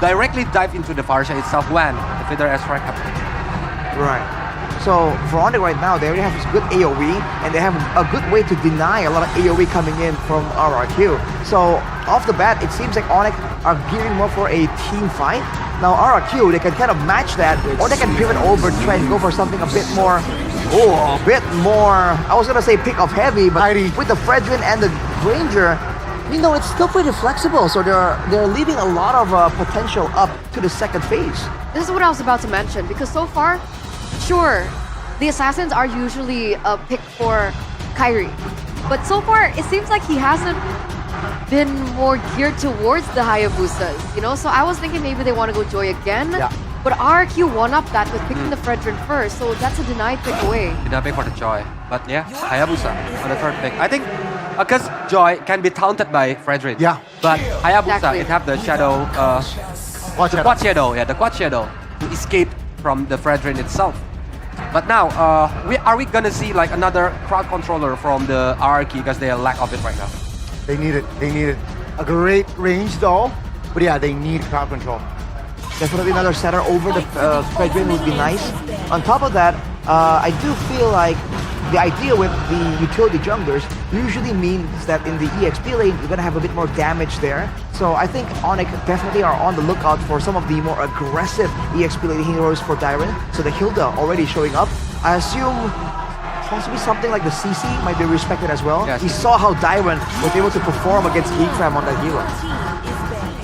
directly dive into the Farsha itself when the feather airstrike happens. Right. So for Onyx right now, they already have this good AoE, and they have a good way to deny a lot of AoE coming in from RRQ. So off the bat, it seems like Onyx are gearing more for a team fight. Now RRQ, they can kind of match that, or they can pivot over, try and go for something a bit more, I was gonna say pick up heavy, but with the Fredrin and the Ranger, you know, it's still pretty flexible. So they're leaving a lot of potential up to the second phase. This is what I was about to mention, because so far, sure, the Assassins are usually a pick for Kyrie. But so far, it seems like he hasn't been more geared towards the Hayabusas, you know? So I was thinking maybe they want to go Joy again. Yeah. But RRQ one-up that with picking the Fredrin first, so that's a denied pick away. Denied pick for the Joy. But yeah, Hayabusa on the third pick. I think because Joy can be taunted by Fredrin. Yeah. But Hayabusa, Exactly. it have the shadow, quad shadow, yeah, the quad shadow to escape from the Fredrin itself. But now, are we gonna see like another crowd controller from the RRQ because they lack of it right now? They need it. They need it. A great range though. But yeah, they need crowd control. Definitely another setter over the Fredrin would be nice. On top of that, I do feel like the idea with the utility junglers usually means that in the EXP lane, you're gonna have a bit more damage there. So I think Onyx definitely are on the lookout for some of the more aggressive EXP lane heroes for Dyron. So the Hilda already showing up. I assume possibly something like the CC might be respected as well. Yes. We saw how Dyron was able to perform against Geekfam on that hero.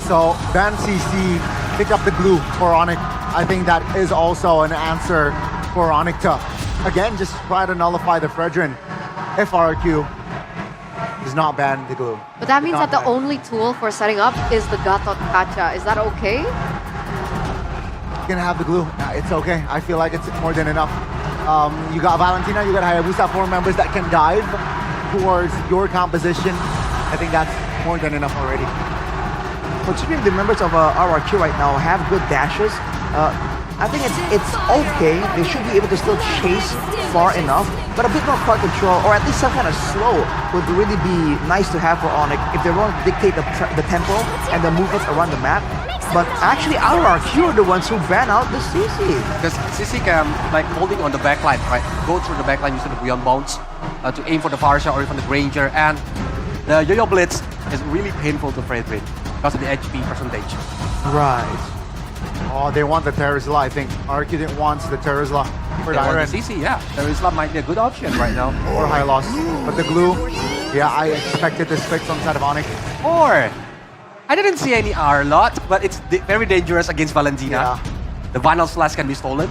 So ban CC, pick up the glue for Onyx. I think that is also an answer for Onyx to, again, just try to nullify the Fredrin if RRQ does not ban the glue. But that means Not that the ban. only tool for setting up is the Gatot Kacha. Is that okay? You can have the glue. It's okay. I feel like it's more than enough. You got Valentina, you got Hayabusa, 4 members that can dive towards your composition. I think that's more than enough already. Considering the members of RRQ right now have good dashes, I think it's okay. They should be able to still chase far enough, but a bit more crowd control, or at least some kind of slow, would really be nice to have for Onyx if they want to dictate the tempo and the movements around the map. but actually RRQ are the ones who ban out the CC. Because CC can, like, holding on the backline, right? Go through the backline using the Beyond Bounce to aim for the Farsha or even the Granger. And the Yo-Yo Blitz is really painful to Fredrin because of the HP percentage. Right. Oh, they want the Terizla. I think RRQ didn't want the Terizla for They want Iron. the CC, yeah. Terizla might be a good option right now. Or high loss. But the glue, yeah, I expected this fix on the side of Onyx. Or, I didn't see any R lot, but it's very dangerous against Valentina. The Vinyl Slash can be stolen.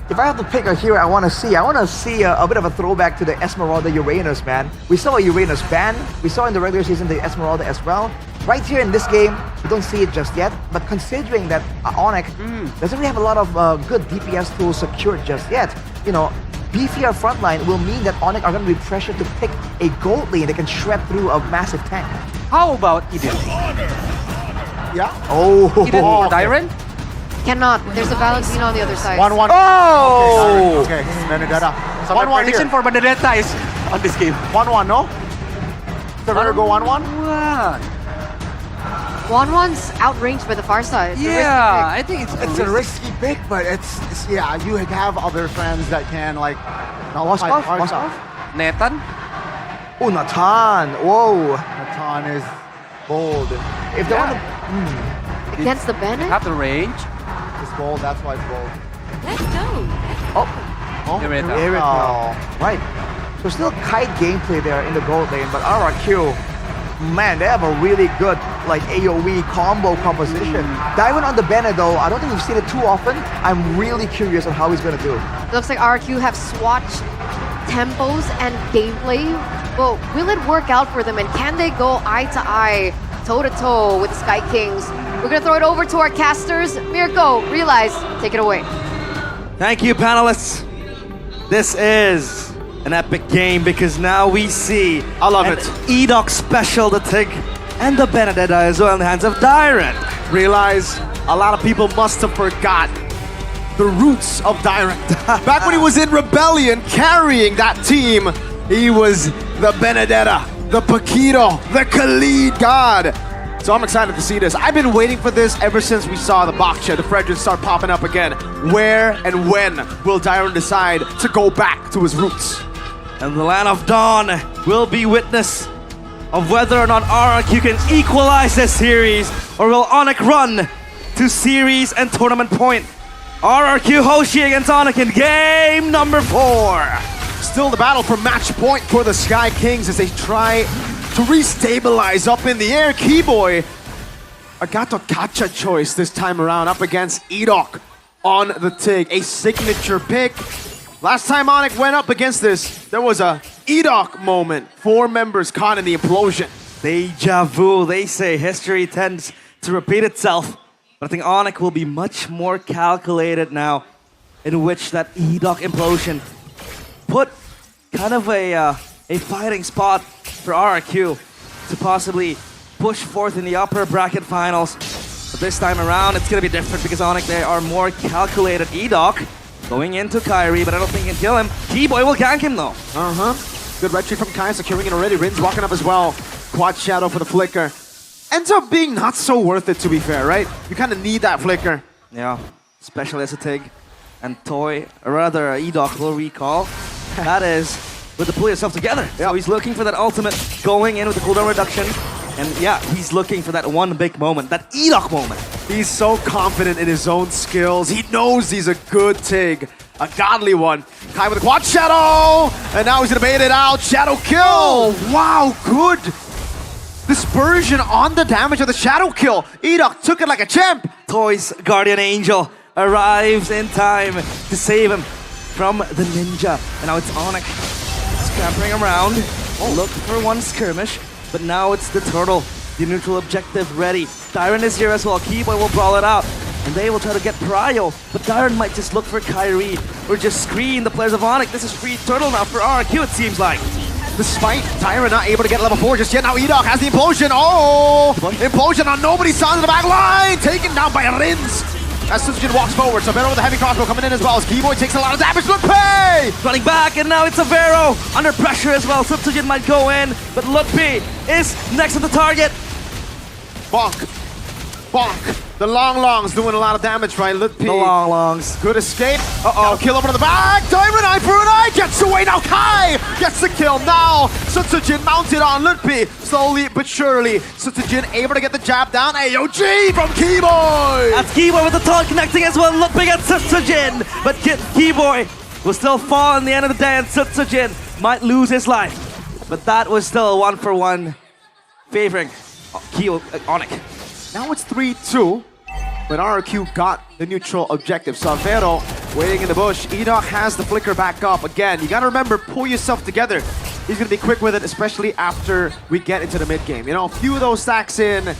If I have to pick a hero I want to see a bit of a throwback to the Esmeralda Uranus, man. We saw a Uranus ban. We saw in the regular season the Esmeralda as well. Right here in this game, we don't see it just yet. But considering that Onyx doesn't really have a lot of good DPS tools secured just yet, you know, beefier frontline will mean that Onyx are going to be pressured to pick a gold lane that can shred through a massive tank. How about Eden? Yeah. Oh. Eden or Dyren? Cannot. There's a Valentina on the other side. 1-1. Oh! Okay, Benedetta. So my 1-1 prediction here. for Benedetta is on this game. 1-1, no? So we're gonna go 1-1? 1-1's outranged by the far side. It's a risky Yeah, pick. I think It's a risky pick, but it's yeah, you have other friends that can like Waskoff? hard Waskoff? stuff. Nathan? Oh, Nathan. Whoa. Natan is bold. If they want to... Against the Bennett? Have the range. It's bold, that's why it's bold. Let's go. Oh, Ireta. Ireta. Right. So still kite gameplay there in the gold lane, but RRQ, man, they have a really good like AoE combo composition. Diving on the Bennett though, I don't think we've seen it too often. I'm really curious on how he's gonna do. It looks like RQ have swatched tempos and gameplay. Well, will it work out for them? And can they go eye to eye, toe to toe with Sky Kings? We're gonna throw it over to our casters. Mirko, Realize, take it away. Thank you, panelists. This is an epic game because now we see I love an it. Edoc special to take and the Benedetta as well in the hands of Dyren. Realize a lot of people must have forgot the roots of Dyren. Back when he was in Rebellion carrying that team, he was the Benedetta, the Paquito, the Khalid god. So I'm excited to see this. I've been waiting for this ever since we saw the Baksha, the Frederick start popping up again. Where and when will Dyren decide to go back to his roots? And the Land of Dawn will be witness of whether or not RRQ can equalize this series, or will Onyx run to series and tournament point. RRQ Hoshi against Onyx in game number 4. Still the battle for match point for the Sky Kings as they try to restabilize up in the air. Keyboy, a Gato Kacha choice this time around up against Edoc on the TIG. A signature pick. Last time Onyx went up against this, there was a Edoc moment. 4 members caught in the implosion. Deja vu, they say history tends to repeat itself. But I think Onyx will be much more calculated now, in which that Edoc implosion put kind of a fighting spot for RRQ to possibly push forth in the upper bracket finals. But this time around, it's going to be different because Onyx, they are more calculated. Edoc going into Kyrie, but I don't think he can kill him. Keyboy will gank him though. Good red tree from Kai, securing it already. Rin's walking up as well. Quad Shadow for the flicker. Ends up being not so worth it, to be fair, right? You kind of need that flicker. Yeah, especially as a TIG. And Toy, or rather Edoc will recall. That is with the pull yourself together. So he's looking for that ultimate, going in with the cooldown reduction. And yeah, he's looking for that one big moment, that Edoc moment. He's so confident in his own skills. He knows he's a good TIG, a godly one. Kai with a quad shadow, and now he's gonna bait it out. Shadow kill. Wow, good dispersion on the damage of the shadow kill. Edoc took it like a champ. Toy's guardian angel arrives in time to save him from the ninja. And now it's Onyx scampering around. Look for one skirmish, but now it's the turtle. The neutral objective ready. Dyren is here as well. Keyboy will brawl it out. And they will try to get Prio, but Dyren might just look for Kyrie or just screen the players of Onyx. This is free turtle now for RRQ, it seems like. Despite Dyren not able to get level 4 just yet, now Edoc has the implosion. Oh! Implosion on nobody's side of the back line! Taken down by Rins. As Sujin walks forward, Severo with the heavy crossbow coming in as well as Keyboy takes a lot of damage. Lutpi! Running back, and now it's Severo under pressure as well. Sujin might go in, but Lutpi is next to the target. Bonk. Bonk. The longs doing a lot of damage, right? Lutpi. The longs. Good escape. Uh-oh, kill over to the back. Diamond Eye for an eye. Gets away now. Kai gets the kill now. Sutsujin mounted on Lutpi. Slowly but surely. Sutsujin able to get the jab down. AOG from Keyboy. That's Keyboy with the taunt connecting as well. Lutpi gets Sutsujin. But Keyboy will still fall in the end of the day, and Sutsujin might lose his life. But that was still a 1-for-1 favoring Onyx. Now it's 3-2, but RRQ got the neutral objective. Savero waiting in the bush. Edok has the flicker back up. Again, you gotta remember, pull yourself together. He's gonna be quick with it, especially after we get into the mid game. You know, a few of those stacks in,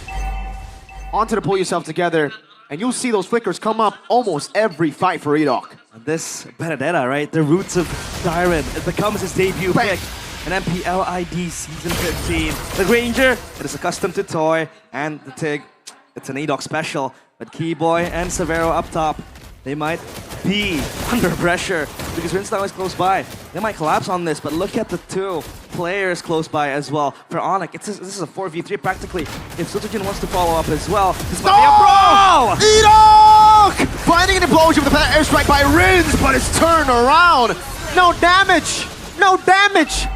onto the pull yourself together, and you'll see those flickers come up almost every fight for Edok. This Benedetta, right? The roots of Dyron. It becomes his debut pick. An MPL ID Season 15. The Ranger, it is accustomed to Toy, and the Tig, it's an Edok special. But Keyboy and Severo up top, they might be under pressure because Rinstone is close by. They might collapse on this, but look at the two players close by as well. For Onyx, this is a 4v3 practically. If Sutsujin wants to follow up as well, this might be a brawl! Edok! Finding an implosion with a airstrike by Rins, but it's turned around. No damage! No damage!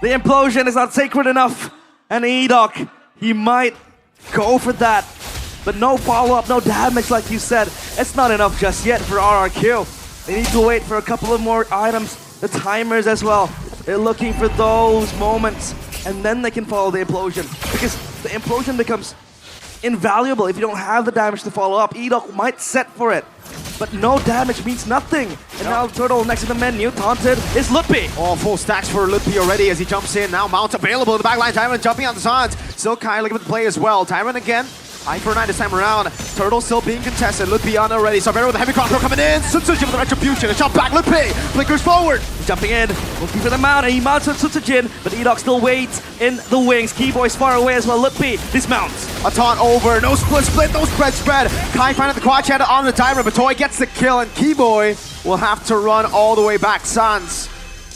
The implosion is not sacred enough. And Edok, he might go for that. But no follow-up, no damage like you said. It's not enough just yet for RRQ. They need to wait for a couple of more items. The timers as well. They're looking for those moments. And then they can follow the implosion. Because the implosion becomes invaluable if you don't have the damage to follow up. Edok might set for it. But no damage means nothing. And now Turtle next in the menu, taunted, is Lutpi. All full stacks for Lutpi already as he jumps in. Now Mount available in the backline. Tyron jumping on the sides. Still Kai looking at the play as well. Tyron again. Eye for 9 this time around. Turtle still being contested. Lutpi on already. Savero with the heavy crossbow coming in. Sutsujin with the retribution. A jump back. Lutpi flickers forward. He's jumping in. Looking for the mount. And he mounts with Sutsujin. But Edok still waits in the wings. Keyboy's far away as well. Lutpi dismounts. A taunt over. No split. No spread. Kai finding the quad shadow on the timer. But Toy gets the kill. And Keyboy will have to run all the way back. Sans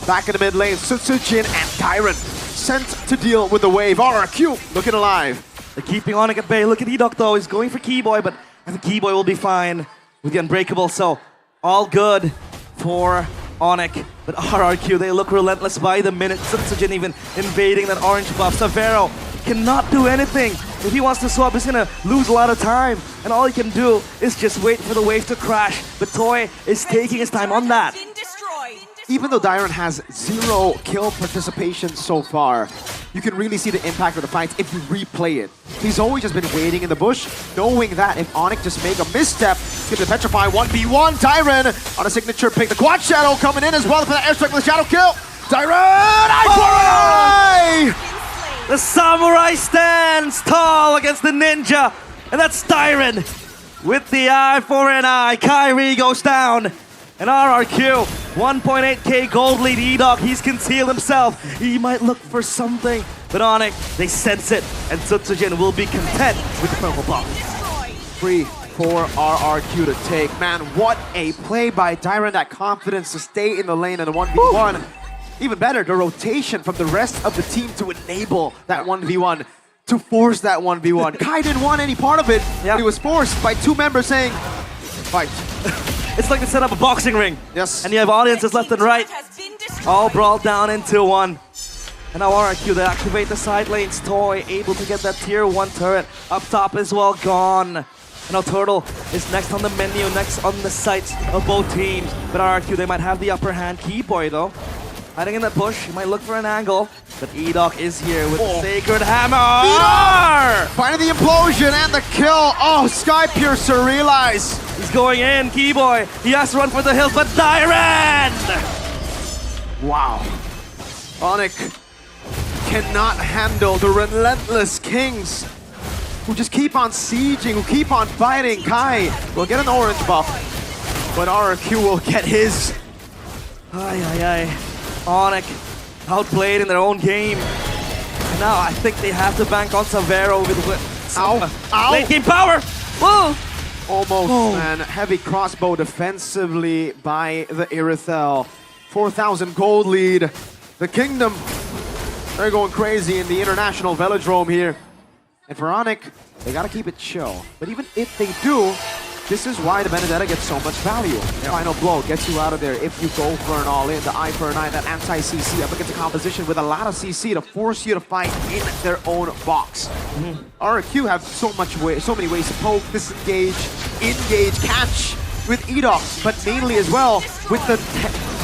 back in the mid lane. Sutsujin and Tyron sent to deal with the wave. RRQ looking alive. They're keeping Onyx at bay. Look at Edok though. He's going for Keyboy, but I think Keyboy will be fine with the Unbreakable. So all good for Onyx. But RRQ, they look relentless by the minute. Sutsujin even invading that orange buff. Savero cannot do anything. If he wants to swap, he's gonna lose a lot of time. And all he can do is just wait for the wave to crash. But Toy is taking his time on that. Even though Dyron has 0 kill participation so far, you can really see the impact of the fights if you replay it. He's always just been waiting in the bush, knowing that if Onyx just make a misstep, it's gonna petrify 1v1. Dyron on a signature pick. The quad shadow coming in as well for the airstrike with the shadow kill. Dyron! The samurai stands tall against the ninja, and that's Dyron with the eye for an eye. Kyrie goes down. And RRQ, 1.8k gold lead. Edok, he's concealed himself. He might look for something. But Onyx, they sense it. And Sutsujin will be content with the purple buff. Free for RRQ to take. Man, what a play by Dyron. That confidence to stay in the lane in the 1v1. Ooh. Even better, the rotation from the rest of the team to enable that 1v1. To force that 1v1. Kai didn't want any part of it. But he was forced by 2 members saying, fight. It's like they set up a boxing ring. Yes. And you have audiences left and right. All brawled down into one. And now RRQ, they activate the side lanes. Toy able to get that tier 1 turret. Up top as well, gone. And now Turtle is next on the menu, next on the sights of both teams. But RRQ, they might have the upper hand. Keyboy though, hiding in that bush. He might look for an angle. But Edok is here with the Sacred Hammer! Finding the implosion and the kill. Oh, Sky Piercer realize. He's going in, Keyboy. He has to run for the hills, but Dyron! Wow. Onyx cannot handle the relentless Kings who just keep on sieging, who keep on fighting. Kai will get an orange buff, but RRQ will get his. Onyx outplayed in their own game. And now I think they have to bank on Savero with late game power. Whoa! Almost, man. Heavy crossbow defensively by the Irithel. 4,000 gold lead. The Kingdom, they're going crazy in the international velodrome here. And for Onyx, They gotta keep it chill. But even if they do, this is why the Benedetta gets so much value. Final blow gets you out of there if you go for an all-in. The eye for an eye, that anti-CC up against a composition with a lot of CC to force you to fight in their own box. RQ have so many ways to poke, disengage, engage, catch with Edox, but mainly as well with the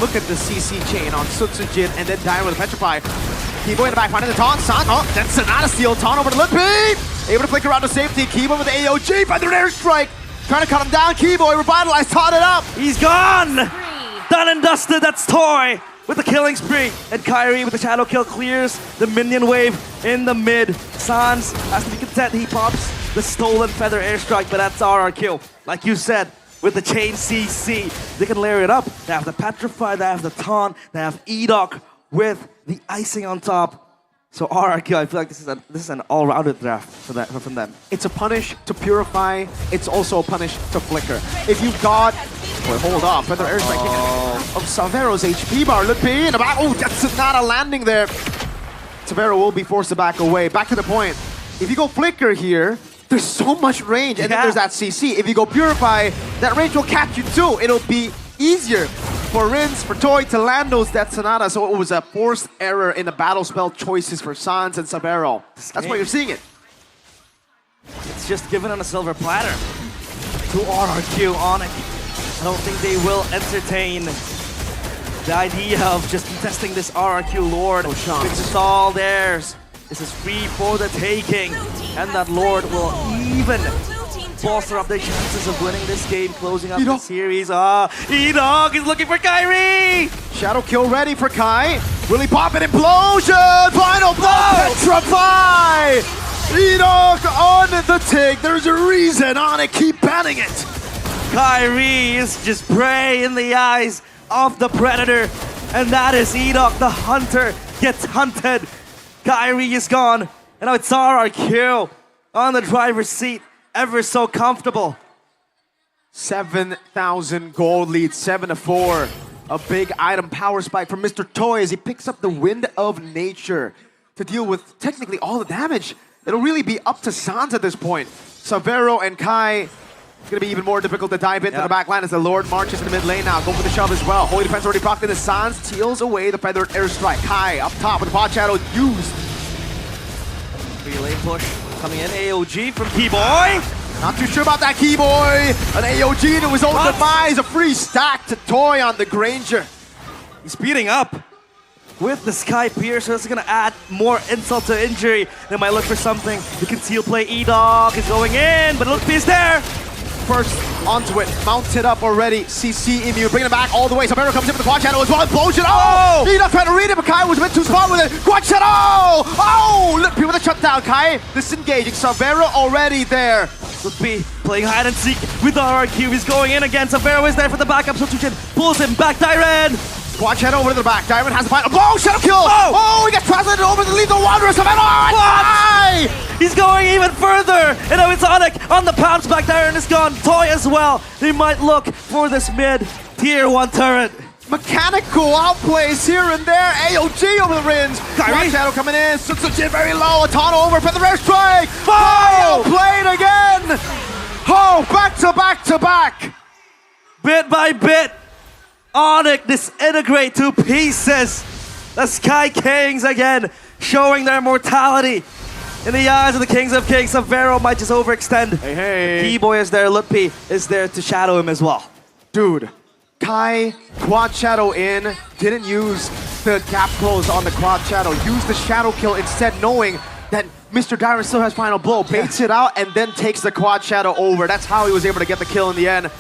look at the CC chain on Sutsujin and then Dire with a Petrify. Kibo in the back, finding the taunt. San, that's Sonata steal. Taunt over to Lippy. Able to flicker around to safety. Kibo with the AOG, but the airstrike. Trying to cut him down. Kibo, revitalized, taught it up. He's gone! Done and dusted, that's Toy with the killing spree. And Kyrie with the shadow kill clears the minion wave in the mid. Sans has to be content, he pops the stolen feather airstrike, but that's RRQ. Like you said, with the chain CC, they can layer it up. They have the Petrify, they have the Taunt, they have Edoc with the icing on top. So RRQ, I feel like this is an all-rounded draft from them. It's a punish to purify. It's also a punish to flicker. If you've got, wait, hold up, feather airstrike of Savero's HP bar. Lippy in the back. Oh, that's not a landing there. Savero will be forced to back away. Back to the point. If you go flicker here, there's so much range, and then there's that CC. If you go purify, that range will catch you too. It'll be easier for Rins, for Toy to land those Death Sonata, so it was a forced error in the battle spell choices for Sans and Savero. That's why you're seeing it. It's just given on a silver platter to RRQ Onyx. I don't think they will entertain the idea of just contesting this RRQ Lord. This is all theirs. This is free for the taking, and that Lord will even bolster up their chances of winning this game, closing up the series. Edog is looking for Kyrie! Shadow kill ready for Kai. Will he pop an implosion? Final blow! Petrify! Edog on the take. There's a reason on it. Keep banning it. Kyrie is just prey in the eyes of the Predator, and that is Edog, the hunter, gets hunted. Kyrie is gone, and now it's RRQ on the driver's seat. Ever so comfortable. 7,000 gold lead, 7-4. A big item power spike from Mr. Toy as he picks up the Wind of Nature to deal with technically all the damage. It'll really be up to Sans at this point. Savero and Kai, it's gonna be even more difficult to dive into the back line as the Lord marches in the mid lane now. Go for the shove as well. Holy Defense already procced into Sans, teals away the feathered airstrike. Kai up top with the pod shadow used. Relay push coming in, AOG from Keyboy. Not too sure about that Keyboy. An AOG to his own demise, a free stack to Toy on the Granger. He's speeding up with the Sky Piercer. This is gonna add more insult to injury. They might look for something. The conceal play, Edog is going in, but look, is there. First onto it, mounted up already. CC immune, bringing it back all the way. Sabero comes in with the quad shadow as well. Explosion! Oh! Edog trying to read it, but Kai was a bit too smart with it. Quad shadow! Oh! Lippy with a shutdown. Kai disengaging. Savero already there. Lippy playing hide and seek with the RRQ. He's going in again. Savero is there for the backup. So Tuchin pulls him back. Dyren! Quad shadow over to the back. Dyren has the final. Oh! Shadow kill! Oh! He gets translated over to lead the Wanderer. Savero! What? He's going even further! And now it's Onyx on the pounce back. Dyren is gone. Toy as well. They might look for this mid tier 1 turret. Mechanical outplays here and there. AOG over the Rins. Quad shadow coming in. Sutsujin very low. A ton over. Feather airstrike. Oh! Played again! Oh! Back to back to back. Bit by bit, Onyx disintegrate to pieces. The Sky Kings again, showing their mortality in the eyes of the Kings of Kings. Savero might just overextend. Hey. Keyboy is there, Lippy is there to shadow him as well. Dude, Kai, quad shadow in, didn't use the gap close on the quad shadow, used the shadow kill instead, knowing that Mr. Dyren still has final blow, baits it out, and then takes the quad shadow over. That's how he was able to get the kill in the end.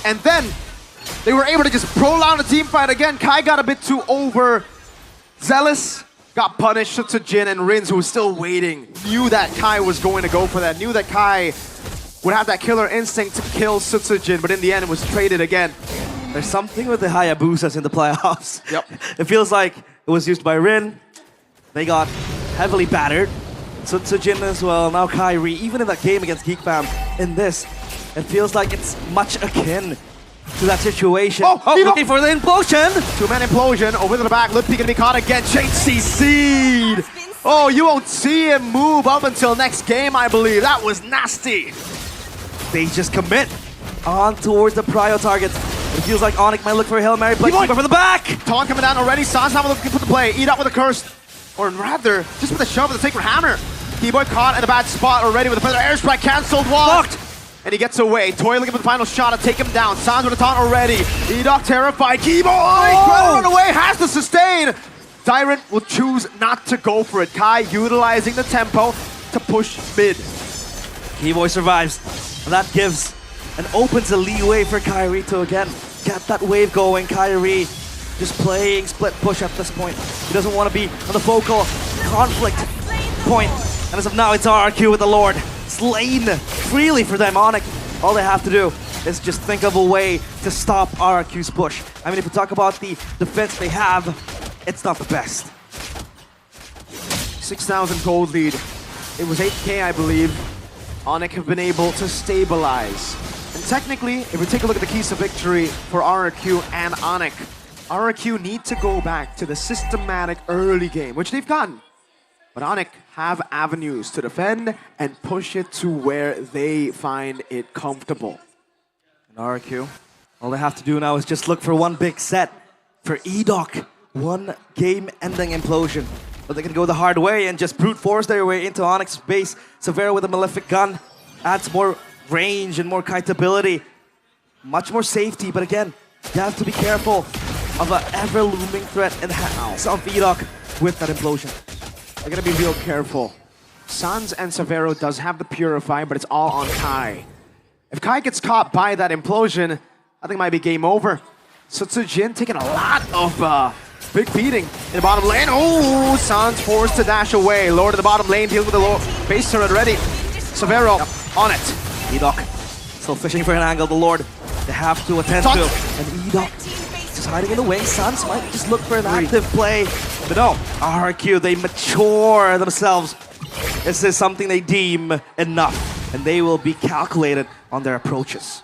And then they were able to just prolong the team fight again. Kai got a bit too overzealous, got punished. Sutsujin and Rins, who was still waiting, knew that Kai was going to go for that, knew that Kai would have that killer instinct to kill Sutsujin, but in the end it was traded again. There's something with the Hayabusas in the playoffs. Yep. It feels like it was used by Rin. They got heavily battered. Sutsujin as well, now Kyrie. Even in that game against Geek Fam, in this, it feels like it's much akin to that situation. Looking for the implosion! Two-man implosion over to the back. Lippy gonna be caught again. Chain CC'd. Oh, you won't see him move up until next game, I believe. That was nasty. They just commit on towards the prio target. It feels like Onyx might look for a Hail Mary, but keep from the back. Taunt coming down already. Sans not looking for the play. Eat up with a curse. Or rather, just with a shove with a Sacred Hammer. Keyboy caught in a bad spot already with a feather airstrike cancelled. Walked. And he gets away. Toy looking for the final shot to take him down. Sans with a taunt already. Edok terrified. Keyboy trying to run away. Has to sustain. Tyrant will choose not to go for it. Kai utilizing the tempo to push mid. Keyboy survives. And that gives and opens a leeway for Kyrie to again get that wave going. Kyrie just playing split push at this point. He doesn't want to be on the focal conflict point. And as of now, it's RRQ with the Lord. Slain freely for them. Onyx, all they have to do is just think of a way to stop RRQ's push. I mean, if we talk about the defense they have, it's not the best. 6,000 gold lead. It was 8k, I believe. Onyx have been able to stabilize. And technically, if we take a look at the keys to victory for RRQ and Onyx, RRQ need to go back to the systematic early game, which they've gotten. But Onyx have avenues to defend and push it to where they find it comfortable. And RRQ, all they have to do now is just look for one big set. For Edok, one game-ending implosion. But they can go the hard way and just brute force their way into Onyx's base. Severo with a Malefic gun adds more range and more kiteability. Much more safety, but again, you have to be careful of an ever-looming threat in the hands of Edok with that implosion. I gotta be real careful. Sans and Severo does have the Purify, but it's all on Kai. If Kai gets caught by that implosion, I think it might be game over. So Jin taking a lot of big beating in the bottom lane. Oh, Sans forced to dash away. Lord of the bottom lane dealing with the low base turret already. Severo on it. Edok still fishing for an angle. The Lord they have to attend to. And Edok just hiding in the wing. Sans might just look for an active play. But no, RRQ, they mature themselves. This is something they deem enough. And they will be calculated on their approaches.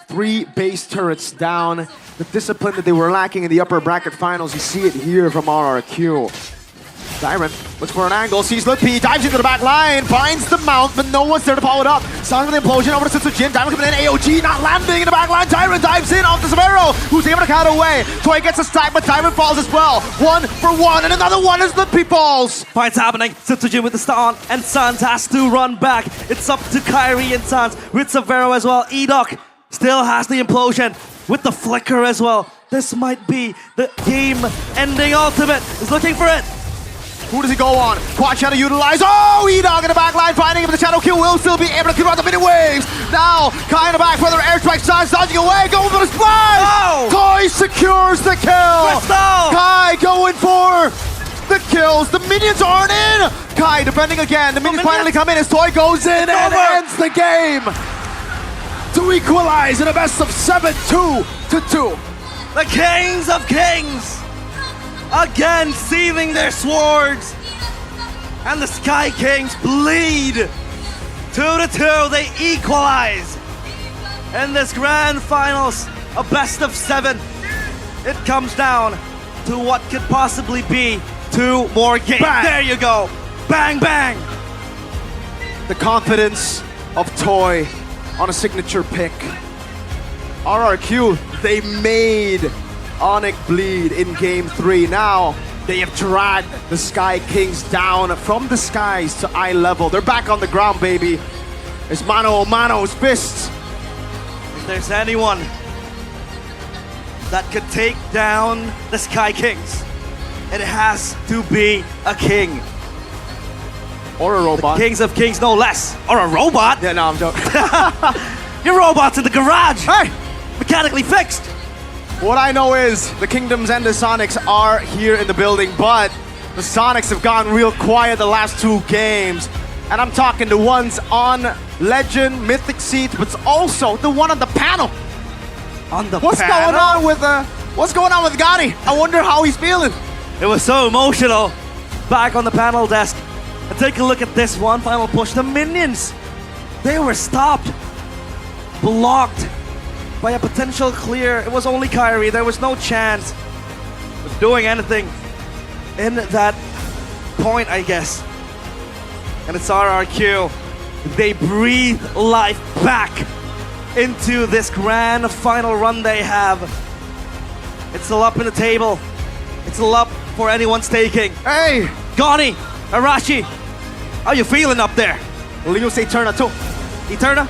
3 base turrets down. The discipline that they were lacking in the upper bracket finals, you see it here from RRQ. Tyrant looks for an angle, sees Lippy, dives into the back line, finds the mount, but no one's there to follow it up. Sans with the implosion over to Jin. Diamond coming in, AOG not landing in the back line. Tyrant dives in off the Severo, who's able to cut away. Toy gets a stack, but Tyrant falls as well. 1 for 1, and another one as Lippy falls. Fights happening. Jin with the stun, and Sans has to run back. It's up to Kyrie and Sans with Severo as well. Edok still has the implosion with the flicker as well. This might be the game-ending ultimate. He's looking for it. Who does he go on? Quad Shadow utilized. Oh, Edok in the back line finding him, but the Shadow kill will still be able to clear out the mini waves. Now, Kai in the back, further airstrike, Sans dodging away, going for the splash. Oh! Toy secures the kill. Crystal! Kai going for the kills. The minions aren't in. Kai defending again. The minions finally come in as Toy goes in and ends the game. To equalize in a best of 7, 2-2. The Kings of Kings again seething their swords, and the Sky Kings bleed. 2-2, they equalize in this grand finals, a best of 7. It comes down to what could possibly be 2 more games. Bang. There you go, bang bang. The confidence of Toy on a signature pick. RRQ, they made Onyx bleed in game 3. Now, they have dragged the Sky Kings down from the skies to eye level. They're back on the ground, baby. It's mano a mano's fists. If there's anyone that could take down the Sky Kings, it has to be a king. Or a robot. The Kings of Kings, no less. Or a robot. Yeah, no, I'm joking. Your robot's in the garage. Hey! Mechanically fixed. What I know is the Kingdoms and the Sonics are here in the building, but the Sonics have gone real quiet the last 2 games. And I'm talking the ones on Legend, Mythic seats, but also the one on the panel. On the What's panel? What's going on with Gotti? I wonder how he's feeling. It was so emotional. Back on the panel desk. And take a look at this one final push. The minions, they were stopped, blocked by a potential clear. It was only Kyrie. There was no chance of doing anything in that point, I guess. And it's RRQ. They breathe life back into this grand final run they have. It's still up in the table. It's still up for anyone's taking. Hey! Goni, Arashi, how you feeling up there? Linus Eterna too. Eterna?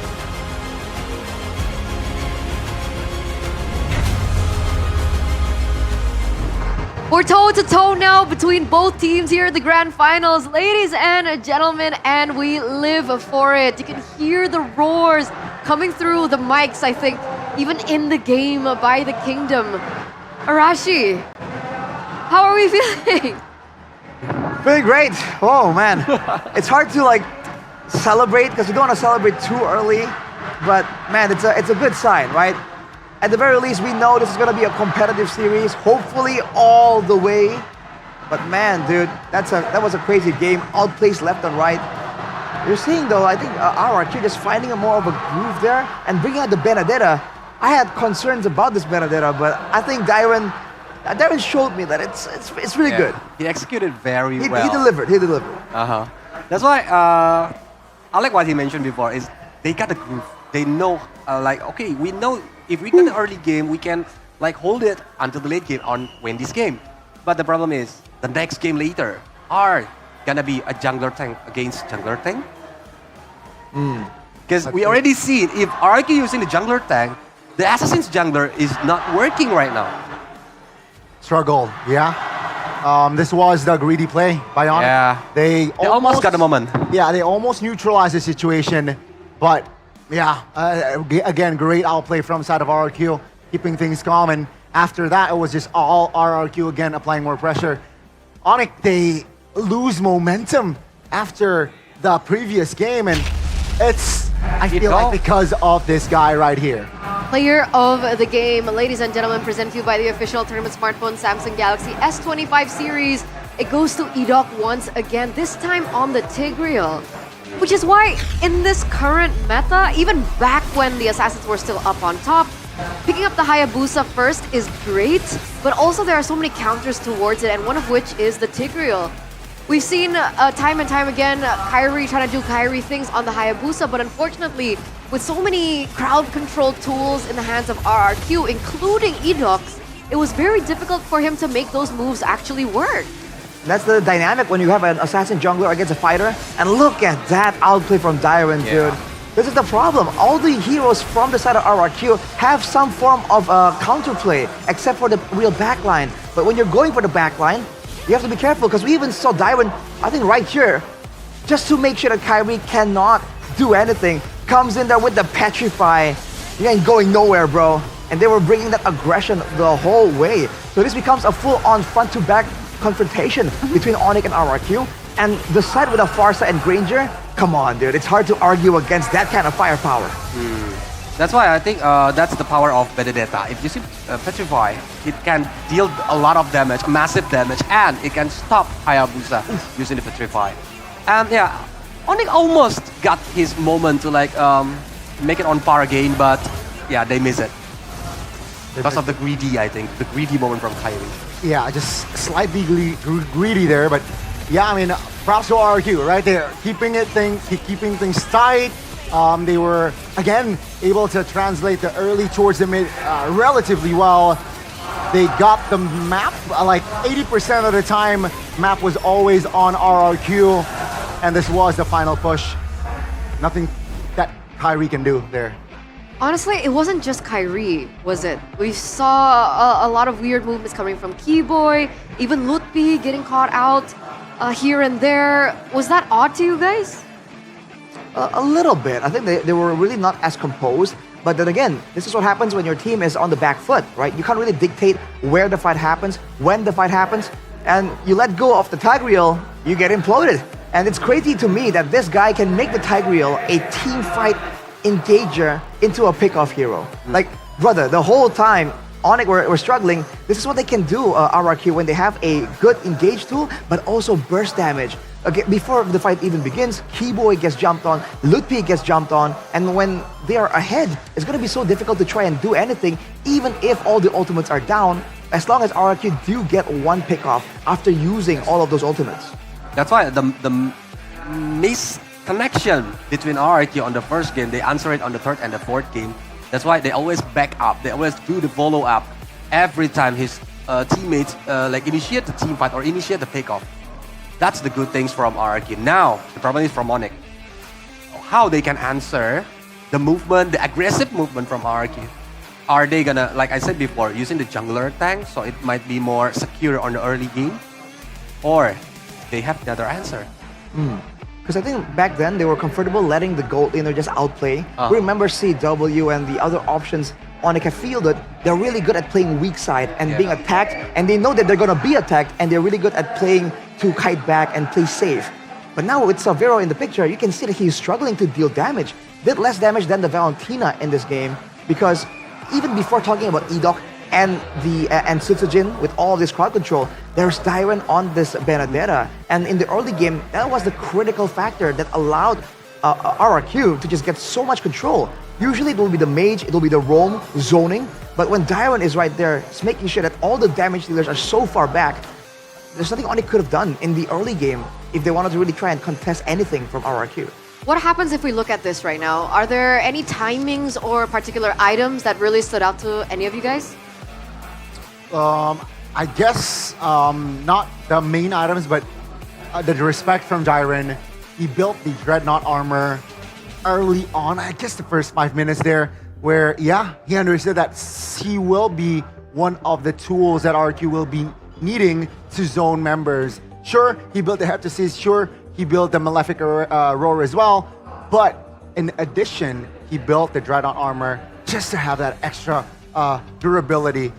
We're toe-to-toe now between both teams here at the grand finals. Ladies and gentlemen, and we live for it. You can hear the roars coming through the mics, I think, even in the game by the Kingdom. Arashi, how are we feeling? Feeling great. Oh man, it's hard to like celebrate because we don't want to celebrate too early. But man, it's a good sign, right? At the very least, we know this is going to be a competitive series, hopefully all the way. But man, dude, that was a crazy game. Outplays left and right. You're seeing though, I think RRQ just finding a more of a groove there and bringing out the Benedetta. I had concerns about this Benedetta, but I think Darren showed me that it's really good. He executed very well. He delivered. He delivered. That's why I like what he mentioned before. Is they got the groove. They know like okay, we know if we get the early game, we can like hold it until the late game and win this game. But the problem is the next game later are gonna be a jungler tank against jungler tank. Because we already see if RRQ using the jungler tank, the assassin's jungler is not working right now. Struggle, yeah. This was the greedy play by Onyx. Yeah. They almost got the moment. Yeah, they almost neutralized the situation, but yeah, again, great outplay from side of RRQ, keeping things calm, and after that, it was just all RRQ again, applying more pressure. Onyx, they lose momentum after the previous game, and I feel like because of this guy right here. Player of the game, ladies and gentlemen, presented to you by the official tournament smartphone Samsung Galaxy S25 series. It goes to Edok once again, this time on the Tigreal. Which is why in this current meta, even back when the Assassins were still up on top, picking up the Hayabusa first is great, but also there are so many counters towards it, and one of which is the Tigreal. We've seen time and time again Kairi trying to do Kairi things on the Hayabusa, but unfortunately, with so many crowd control tools in the hands of RRQ, including Edox, it was very difficult for him to make those moves actually work. That's the dynamic when you have an assassin jungler against a fighter. And look at that outplay from Darren, dude. This is the problem. All the heroes from the side of RRQ have some form of counterplay, except for the real backline. But when you're going for the backline, you have to be careful, because we even saw Darren, I think right here, just to make sure that Kairi cannot do anything, comes in there with the Petrify. You ain't going nowhere, bro. And they were bringing that aggression the whole way. So this becomes a full-on front-to-back confrontation between Onyx and RRQ. And the side with a Farsa and Granger, come on, dude. It's hard to argue against that kind of firepower. That's why I think that's the power of Benedetta. If you see Petrify, it can deal a lot of damage, massive damage, and it can stop Hayabusa using the Petrify. And yeah, Onyx almost got his moment to like make it on par again, but yeah, they miss it. Because of the greedy, I think. The greedy moment from Kairi. Yeah, just slightly greedy there, but yeah, I mean, props to RRQ right there, keeping things tight. They were again able to translate the early towards the mid relatively well. They got the map like 80% of the time. Map was always on RRQ, and this was the final push. Nothing that Kairi can do there. Honestly, it wasn't just Kairi, was it? We saw a lot of weird movements coming from Keyboy, even Lutpi getting caught out here and there. Was that odd to you guys? A little bit. I think they were really not as composed. But then again, this is what happens when your team is on the back foot, right? You can't really dictate where the fight happens, when the fight happens, and you let go of the Tigreal, you get imploded. And it's crazy to me that this guy can make the Tigreal a team fight engager into a pickoff hero. Like, brother, the whole time Onyx were struggling, this is what they can do, RRQ, when they have a good engage tool, but also burst damage. Okay, before the fight even begins, Keyboy gets jumped on, Lutpi gets jumped on, and when they are ahead, it's going to be so difficult to try and do anything, even if all the ultimates are down, as long as RRQ do get one pick off after using all of those ultimates. That's why the misconnection between RRQ on the first game, they answer it on the third and the fourth game. That's why they always back up. They always do the follow up every time his teammates like initiate the team fight or initiate the takeoff. That's the good things from RRQ. Now the problem is from Onyx. How they can answer the movement, the aggressive movement from RRQ. Are they gonna, like I said before, using the jungler tank, so it might be more secure on the early game? Or they have another answer? Because I think back then they were comfortable letting the gold laner just outplay. We remember CW and the other options Onyx have fielded. They're really good at playing weak side and being attacked, and they know that they're gonna be attacked, and they're really good at playing to kite back and play safe. But now with Savero in the picture, you can see that he's struggling to deal damage. Did less damage than the Valentina in this game, because even before talking about Edok and Sutsujin with all this crowd control, there's Dyron on this Benedetta. And in the early game, that was the critical factor that allowed RRQ to just get so much control. Usually it will be the mage, it will be the roam, zoning, but when Dyron is right there, it's making sure that all the damage dealers are so far back, there's nothing Onyx could have done in the early game if they wanted to really try and contest anything from RRQ. What happens if we look at this right now? Are there any timings or particular items that really stood out to any of you guys? I guess not the main items, but the respect from Dyron. He built the Dreadnought armor early on, I guess the first 5 minutes there, where, yeah, he understood that he will be one of the tools that RQ will be needing to zone members. Sure, he built the Heptasis, sure, he built the Malefic Roar as well, but in addition, he built the Dreadnought armor just to have that extra durability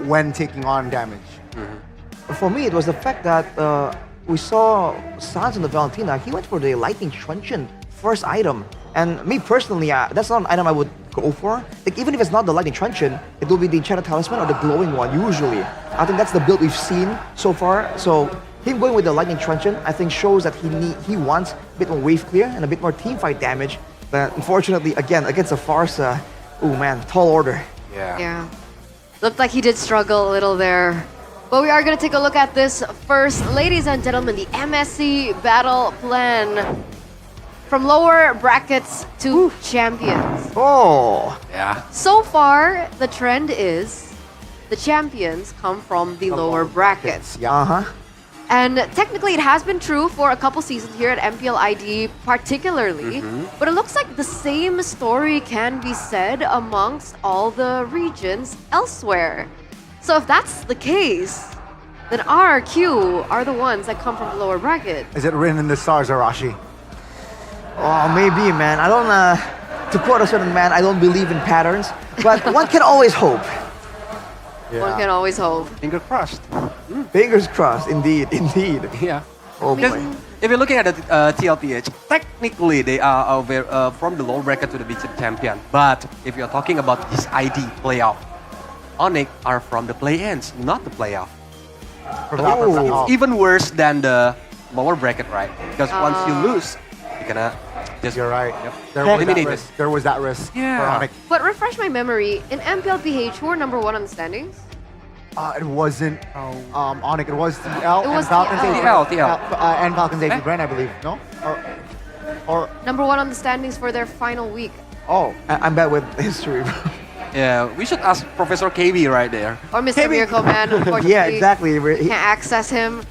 when taking on damage. For me, it was the fact that we saw Sans on the Valentina. He went for the Lightning Truncheon first item. And me personally, that's not an item I would go for. Like, even if it's not the Lightning Truncheon, it will be the Enchanted Talisman or the Glowing one, usually. I think that's the build we've seen so far. So him going with the Lightning Truncheon, I think shows that he wants a bit more wave clear and a bit more team fight damage. But unfortunately, again, against a Farsa, oh man, tall order. Yeah. Looked like he did struggle a little there. But we are going to take a look at this first. Ladies and gentlemen, the MSC battle plan. From lower brackets to champions. Oh! Yeah. So far, the trend is the champions come from the lower brackets. Uh-huh. And technically, it has been true for a couple seasons here at MPL ID particularly. But it looks like the same story can be said amongst all the regions elsewhere. So if that's the case, then RRQ are the ones that come from the lower bracket. Is it written in the stars, Arashi? Oh, maybe, man. I don't, to quote a certain man, I don't believe in patterns, but one can always hope. One can always hope. Finger crossed. Fingers crossed, indeed. Yeah. Oh boy. If you're looking at the TLPH, technically they are from the lower bracket to the big champion. But if you're talking about this ID playoff, Onyx are from the play-ins, not the playoff. It's even worse than the lower bracket, right? Because once you lose, you're gonna just... You're right. Eliminated. There was that risk for Onyx. But refresh my memory, in MPLPH, who were number one on the standings? It wasn't Onyx, it was TL It was and Falcons TL. and Falcons AV Brand, I believe. No? Or Number one on the standings for their final week. Oh, I'm bad with history. Yeah, we should ask Professor KB right there. Or Mr. Miracle Man, unfortunately. Yeah, exactly. Can't access him.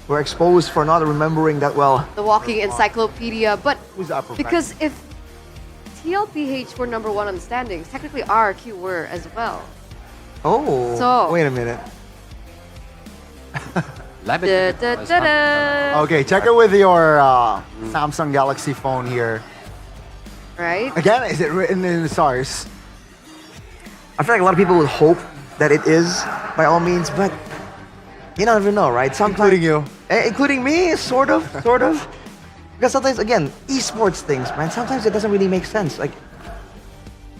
We're exposed for not remembering that well. The walking encyclopedia. But Who's the upper because if TLPH were number one on the standings, technically RRQ were as well. Oh, So- wait a minute. Okay, check it with your Samsung Galaxy phone here. Right? Again, is it written in the stars? I feel like a lot of people would hope that it is, by all means, but you never know, right? Sometimes, Including you. Including me, sort of. Because sometimes, again, esports things, man, sometimes it doesn't really make sense. Like,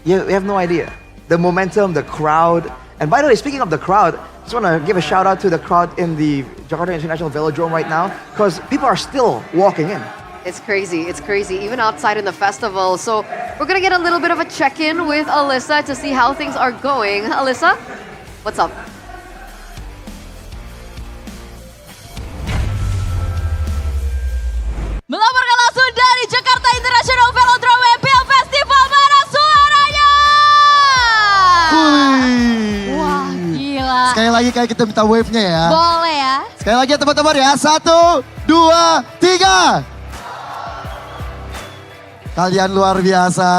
you have no idea. The momentum, the crowd. And by the way, speaking of the crowd, I just want to give a shout out to the crowd in the Jakarta International Velodrome right now, because people are still walking in. It's crazy, even outside in the festival. So we're gonna get a little bit of a check-in with Alyssa to see how things are going. Alyssa, what's up? kayak kita minta wave-nya ya. Boleh ya. Sekali lagi ya teman-teman ya. 1, 2, 3. Kalian luar biasa.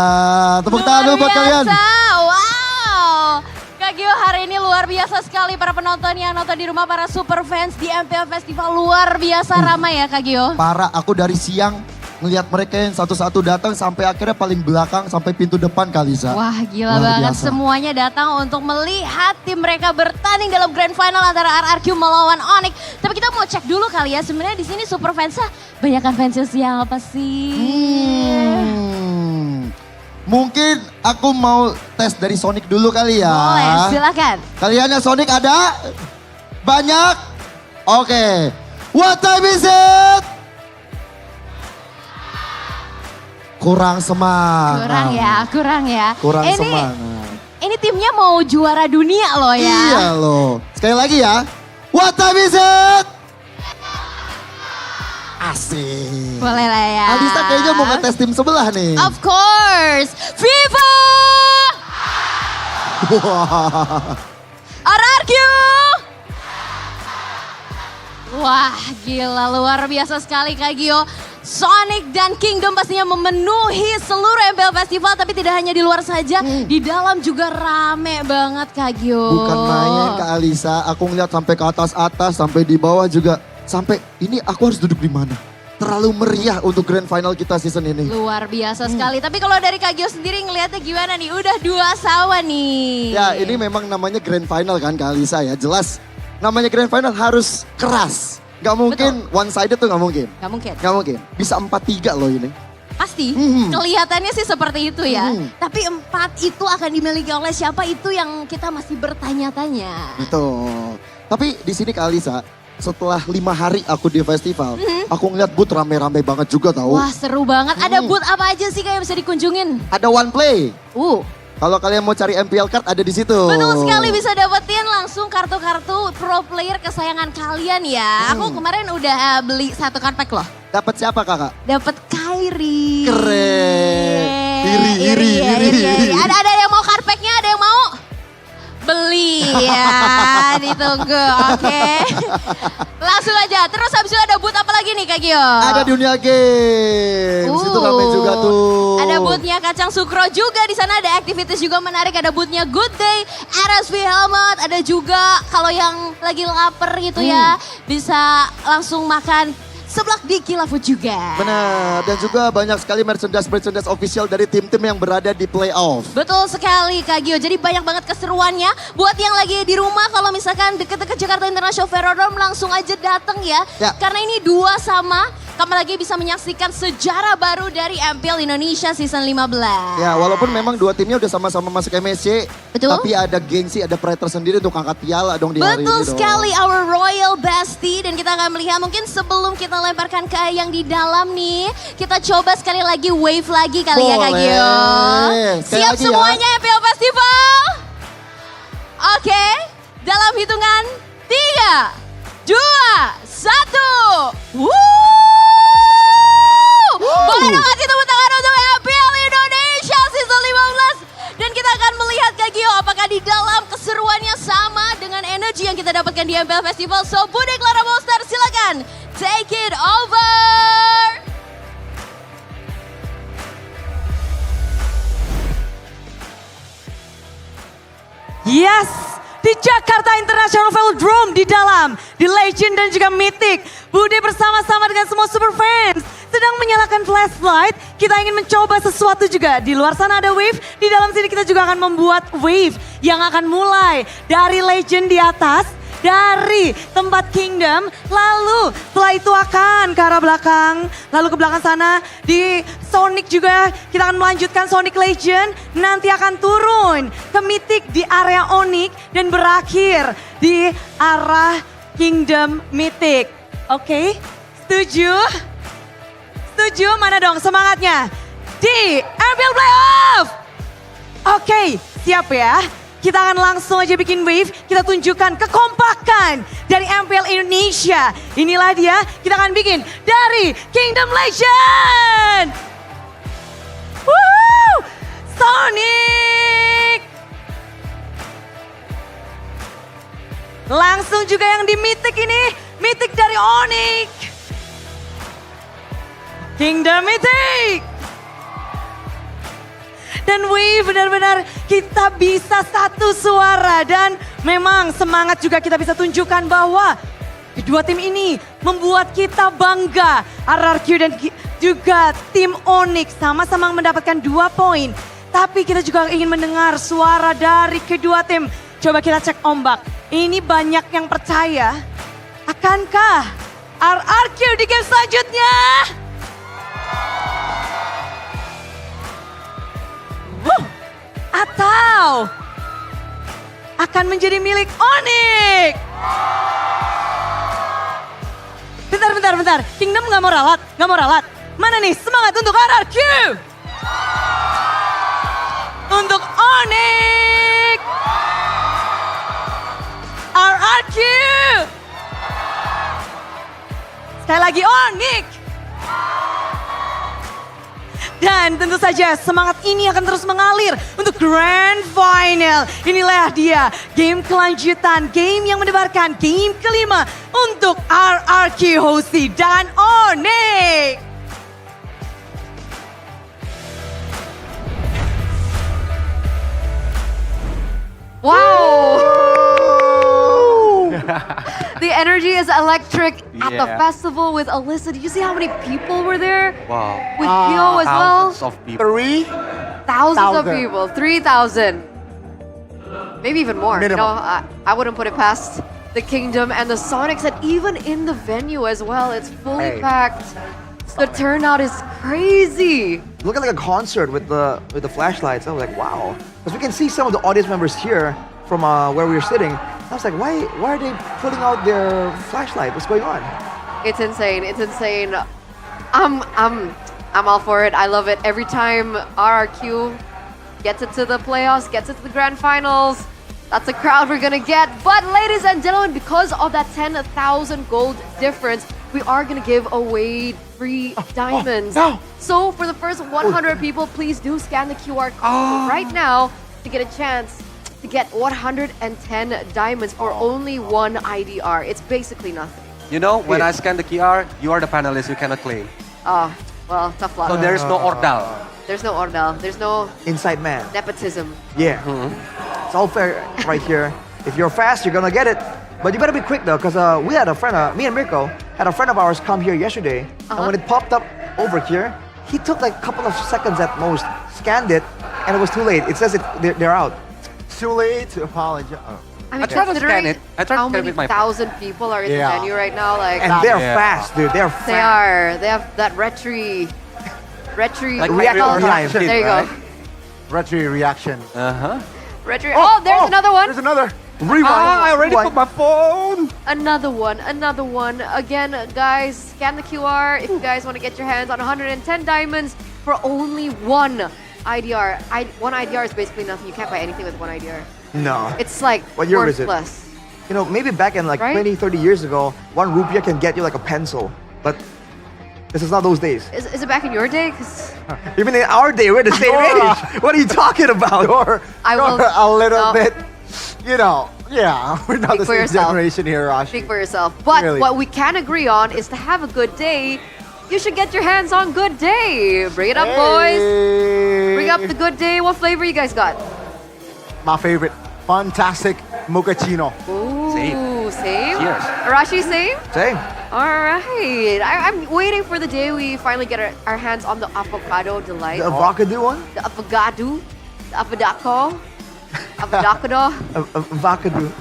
Tepuk tangan dulu buat kalian. Wow. Kak Gio hari ini luar biasa sekali para penonton yang nonton di rumah, para super fans di MPL Festival luar biasa ramai ya Kak Gio. Parah, aku dari siang ngelihat mereka yang satu-satu datang sampai akhirnya paling belakang sampai pintu depan Kalisa. Wah gila Luar banget, biasa. semuanya datang untuk melihat tim mereka bertanding dalam grand final antara RRQ melawan Onyx. Tapi kita mau cek dulu kali ya, sebenarnya di sini super fansnya banyakan fansnya siapa sih? Mungkin aku mau tes dari Sonic dulu kali ya. Boleh, silakan. Kalian yang Sonic ada? Banyak? Oke. What time is it? Kurang semangat. Kurang ya. Kurang ini, semangat. Ini timnya mau juara dunia loh ya. Iya loh. Sekali lagi ya. What time is it? Asik. Boleh lah ya. Alisa kayaknya mau ngetes tim sebelah nih. Of course. Viva! RRQ! Wah gila luar biasa sekali Kak Gio. Sonic dan Kingdom pastinya memenuhi seluruh MPL Festival, tapi tidak hanya di luar saja, di dalam juga rame banget Kak Gio. Bukan main Kak Alisa, aku ngeliat sampai ke atas-atas, sampai di bawah juga. Sampai ini aku harus duduk di mana? Terlalu meriah untuk grand final kita season ini. Luar biasa sekali. Tapi kalau dari Kak Gio sendiri ngeliatnya gimana nih? Udah 2 sawa nih. Ya ini memang namanya grand final kan Kak Alisa ya. Jelas namanya grand final harus keras. Gak mungkin one sided tuh gak mungkin. Gak mungkin. Gak mungkin. Bisa 4-3 loh ini. Pasti, kelihatannya sih seperti itu ya. Tapi 4 itu akan dimiliki oleh siapa itu yang kita masih bertanya-tanya. Betul. Tapi di sini Kak Alisa, setelah 5 hari aku di festival, aku ngeliat booth rame-rame banget juga tahu. Wah seru banget. Ada booth apa aja sih kayak bisa dikunjungin? Ada one play. Kalau kalian mau cari MPL card ada di situ. Betul sekali, bisa dapetin langsung kartu-kartu pro player kesayangan kalian ya. Aku kemarin udah beli 1 card pack loh. Dapat siapa kakak? Dapat Kyrie. Keren. Iri. Ada yang mau card packnya? Ada yang mau? Beli ya, ditunggu. Oke. Langsung aja. Terus habis itu ada booth apa lagi nih Kak Gio? Ada Dunia Games. Itu rame juga tuh. Ada boothnya Kacang Sukro juga. Di sana ada activities juga menarik. Ada boothnya Good Day, RSV Helmet. Ada juga kalau yang lagi lapar gitu ya, bisa langsung makan seblak di Kilafood juga. Benar, dan juga banyak sekali merchandise official dari tim-tim yang berada di playoff. Betul sekali Kak Gio, jadi banyak banget keseruannya. Buat yang lagi di rumah, kalau misalkan deket-deket Jakarta International Velodrome langsung aja dateng ya. Karena ini 2 sama, kamu lagi bisa menyaksikan sejarah baru dari MPL Indonesia Season 15. Ya, walaupun memang 2 timnya udah sama-sama masuk MSC, betul. Tapi ada gengsi, ada pride tersendiri untuk angkat piala dong di hari ini. Betul sekali, our royal bestie. Dan kita akan melihat mungkin sebelum kita lemparkan ke yang di dalam nih, kita coba sekali lagi wave lagi kali ya Kak Gio. Siap semuanya ya. MPL Festival? Oke, dalam hitungan 3, 2, 1. Boleh dong kasih tepuk tangan untuk MPL Indonesia Season 15. Dan kita akan melihat Kak Gio apakah di dalam keseruannya sama dengan energi yang kita dapatkan di MPL Festival. So Bude Clara Monster silakan take it over. Yes, di Jakarta International Velodrome di dalam, di Legend dan juga Mythic. Bude bersama-sama dengan semua super fans sedang menyalakan flashlight. Kita ingin mencoba sesuatu juga. Di luar sana ada wave, di dalam sini kita juga akan membuat wave yang akan mulai dari Legend di atas, dari tempat Kingdom, lalu setelah itu akan ke arah belakang, lalu ke belakang sana di Sonic juga kita akan melanjutkan Sonic Legend, nanti akan turun ke Mythic di area Onyx dan berakhir di arah Kingdom Mythic. Oke, setuju? Setuju? Mana dong semangatnya? Di MPL Playoff! Oke, siap ya? Kita akan langsung aja bikin wave, kita tunjukkan kekompakan dari MPL Indonesia. Inilah dia, kita akan bikin dari Kingdom Legend. Woohoo! Sonic! Langsung juga yang di Mythic ini, Mythic dari Onyx. Kingdom Mythic. Dan wih, benar-benar kita bisa satu suara. Dan memang semangat juga kita bisa tunjukkan bahwa kedua tim ini membuat kita bangga. RRQ dan juga tim Onyx sama-sama mendapatkan 2 poin. Tapi kita juga ingin mendengar suara dari kedua tim. Coba kita cek ombak. Ini banyak yang percaya. Akankah RRQ di game selanjutnya? Atau akan menjadi milik Onyx? Bentar. Kingdom nggak mau ralat. Mana nih semangat untuk RRQ? Untuk Onyx. RRQ. Sekali lagi Onyx. Dan tentu saja semangat ini akan terus mengalir untuk Grand Final. Inilah dia game kelanjutan, game yang mendebarkan game kelima untuk RRQ Hoshi dan Onyx. Wow! The energy is electric at the festival with Alyssa. Did you see how many people were there? Wow. With Gio as well? Thousands of people. 3,000 of people. 3,000. Maybe even more. You know, I wouldn't put it past the Kingdom and the Sonics, and even in the venue as well. It's fully packed. The turnout is crazy. Looking like a concert with the flashlights. I was like, wow. Because we can see some of the audience members here from where we were sitting. I was like, why are they putting out their flashlight? What's going on? It's insane. It's insane. I'm all for it. I love it. Every time RRQ gets it to the playoffs, gets it to the grand finals, that's the crowd we're gonna get. But ladies and gentlemen, because of that 10,000 gold difference, we are gonna give away free diamonds. So for the first 100 people, please do scan the QR code right now to get a chance to get 110 diamonds for only 1 IDR. It's basically nothing. You know, when I scan the QR, you are the panelist, you cannot claim. Oh, well, tough luck. So there is no ordal. There's no ordal. There's no Inside man. nepotism. Yeah. It's all fair right here. If you're fast, you're gonna get it. But you better be quick though, because we had a friend, me and Mirko, had a friend of ours come here yesterday. And when it popped up over here, he took like a couple of seconds at most, scanned it, and it was too late. It says they're out. Too late to apologize. I mean, tried to scan considering it. I tried to how scan it many with my thousand people are in the venue right now, like And they're fast, dude. They're fast. they are. They have that retry Like reaction time. There you go. Retro reaction. Retry. Oh, there's another one. There's another. Rewind. I already put my phone. Another one. Again, guys, scan the QR if you guys want to get your hands on 110 diamonds for only 1 IDR. 1 IDR is basically nothing. You can't buy anything with 1 IDR. No. It's like What year is it? worthless. You know, maybe back in like Right? 20, 30 years ago, 1 rupiah can get you like a pencil. But this is not those days. Is it back in your day? 'Cause Even in our day, we're the same age. What are you talking about? I will. A little no. bit, you know, yeah, we're not Speak the for same yourself. generation here, Rashi. Speak for yourself. But Really. what we can agree on is to have a good day, you should get your hands on Good Day. Bring it up, boys. Bring up the Good Day. What flavor you guys got? My favorite, fantastic mochaccino. Ooh, same. Cheers. Arashi, same? Same. All right. I'm waiting for the day we finally get our hands on the avocado delight. The avocado one? The avocado. The avocado. Avocado. Avocado.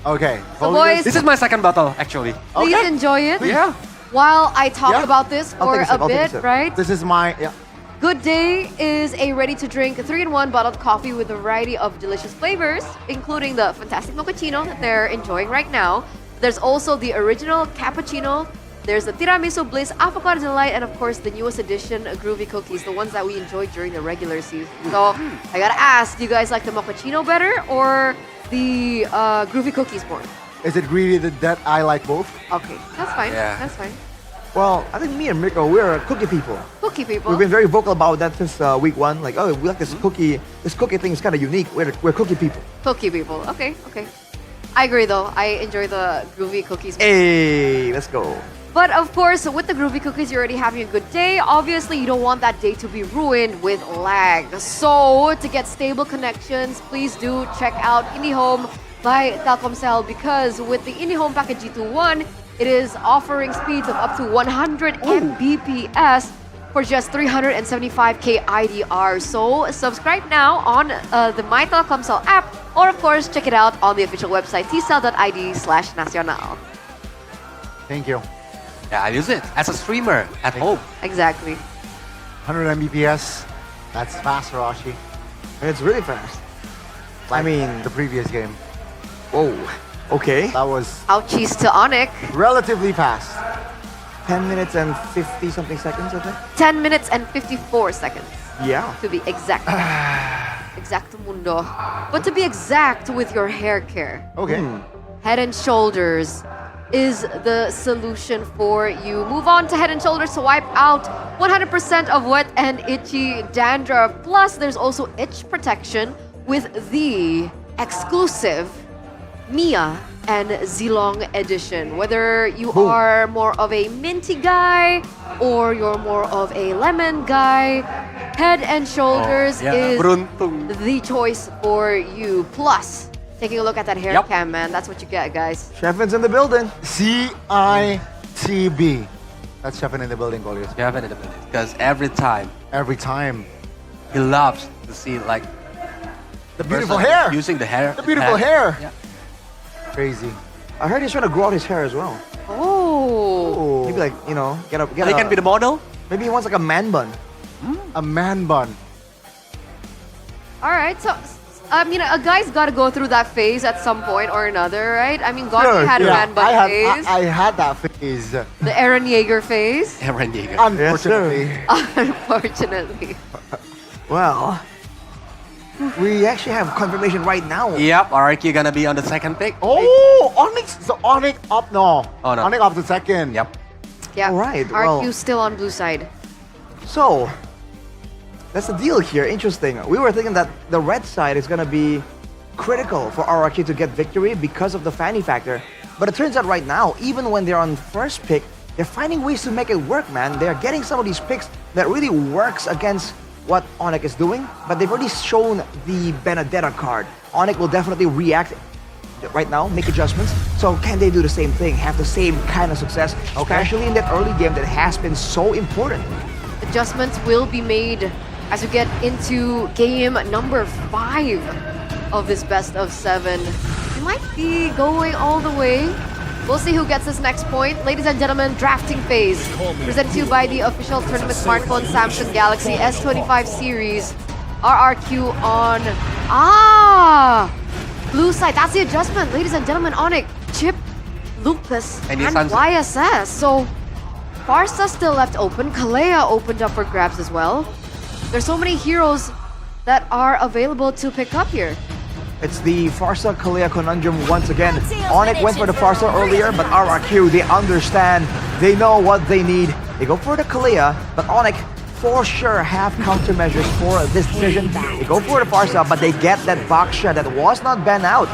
Okay. So boys, This is my second bottle, actually. please enjoy it. Yeah. While I talk Yeah. about this I'll for take a sip, a I'll take a bit, sip. right? This is my, yeah. Good Day is a ready-to-drink 3-in-1 bottled coffee with a variety of delicious flavors, including the fantastic mochaccino that they're enjoying right now. There's also the original cappuccino. There's the tiramisu bliss, avocado delight, and of course the newest edition, groovy cookies, the ones that we enjoyed during the regular season. So I gotta ask, do you guys like the mochaccino better or the groovy cookies more? Is it really that I like both? Okay, that's fine. Yeah. That's fine. Well, I think me and Mirko, we're cookie people. Cookie people. We've been very vocal about that since week 1. Like, oh, we like this cookie. This cookie thing is kind of unique. We're cookie people. Cookie people. Okay, okay. I agree though. I enjoy the groovy cookies. Hey, let's go. But of course, with the groovy cookies, you're already having a good day. Obviously, you don't want that day to be ruined with lag. So, to get stable connections, please do check out IndiHome by Telkomsel, because with the IndiHome package G21, it is offering speeds of up to 100 Mbps for just 375k IDR. So, subscribe now on the My Telkomsel app, or of course, check it out on the official website, tcell.id/nacional. Thank you. Yeah, I use it as a streamer at home. Exactly. 100 Mbps. That's fast, Rashi. It's really fast. I mean, the previous game. Whoa. Okay. That was Ouchies to Onyx. relatively fast. 10 minutes and 50 something seconds, I think. 10 minutes and 54 seconds. Yeah. To be exact. Exacto mundo. But to be exact with your hair care. Okay. Head and Shoulders is the solution for you. Move on to Head and Shoulders to wipe out 100% of wet and itchy dandruff. Plus, there's also itch protection with the exclusive Mia and Zilong edition. Whether you are more of a minty guy or you're more of a lemon guy, Head and Shoulders is the choice for you. Plus, taking a look at that hair cam, man, that's what you get, guys. Chefin's in the building. CITB. That's Chefin in the building, Goliath. Chefin in the building. Because every time he loves to see like the beautiful person hair. using the hair. The beautiful hair. Yeah. Crazy. I heard he's trying to grow out his hair as well. Oh. Maybe like, you know, get he can be the model. Maybe he wants like a man bun. A man bun. All right, so you know, a guy's got to go through that phase at some point or another, right? I mean, Godfrey had a man bun phase. I had that phase. The Aaron Yeager phase. Aaron Yeager. Unfortunately. Unfortunately. Well, we actually have confirmation right now. Yep, RRQ gonna be on the second pick. Oh, Onyx. So Onyx up no. Oh, no. Onyx up to second. Yep. Yeah. All right. RQ still on blue side. So, that's the deal here. Interesting. We were thinking that the red side is going to be critical for RRQ to get victory because of the Fanny factor. But it turns out right now, even when they're on first pick, they're finding ways to make it work, man. They're getting some of these picks that really works against what Onyx is doing, but they've already shown the Benedetta card. Onyx will definitely react right now, make adjustments. So can they do the same thing, have the same kind of success, especially in that early game that has been so important? Adjustments will be made as we get into game number 5 of this best of 7. We might be going all the way. We'll see who gets this next point. Ladies and gentlemen, drafting phase. Presented to you by the official tournament smartphone Samsung Galaxy S25 series. RRQ on... blue side. That's the adjustment. Ladies and gentlemen, Onyx, Chip, Lucas, and YSS. So, Farsa still left open. Kalea opened up for grabs as well. There's so many heroes that are available to pick up here. It's the Farsa Kalea conundrum once again. Onyx went for the Farsa earlier, but RRQ, they understand. They know what they need. They go for the Kalea, but Onyx for sure have countermeasures for this decision. They go for the Farsa, but they get that Baksha that was not banned out.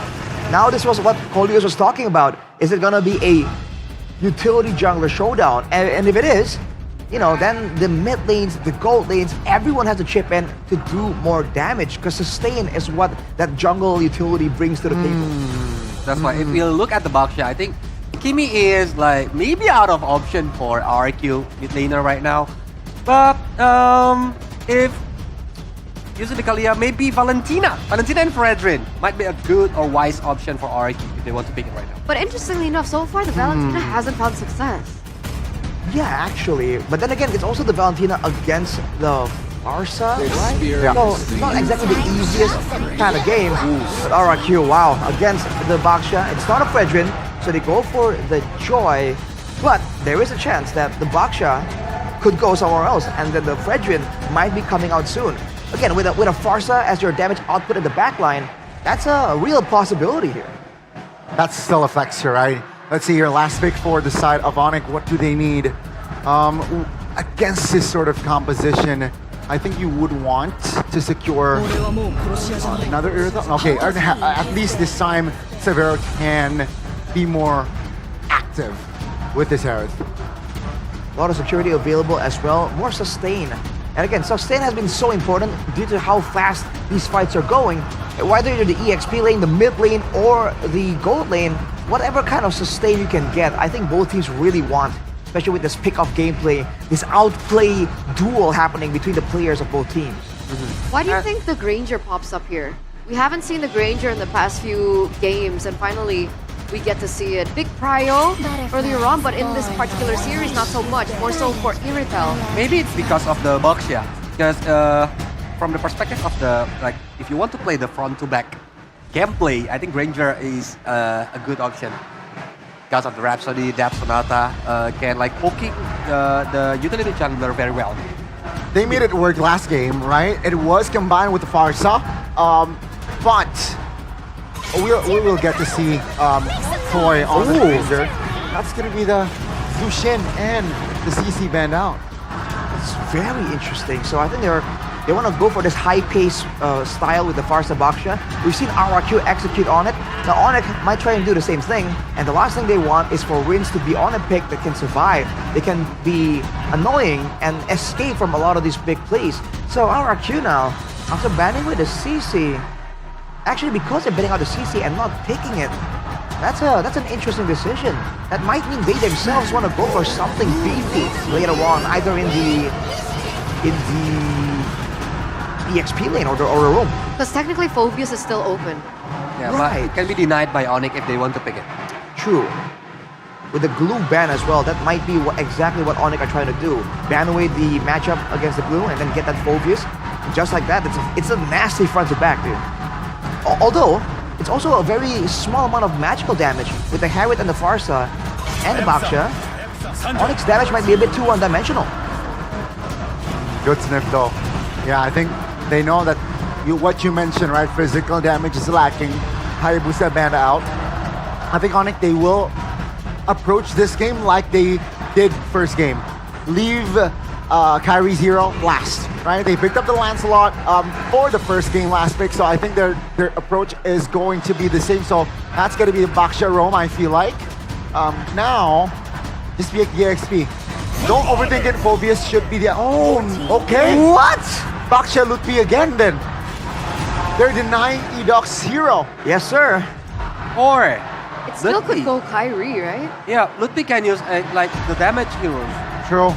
Now this was what Colios was talking about. Is it gonna be a utility jungler showdown? And if it is, you know, then the mid lanes, the gold lanes, everyone has to chip in to do more damage because sustain is what that jungle utility brings to the table. That's why if you look at the Baksha, I think Kimi is like maybe out of option for RQ mid laner right now. But if using the Kalea, maybe Valentina and Fredrin might be a good or wise option for RQ if they want to pick it right now. But interestingly enough, so far the Valentina hasn't found success. Yeah, actually. But then again, it's also the Valentina against the Farsa, right? Yeah. So it's not exactly the easiest kind of game. But RRQ, wow, against the Baksha, it's not a Fredrin, so they go for the Joy. But there is a chance that the Baksha could go somewhere else, and then the Fredrin might be coming out soon. Again, with a Farsa as your damage output in the backline, that's a real possibility here. That's still a flex here, right? Let's see here, last pick for the side of Onyx. What do they need? Against this sort of composition, I think you would want to secure another Irithel. Okay, at least this time Severo can be more active with this Aerith. A lot of security available as well, more sustain. And again, sustain has been so important due to how fast these fights are going. Whether you're the EXP lane, the mid lane, or the gold lane, whatever kind of sustain you can get, I think both teams really want, especially with this pick-off gameplay, this outplay duel happening between the players of both teams. Why do you think the Granger pops up here? We haven't seen the Granger in the past few games, and finally we get to see it. Big prio earlier on, but in this particular series, not so much. More so for Irithel. Maybe it's because of the Baksha. Because from the perspective of the, like, if you want to play the front to back gameplay, I think Granger is a good option. Because of the Rhapsody, Dap Sonata can like poking the utility jungler very well. They made it work last game, right? It was combined with the Farsa, but we will get to see Toy on the Granger. That's gonna be the Zushin and the CC band out. It's very interesting. So I think they want to go for this high-pace style with the Farsa Baksha. We've seen RRQ execute on it. Now Onyx might try and do the same thing. And the last thing they want is for Rins to be on a pick that can survive. They can be annoying and escape from a lot of these big plays. So RRQ now, after banning with the CC, actually because they're banning out the CC and not picking it, that's an interesting decision. That might mean they themselves want to go for something beefy later on, either in the EXP lane or the room. Because technically Phobius is still open. Yeah, Right. but it can be denied by Onyx if they want to pick it. True. With the glue ban as well, that might be exactly what Onyx are trying to do. Ban away the matchup against the glue and then get that Phobius. Just like that, it's a nasty front to back, dude. Although, it's also a very small amount of magical damage with the Harriet and the Farsa and the Baksha. Onyx damage might be a bit too one-dimensional. Good sniff though. Yeah, I think they know that what you mentioned, right? Physical damage is lacking. Hayabusa band out. I think Onyx, they will approach this game like they did first game. Leave Kyrie's hero last, right? They picked up the Lancelot for the first game last pick, so I think their approach is going to be the same. So that's going to be the Baksha roam, I feel like. Now, just be a EXP. Don't overthink it. Phobius should be the... Oh, okay. What? Baksha Lutfi again then. They're denying Edoc's hero. Yes, sir. Or It still could go Kyrie, right? yeah, Lutfi can use like the damage heroes. True.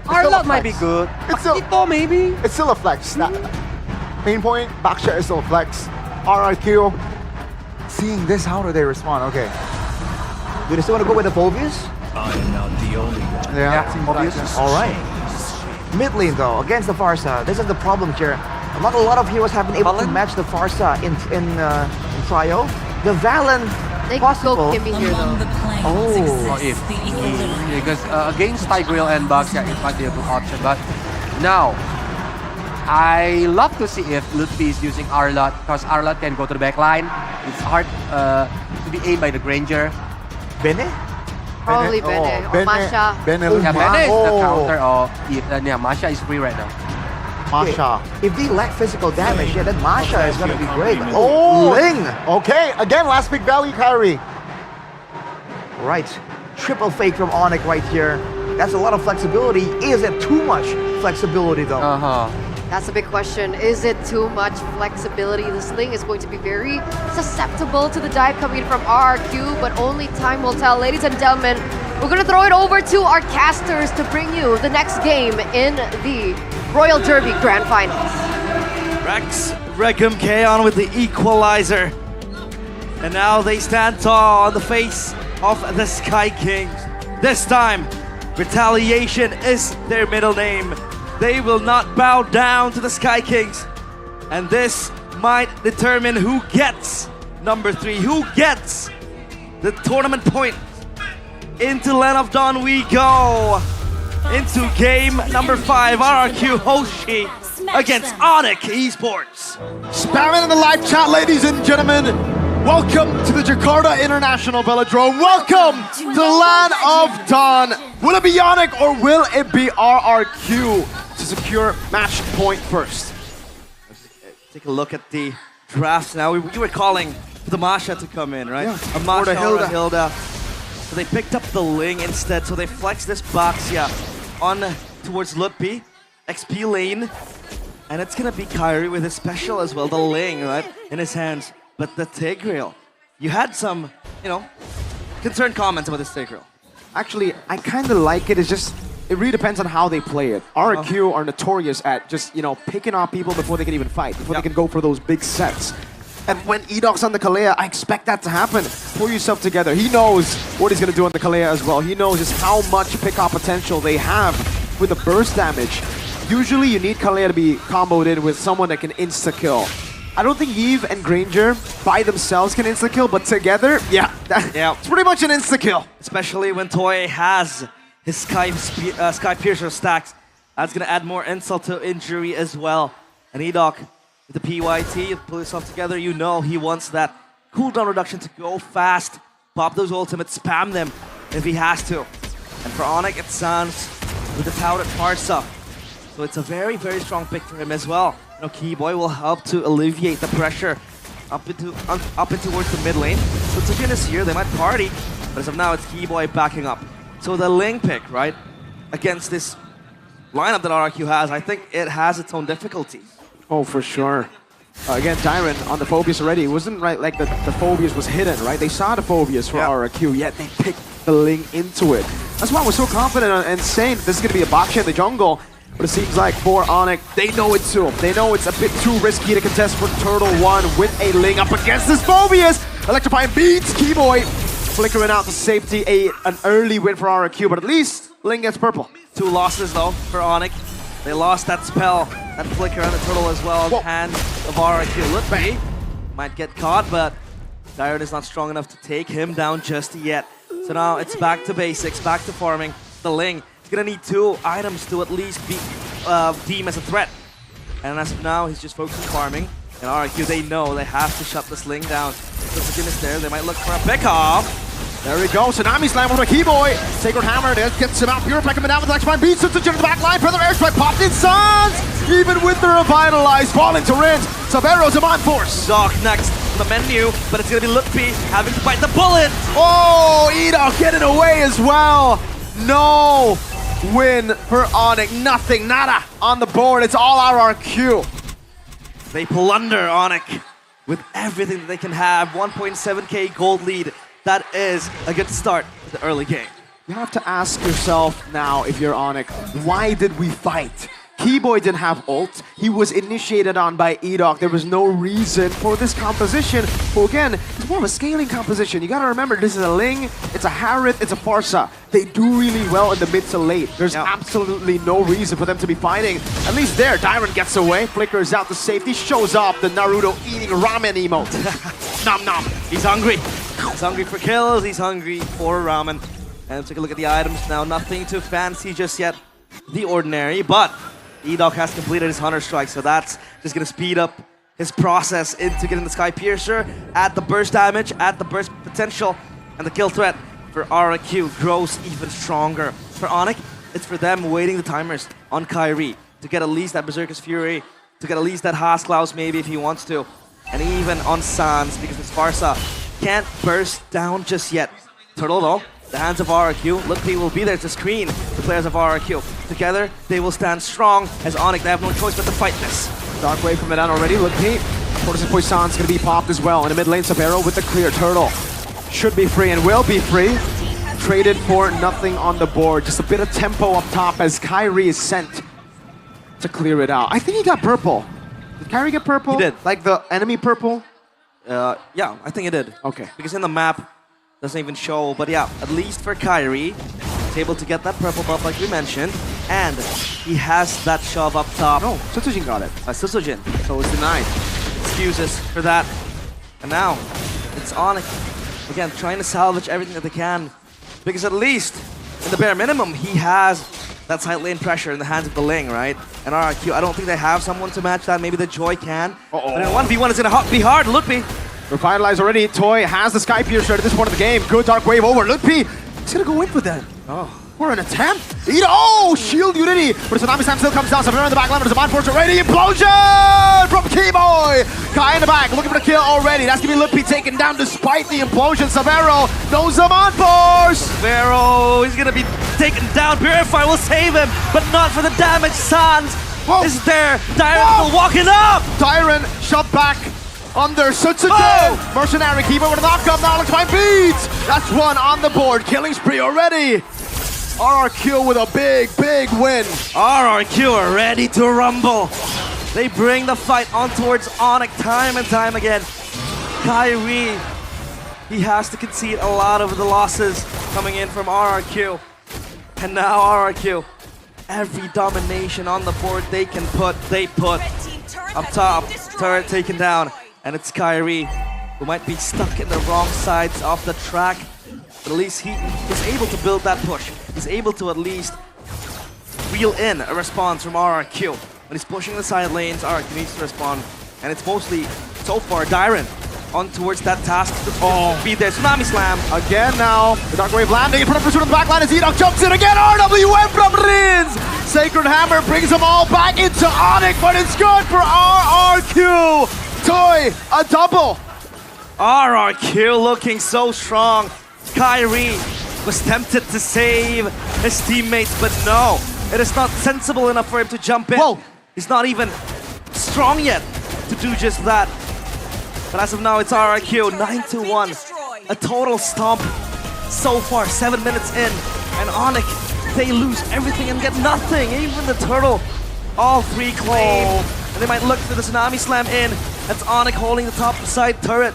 Arlot might be good. It's still, Ito maybe. it's still a flex. Main point, Baksha is still a flex. RRQ, seeing this, how do they respond? Okay. Do they still want to go with the Phobius? I am not the only one. Yeah, seems like that. All right. Mid lane though, against the Farsa. This is the problem here. Not a lot of heroes have been able to match the Farsa in Trio. The Valen, They possible. go Kimmy here though. Oh, if because against Tigreal and Baksha, it might be a good option. But now, I love to see if Lutfi is using Arlot because Arlot can go to the back line. It's hard to be aimed by the Granger. Bene? Probably Bene or Masha. Bene, Yeah, Bene is the oh. counter. Yeah, Masha is free right now. Masha. If they lack physical damage, yeah, then Masha is gonna be great. Oh, Ling! Okay, again, last pick value, Kyrie. Right. Triple fake from Onyx right here. That's a lot of flexibility. Is it too much flexibility though? That's a big question. Is it too much flexibility? This Ling is going to be very susceptible to the dive coming in from RRQ, but only time will tell. Ladies and gentlemen, we're going to throw it over to our casters to bring you the next game in the Royal Derby Grand Finals. Rex Regum Kaon with the equalizer. And now they stand tall on the face of the Sky Kings. This time, Retaliation is their middle name. They will not bow down to the Sky Kings. And this might determine who gets number 3, who gets the tournament point. Into Land of Dawn we go. Into game number 5, RRQ Hoshi against Onyx Esports. Spam it in the live chat, ladies and gentlemen. Welcome to the Jakarta International Velodrome. Welcome to the Land of Dawn. Will it be Yannick or will it be RRQ to secure match point first. Take a look at the drafts now. You were calling for the Masha to come in, right? Yeah. A Masha Or or the a Hilda. So they picked up the Ling instead. So they flexed this Baxia on towards Lutpi, XP lane. And it's gonna be Kyrie with his special as well, the Ling, right, in his hands. But the Tigreal, you had some, concerned comments about this Tigreal. Actually, I kind of like it. It's just, it really depends on how they play it. RQ are notorious at just, picking off people before they can even fight, before they can go for those big sets. And when Edoc's on the Kalea, I expect that to happen. Pull yourself together. He knows what he's going to do on the Kalea as well. He knows just how much pick-off potential they have with the burst damage. Usually you need Kalea to be comboed in with someone that can insta-kill. I don't think Eve and Granger by themselves can insta-kill, but together, it's pretty much an insta-kill. Especially when Toy has his Sky Piercer stacks. That's going to add more insult to injury as well. And Edoc, with the PYT, you pull yourself together, you know he wants that cooldown reduction to go fast. Pop those ultimates, spam them if he has to. And for Onyx, it sounds with the touted Parsa. So it's a very, very strong pick for him as well. Keyboy will help to alleviate the pressure up into towards the mid lane. So Tsujin is here, they might party, but as of now, it's Keyboy backing up. So the Ling pick, right, against this lineup that RRQ has, I think it has its own difficulty. Oh, for sure. Again, Tyron on the Phobius already. It wasn't right like the Phobius was hidden, right? They saw the Phobius for RRQ, yet they picked the Ling into it. That's why we're so confident and saying this is going to be a Baksha in the jungle. But it seems like for Onyx, they know it too. They know it's a bit too risky to contest for Turtle 1 with a Ling up against this Phobius. Electrifying beats Keyboy. Flickering out to safety, an early win for RRQ, but at least Ling gets purple. 2 losses though for Onyx. They lost that spell, that flicker on the turtle as well. Hands of RRQ. Lutpi might get caught, but Tyron is not strong enough to take him down just yet. So now it's back to basics, back to farming. The Ling is gonna need 2 items to at least be deemed as a threat. And as of now, he's just focused on farming. And RRQ, they know they have to shut this Ling down. So Tsujin is there, they might look for a pick-off. There we go, Tsunami Slam with a Keyboy. Sacred Hammer, there gets him out. Purify coming down with the Electrifying Beats. Tsujin in the back line, further airstrike popped in. Suns! Even with the Revitalize, falling to Rinse. Savero's a Mind Force. Doc next on the menu, but it's gonna be Lutpi having to bite the bullet. Oh, Edo getting away as well. No win for Onyx, nothing, nada on the board. It's all RRQ. They plunder Onyx with everything that they can have. 1.7k gold lead. That is a good start to the early game. You have to ask yourself now, if you're Onyx, why did we fight? Keyboy didn't have ult. He was initiated on by Edoc. There was no reason for this composition. Well, again, it's more of a scaling composition. You gotta remember, this is a Ling, it's a Harith, it's a Farsa. They do really well in the mid to late. There's absolutely no reason for them to be fighting. At least there, Dyron gets away, flickers out to safety, shows up the Naruto eating ramen emote. Nom nom. He's hungry. He's hungry for kills, he's hungry for ramen. And take a look at the items now. Nothing too fancy just yet. The ordinary, but Edoc has completed his Hunter Strike, so that's just going to speed up his process into getting the Sky Piercer, add the burst damage, add the burst potential, and the kill threat for RRQ grows even stronger. For Onyx, it's for them waiting the timers on Kyrie to get at least that Berserker's Fury, to get at least that Haasklaus maybe if he wants to, and even on Sans because this Farsa can't burst down just yet. Turtle though, the hands of RRQ. Lutpi will be there to screen the players of RRQ. Together, they will stand strong as Onyx. They have no choice but to fight this. Dark Wave from it down already. Lutpi. Tortoise Poisson's going to be popped as well. In the mid lane, Sabero with the clear. Turtle should be free and will be free. Traded for nothing on the board. Just a bit of tempo up top as Kyrie is sent to clear it out. I think he got purple. Did Kyrie get purple? He did. Like the enemy purple? Yeah, I think it did. Okay. Because in the map, doesn't even show, but yeah, at least for Kyrie, he's able to get that purple buff like we mentioned, and he has that shove up top. No, Sutsujin got it. Sutsujin. So it's denied. Excuses for that. And now, it's Onyx, again, trying to salvage everything that they can, because at least, in the bare minimum, he has that side lane pressure in the hands of the Ling, right? And RRQ, I don't think they have someone to match that, maybe the Joy can. But in 1v1, it's gonna be hard, Lutpi. Revitalize already. Toy has the Sky Piercer at this point of the game. Good Dark Wave over. Lutpi, he's gonna go in for that. Oh, for an attempt. Oh, shield unity. But Tsunami Slam still comes down. Severo in the back line. There's a Mind Force already. Implosion from Keyboy. Kai in the back looking for the kill already. That's going to be Lippy taken down despite the implosion. Severo knows the Mind Force. Severo, he's going to be taken down. Purify will save him, but not for the damage. Sans is there. Dyron will walk it up. Dyron shot back under Sutsuke. Mercenary Keeper with a knock-up now. Looks find beats. That's one on the board. Killing spree already. RRQ with a big, big win. RRQ are ready to rumble. They bring the fight on towards Onyx time and time again. Kyrie, he has to concede a lot of the losses coming in from RRQ. And now RRQ, every domination on the board they can put, they put. Up top, turret taken down. And it's Kyrie, who might be stuck in the wrong sides of the track. But at least he is able to build that push. He's able to at least reel in a response from RRQ. When he's pushing the side lanes, RRQ needs to respond. And it's mostly, so far, Dyron on towards that task to be there. Tsunami Slam. Again now, the Dark Wave landing in front of Pursuit on the back line as Enoch jumps in again. RWM from Rins. Sacred Hammer brings them all back into Onyx, but it's good for RRQ. Toy, a double. RRQ looking so strong. Kyrie was tempted to save his teammates, but no. It is not sensible enough for him to jump in. Whoa. He's not even strong yet to do just that. But as of now, it's RRQ, 9-1. A total stomp so far, 7 minutes in. And Onyx, they lose everything and get nothing. Even the turtle, all three claim. And they might look for the Tsunami Slam in. That's Onyx holding the top side turret.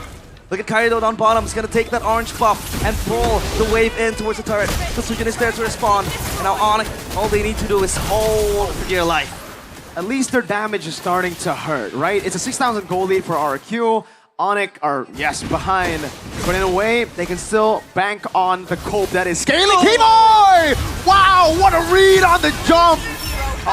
Look at Kaido down bottom. He's going to take that orange buff and pull the wave in towards the turret. Tsujin is there to respond. And now Onyx, all they need to do is hold for dear life. At least their damage is starting to hurt, right? It's a 6,000 gold lead for RRQ. Onyx are, yes, behind. But in a way, they can still bank on the cope that is scaling. Keyboy! Wow, what a read on the jump!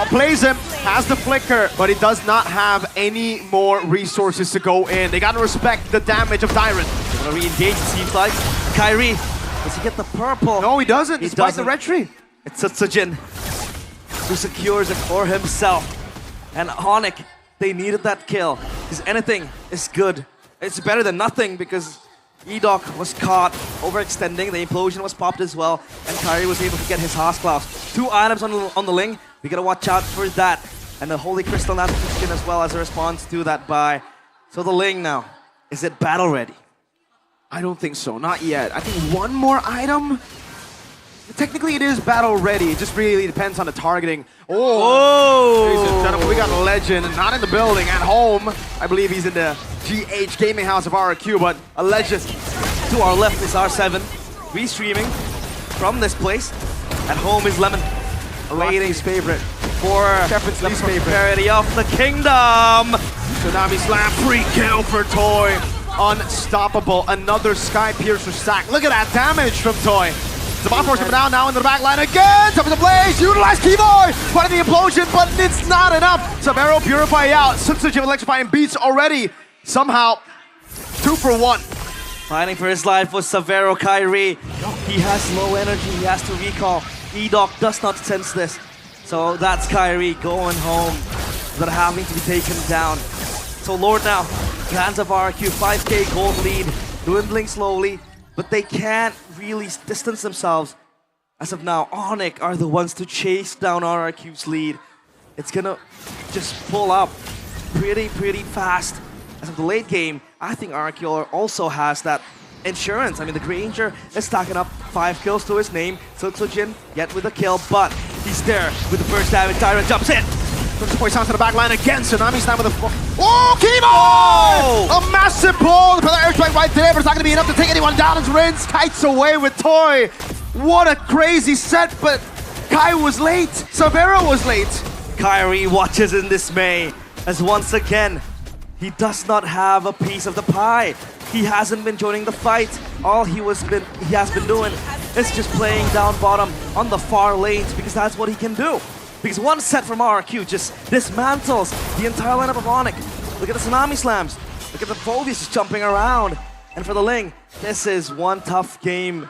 Plays him, has the flicker, but he does not have any more resources to go in. They gotta respect the damage of Dyron. They're gonna re-engage, it seems like. Kyrie, does he get the purple? No, he doesn't, despite the red tree. It's Tsujin who secures it for himself. And Onyx, they needed that kill. Because anything is good. It's better than nothing because Edoc was caught overextending. The implosion was popped as well. And Kyrie was able to get his Haasklaus. 2 items on the Ling. We gotta watch out for that. And the Holy Crystal now in as well as a response to that buy. So the Ling now, is it battle ready? I don't think so, not yet. I think one more item. Technically it is battle ready. It just really depends on the targeting. Ladies and gentlemen, we got a legend, not in the building, at home. I believe he's in the GH gaming house of RRQ, but a legend. To our left is R7, restreaming from this place. At home is Lemon, awaiting favorite for Shepard's least favorite. Prosperity of the Kingdom. Tsunami Slam, free kill for Toy. Unstoppable, another Sky Piercer stack. Look at that damage from Toy. The bot force coming down now into the back line again. Top of the blaze, utilize Keyboy. Part of the implosion, but it's not enough. Severo Purify out. Sutsuji electrifying beats already. Somehow, 2 for 1. Fighting for his life was Severo Kyrie. He has low energy, he has to recall. Edoc does not sense this. So that's Kyrie going home, but having to be taken down. So Lord now, hands of RRQ, 5k gold lead, dwindling slowly. But they can't really distance themselves. As of now, Onyx are the ones to chase down RRQ's lead. It's gonna just pull up pretty fast. As of the late game, I think RRQ also has that insurance. I mean, the Granger is stacking up 5 kills to his name. Tsujin yet with a kill, but he's there with the first damage. Dyron jumps in. Support sounds to the back line again. Tsunami Slam with a... Oh, Keyboy! A massive pull. The airstrike right there, but it's not going to be enough to take anyone down as Rins kites away with Toy. What a crazy set, but Kai was late. Severo was late. Kyrie watches in dismay as once again, he does not have a piece of the pie. He hasn't been joining the fight. All he has been doing is just playing down bottom on the far lanes because that's what he can do. Because one set from RRQ just dismantles the entire lineup of Onyx. Look at the Tsunami Slams. Look at the Phobius just jumping around. And for the Ling, this is one tough game.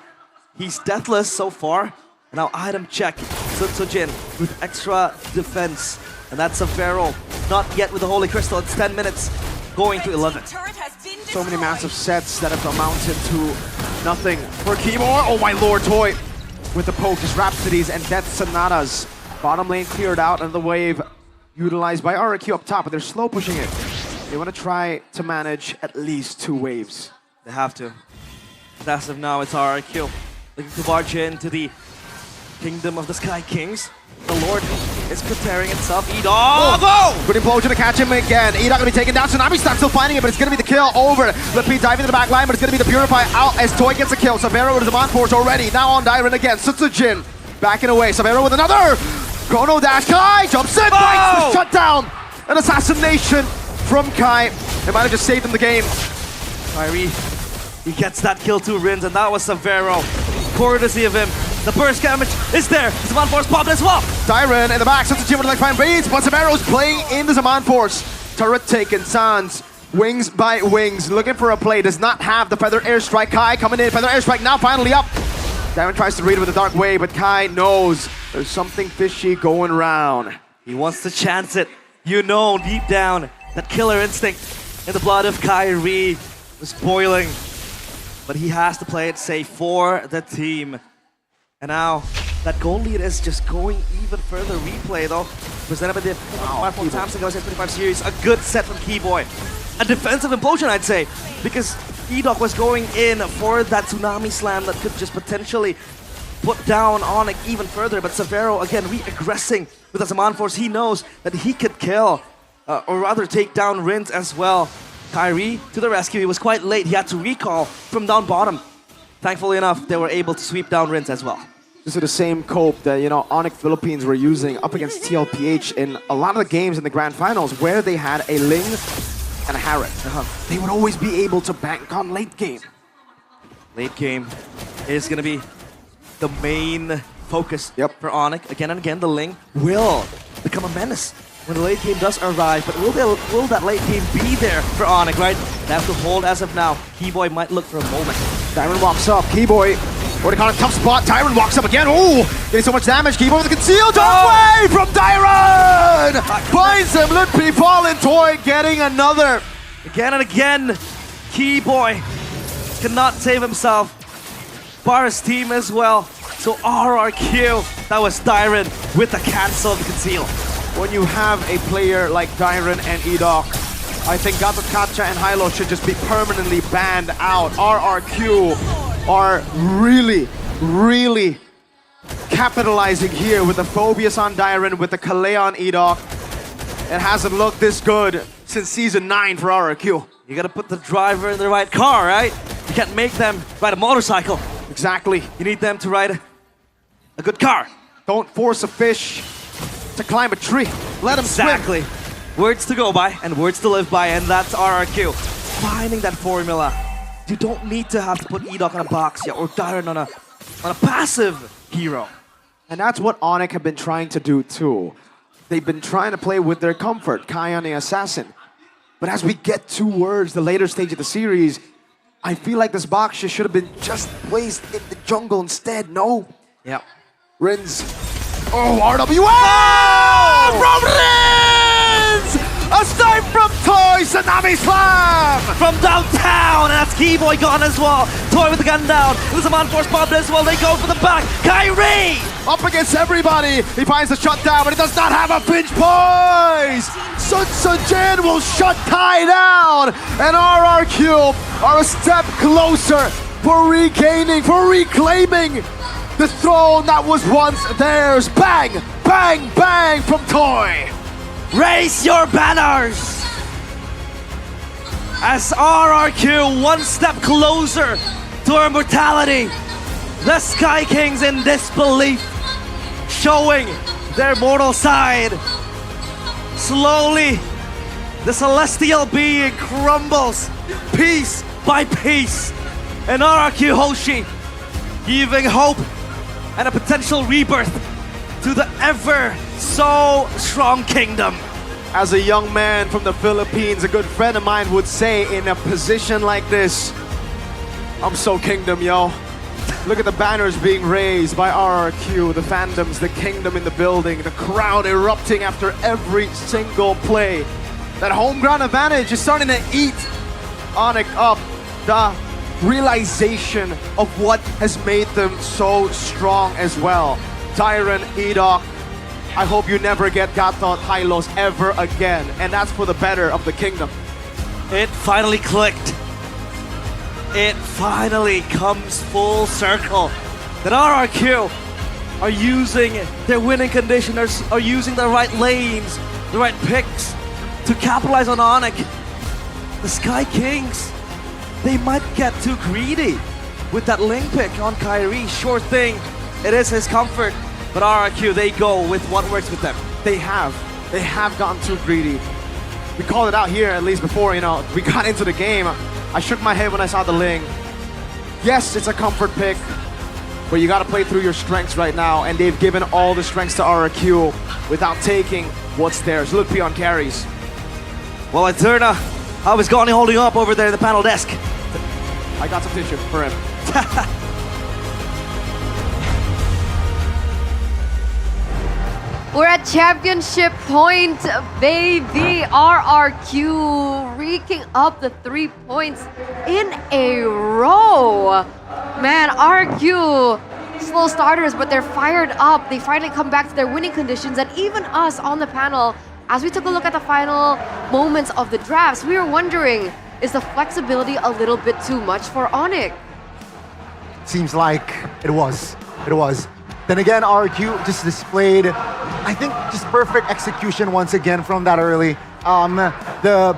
He's deathless so far. Now item check, Sun Sojin with extra defense. And that's Severo, not yet with the Holy Crystal. It's 10 minutes, going to 11. So many massive sets that have amounted to nothing for Keyboard. Oh my lord, Toy with the poke, his Rhapsodies and Death Sonatas. Bottom lane cleared out and the wave utilized by RRQ up top, but they're slow pushing it. They want to try to manage at least 2 waves. They have to. As of now, it's RRQ looking to barge into the Kingdom of the Sky Kings. The Lord is preparing himself. Edoc! Good implosion to catch him again. Edoc gonna be taken down. Tsunami Stab still finding it, but it's gonna be the kill over. Lippy diving into the back line, but it's gonna be the Purify out as Toy gets a kill. Severo with his Zaman Force already. Now on Dyron again. Sutsujin backing away. Severo with another Chrono Dash. Kai jumps in, bites the shutdown. An assassination from Kai. They might have just saved him the game. Kyrie, he gets that kill to Rins, and that was Severo. Courtesy of him. The burst damage is there. Zaman Force popped as well. Dyron in the back. Sutsujin would like to find beats, but Severo's playing in the Zaman Force. Turret taken. Sans. Wings by wings. Looking for a play. Does not have the Feather Airstrike. Kai coming in. Feather Airstrike now finally up. Dyron tries to read it with the Dark Wave, but Kai knows there's something fishy going round. He wants to chance it. You know deep down that killer instinct in the blood of Kyrie was boiling. But he has to play it safe for the team. And now that goal lead is just going even further. Replay though, presented by the 5-4 Samsung OSA 25 series. A good set from Keyboy. A defensive implosion, I'd say, because Edoc was going in for that Tsunami Slam that could just potentially put down Onyx even further. But Severo again re-aggressing with the Zaman Force. He knows that he could kill, or rather take down Rins as well. Kyrie to the rescue. He was quite late. He had to recall from down bottom. Thankfully enough, they were able to sweep down Rins as well. This is the same cope that, Onyx Philippines were using up against TLPH in a lot of the games in the Grand Finals where they had a Ling and a Harrod. They would always be able to bank on late game. Late game is going to be the main focus for Onyx. Again and again, the Ling will become a menace when the late game does arrive, but will that late game be there for Onyx, right? They have to hold as of now. Keyboy might look for a moment. Dyron walks up. Keyboy, what a tough spot. Dyron walks up again. Ooh, getting so much damage. Keyboy with the concealed away from Dyron! Finds him. Ludpi falling. Toy getting another. Again and again, Keyboy cannot save himself. Bar's team as well. So RRQ, that was Dyron with the cancel of the conceal. When you have a player like Dyron and Edoc, I think Gatot Kacha and Hilo should just be permanently banned out. RRQ are really, really capitalizing here with the Phobias on Dyron, with the Kalei on Edoc. It hasn't looked this good since Season 9 for RRQ. You gotta put the driver in the right car, right? You can't make them ride a motorcycle. Exactly. You need them to ride a good car. Don't force a fish to climb a tree. Let him swim. Words to go by and words to live by, and that's RRQ. Finding that formula. You don't need to have to put Edoc on a box or Dyron on a passive hero. And that's what Onyx have been trying to do too. They've been trying to play with their comfort, Kai on the assassin. But as we get towards the later stage of the series, I feel like this box should have been just placed in the jungle instead. No. Yeah. Rins. Oh, RWA! From Rins! A snipe from Toy! Tsunami Slam! From downtown! And that's Keyboy gone as well. Toy with the gun down. There's a man force bomb as well. They go for the back. Kyrie! Up against everybody. He finds the shutdown, but he does not have a pinch poise! Sun Sojin will shut Kai down! And RRQ are a step closer for regaining, for reclaiming the throne that was once theirs. Bang! Bang! Bang from Toy! Raise your banners! As RRQ one step closer to immortality. The Sky Kings in disbelief, showing their mortal side. Slowly, the celestial being crumbles piece by piece. And RRQ Hoshi giving hope and a potential rebirth to the ever so strong kingdom. As a young man from the Philippines, a good friend of mine would say, in a position like this, I'm so kingdom, yo. Look at the banners being raised by RRQ, the fandoms, the kingdom in the building, the crowd erupting after every single play. That home ground advantage is starting to eat Onyx up. The realization of what has made them so strong as well. Tyron, Edok, I hope you never get Gatot Hylos ever again. And that's for the better of the kingdom. It finally clicked. It finally comes full circle that RRQ are using their winning conditioners, are using the right lanes, the right picks to capitalize on Onyx. The Sky Kings, they might get too greedy with that link pick on Kyrie. Sure thing, it is his comfort, but RRQ, they go with what works with them. They have gotten too greedy. We called it out here at least before, we got into the game. I shook my head when I saw the Ling. Yes, it's a comfort pick, but you gotta play through your strengths right now, and they've given all the strengths to RRQ without taking what's theirs. Look beyond carries. Well, Eterna, how is Goni holding up over there at the panel desk? I got some tissue for him. We're at championship point, baby. RRQ reeking up the 3 points in a row. Man, RRQ, slow starters, but they're fired up. They finally come back to their winning conditions. And even us on the panel, as we took a look at the final moments of the drafts, we were wondering, is the flexibility a little bit too much for Onyx? Seems like it was. It was. Then again, RQ just displayed, I think, just perfect execution once again from that early. The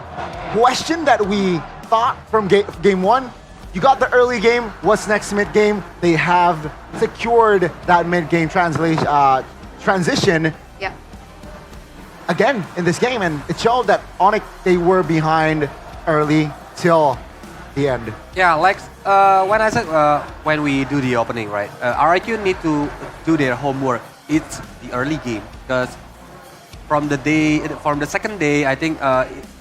question that we thought from game one, you got the early game, what's next mid game? They have secured that mid game transition yeah. again in this game, and it showed that Onyx, they were behind early till the end. Yeah, like when I said when we do the opening, right? RIQ need to do their homework. It's the early game because from the second day, I think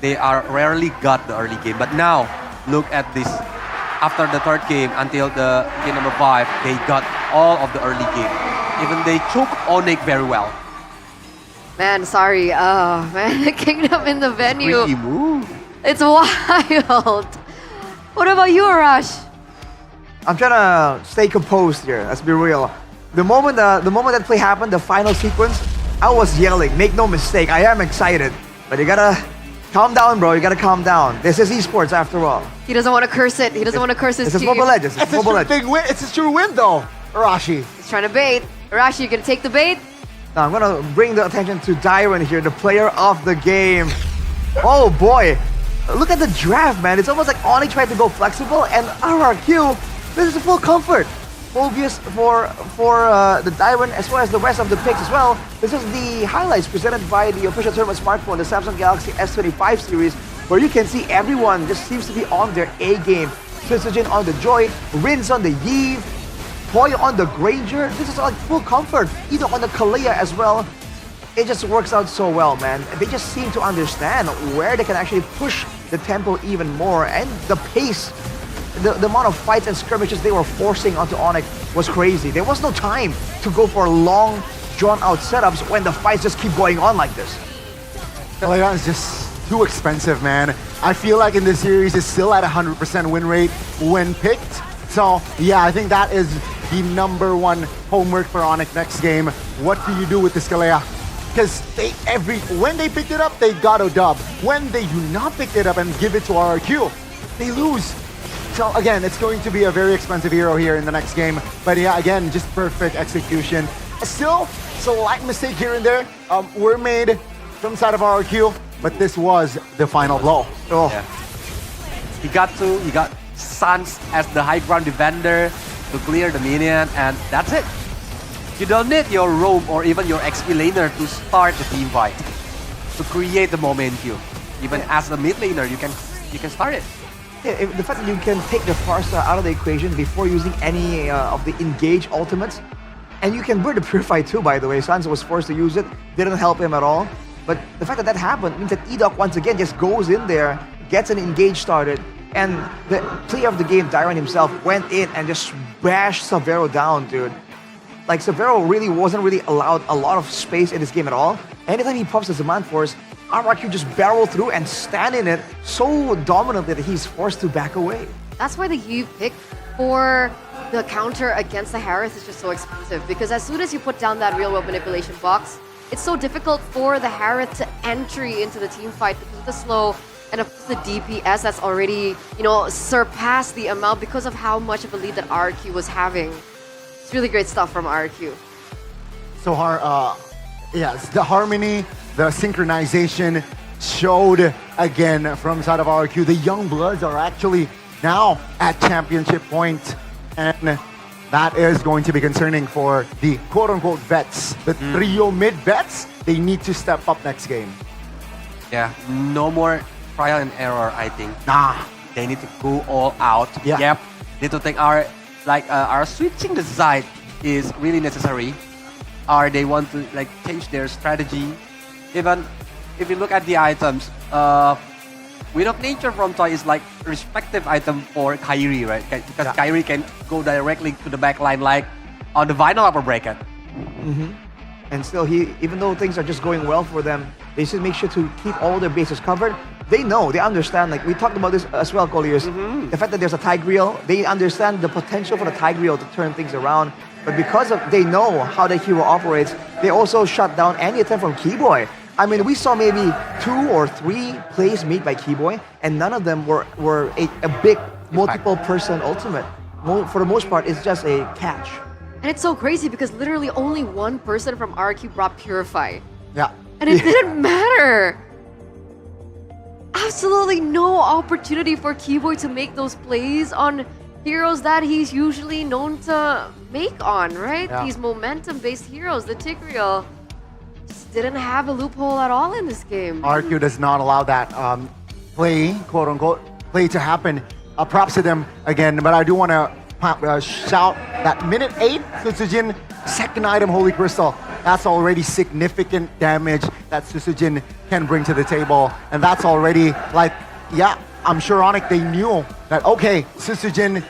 they are rarely got the early game. But now look at this. After the third game until the game number 5, they got all of the early game. Even they took Onyx very well. Man, sorry. Man, Kingdom in the venue. Freaky move. It's wild. What about you, Arash? I'm trying to stay composed here. Let's be real. The moment that play happened, the final sequence, I was yelling. Make no mistake, I am excited, but you gotta calm down, bro. You gotta calm down. This is esports after all. He doesn't want to curse it. He doesn't want to curse his It's team. Mobile Legends. It's Mobile Legends. Big win. It's a true win, though, Arashi. He's trying to bait. Arashi, you gonna take the bait? Now I'm gonna bring the attention to Dyron here, the player of the game. Oh boy, look at the draft, man. It's almost like Onyx tried to go flexible, and RRQ, this is full comfort. Obvious for the Dyron as well as the rest of the picks as well. This is the highlights presented by the official tournament smartphone, the Samsung Galaxy S25 series, where you can see everyone just seems to be on their A game. Syzygen on the Joy, Rins on the Yve, Toy on the Granger. This is like full comfort. Either on the Kalea as well. It just works out so well, man. They just seem to understand where they can actually push the tempo even more, and the pace. The amount of fights and skirmishes they were forcing onto Onyx was crazy. There was no time to go for long, drawn-out setups when the fights just keep going on like this. Kalea is just too expensive, man. I feel like in this series, it's still at 100% win rate when picked. So, yeah, I think that is the #1 homework for Onyx next game. What do you do with this Kalea? Because when they picked it up, they got a dub. When they do not pick it up and give it to RRQ, they lose. So again, it's going to be a very expensive hero here in the next game. But yeah, again, just perfect execution. Still, slight mistake here and there were made from the side of RRQ, but this was the final blow. Oh. Yeah. He got Sans as the high ground defender to clear the minion, and that's it. You don't need your roam or even your XP laner to start the team fight, to create the momentum. Even as the mid laner, you can start it. Yeah, the fact that you can take the Farsa out of the equation before using any of the engage ultimates, and you can burn the Purify too, by the way. Sans was forced to use it, didn't help him at all. But the fact that that happened means that Edok once again just goes in there, gets an engage started, and the player of the game, Dyron himself, went in and just bash Severo down, dude. Like Severo really wasn't really allowed a lot of space in this game at all. Anytime he pops his demand force, RRQ just barrel through and stand in it so dominantly that he's forced to back away. That's why the Eve pick for the counter against the Harris is just so expensive, because as soon as you put down that real world manipulation box, it's so difficult for the Harris to entry into the team fight because of the slow and of course the DPS that's already, surpassed the amount because of how much of a lead that RRQ was having. It's really great stuff from RRQ. So yes, the harmony, the synchronization showed again from side of RQ. The young bloods are actually now at championship point, and that is going to be concerning for the quote-unquote vets. The trio mid vets, they need to step up next game. Yeah, no more trial and error, I think. Nah. They need to go all out. Yeah. Yep. Need to take our switching the side is really necessary. Or they want to change their strategy. Even if you look at the items, Wind of Nature from Toy is like respective item for Kairi, right? Because Kairi can go directly to the back line like on the vinyl upper bracket. And still, even though things are just going well for them, they should make sure to keep all their bases covered. They know, they understand, like we talked about this as well, Colliers. The fact that there's a Tigreal, they understand the potential for the Tigreal to turn things around. But because they know how the hero operates, they also shut down any attempt from Keyboy. I mean, we saw maybe 2 or 3 plays made by Keyboy, and none of them were a big multiple person ultimate. For the most part, it's just a catch. And it's so crazy because literally only one person from RQ brought Purify. Yeah. And it didn't matter. Absolutely no opportunity for Keyboy to make those plays on heroes that he's usually known to make on, right? Yeah. These momentum-based heroes, the Tigreal, just didn't have a loophole at all in this game. RQ does not allow that play, quote unquote, play to happen. Props to them again, but I do want to shout that minute 8, Susujin, second item, Holy Crystal. That's already significant damage that Susujin can bring to the table. And that's already I'm sure Onyx, they knew that, okay, Susujin,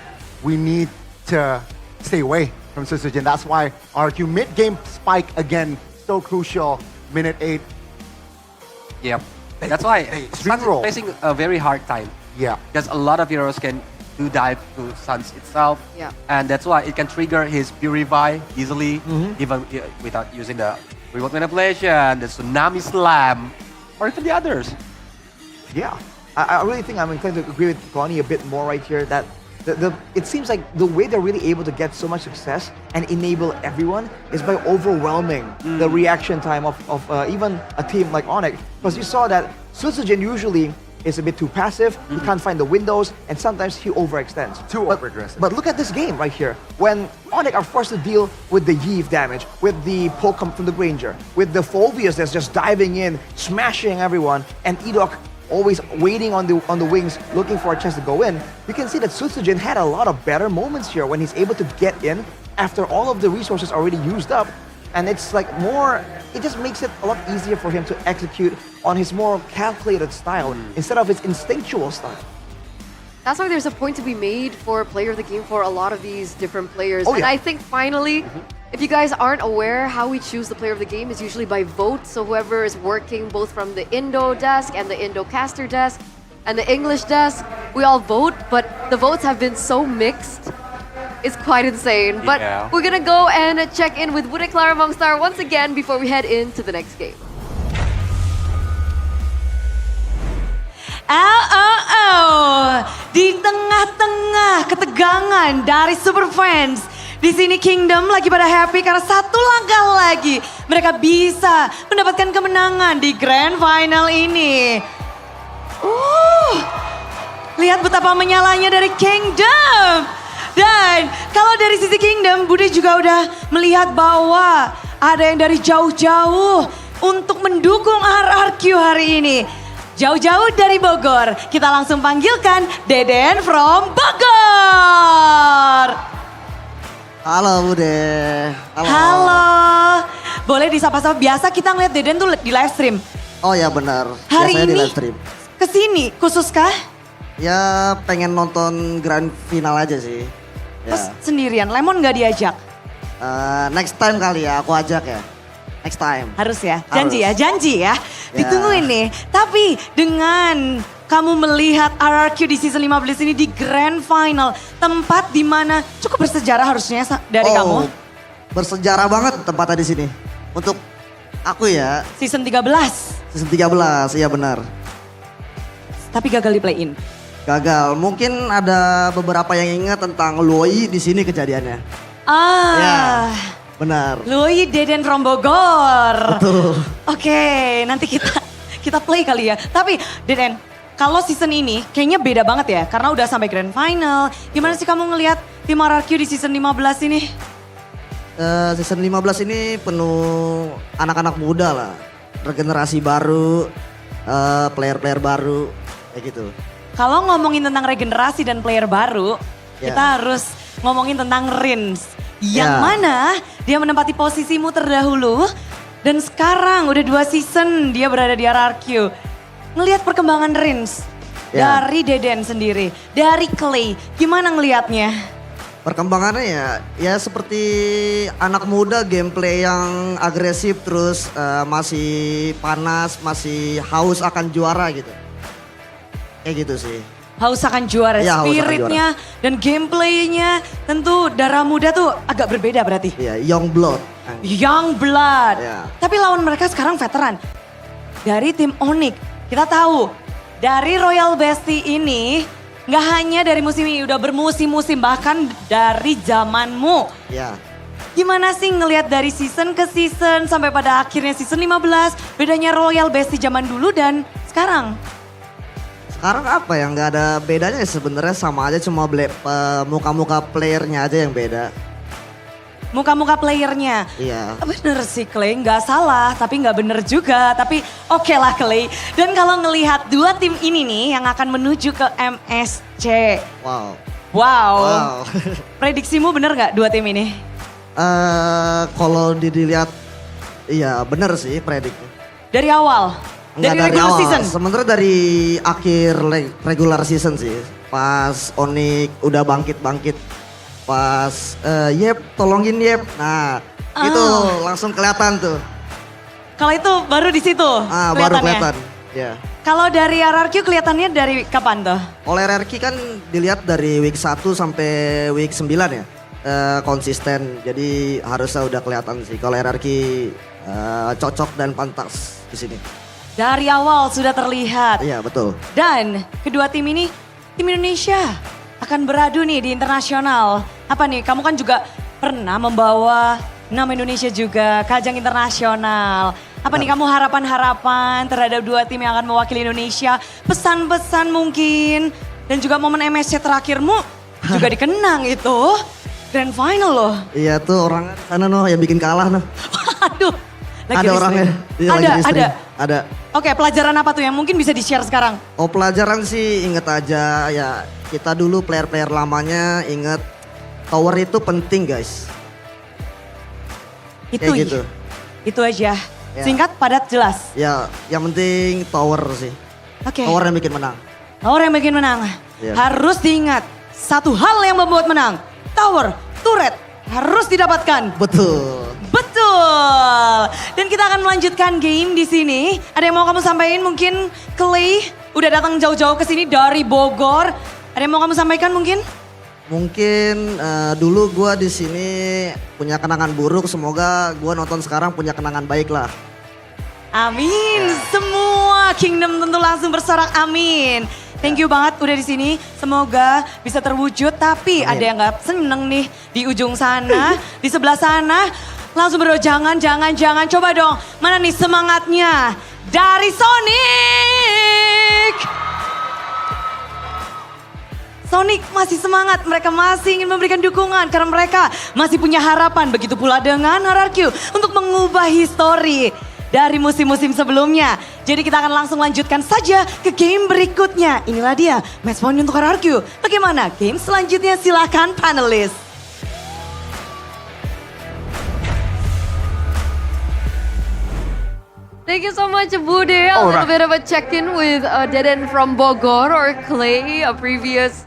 we need to stay away from Susujin. That's why RQ mid-game spike again, so crucial, minute 8. Yep. That's why Suns is facing a very hard time. Yeah. Because a lot of heroes can do dive to Suns itself. Yeah. And that's why it can trigger his Purify easily, even without using the reward manipulation, the Tsunami Slam, or even the others. Yeah. I really think I'm inclined to agree with Connie a bit more right here, that it seems like the way they're really able to get so much success and enable everyone is by overwhelming the reaction time of even a team like Onyx. Because you saw that Susujin usually is a bit too passive, he can't find the windows, and sometimes he overextends. Too over-aggressive. But look at this game right here. When Onyx are forced to deal with the Yeve damage, with the poke from the Granger, with the Phobias that's just diving in, smashing everyone, and Edok always waiting on the wings, looking for a chance to go in, you can see that Susujin had a lot of better moments here when he's able to get in after all of the resources already used up. And it's like it just makes it a lot easier for him to execute on his more calculated style instead of his instinctual style. That's why there's a point to be made for player of the game for a lot of these different players. Oh, and yeah. I think finally, if you guys aren't aware, how we choose the player of the game is usually by vote. So whoever is working both from the Indo desk and the Indo caster desk and the English desk, we all vote, but the votes have been so mixed. It's quite insane. But we're gonna go and check in with Bude Clara Mongstar once again before we head into the next game. Di tengah-tengah ketegangan dari super fans, di sini Kingdom lagi pada happy karena satu langkah lagi mereka bisa mendapatkan kemenangan di Grand Final ini. Lihat betapa menyalanya dari Kingdom. Dan kalau dari sisi Kingdom, Bude juga udah melihat bahwa ada yang dari jauh-jauh untuk mendukung RRQ hari ini. Jauh-jauh dari Bogor, kita langsung panggilkan Deden from Bogor. Halo Bude. Halo. Boleh disapa-sapa, biasa kita ngeliat Deden tuh di live stream. Oh ya benar, Hari biasanya ini di live stream. Kesini khusus kah? Ya pengen nonton grand final aja sih. Terus sendirian, Lemon nggak diajak? Next time kali ya, aku ajak ya. Next time. Harus ya, Harus. janji ya. Ditungguin nih. Tapi dengan kamu melihat RRQ di season 15 ini di Grand Final, tempat di mana cukup bersejarah harusnya dari kamu. Bersejarah banget tempatnya di sini. Untuk aku ya. Season 13. Season 13, iya benar. Tapi gagal di play-in. Gagal. Mungkin ada beberapa yang ingat tentang Luoi di sini kejadiannya. Ya, benar. Luoi Deden from Bogor. Betul. Oke, nanti kita play kali ya. Tapi Deden, kalau season ini kayaknya beda banget ya. Karena udah sampai Grand Final. Gimana sih kamu ngelihat tim RRQ di season 15 ini? Season 15 ini penuh anak-anak muda lah. Regenerasi baru, player-player baru, kayak gitu. Kalau ngomongin tentang regenerasi dan player baru, kita harus ngomongin tentang Rins. Yang mana dia menempati posisimu terdahulu. Dan sekarang udah 2 season dia berada di RRQ. Ngelihat perkembangan Rins dari Deden sendiri, dari Clay, gimana ngelihatnya? Perkembangannya ya seperti anak muda, gameplay yang agresif terus masih panas, masih haus akan juara gitu. Kayak gitu sih. Haus akan juara, Ya, haus akan spiritnya dan gameplaynya tentu darah muda tuh agak berbeda berarti. Iya, young blood. Young blood. Ya. Tapi lawan mereka sekarang veteran. Dari tim Onyx, kita tahu dari Royal Bestie ini nggak hanya dari musim ini, udah bermusim-musim bahkan dari zamanmu. Ya. Gimana sih ngelihat dari season ke season sampai pada akhirnya season 15, bedanya Royal Bestie zaman dulu dan sekarang? Sekarang apa ya, nggak ada bedanya sebenarnya, sama aja, cuma muka-muka playernya aja yang beda. Muka-muka playernya. Iya. Bener sih Clay, nggak salah tapi nggak bener juga. Tapi oke lah Clay. Dan kalau ngelihat 2 tim ini nih yang akan menuju ke MSC. Wow. Prediksimu bener nggak 2 tim ini? Kalau dilihat, iya bener sih prediknya. Dari awal? Enggak dari regular awal, season? sebenarnya dari akhir regular season sih. Pas Onyx udah bangkit-bangkit. Pas tolongin Yep. Nah, itu langsung kelihatan tuh. Kalau itu baru di situ Baru kelihatan. Ya. Kalau dari RRQ kelihatannya dari kapan tuh? Oleh RRQ kan dilihat dari week 1 sampai week 9 ya. Konsisten, jadi harusnya udah kelihatan sih kalau RRQ cocok dan pantas di sini. Dari awal sudah terlihat. Iya, betul. Dan kedua tim ini, tim Indonesia akan beradu nih di internasional. Apa nih, kamu kan juga pernah membawa nama Indonesia juga ke ajang internasional. Apa nih kamu harapan-harapan terhadap 2 tim yang akan mewakili Indonesia? Pesan-pesan mungkin. Dan juga momen MSC terakhirmu juga dikenang itu. Grand Final loh. Iya tuh orang sana noh yang bikin kalah noh. Aduh. Ada orangnya. Iya, ada. Oke, pelajaran apa tuh yang mungkin bisa di-share sekarang? Oh, pelajaran sih inget aja ya, kita dulu player-player lamanya inget tower itu penting guys. Itu kayak gitu. Itu aja. Ya. Singkat, padat, jelas. Ya, yang penting tower sih. Oke. Tower yang bikin menang. Tower yang bikin menang. Ya. Harus diingat, satu hal yang membuat menang. Tower, turret, harus didapatkan. Betul. Betul. Dan kita akan melanjutkan game di sini. Ada yang mau kamu sampaikan mungkin? Clay udah datang jauh-jauh ke sini dari Bogor. Ada yang mau kamu sampaikan mungkin? Mungkin dulu gue di sini punya kenangan buruk. Semoga gue nonton sekarang punya kenangan baik lah. Amin. Semua Kingdom tentu langsung bersorak amin. Thank you banget udah di sini. Semoga bisa terwujud. Tapi ada yang nggak seneng nih di ujung sana, di sebelah sana. Langsung bro, jangan. Coba dong, mana nih semangatnya dari Sonic. Sonic masih semangat, mereka masih ingin memberikan dukungan karena mereka masih punya harapan. Begitu pula dengan RRQ untuk mengubah histori dari musim-musim sebelumnya. Jadi kita akan langsung lanjutkan saja ke game berikutnya. Inilah dia match point untuk RRQ. Bagaimana game selanjutnya, silakan panelis. Thank you so much, Bude. A little bit of a check-in with Deden from Bogor or Clay, a previous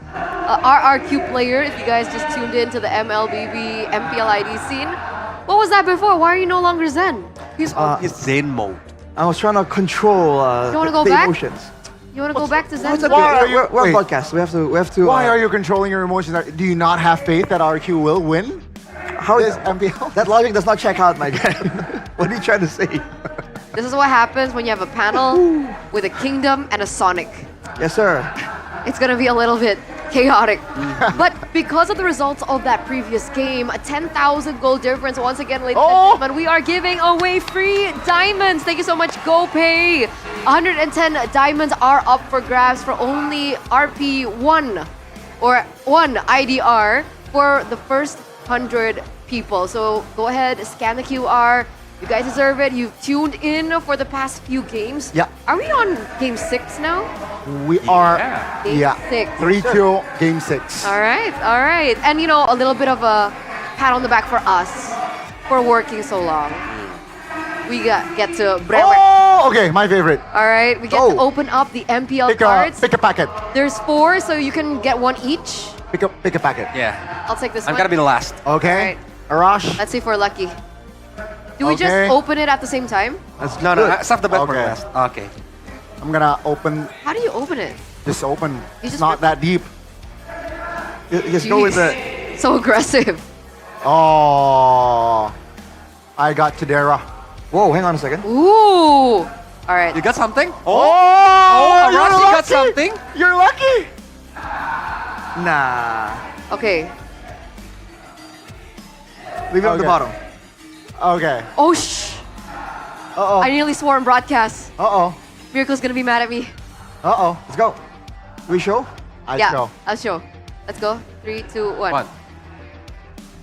RRQ player, if you guys just tuned in to the MLBB MPL ID scene. What was that before? Why are you no longer Zen? He's on his Zen mode. I was trying to control You wanna go the back? emotions. You want to go back to Zen? It's okay. Why are you- We're wait. a podcast. We have to. Why are you controlling your emotions? Do you not have faith that RQ will win? How This MPL? That logic does not check out, my guy. What are you trying to say? This is what happens when you have a panel with a Kingdom and a Sonic. Yes, sir. It's gonna be a little bit chaotic. But because of the results of that previous game, a 10,000 gold difference once again, ladies and gentlemen, we are giving away free diamonds. Thank you so much, GoPay. 110 diamonds are up for grabs for only RP1 or 1 IDR for the first 100 people. So go ahead, scan the QR. You guys deserve it. You've tuned in for the past few games. Yeah. Are we on game 6 now? We are, Game yeah, 6. 3-2, game 6. All right, all right. And you know, a little bit of a pat on the back for us for working so long. We get to Oh, okay, my favorite. All right, we get to open up the MPL cards. Pick a packet. There's 4, so you can get 1 each. Pick a packet. Yeah. I'll take this I'm one. gonna be the last. Okay. All right. Arash. Let's see if we're lucky. Do we just Okay. open it at the same time? No, save the best for Okay. last. Okay. I'm gonna open, How do you open it? just open. You It's just not rip- that deep. Just go with the. So aggressive. Oh, I got Chidera. Whoa, hang on a second. Ooh. All right. You got something? Oh, you're Arashi lucky. got something? You're lucky. Nah. Okay. Leave it at the Okay. bottom. Okay. Oh, shh. Uh-oh. I nearly swore on broadcast. Uh-oh. Miracle's gonna be mad at me. Uh-oh. Let's go. We show? Yeah, go. I'll show. Let's go. 3, 2, 1. One.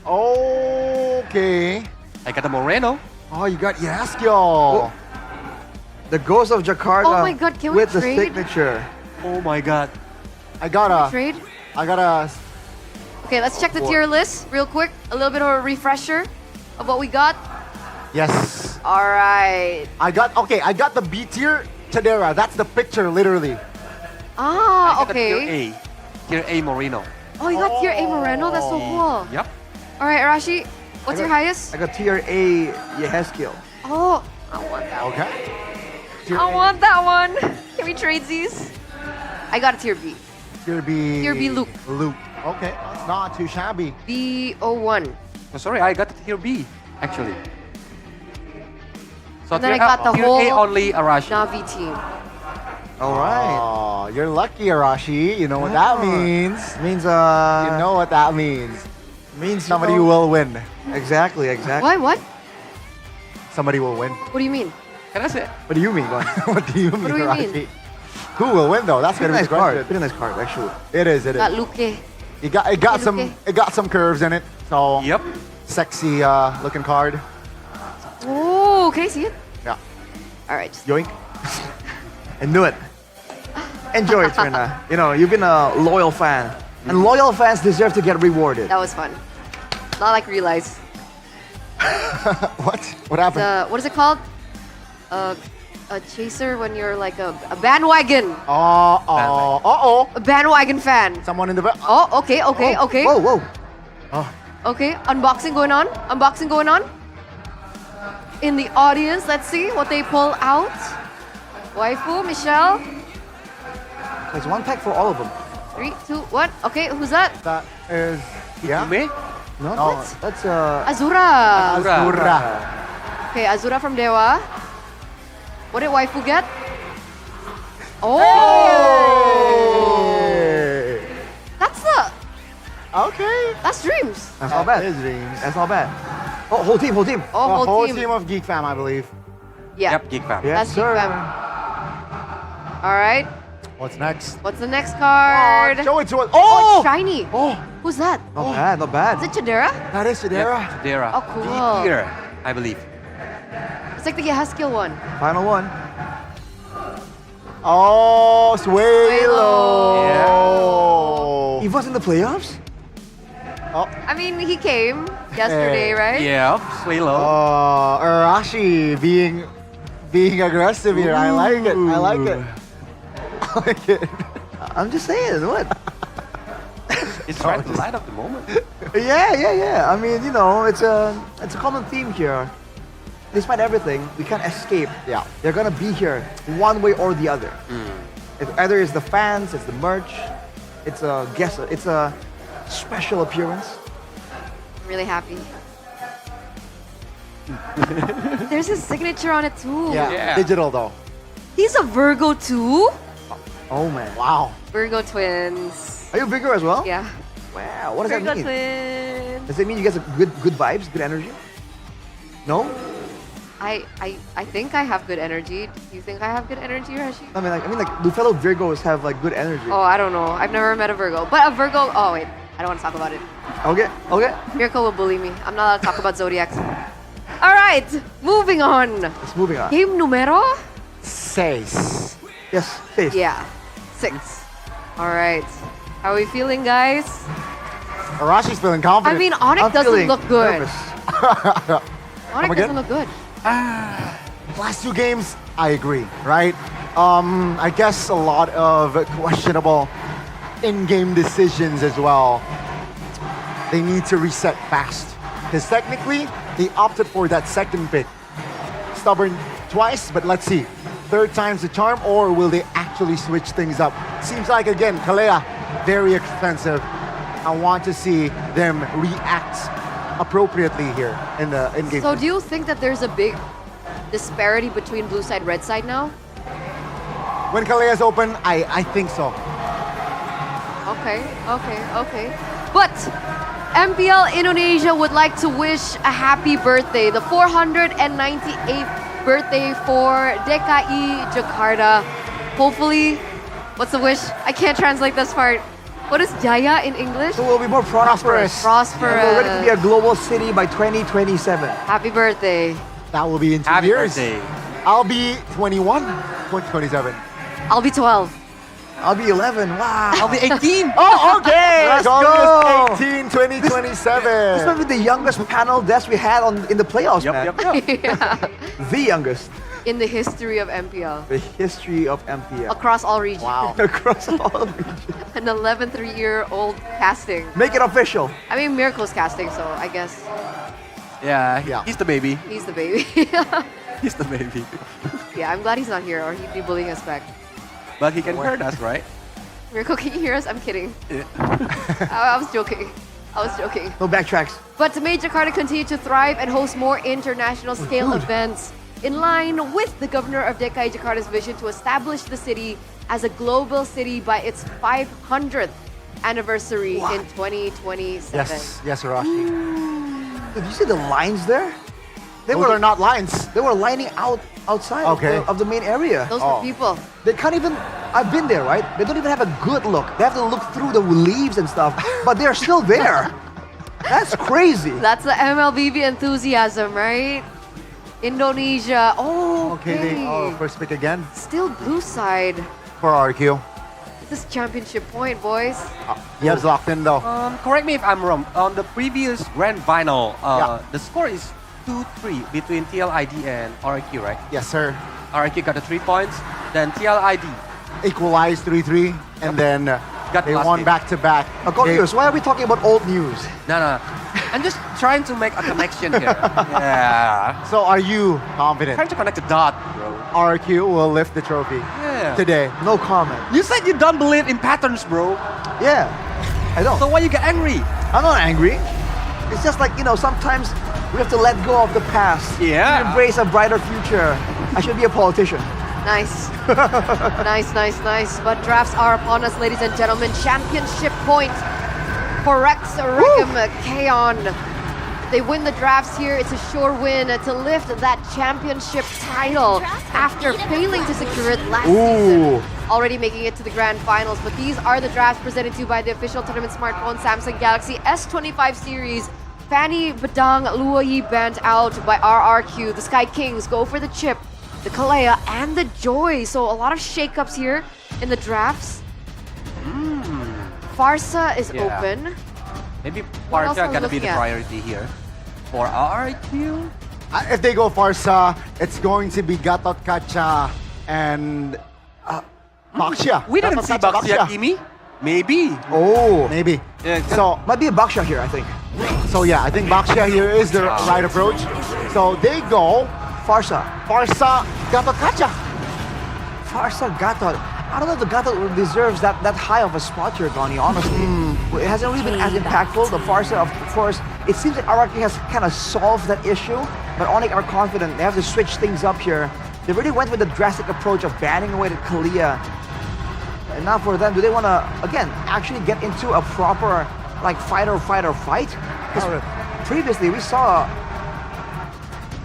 Okay. I got a Moreno. Oh, you got Yaskiel. The Ghost of Jakarta Oh my God, can we with the trade? signature. Oh my god. I got a. Trade? I got a. Okay, let's check the tier list real quick. A little bit of a refresher of what we got. Yes. All right. I got the B tier Chidera. That's the picture, literally. Ah, I got a okay. Tier A Moreno. Oh, you got tier A Moreno? That's so cool. Yep. All right, Arashi, what's your highest? I got tier A Yeheskiel. Oh, I want that one. Okay. I want that one. Can we trade these? I got a tier B. Tier B. Tier B Luke. Luke. Okay, that's not too shabby. B01. Oh, sorry, I got tier B actually. So And then I tier got the tier whole A only Arashi. Navi team. All right. Oh, you're lucky, Arashi. You know what that means. Means You know what that means. means Somebody you know- will win. Exactly. What? Somebody will win. What do you mean? Can I say? What do you mean, Glenn? What do you mean, do you Arashi? mean? Who will win though? That's Pretty gonna be nice the card. question. Pretty nice card, actually. It is. It Got is. Luke. It got Okay, some. okay. It got some curves in it. So Yep. sexy looking card. Oh, can I see it? Yeah. All right. Yoink. I knew it. Enjoy it, Trina. You know, you've been a loyal fan. And loyal fans deserve to get rewarded. That was fun. Not like realize. What? What happened? What is it called? A chaser when you're like a bandwagon. Oh. A bandwagon fan. Someone in the back. Oh, okay. Whoa, whoa. Oh. Okay, unboxing going on. Unboxing going on. In the audience, let's see what they pull out. Waifu, Michelle. There's one pack for all of them. 3, 2, 1. Okay, who's that? That is. Yeah. Me? No, No. that's Azura. Azura. Okay, Azura from Dewa. What did Waifu get? Oh! Hey. That's the. Okay. That's Dreams. That's not bad. That is dreams. That's not bad. Oh, whole team. Oh, The whole whole team. team of Geek Fam, I believe. Yeah. Yep, Geek Fam. Yes, That's Geek sir. Fam. All right. What's next? What's the next card? Show it to us. Oh, Oh! shiny. Oh! Who's that? Not bad, not bad. Is it Chidera? That is Chidera. Dera. Oh, cool. Tier, I believe. It's like the Yehaskiel one. Final one. Oh, Suelo. He was in the playoffs? I mean, he came yesterday, right? Yep, Swalo. Oh, Arashi being aggressive here. I like it. I like it. I like it. I'm just saying, what? He's trying to light up the moment. Yeah. I mean, you know, it's a common theme here. Despite everything, we can't escape. Yeah. They're gonna be here one way or the other. Either it's the fans, it's the merch, it's a guest, it's a special appearance. I'm really happy. There's his signature on it too. Yeah. Digital though. He's a Virgo too. Oh man. Wow. Virgo twins. Are you Virgo as well? Yeah. Wow. What does Virgo that mean? twins. Does it mean you guys have good vibes, good energy? No? I think I have good energy. Do you think I have good energy, Rashi? I mean, like, do fellow Virgos have like good energy? Oh, I don't know. I've never met a Virgo. But a Virgo, oh wait, I don't want to talk about it. Okay. Mirko will bully me. I'm not allowed to talk about zodiacs. All right, moving on. Let's moving on. Game numero? 6. Yes, 6. Yeah, 6. All right. How are we feeling, guys? Arashi's feeling confident. I mean, Onyx doesn't look good. Onyx again? doesn't look good. Last 2 games, I agree, right? I guess a lot of questionable in-game decisions as well. They need to reset fast. Because technically, they opted for that second pick. Stubborn twice, but let's see. 3rd time's the charm, or will they actually switch things up? Seems like, again, Kalea, very expensive. I want to see them react appropriately here in the in-game. So do you think that there's a big disparity between blue side, red side now? When Kalea's open, I think so. Okay. But MPL Indonesia would like to wish a happy birthday, the 498th birthday for DKI Jakarta. Hopefully, what's the wish? I can't translate this part. What is Jaya in English? So we'll be more prosperous. Prosperous. And we're ready to be a global city by 2027. Happy birthday. That will be in 2 Happy years. birthday. I'll be 21, 2027. I'll be 12. I'll be 11. Wow. I'll be 18. Oh, okay. Let's August go. 18, 2027. This might be the youngest panel desk we had in the playoffs, man. Yeah. The youngest. In the history of MPL. The history of MPL. Across all regions. Wow. Across all regions. An 11-3-year-old casting. Make it official. I mean, Mirko's casting, so I guess Yeah, he's the baby. he's the baby. He's the baby. Yeah, I'm glad he's not here, or he'd be bullying us back. But he can hurt us, right? Mirko, can you hear us? I'm kidding. Yeah. I was joking. No backtracks. But to make Jakarta continue to thrive and host more international scale events, in line with the governor of DKI Jakarta's vision to establish the city as a global city by its 500th anniversary in 2027. Yes, Arashi. Did you see the lines there? Those are not lines. They were lining outside of the main area. Those were people. They can't even, I've been there, right? They don't even have a good look. They have to look through the leaves and stuff, but they're still there. That's crazy. That's the MLBB enthusiasm, right? Indonesia. Oh, Okay, first pick again Still blue side. for RQ. This is championship point, boys. Yev's locked in though. Correct me if I'm wrong. On the previous grand final, the score is 2-3 between TLID and RQ, right? Yes, sir. RQ got the 3 points, then TLID Equalized 3-3, and then got they last won game. back-to-back. Cornelius, why are we talking about old news? No. I'm just trying to make a connection here. Yeah. So are you confident Trying to connect the dot, bro. RQ will lift the trophy Yeah. today? No comment. You said you don't believe in patterns, bro. Yeah, I don't. So why you get angry? I'm not angry. It's just like, sometimes we have to let go of the past. Yeah. To embrace a brighter future. I should be a politician. Nice. nice. But drafts are upon us, ladies and gentlemen. Championship point for Rex Regum Kaon. They win the drafts here. It's a sure win to lift that championship title after failing to secure it last season. Already making it to the grand finals. But these are the drafts presented to you by the official tournament smartphone Samsung Galaxy S25 series. Fanny Badang Luoyi banned out by RRQ. The Sky Kings go for the chip, the Kalea, and the Joy. So a lot of shakeups here in the drafts. Farsa is open. Maybe What else Farsa are we gonna be looking the at? priority here. For RQ? If they go Farsa, it's going to be Gatot Kacha and Baxia. We didn't see Baxia Kimi. Maybe. Oh, maybe. Yeah, So Might be a Baksha here, I think. So yeah, I think Baksha here is the right approach. So they go Farsa. Farsa Gatot Kaca. Farsa Gatot. I don't know if the Gatot deserves that high of a spot here, Gani, honestly. It hasn't really been as impactful. The Farsa, of course, it seems like RRQ has kind of solved that issue, but Onyx are confident. They have to switch things up here. They really went with the drastic approach of banning away the Kalia. And now for them, do they want to, again, actually get into a proper, like, fight? Because previously we saw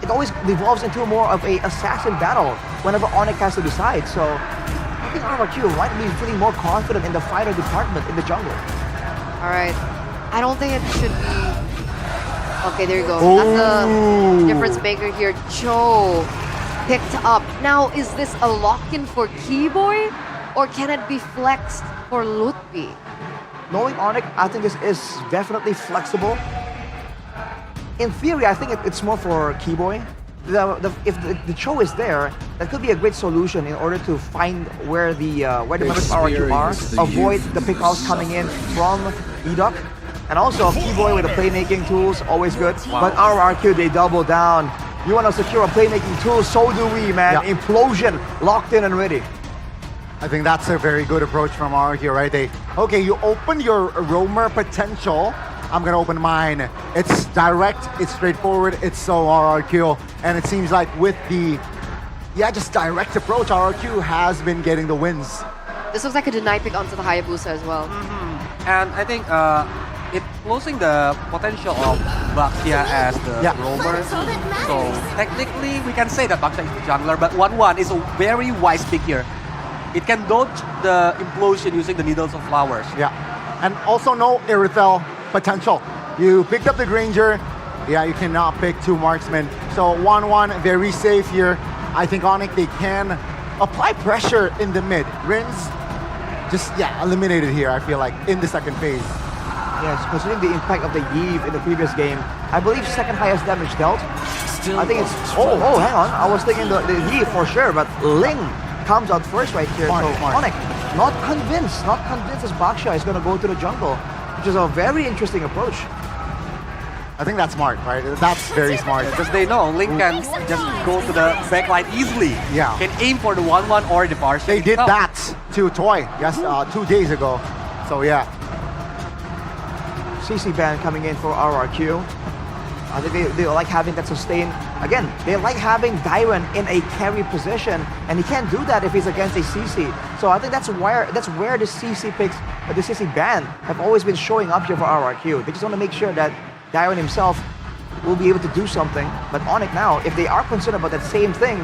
it always devolves into more of a assassin battle whenever Onyx has to decide. So I think RRQ might be feeling more confident in the fighter department in the jungle. All right. I don't think it should be... Okay, there you go. That's the difference maker here. Cho picked up. Now, is this a lock-in for Keyboy? Or can it be flexed for Lutfi? Knowing Onyx, I think this is definitely flexible. In theory, I think it's more for Keyboy. If the Cho is there, that could be a great solution in order to find where the members of RRQ are, avoid the pickoffs coming in from Edok, and also Keyboy with the playmaking tools, always good. But RRQ, they double down. You want to secure a playmaking tool, so do we, man. Yeah. Implosion, locked in and ready. I think that's a very good approach from RRQ, right? Okay, you open your roamer potential. I'm gonna open mine. It's direct, it's straightforward, it's so RRQ. And it seems like with the, just direct approach, RRQ has been getting the wins. This looks like a deny pick onto the Hayabusa as well. And I think it closing the potential of Baksha as the roamer. So technically we can say that Baksha is the jungler, but 1-1 is a very wise pick here. It can dodge the implosion using the Needles of Flowers. Yeah, and also no Irithel potential. You picked up the Granger, you cannot pick two marksmen. So 1-1, very safe here. I think Onyx, they can apply pressure in the mid. Rins just, eliminated here, I feel like, in the second phase. Yes, considering the impact of the Yeve in the previous game, I believe second highest damage dealt. I think it's, hang on, I was thinking the Yeve for sure, but Ling comes out first right here. Smart. Onyx, not convinced as Baksha is going to go to the jungle, which is a very interesting approach. I think that's smart, right? That's very smart. Because they know Link can just go to the backline easily. Yeah. Can aim for the 1-1 or the partial. They did that to Toy, 2 days ago. So CC ban coming in for RRQ. I think they like having that sustain. Again, they like having Dyron in a carry position, and he can't do that if he's against a CC. So I think that's where the CC picks, the CC ban have always been showing up here for RRQ. They just want to make sure that Dyron himself will be able to do something. But Onyx now, if they are concerned about that same thing,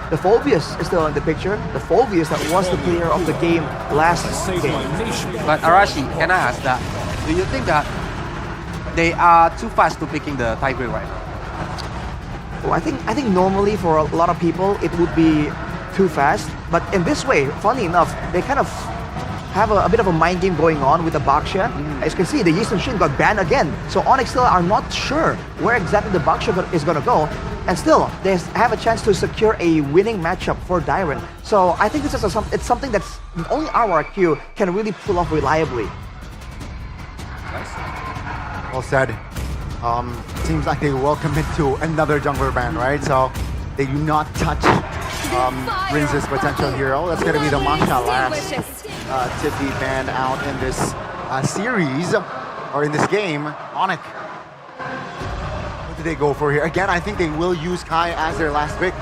the Phobius is still in the picture. The Phobius that was the player of the game last game. But Arashi, can I ask that? Do you think that they are too fast to picking the tiebreak right now? Well, I think normally for a lot of people it would be too fast, but in this way, funny enough, they kind of have a bit of a mind game going on with the Baksha. As you can see, the Yisung Shin got banned again, so Onyx still are not sure where exactly the Baksha is going to go, and still they have a chance to secure a winning matchup for Dyron. So I think this is it's something that's only RRQ can really pull off reliably. well said. Seems like they will commit to another jungler ban, right? So they do not touch Rinz's potential hero. That's going to be the Masha last to be banned out in this series, or in this game. Onyx, what do they go for here? Again, I think they will use Kai as their last pick.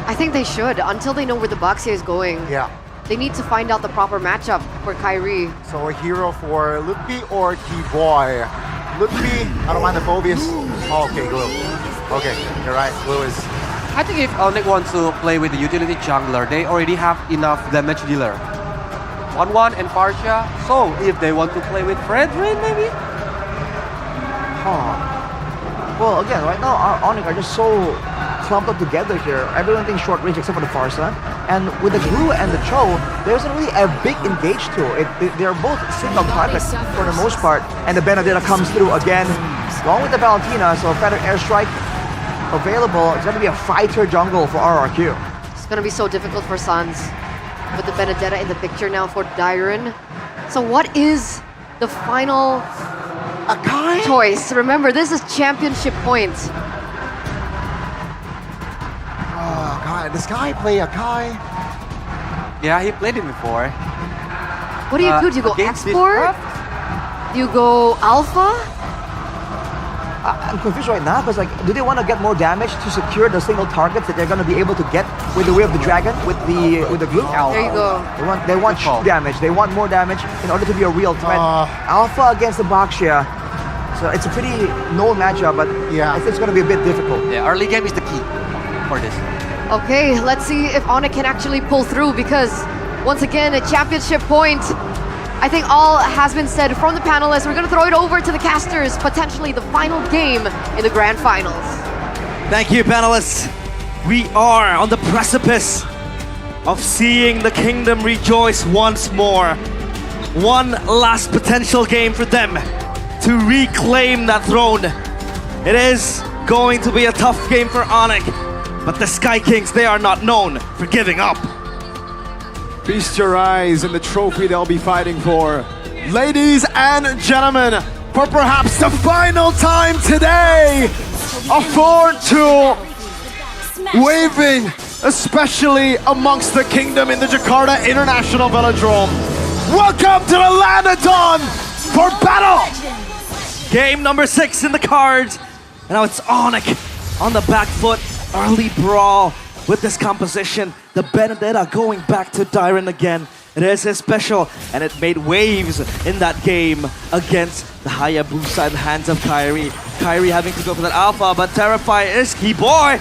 I think they should, until they know where the Baksha is going. Yeah. They need to find out the proper matchup for Kyrie. So a hero for Lutfi or Keyboy? Lutfi, I don't mind the Phobius. Oh, okay, Glue. Okay, you're right, Glue is... I think if Onyx wants to play with the utility jungler, they already have enough damage dealer. 1-1 and Farsha. So if they want to play with Fredrin, maybe? Well, again, right now, our Onyx are just so clumped up together here. Everyone thinks short range except for the Farsa. And with the Glue and the Cho, there isn't really a big engage tool. They're both single target for the most part. And the Benedetta comes through again, along with the Valentina. So Feather Airstrike available. It's going to be a fighter jungle for RRQ. It's going to be so difficult for Suns. With the Benedetta in the picture now for Dyron. So what is the final choice? Remember, this is championship points. Oh, God, this guy play Akai? Yeah, he played it before. What do you do? Do you go against this export? Do you go alpha? I'm confused right now because, like, do they want to get more damage to secure the single targets that they're going to be able to get with the Way of the Dragon, with the glue? There you go. They want damage. They want more damage in order to be a real threat. Alpha against the Baxia. So it's a pretty known matchup, but yeah, I think it's going to be a bit difficult. Yeah, early game is the key for this. Okay, let's see if Onyx can actually pull through because once again, a championship point. I think all has been said from the panelists. We're going to throw it over to the casters, potentially the final game in the grand finals. Thank you, panelists. We are on the precipice of seeing the kingdom rejoice once more. One last potential game for them to reclaim that throne. It is going to be a tough game for Onyx, but the Sky Kings, they are not known for giving up. Feast your eyes in the trophy they'll be fighting for. Ladies and gentlemen, for perhaps the final time today, a 4-2 waving, especially amongst the kingdom in the Jakarta International Velodrome. Welcome to the land of dawn for battle! Game number 6 in the cards. And now it's Onyx on the back foot. Early brawl with this composition. The Benedetta going back to Dyron again. It is his special, and it made waves in that game against the Hayabusa in the hands of Kyrie. Kyrie having to go for that alpha, but Terrify is key boy.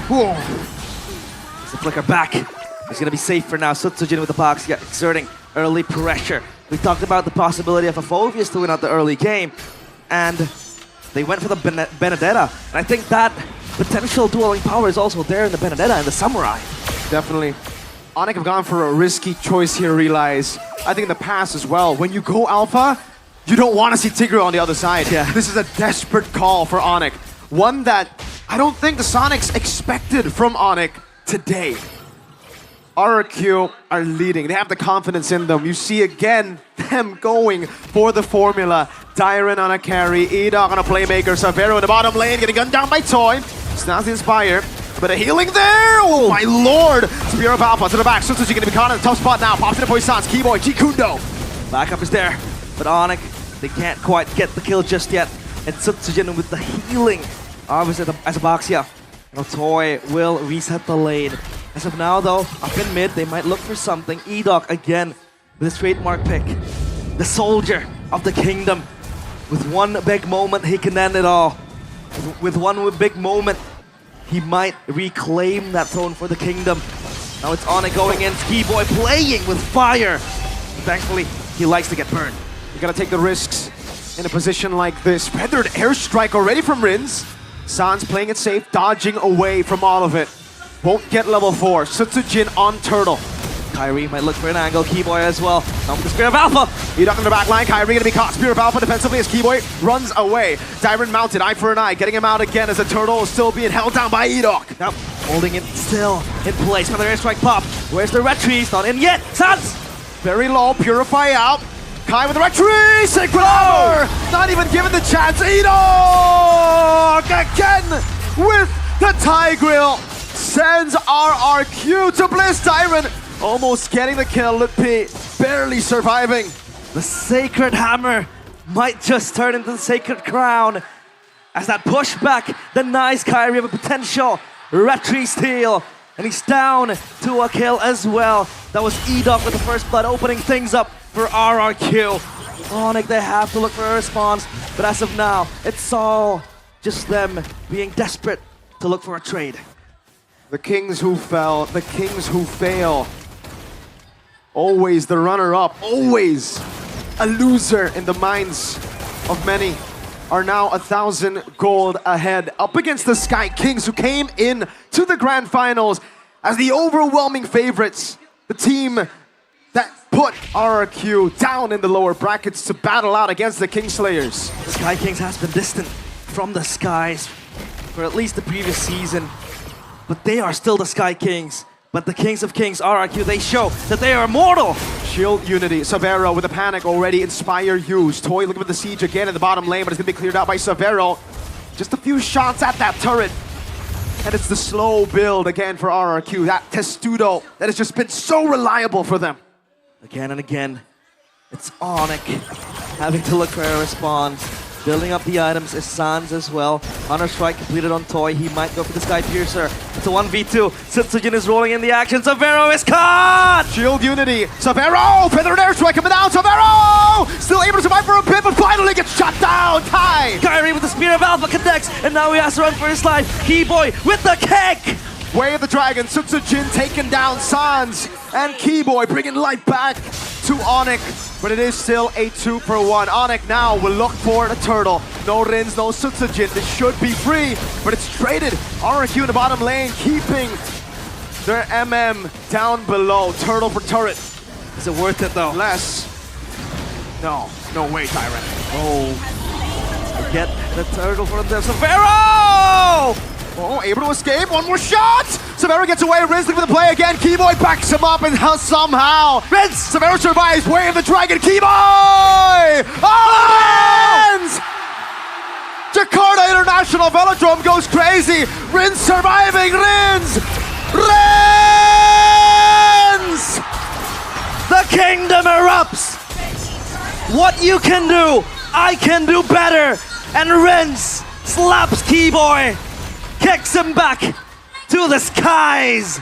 It's a flicker back. He's gonna be safe for now. Sutsujin with the box, exerting early pressure. We talked about the possibility of a Phobius to win out the early game, and they went for the Benedetta. And I think that potential dueling power is also there in the Benedetta and the Samurai. Definitely. Onyx have gone for a risky choice here, realize. I think in the past as well, when you go alpha, you don't want to see Tigreal on the other side. Yeah. This is a desperate call for Onyx. One that I don't think the Sonics expected from Onyx today. RRQ are leading. They have the confidence in them. You see again them going for the formula. Dyron on a carry, Edok on a playmaker, Savero in the bottom lane, getting gunned down by Toy. Snaps the Inspire. But a healing there! Oh my lord! Spear of Alpha to the back. Suzuki gonna be caught in the tough spot now. Pops in the Poissons. Keyboy, Jikundo. Backup is there. But Onyx, they can't quite get the kill just yet. And Sutsujin with the healing. Obviously as a Baxia. Now Toy will reset the lane. As of now though, up in mid, they might look for something. Edok again with his trademark pick. The soldier of the kingdom. With one big moment, he can end it all. With one big moment, he might reclaim that throne for the kingdom. Now it's Onyx going in, Ski Boy playing with fire. Thankfully, he likes to get burned. You gotta take the risks in a position like this. Feathered airstrike already from Rins. Sans playing it safe, dodging away from all of it. Won't get level 4. Sutsujin on Turtle. Kyrie might look for an angle, Keyboy as well. Now with the Spear of Alpha. Edok in the back line, Kyrie gonna be caught. Spear of Alpha defensively as Keyboy runs away. Dyron mounted, eye for an eye, getting him out again as the Turtle is still being held down by Edok. Now holding it still in place. Another airstrike pop. Where's the retreat? Not in yet. Sans! Very low, Purify out. Kai with the retreat! Sacred Armor! Not even given the chance. Edok again with the Tigreal. Sends RRQ to Bliss. Dyron almost getting the kill. Litpi barely surviving. The Sacred Hammer might just turn into the Sacred Crown. As that pushback denies Kyrie of a potential retreat steal. And he's down to a kill as well. That was Edok with the first blood, opening things up for RRQ. Onyx, they have to look for a response. But as of now, it's all just them being desperate to look for a trade. The kings who fell, the kings who fail. Always the runner-up, always a loser in the minds of many, are now 1,000 gold ahead, up against the Sky Kings, who came in to the grand finals as the overwhelming favorites, the team that put RRQ down in the lower brackets to battle out against the Kingslayers. The Sky Kings has been distant from the skies for at least the previous season, but they are still the Sky Kings. But the Kings of Kings, RRQ, they show that they are immortal. Shield Unity. Severo with a panic already. Inspire use. Toy looking for the siege again in the bottom lane, but it's going to be cleared out by Severo. Just a few shots at that turret. And it's the slow build again for RRQ. That Testudo that has just been so reliable for them. Again and again, it's Onyx having to look for a response. Building up the items is Sans as well. Honor Strike completed on Toy. He might go for the Sky Piercer. It's a 1v2. Sitsujin is rolling in the action. Severo is caught! Shield Unity. Severo! Feathered Airstrike coming down. Severo! Still able to survive for a bit, but finally gets shut down. Kai! Kyrie with the Spear of Alpha connects, and now he has to run for his life. Keyboy with the kick! Way of the Dragon. Sitsujin taking down Sans. And Keyboy bringing life back to Onyx. But it is still a 2-for-1. Onyx now will look for the turtle. No Rins, no Sitsujin. This should be free, but it's traded. RRQ in the bottom lane, keeping their MM down below. Turtle for turret. Is it worth it though? Less. No way, Tyrant. Oh, get the turtle for them. Severo! Oh, able to escape. One more shot! Severo gets away. Riz looking for the play again. Keyboy backs him up and somehow Riz! Severo survives. Way of the Dragon. Keyboy! Oh! Rins! Jakarta International Velodrome goes crazy. Rins surviving. Rins! Rins! The kingdom erupts! What you can do, I can do better! And Rins slaps Keyboy, kicks him back to the skies!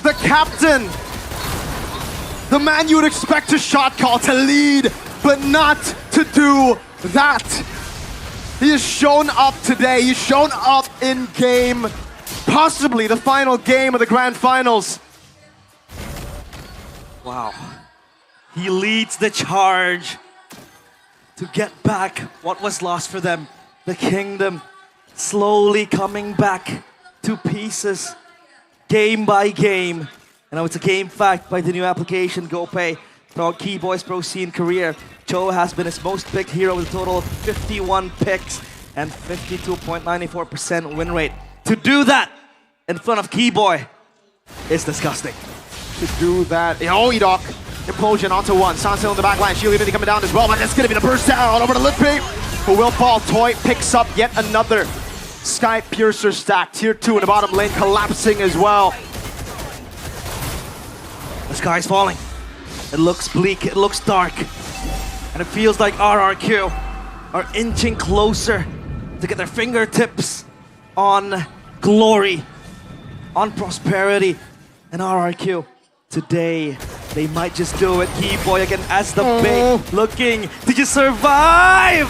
The captain, the man you would expect a shot call to lead, but not to do that. He has shown up today, he's shown up in game, possibly the final game of the grand finals. Wow. He leads the charge to get back what was lost for them. The kingdom slowly coming back to pieces, game by game. I know it's a game fact by the new application, GoPay. Throughout Keyboy's pro scene career, Cho has been his most picked hero with a total of 51 picks and 52.94% win rate. To do that in front of Keyboy is disgusting. To do that, oh, Edok. Implosion onto one. Sansa in the back line. Shield Unity coming down as well, but it's going to be the burst down over to Lippy, who will fall. Toy picks up yet another Sky Piercer stack. Tier 2 in the bottom lane collapsing as well. The sky's falling. It looks bleak, it looks dark. And it feels like RRQ are inching closer to get their fingertips on glory, on prosperity. And RRQ, today, they might just do it. Keyboy again as the bait, looking to just survive!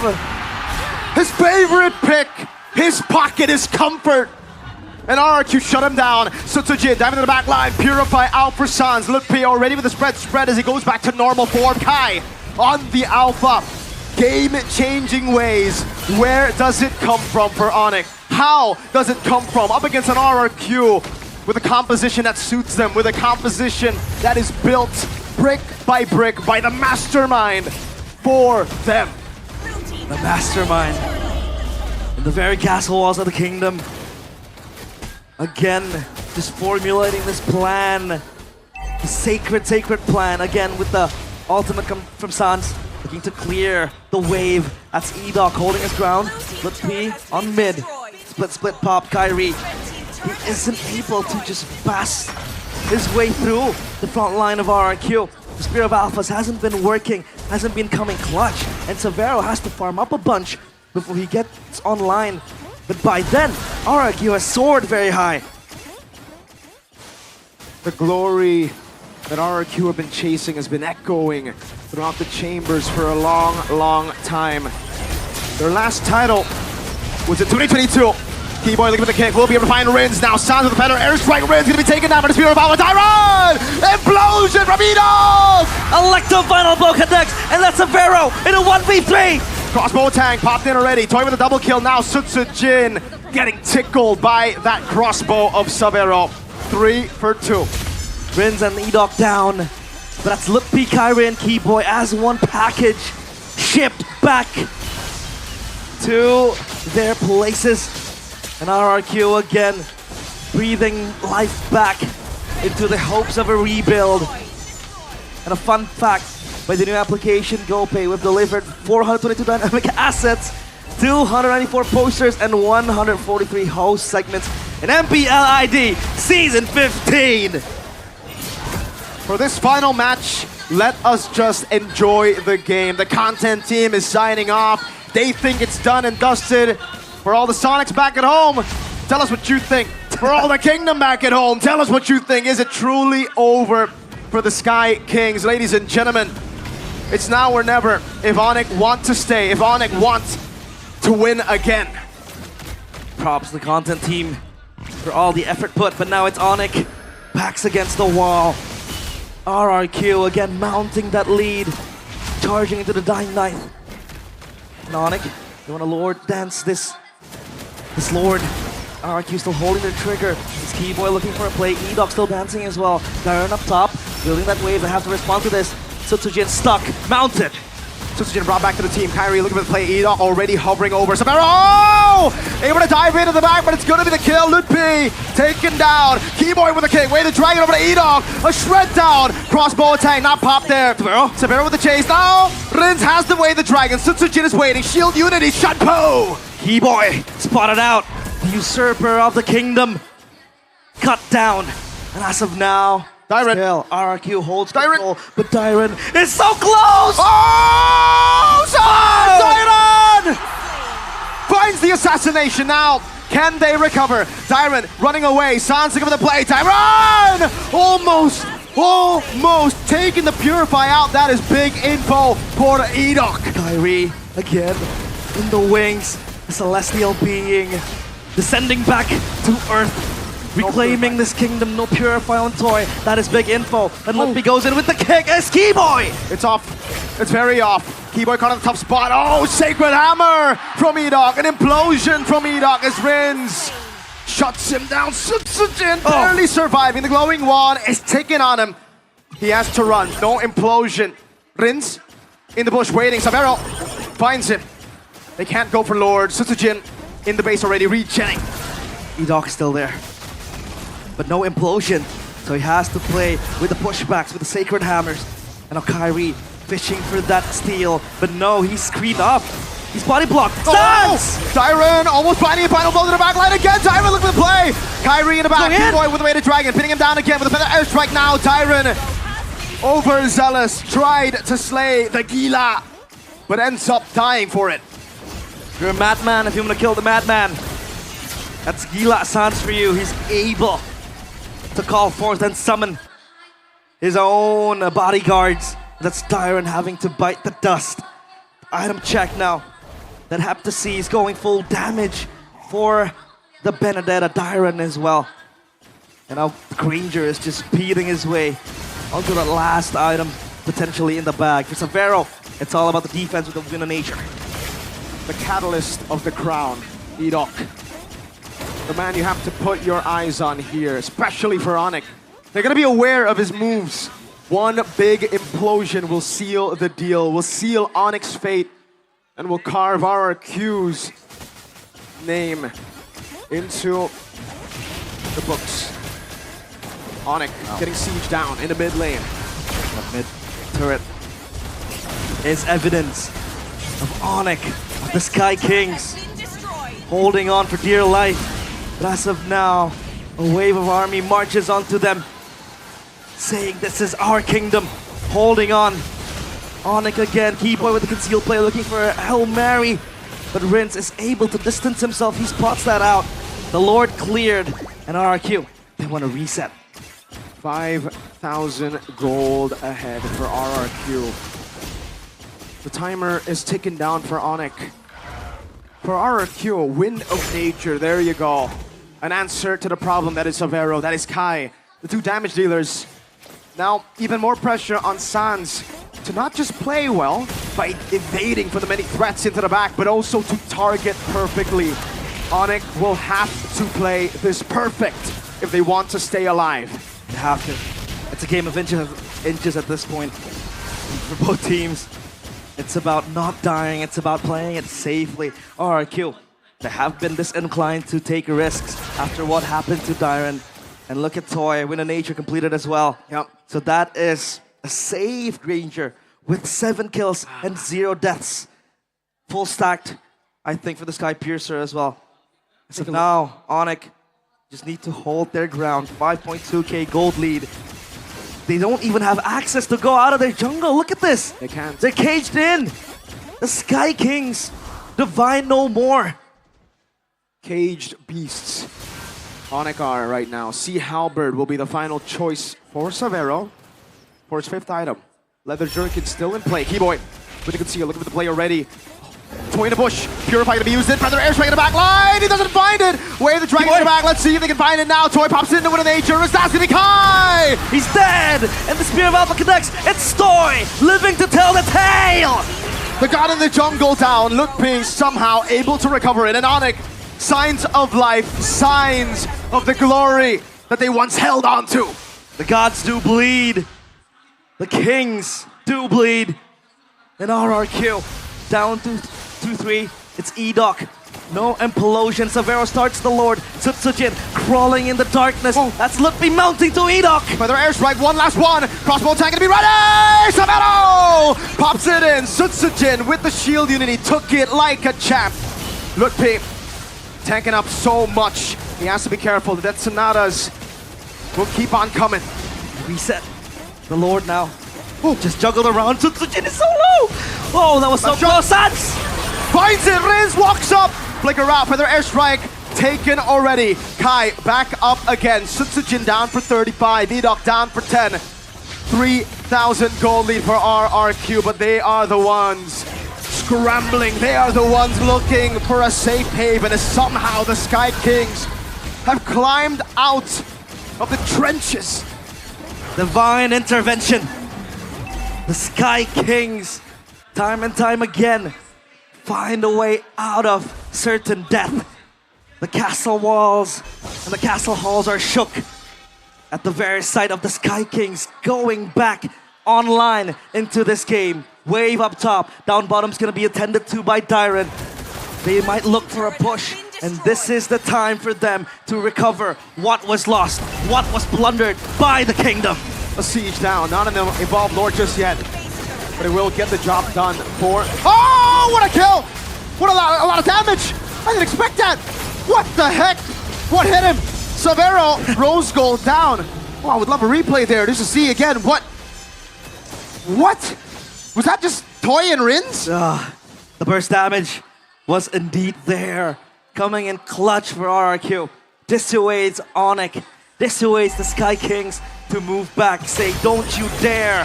His favorite pick, his pocket, his comfort. And RRQ shut him down. Sitsujin diving to the back line. Purify out for Sans. Lutpi already with the spread as he goes back to normal form. Kai on the Alpha. Game-changing ways. Where does it come from for Onyx? How does it come from? Up against an RRQ with a composition that suits them, with a composition that is built brick by the mastermind for them. The mastermind in the very castle walls of the kingdom. Again, just formulating this plan. The sacred plan. Again, with the ultimate from Sans. Looking to clear the wave. That's Edok holding his ground. Let's be on mid. Split pop, Kyrie. He isn't able to just pass his way through the front line of RRQ. The Spear of Alphas hasn't been working, hasn't been coming clutch. And Severo has to farm up a bunch before he gets online. But by then, RRQ has soared very high. The glory that RRQ have been chasing has been echoing throughout the chambers for a long time. Their last title was in 2022. Keyboy looking for the kick, will be able to find Rins now. Sounds of the better airstrike. Rins gonna be taken down by the Spear of Alpha. Tyron! Implosion from Edok! Electo final blow connects, and that's Severo in a 1v3! Crossbow tank popped in already. Toy with a double kill now. Sitsujin getting tickled by that crossbow of Severo. 3 for 2. Rins and Edok down. But that's Lippy, Kyrie, and Keyboy as one package shipped back to their places. And RRQ again breathing life back into the hopes of a rebuild. And a fun fact, by the new application GoPay, we've delivered 422 dynamic assets, 294 posters, and 143 host segments in MPL ID Season 15. For this final match, let us just enjoy the game. The content team is signing off. They think it's done and dusted. For all the Sonics back at home, tell us what you think. For all the Kingdom back at home, tell us what you think. Is it truly over for the Sky Kings? Ladies and gentlemen, it's now or never. If Onyx want to stay, if Onyx wants to win again. Props to the content team for all the effort put, but now it's Onyx backs against the wall. RRQ again mounting that lead, charging into the dying ninth. And Onyx, they want to Lord dance this Lord. RRQ still holding their trigger. This Keyboy looking for a play. E-Dog still dancing as well. Darren up top, building that wave. They have to respond to this. Sutsujin stuck, mounted. Sutsujin brought back to the team. Kyrie looking for the play. E-Dog already hovering over. Sabero! Oh! Able to dive into the back, but it's going to be the kill. Lutpi taken down. Keyboy with a kick. Way to drag it over to E-Dog. A shred down. Crossbow attack, not popped there. Sabero with the chase. Now, Rins has the way the dragon. Sutsujin is waiting. Shield unity. Shunpo! Keyboy spotted out. The usurper of the kingdom. Cut down. And as of now, Dyren. Still, RRQ holds control, but Dyren is so close! Oh! Dyren! Finds the assassination now. Can they recover? Dyren running away. Sans looking for the play. Dyren! Almost taking the Purify out. That is big info for E-Dog. Kyrie again in the wings. The celestial being descending back to Earth. Reclaiming this kingdom, no Purify on Toy. That is big info. And Lutpi goes in with the kick as Keyboy! It's off. It's very off. Keyboy caught in a tough spot. Oh, Sacred Hammer from E-Dog. An implosion from E-Dog as Rins shuts him down. Sutsujin barely surviving. The glowing wand is ticking on him. He has to run. No implosion. Rins in the bush waiting. Sabero finds him. They can't go for Lord. Sutsujin in the base already, regenning. E-Dog still there. But no implosion, so he has to play with the pushbacks, with the Sacred Hammers. And now Kyrie fishing for that steal, but no, he's screened up. He's body blocked. Stance! Dyren almost finding a final blow to the back line again. Dyren looking for the play. Kyrie in the back. Keyboy with the way to Dragon, pinning him down again with a feather airstrike now. Dyren, overzealous, tried to slay the Gila, but ends up dying for it. You're a madman if you want to kill the madman. That's Gila Sans for you. He's able to call forth and summon his own bodyguards. That's Dyren having to bite the dust. Item check now. That Heptasy is going full damage for the Benedetta Dyren as well. And now Granger is just beating his way onto the last item potentially in the bag. For Severo, it's all about the defense with the Winner Nature. The catalyst of the crown, E-Dog. The man you have to put your eyes on here, especially for Onyx. They're gonna be aware of his moves. One big implosion will seal the deal, will seal Onyx's fate, and will carve RRQ's name into the books. Onyx getting sieged down in the mid lane. That mid turret is evidence of Onyx, of the Sky Kings, holding on for dear life. But as of now, a wave of army marches onto them, saying this is our kingdom, holding on. Onyx again, Keyboy with the concealed play, looking for a Hail Mary, but Rins is able to distance himself. He spots that out. The Lord cleared, and RRQ, they want to reset. 5,000 gold ahead for RRQ. The timer is ticking down for Onyx. For RRQ, Wind of Nature, there you go. An answer to the problem that is Severo, that is Kai. The two damage dealers. Now, even more pressure on Sans to not just play well by evading from the many threats into the back, but also to target perfectly. Onyx will have to play this perfect if they want to stay alive. They have to. It's a game of inches at this point for both teams. It's about not dying, it's about playing it safely. RRQ, they have been disinclined to take risks after what happened to Dyren. And look at Toy, Winner Nature completed as well. Yep. So that is a safe Granger with 7 kills and 0 deaths. Full stacked, I think, for the Sky Piercer as well. So now, Onyx just need to hold their ground. 5.2k gold lead. They don't even have access to go out of their jungle. Look at this. They can't. They're caged in. The Sky Kings, Divine no more. Caged beasts. Onikar right now. Sea Halberd will be the final choice for Savero for his 5th item. Leather Jerkin still in play. Keyboy with the conceal, looking for the play already. Toy in the bush. Purify gonna be used in. Feather Airstrike in the back line. He doesn't find it. Wave the dragon in the back. Let's see if they can find it now. Toy pops into with an nature. That's gonna be Kai. He's dead. And the Spear of Alpha connects. It's Toy living to tell the tale. The god in the jungle down. Lukpi somehow able to recover it. And Onyx, signs of life, signs of the glory that they once held on to. The gods do bleed. The kings do bleed. And RRQ down to 2-3. It's Edoc. No implosion. Savero starts the Lord. Tsutsujin crawling in the darkness. That's Lukpi mounting to Edoc. Feather Airstrike, one last one. Crossbow tank gonna be ready. Savero pops it in. Tsutsujin with the shield unity took it like a champ. Lukpi tanking up so much. He has to be careful. The Death Sonatas will keep on coming. Reset. The Lord now. Just juggled around. Tsutsujin is so low. Oh, that was so close. Sans finds it. Riz walks up. Flicker out. Feather Airstrike taken already. Kai back up again. Tsutsujin down for 35. Edoc down for 10. 3,000 gold lead for RRQ, but they are the ones scrambling. They are the ones looking for a safe haven as somehow the Sky Kings have climbed out of the trenches. Divine intervention. The Sky Kings, time and time again, find a way out of certain death. The castle walls and the castle halls are shook at the very sight of the Sky Kings going back online into this game. Wave up top, down bottom's gonna be attended to by Dyron. They might look for a push, and this is the time for them to recover what was lost, what was plundered by the kingdom. A siege down, not an Evolved Lord just yet, but it will get the job done for... Oh, what a kill! What a lot of damage! I didn't expect that! What the heck? What hit him? Savero, Rose Gold down. Oh, I would love a replay there just to see again what... Was that just Toy and Rins? The burst damage was indeed there. Coming in clutch for RRQ. Dissuades Onyx. Dissuades the Sky Kings to move back. Say, don't you dare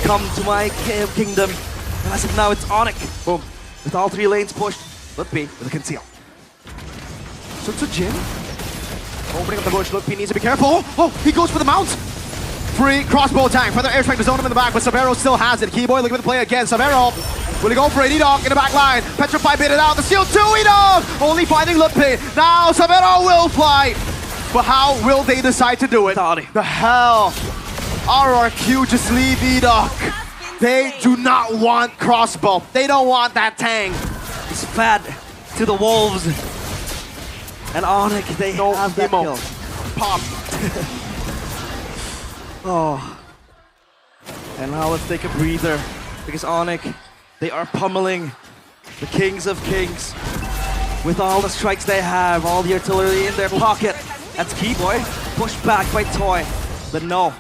come to my kingdom. And as of now, it's Onyx. Boom. With all 3 lanes pushed. Lukpi with a conceal. Tsutsujin opening up the bush. Lukpi needs to be careful. Oh, he goes for the mount. Free crossbow tank. Feather Airstrike to zone him in the back, but Savero still has it. Keyboy looking for the play again. Savero will he go for it? Edoc in the back line. Petrify bit it out. The seal to Edoc. Only finding Lukpi. Now Savero will fly. But how will they decide to do it? The hell. RRQ just leave Edoc. They do not want crossbow. They don't want that tank. It's fed to the wolves. And Onyx, they have that kill. Pop. Oh. And now let's take a breather. Because Onyx, they are pummeling the Kings of Kings. With all the strikes they have, all the artillery in their pocket. That's Keyboy. Pushed back by Toy. But no.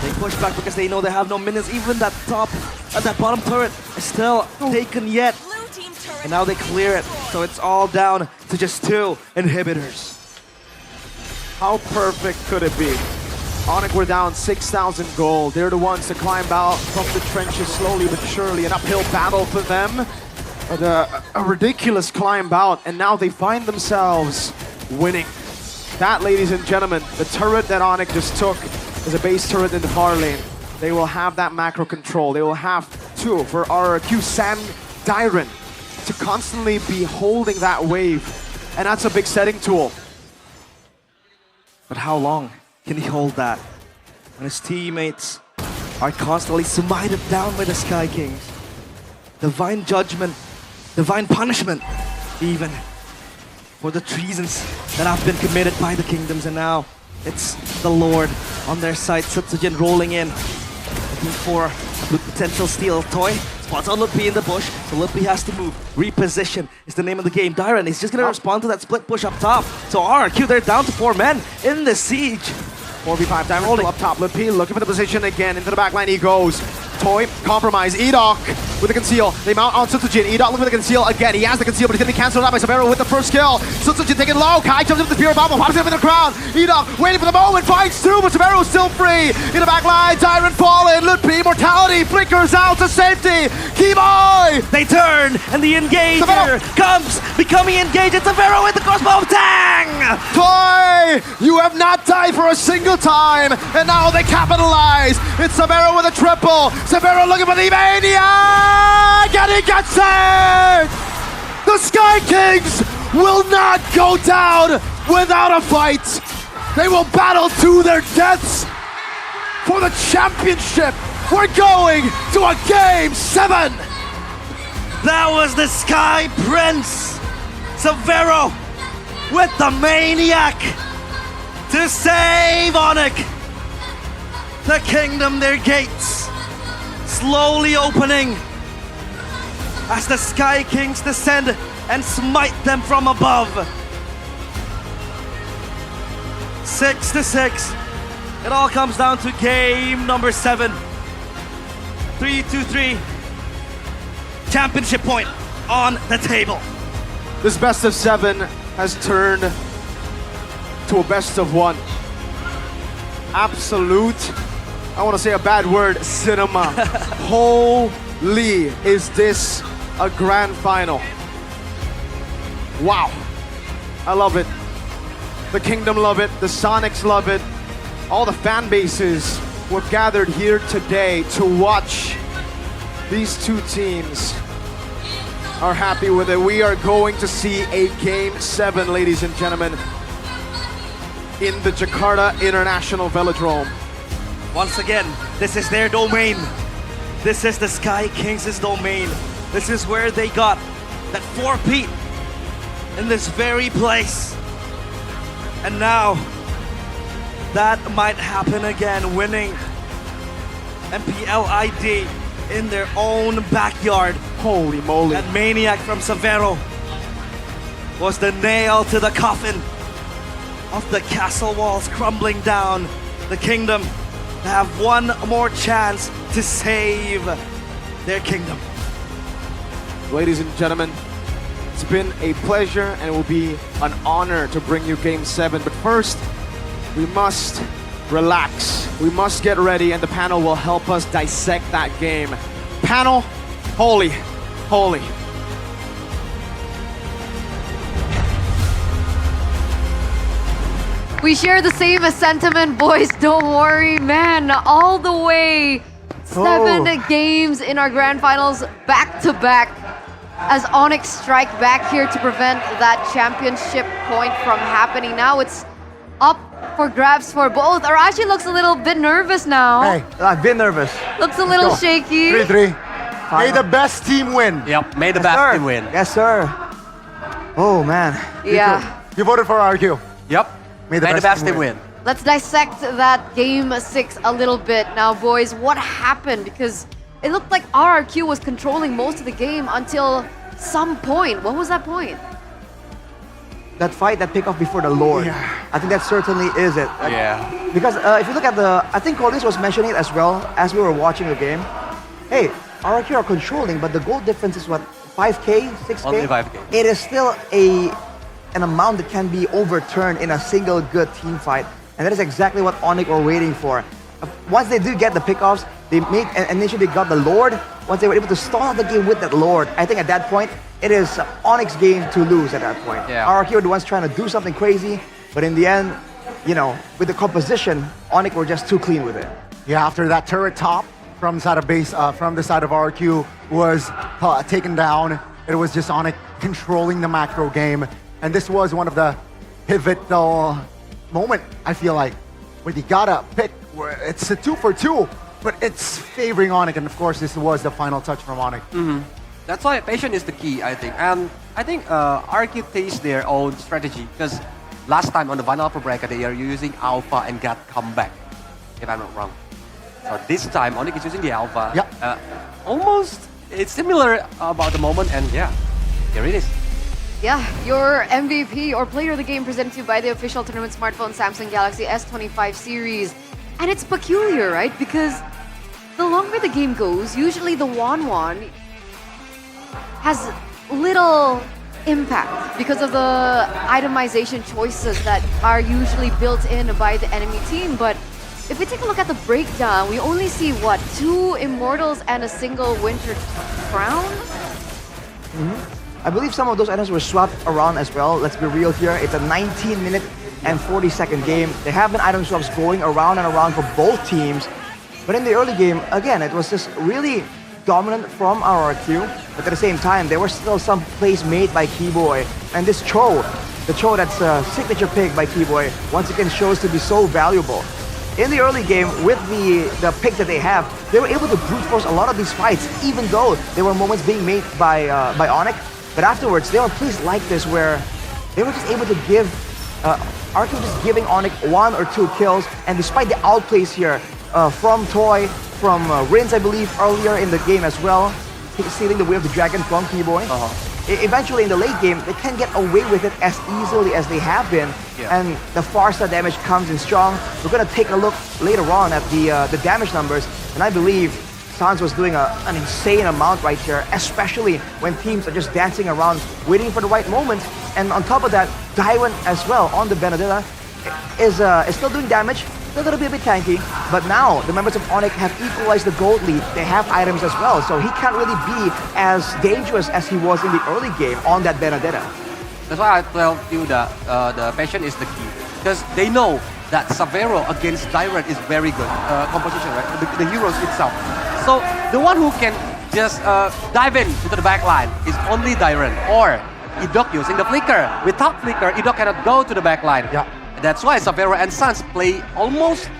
They push back because they know they have no minions. Even that bottom turret is still taken yet. And now they clear it. So it's all down to just 2 inhibitors. How perfect could it be? Onyx were down 6,000 gold. They're the ones to climb out from the trenches slowly but surely. An uphill battle for them. A ridiculous climb out. And now they find themselves winning. That, ladies and gentlemen, the turret that Onyx just took is a base turret in the far lane. They will have that macro control. They will have 2 for RRQ, Sam, Dyron, to constantly be holding that wave. And that's a big setting tool. But how long can he hold that when his teammates are constantly smited down by the Sky Kings? Divine judgment, divine punishment, even for the treasons that have been committed by the kingdoms. And now it's the Lord on their side. Tsutsujin rolling in. looking for the potential steal. Toy spots on Lutpi in the bush, so Lutpi has to move. Reposition is the name of the game. Dyron is just gonna respond to that split push up top. So RRQ, they're down to 4 men in the siege. 4v5 time roll up top. Lutpi looking for the position again. Into the back line he goes. Toy, compromise. Edok with the conceal. They mount on Sutsujin. Edok looking for the conceal again. He has the conceal, but he's going to be cancelled out by Sabero with the first kill. Sutsujin taking low. Kai jumps up the spear bomb. Pops it up in the crowd. Edok waiting for the moment. Finds two, but Sabero is still free. In the back line, Dyron falling. Lutpi, Immortality flickers out to safety. Keyboy! They turn, and the engager comes, becoming engaged. It's Sabero with the crossbow. Tang! Toy, you have not died for a single time, and now they capitalize. It's Sabero with a triple. Sabero looking for the maniac, and he gets it! The Sky Kings will not go down without a fight. They will battle to their deaths for the championship. We're going to a Game 7. That was the Sky Prince, Sabero, with the maniac to save Onyx. The kingdom, their gates slowly opening as the Sky Kings descend and smite them from above. 6-6. It all comes down to game number 7. 3-2-3. Championship point on the table. This best of 7 has turned to a best of 1. Absolute, I want to say a bad word, cinema. Holy, is this a grand final? Wow, I love it. The Kingdom love it, the Sonics love it. All the fan bases were gathered here today to watch these two teams are happy with it. We are going to see a Game 7, ladies and gentlemen, in the Jakarta International Velodrome. Once again, this is their domain. This is the Sky Kings' domain. This is where they got that 4-peat in this very place. And now, that might happen again, winning MPL ID in their own backyard. Holy moly. That maniac from Sabero was the nail to the coffin of the castle walls crumbling down. The kingdom to have one more chance to save their kingdom. Ladies and gentlemen, it's been a pleasure and it will be an honor to bring you Game 7. But first, we must relax. We must get ready and the panel will help us dissect that game. Panel, holy, holy. We share the same sentiment, boys. Don't worry, man. All the way 7 games in our grand finals back to back as Onyx strike back here to prevent that championship point from happening. Now it's up for grabs for both. Arashi looks a little bit nervous now. Hey, I've been nervous. Looks a little shaky. 3-3. May the best team win. Yep, may the best team win. Yes, sir. Oh, man. Yeah. You voted for RQ. Yep. May the best team win. Let's dissect that game 6 a little bit. Now, boys, what happened? Because it looked like RRQ was controlling most of the game until some point. What was that point? That fight that pick off before the Lord. Yeah. I think that certainly is it. Yeah. Because if you look at I think Collins was mentioning it as well as we were watching the game. Hey, RRQ are controlling, but the goal difference is what? 5K? 6K? Only 5K. It is still an amount that can be overturned in a single good team fight. And that is exactly what Onyx were waiting for. Once they do get the pickoffs, they made, and initially they got the Lord. Once they were able to stall the game with that Lord, I think at that point, it is Onyx game to lose at that point. Yeah. RRQ are the ones trying to do something crazy, but in the end, you know, with the composition, Onyx were just too clean with it. Yeah, after that turret top from side of base, from the side of RQ was taken down, it was just Onyx controlling the macro game. And this was one of the pivotal moment, I feel like, where you gotta pick. It's a 2 for 2, but it's favoring Onyx, and of course this was the final touch from Onyx. That's why patience is the key, I think. And I think RQ takes their own strategy because last time on the Final Upper Bracket they are using Alpha and got comeback, if I'm not wrong. So this time, Onyx is using the Alpha. Yeah. Almost, it's similar about the moment, and yeah, here it is. Yeah, your MVP or player of the game presented to you by the official tournament smartphone Samsung Galaxy S25 series. And it's peculiar, right? Because the longer the game goes, usually the Wan has little impact because of the itemization choices that are usually built in by the enemy team. But if we take a look at the breakdown, we only see, what, 2 Immortals and a single Winter Crown? I believe some of those items were swapped around as well. Let's be real here. It's a 19-minute and 40-second game. There have been item swaps going around and around for both teams. But in the early game, again, it was just really dominant from RRQ. But at the same time, there were still some plays made by Keyboy. And this the Cho that's a signature pick by Keyboy, once again shows to be so valuable. In the early game, with the pick that they have, they were able to brute force a lot of these fights, even though there were moments being made by Onyx. But afterwards, there were plays like this where they were just able to give RQ just giving Onyx 1 or 2 kills, and despite the outplays here from Toy, from Rins, I believe, earlier in the game as well, stealing the way of the dragon from Keyboy. Eventually, in the late game, they can't get away with it as easily as they have been, and the Farsa damage comes in strong. We're gonna take a look later on at the damage numbers, and I believe Sans was doing an insane amount right here, especially when teams are just dancing around, waiting for the right moment. And on top of that, Daiwan as well on the Benedetta is still doing damage, still gonna be a bit tanky. But now the members of Onyx have equalized the gold lead. They have items as well, so he can't really be as dangerous as he was in the early game on that Benedetta. That's why I tell you that the passion is the key, because they know that Savero against Daiwan is very good composition, right? The heroes itself. So the one who can just dive in into the back line is only Dairon or Idok using the flicker. Without flicker, Idok cannot go to the back line. Yeah. That's why Savero and Sans play almost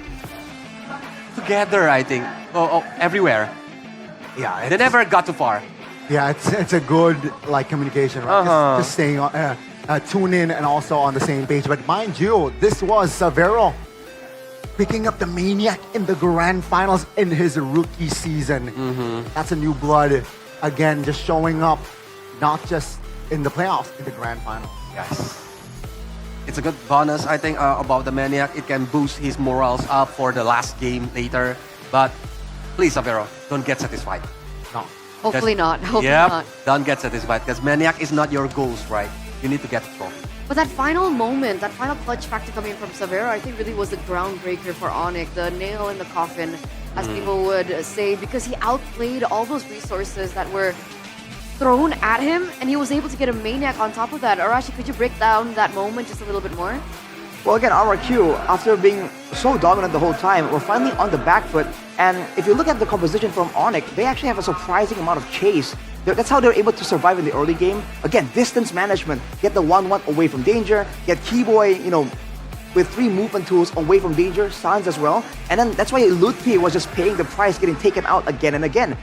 together, I think, everywhere. Yeah, they never got too far. Yeah, it's a good like communication, right? Just staying tune in and also on the same page. But mind you, this was Savero picking up the Maniac in the grand finals in his rookie season. That's a new blood. Again, just showing up, not just in the playoffs, in the grand finals. Yes. It's a good bonus, I think, about the Maniac. It can boost his morals up for the last game later. But please, Savero, don't get satisfied. No. Hopefully not. Hopefully not. Don't get satisfied, because Maniac is not your goals, right? You need to get the trophy. But that final moment, that final clutch factor coming in from Savero, I think really was the groundbreaker for Onyx, the nail in the coffin, as people would say, because he outplayed all those resources that were thrown at him, and he was able to get a Maniac on top of that. Arashi, could you break down that moment just a little bit more? Well, again, RRQ, after being so dominant the whole time, we're finally on the back foot. And if you look at the composition from Onyx, they actually have a surprising amount of chase. That's how they're able to survive in the early game. Again, distance management. Get the 1-1 away from danger. Get Keyboy, with 3 movement tools away from danger. Sans as well. And then that's why Lutpi was just paying the price, getting taken out again and again.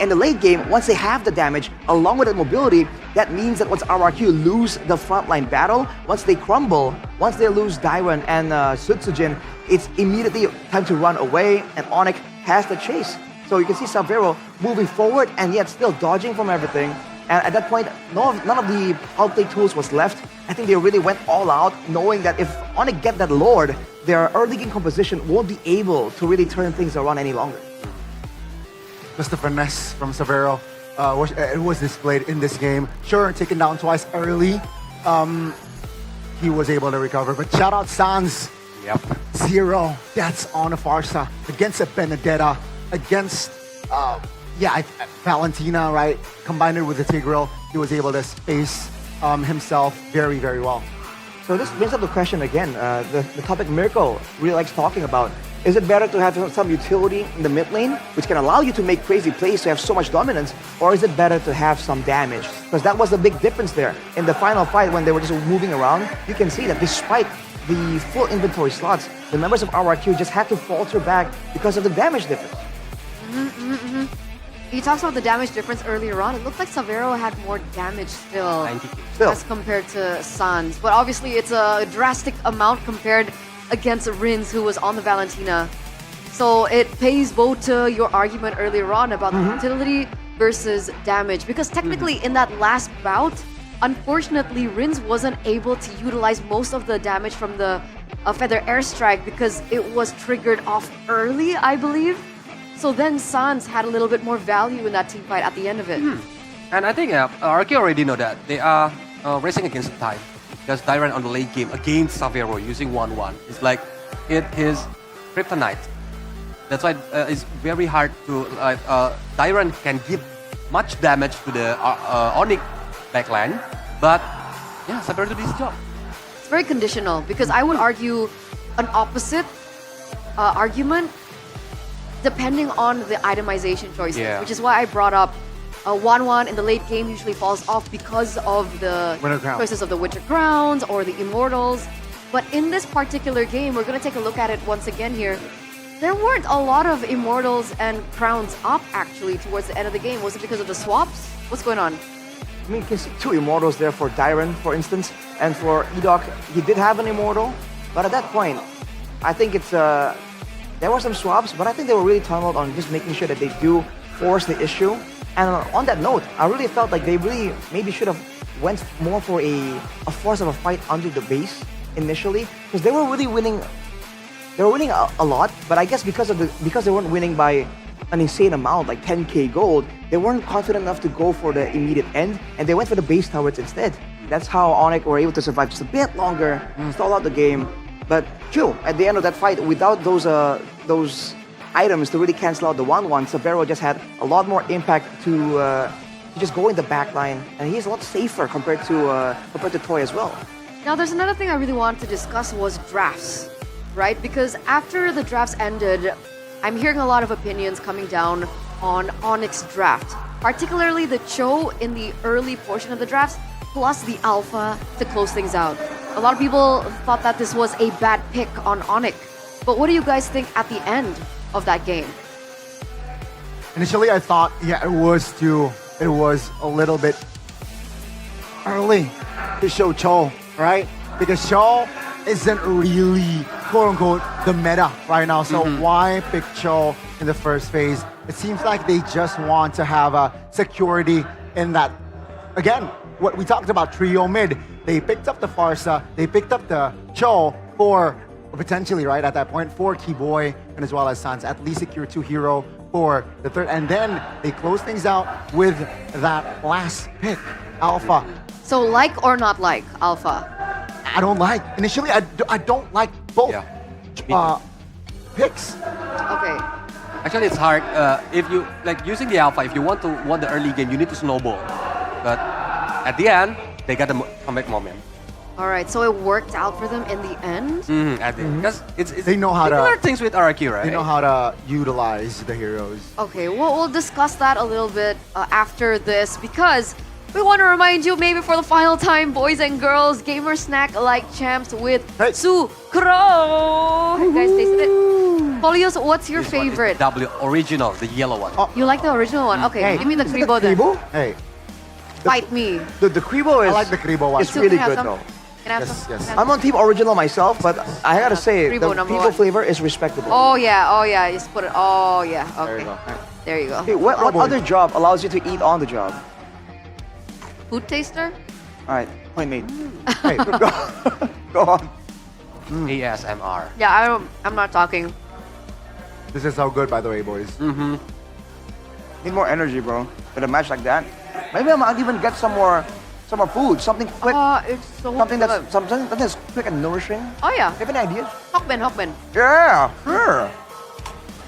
In the late game, once they have the damage, along with the mobility, that means that once RRQ lose the frontline battle, once they crumble, once they lose Daiwan and Sutsujin, it's immediately time to run away, and Onyx has the chase. So you can see Savero moving forward and yet still dodging from everything. And at that point, none of the outplay tools was left. I think they really went all out, knowing that if Onyx get that Lord, their early game composition won't be able to really turn things around any longer. Just the finesse from Savero, it was displayed in this game. Sure, taken down twice early, he was able to recover. But shout out Sans. Yep. 0 deaths on a Farsa against a Benedetta, against Valentina, right? Combined it with the Tigreal, he was able to space himself very, very well. So this brings up the question again, the topic Mirko really likes talking about. Is it better to have some utility in the mid lane, which can allow you to make crazy plays to have so much dominance, or is it better to have some damage? Because that was the big difference there. In the final fight, when they were just moving around, you can see that despite the full inventory slots, the members of RRQ just had to falter back because of the damage difference. He talks about the damage difference earlier on. It looked like Savero had more damage still as compared to Sans. But obviously, it's a drastic amount compared against Rins, who was on the Valentina. So it pays both to your argument earlier on about utility versus damage. Because technically in that last bout, unfortunately, Rins wasn't able to utilize most of the damage from the Feather Airstrike because it was triggered off early, I believe. So then Sans had a little bit more value in that team fight at the end of it. And I think RQ already know that they are racing against time. Because Dyran on the late game against Savero using 1-1. It's like his kryptonite. That's why it's very hard to Dyran can give much damage to the Onyx backline, but yeah, Savero did his job. It's very conditional because I would argue an opposite argument depending on the itemization choices, which is why I brought up 1-1 in the late game usually falls off because of the choices of the Winter Crowns or the Immortals. But in this particular game, we're going to take a look at it once again here. There weren't a lot of Immortals and Crowns up actually towards the end of the game. Was it because of the swaps? What's going on? I mean, you can see 2 Immortals there for Dyran, for instance, and for Edok, he did have an Immortal, but at that point, I think it's there were some swaps, but I think they were really tunneled on just making sure that they do force the issue. And on that note, I really felt like they really maybe should have went more for a force of a fight under the base initially, because they were really winning. They were winning a lot, but I guess because they weren't winning by an insane amount, like 10k gold, they weren't confident enough to go for the immediate end, and they went for the base towers instead. That's how Onyx were able to survive just a bit longer, stall out the game. But true, at the end of that fight, without those items to really cancel out the 1-1, Savero just had a lot more impact to just go in the back line, and he's a lot safer compared to Toy as well. Now, there's another thing I really wanted to discuss was drafts, right? Because after the drafts ended, I'm hearing a lot of opinions coming down on Onyx draft, particularly the Cho in the early portion of the drafts, plus the Alpha to close things out. A lot of people thought that this was a bad pick on Onyx. But what do you guys think at the end of that game? Initially, I thought, it was a little bit early to show Cho, right? Because Cho isn't really, quote-unquote, the meta right now. So why pick Cho in the first phase? It seems like they just want to have a security in that. Again, what we talked about, trio mid. They picked up the Farsa, they picked up the Cho for, potentially, right, at that point, for Keyboy and as well as Sans, at least secure 2 hero for the third. And then they close things out with that last pick, Alpha. So like or not like Alpha? I don't like. Initially, I don't like both picks. Okay. Actually, it's hard. If you like using the Alpha, if you want to win the early game, you need to snowball. But at the end, they got the comeback moment. All right, so it worked out for them in the end? At the end. Because it's they know how similar to things with RQ, right? They know how to utilize the heroes. Okay, we'll discuss that a little bit after this because we want to remind you maybe for the final time, boys and girls, Gamer Snack like champs with Sukro. You guys tasted it? Polios, what's your favorite? W original, the yellow one. You like the original one? Okay, give me the Kribo then. Hey. Fight me. The Kribo is. I like the Kribo one. It's really good though. Can I have some? Yes. I'm on team original myself, but I gotta say, Kribo the number Kribo 1. flavor is respectable. Oh yeah, just put it. Oh yeah, okay. There you go. Hey, what other job allows you to eat on the job? Food taster? All right, point made. Hey, go on. ASMR. Yeah, I'm not talking. This is how good, by the way, boys. Need more energy, bro. With a match like that, maybe I might even get some more food, something quick. It's so something good. that's quick and nourishing. Oh yeah. Do you have any ideas? Hokben. Yeah, sure.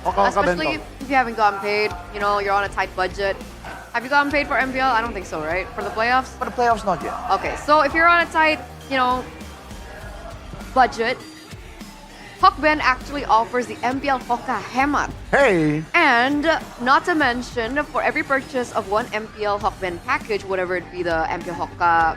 Especially if you haven't gotten paid, you're on a tight budget. Have you gotten paid for MPL? I don't think so, right? For the playoffs? For the playoffs, not yet. Okay, so if you're on a tight, budget, Hokben actually offers the MPL Hoka Hemat. Hey! And not to mention, for every purchase of one MPL Hokben package, whatever it be the MPL Hoka,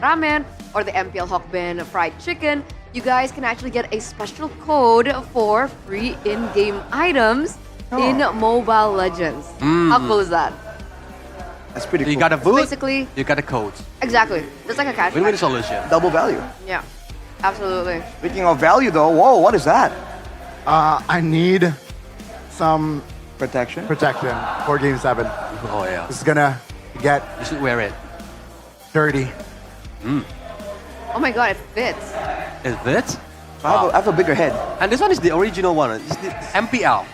ramen, or the MPL Hokben fried chicken, you guys can actually get a special code for free in-game items in Mobile Legends. How cool is that? That's pretty cool. You got a booth, basically, you got a code. Exactly. Just like a cash Win-win back. solution. Double value. Yeah, absolutely. Speaking of value though, whoa, what is that? I need some protection for Game 7. Oh yeah. This is gonna get. You should wear it. Dirty. Oh my god, it fits. Is it? I have a bigger head. And this one is the original one. It's the MPL,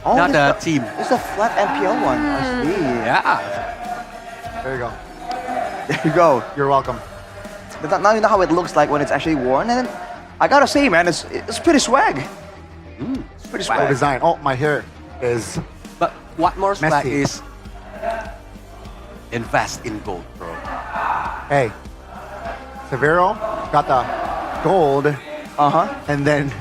not the team. It's a flat MPL one. I see. Yeah. There you go. There you go. You're welcome. But now you know how it looks like when it's actually worn. And then, I gotta say, man, it's pretty swag. It's pretty Cool swag. design. Oh, my hair is. But what more swag Messy. is invest in gold, bro. Hey, Severo got the gold. And then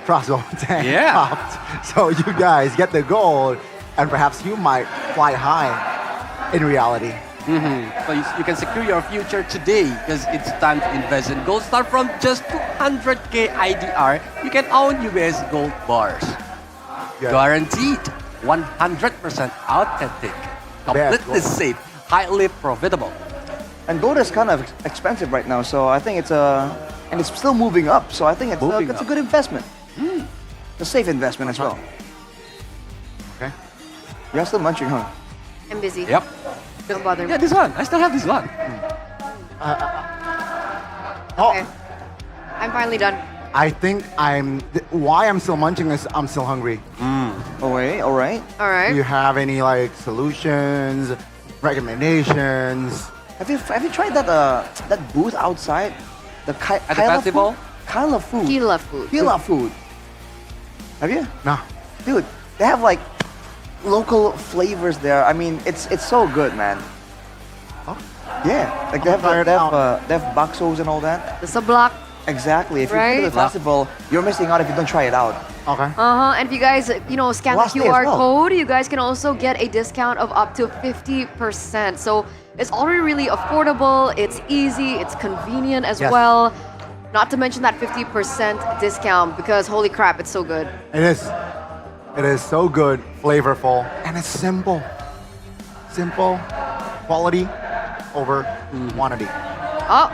crossbow tank popped. So you guys get the gold, and perhaps you might fly high in reality. So you can secure your future today because it's time to invest in gold. Start from just 200k IDR. You can own US gold bars. Guaranteed 100% authentic, completely safe, highly profitable. And gold is kind of expensive right now, so I think and it's still moving up. So I think it's a good investment. It's a safe investment as well. Okay. You're still munching, huh? I'm busy. Yep. Don't bother me. Yeah, this one. I still have this one. Okay. I'm finally done. I think why I'm still munching is I'm still hungry. All right. All right. Do you have any like solutions, recommendations? Have you tried that booth outside? The At the festival? Kyla food. Kila food. Kila food. Have you? No. Dude, they have like local flavors there. I mean, it's so good, man. Yeah, like they have baksos and all that. The sablak. Exactly. If you Right? go to the festival, you're missing out if you don't try it out. Okay. And if you guys, scan the Last day as QR well. code, you guys can also get a discount of up to 50%. So it's already really affordable, it's easy, it's convenient as Yes. well. Not to mention that 50% discount because holy crap, it's so good. It is. It is so good, flavorful, and it's simple. Simple, quality over quantity. Oh,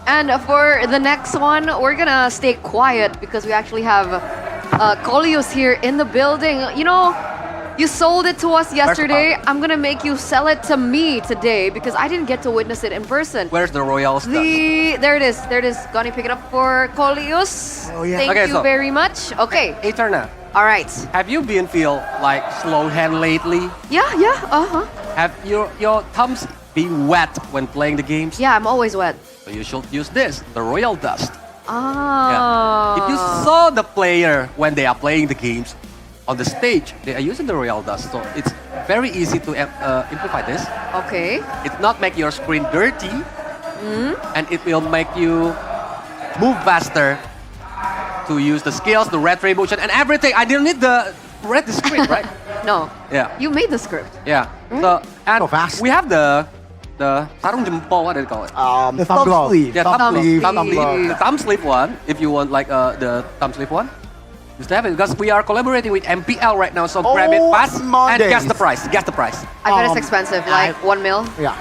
and for the next one, we're gonna stay quiet because we actually have Kolios here in the building. You sold it to us yesterday. I'm gonna make you sell it to me today because I didn't get to witness it in person. Where's the royal stuff? There it is. Gonna pick it up for Kolios. Oh, yeah. Thank Okay, you so- very much. Okay. Eterna. All right. Have you been feel like slow hand lately? Yeah. Have your thumbs been wet when playing the games? Yeah, I'm always wet. So you should use this, the royal dust. Ah. If you saw the player when they are playing the games on the stage, they are using the royal dust. So it's very easy to amplify this. Okay. It not make your screen dirty, and it will make you move faster to use the skills, the retribution, and everything. I didn't need read the script, right? No. Yeah. You made the script. Yeah. So and we have the sarung jempol, what do they call it? The thumb sleeve. Yeah, Thumb sleeve. The thumb sleeve one. If you want like the thumb sleeve one, just have it because we are collaborating with MPL right now. So grab it fast and guess the price. Guess the price. I bet it's expensive, like 1 mil. Yeah.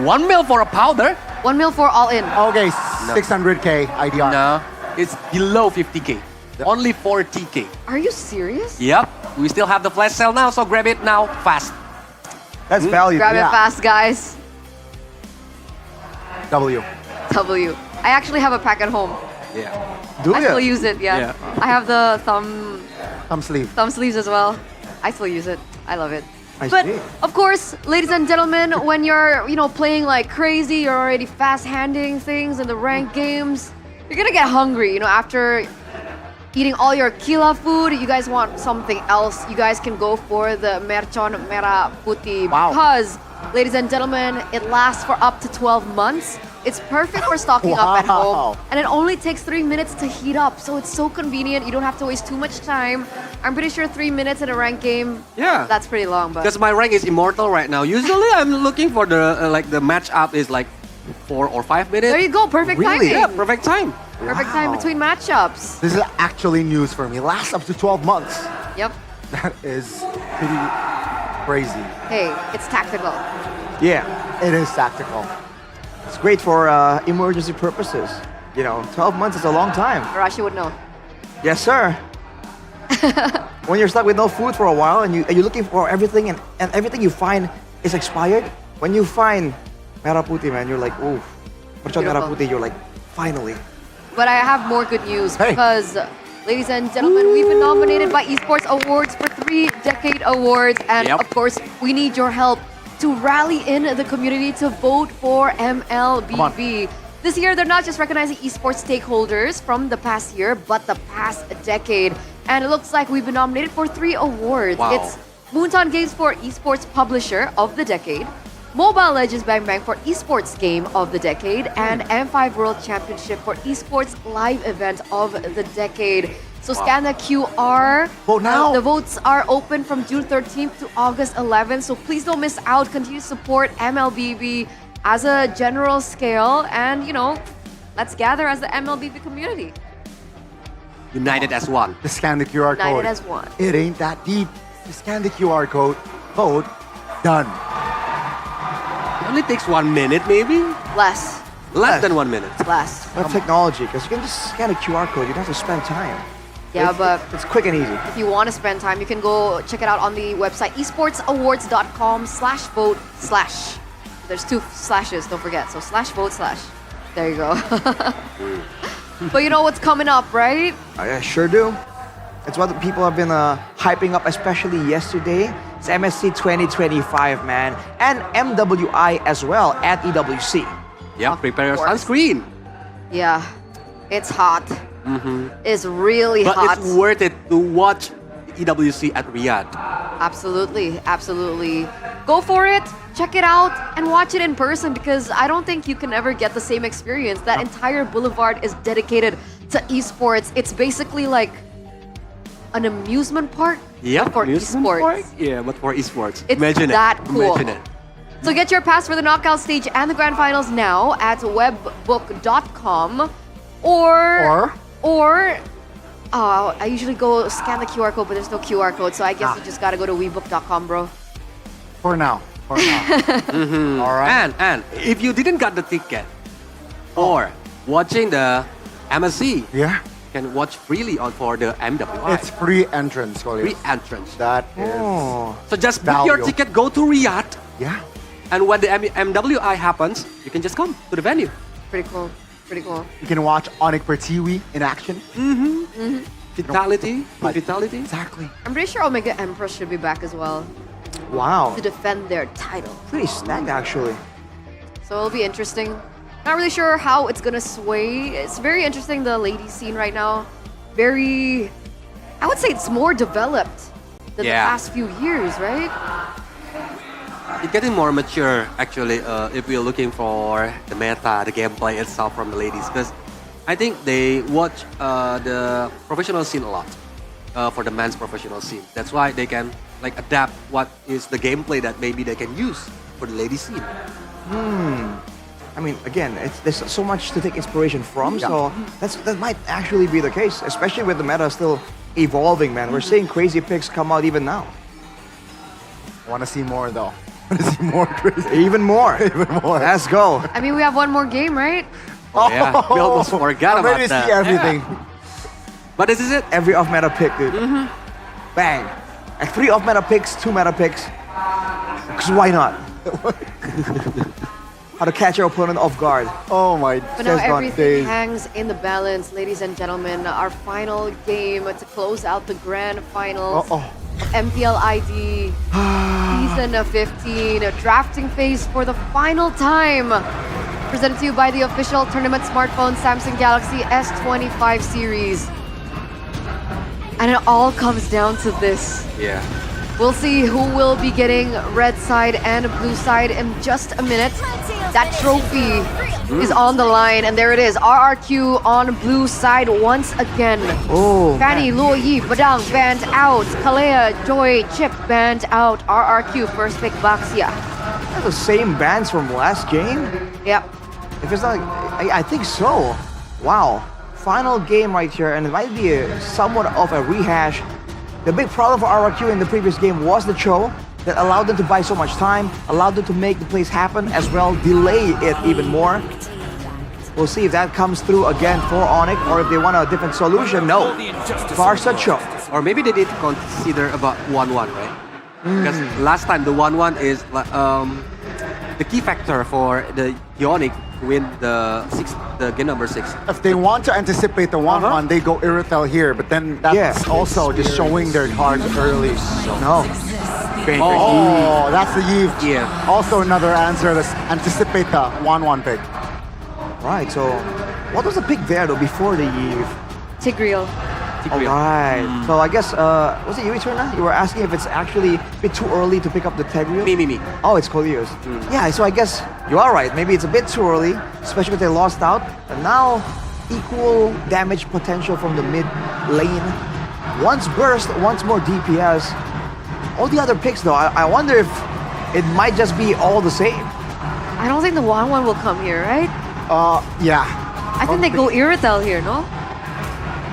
1 mil for a powder? 1 mil for all in. Okay, 600k IDR. No, it's below 50k. Only 40k. Are you serious? Yep. We still have the flash sale now, so grab it now fast. That's value. Grab it fast, guys. W. I actually have a pack at home. Yeah. I still use it, yeah. I have the thumb sleeves as well. I still use it. I love it. But of course, ladies and gentlemen, when you're playing like crazy, you're already fast-handing things in the ranked games, you're gonna get hungry. After eating all your Kila food, you guys want something else. You guys can go for the Mercon Merah Putih because, ladies and gentlemen, it lasts for up to 12 months. It's perfect for stocking up at home. And it only takes 3 minutes to heat up. So it's so convenient. You don't have to waste too much time. I'm pretty sure 3 minutes in a ranked game, that's pretty long. But Because my rank is immortal right now. Usually I'm looking for the match up is like 4 or 5 minutes. there you go. Perfect timing. Yeah, perfect time. Perfect time between matchups. This is actually news for me. Lasts up to 12 months. Yep. That is pretty crazy. Hey, it's tactical. Yeah. It is tactical. It's great for emergency purposes. 12 months is a long time. Rashi would know. Yes, sir. When you're stuck with no food for a while and you're looking for everything and everything you find is expired, when you find merah putih, man, you're like, ooh, mercon merah putih, you're like, finally. But I have more good news because, ladies and gentlemen, we've been nominated by Esports Awards for 3 Decade Awards. And of course, we need your help to rally in the community to vote for MLBB. This year, they're not just recognizing esports stakeholders from the past year, but the past decade. And it looks like we've been nominated for 3 awards. Wow. It's Moonton Games for Esports Publisher of the Decade, Mobile Legends Bang Bang for Esports Game of the Decade, and M5 World Championship for Esports Live Event of the Decade. So scan the QR. Vote now. The votes are open from June 13th to August 11th. So please don't miss out. Continue to support MLBB as a general scale. And, you know, let's gather as the MLBB community. United as one. Just scan the QR code. United as one. It ain't that deep. Just scan the QR code. Vote. Done. It only takes 1 minute, maybe? Less. Less than 1 minute. Less. But technology, because you can just scan a QR code. You don't have to spend time. Yeah, but it's quick and easy. if you want to spend time, you can go check it out on the website esportsawards.com/vote/. There's 2 slashes, don't forget. So /vote/. There you go. But you know what's coming up, right? I sure do. It's what the people have been hyping up, especially yesterday. It's MSC 2025, man. And MWI as well at EWC. Yeah, prepare your sunscreen. Yeah, it's hot. It's really But hot. it's worth it to watch EWC at Riyadh. Absolutely, absolutely. Go for it, check it out, and watch it in person because I don't think you can ever get the same experience. That entire boulevard is dedicated to esports. It's basically like an amusement park for esports. Yeah, but for esports. It's Imagine that it. cool. Imagine it. So get your pass for the knockout stage and the grand finals now at webbook.com or I usually go scan the QR code, but there's no QR code, so I guess you just gotta go to webook.com, bro. For now. All right. And if you didn't get the ticket or watching the MSC, Yeah. you can watch freely for the MWI. It's free entrance, Colin. free entrance. That is. So just book your Value. ticket, go to Riyadh, Yeah. and when the MWI happens, you can just come to the venue. Pretty cool. Pretty cool. You can watch Onyx Pertiwi in action. Vitality. Exactly. I'm pretty sure Omega Empress should be back as well Wow. to defend their title. Pretty stacked, actually. So it'll be interesting. Not really sure how it's gonna sway. It's very interesting, the ladies scene right now. I would say it's more developed than the past few years, right? It's getting more mature, actually, if we're looking for the meta, the gameplay itself from the ladies. Because I think they watch the professional scene a lot for the men's professional scene. That's why they can like adapt what is the gameplay that maybe they can use for the ladies scene. I mean, again, there's so much to take inspiration from, so that might actually be the case, especially with the meta still evolving, man. We're seeing crazy picks come out even now. Want to see more, though. Want to see more crazy. Even more. Even more. Let's go. I mean, we have one more game, right? Oh, yeah, we almost forgot I'm about ready to that. see everything. But this is it. Every off-meta pick, dude. Bang. And 3 off-meta picks, 2 meta picks. Because why not? How to catch your opponent off guard. Oh my But now just gone everything days. hangs in the balance, ladies and gentlemen. Our final game to close out the grand finals of MPL ID Season 15. Drafting phase for the final time. Presented to you by the official tournament smartphone Samsung Galaxy S25 series. And it all comes down to this. Yeah. We'll see who will be getting red side and blue side in just a minute. That trophy is on the line, and there it is. RRQ on blue side once again. Oh, Fanny, Luo Yi, Badang banned out. Kalea, Joy, Chip banned out. RRQ first pick Baxia. That's the same bands from last game? Yep. If it's not, I think so. Wow. Final game right here, and it might be somewhat of a rehash. The big problem for RRQ in the previous game was the Cho that allowed them to buy so much time, allowed them to make the plays happen, as well delay it even more. We'll see if that comes through again for Onyx, or if they want a different solution. No. Barca Cho. or maybe they need to consider about 1-1, right? Because last time the 1-1 is the key factor for the Onyx to win the game number 6. If they want to anticipate the 1-1, they go Irritel here, but then that's also just showing their cards early. No. Oh, that's the Eve. Yeah. Also another answer. Let's anticipate the 1-1 pick. Right, so what was the pick there though before the Eve? Tigreal. Alright, so I guess, was it you, Eterna? You were asking if it's actually a bit too early to pick up the Tigreal? Me. Oh, it's Coleo's. Yeah, so I guess you are right. Maybe it's a bit too early, especially if they lost out. But now, equal damage potential from the mid lane. Once burst, once more DPS. All the other picks though, I wonder if it might just be all the same. I don't think the 1-1 will come here, right? Yeah. I think they go Irritel here, no?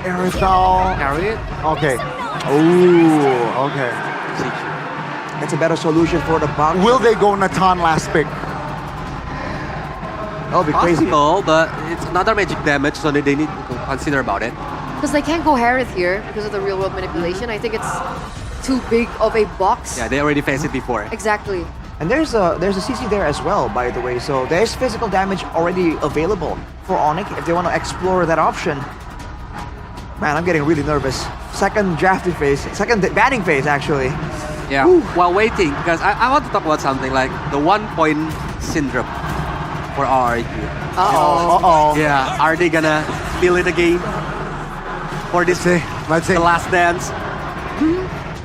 Irritel. Carry it? Okay. Ooh, okay. That's a better solution for the box. Will they go Natan last pick? That'll be crazy. Possible, but it's another magic damage, so they need to consider about it. Because they can't go Harith here because of the real world manipulation. I think it's too big of a box. Yeah, they already faced it before. Exactly. And there's a CC there as well, by the way. So there's physical damage already available for Onyx if they want to explore that option. Man, I'm getting really nervous. Second drafting phase, second banning phase actually. Yeah, while waiting, because I want to talk about something like the 1-point syndrome for RRQ. Uh-oh. Yeah, are they gonna spill it again? For this, let's say the last dance?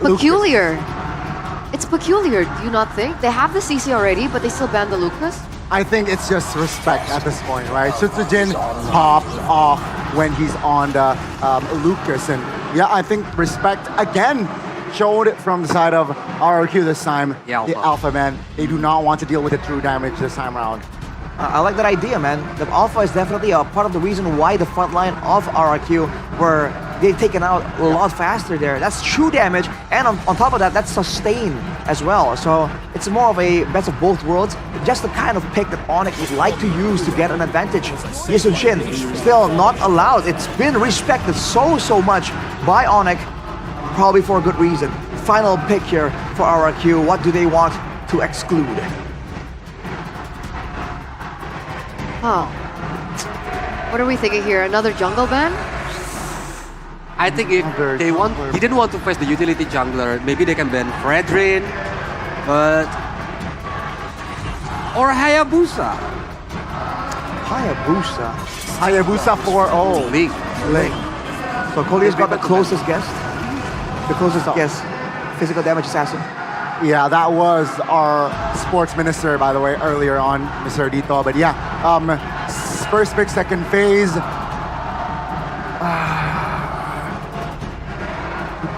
Peculiar. It's peculiar, do you not think? They have the CC already, but they still ban the Lucas? I think it's just respect at this point, right? Sutsujin popped off when he's on the Lucas, and yeah, I think respect again showed from the side of RRQ this time. The Alpha man, they do not want to deal with the true damage this time around. I like that idea, man. The Alpha is definitely a part of the reason why the front line of RRQ were they've taken out a lot faster there. That's true damage, and on top of that, that's sustain as well. So it's more of a best of both worlds. Just the kind of pick that Onyx would like to use to get an advantage. Yisun Shin still not allowed. It's been respected so much by Onyx, probably for a good reason. Final pick here for RRQ. What do they want to exclude? Huh. What are we thinking here? Another jungle ban? I think if they he didn't want to face the utility jungler, maybe they can ban Fredrin, but or Hayabusa. Hayabusa 4-0. Link. So Coleo's got the closest guess. The closest guess. Physical damage assassin. Yeah, that was our sports minister, by the way, earlier on, Mr. Dito. But yeah, first pick, second phase.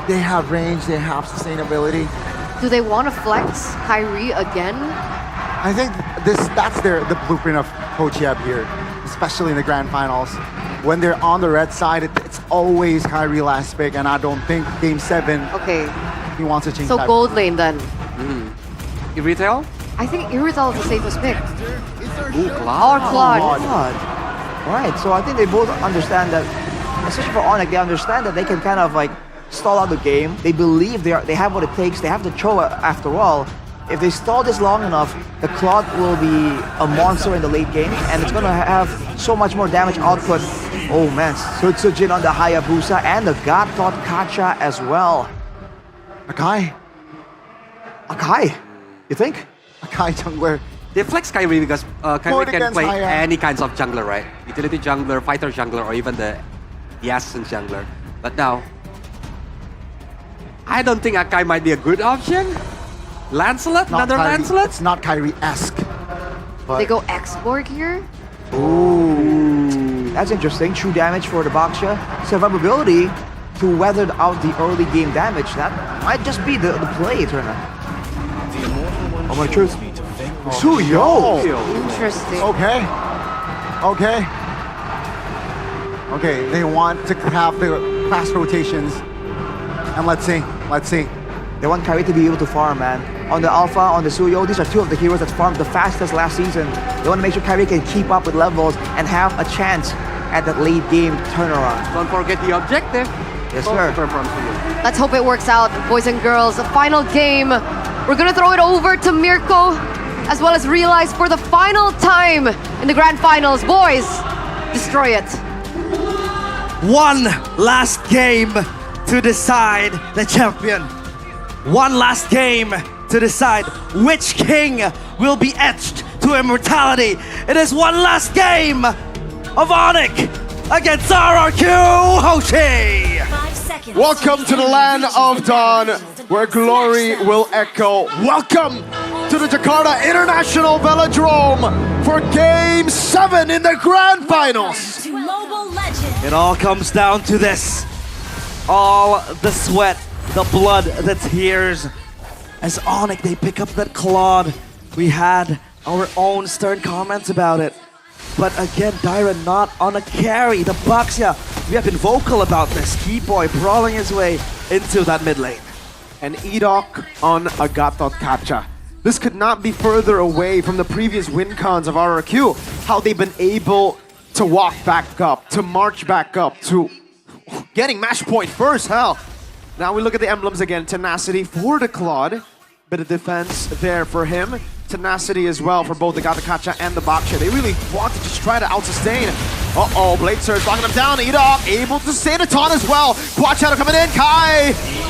They have range, they have sustainability. Do they want to flex Kyrie again? I think that's the blueprint of Coach Yeb here, especially in the grand finals. When they're on the red side, it's always Kyrie last pick, and I don't think Game 7 he wants to change So that. gold lane then. Irritel? I think Irritel is the safest pick. Ooh, Claude. Or Claude. Right, so I think they both understand that, especially for Onyx, they understand that they can kind of like stall out the game. They believe they have what it takes. They have the Cho after all. If they stall this long enough, the Claude will be a monster in the late game, and it's gonna have so much more damage output. Oh man, Sutsujin on the Hayabusa and the God Taught Kacha as well. Akai, you think? Akai jungler. They flex Kyrie because Kyrie can play Haya. any kinds of jungler, right? Utility jungler, fighter jungler, or even the assassin jungler. But now, I don't think Akai might be a good option. Lancelot? Not Another Kyrie. Lancelot? It's not Kyrie-esque. They go X-Borg here? Ooh, that's interesting. True damage for the Baksha. Survivability to weather out the early game damage. That might just be the play, Turner. Oh my truth. Suyo! Interesting. Okay, they want to have the fast rotations. And let's see. They want Kyrie to be able to farm, man. On the Alpha, on the Suyo, these are two of the heroes that farmed the fastest last season. They want to make sure Kyrie can keep up with levels and have a chance at that late game turnaround. Don't forget the objective. Yes, sir. Let's hope it works out, boys and girls. The final game, we're gonna throw it over to Mirko, as well as Realize for the final time in the grand finals. Boys, destroy it. One last game to decide the champion. One last game to decide which king will be etched to immortality. It is one last game of Onyx against RRQ Hoshi. Welcome to the land of dawn, where glory will echo. Welcome to the Jakarta International Velodrome for Game 7 in the Grand Finals. It all comes down to this. All the sweat, the blood, the tears. As Onyx, they pick up that Claude. We had our own stern comments about it. But again, Dyra not on a carry. The Baxia, we have been vocal about this. Keyboy brawling his way into that mid lane. And Edok on Agatot Kacha. This could not be further away from the previous win cons of RRQ. How they've been able to walk back up, to march back up, to getting match point first, hell. Now we look at the emblems again. Tenacity for the Claude. Bit of defense there for him. Tenacity as well for both the Gatakacha and the Baksha. They really want to just try to out-sustain. Uh-oh, Blade Surge knocking him down. Edok able to sustain a taunt as well. Quad Shadow coming in. Kai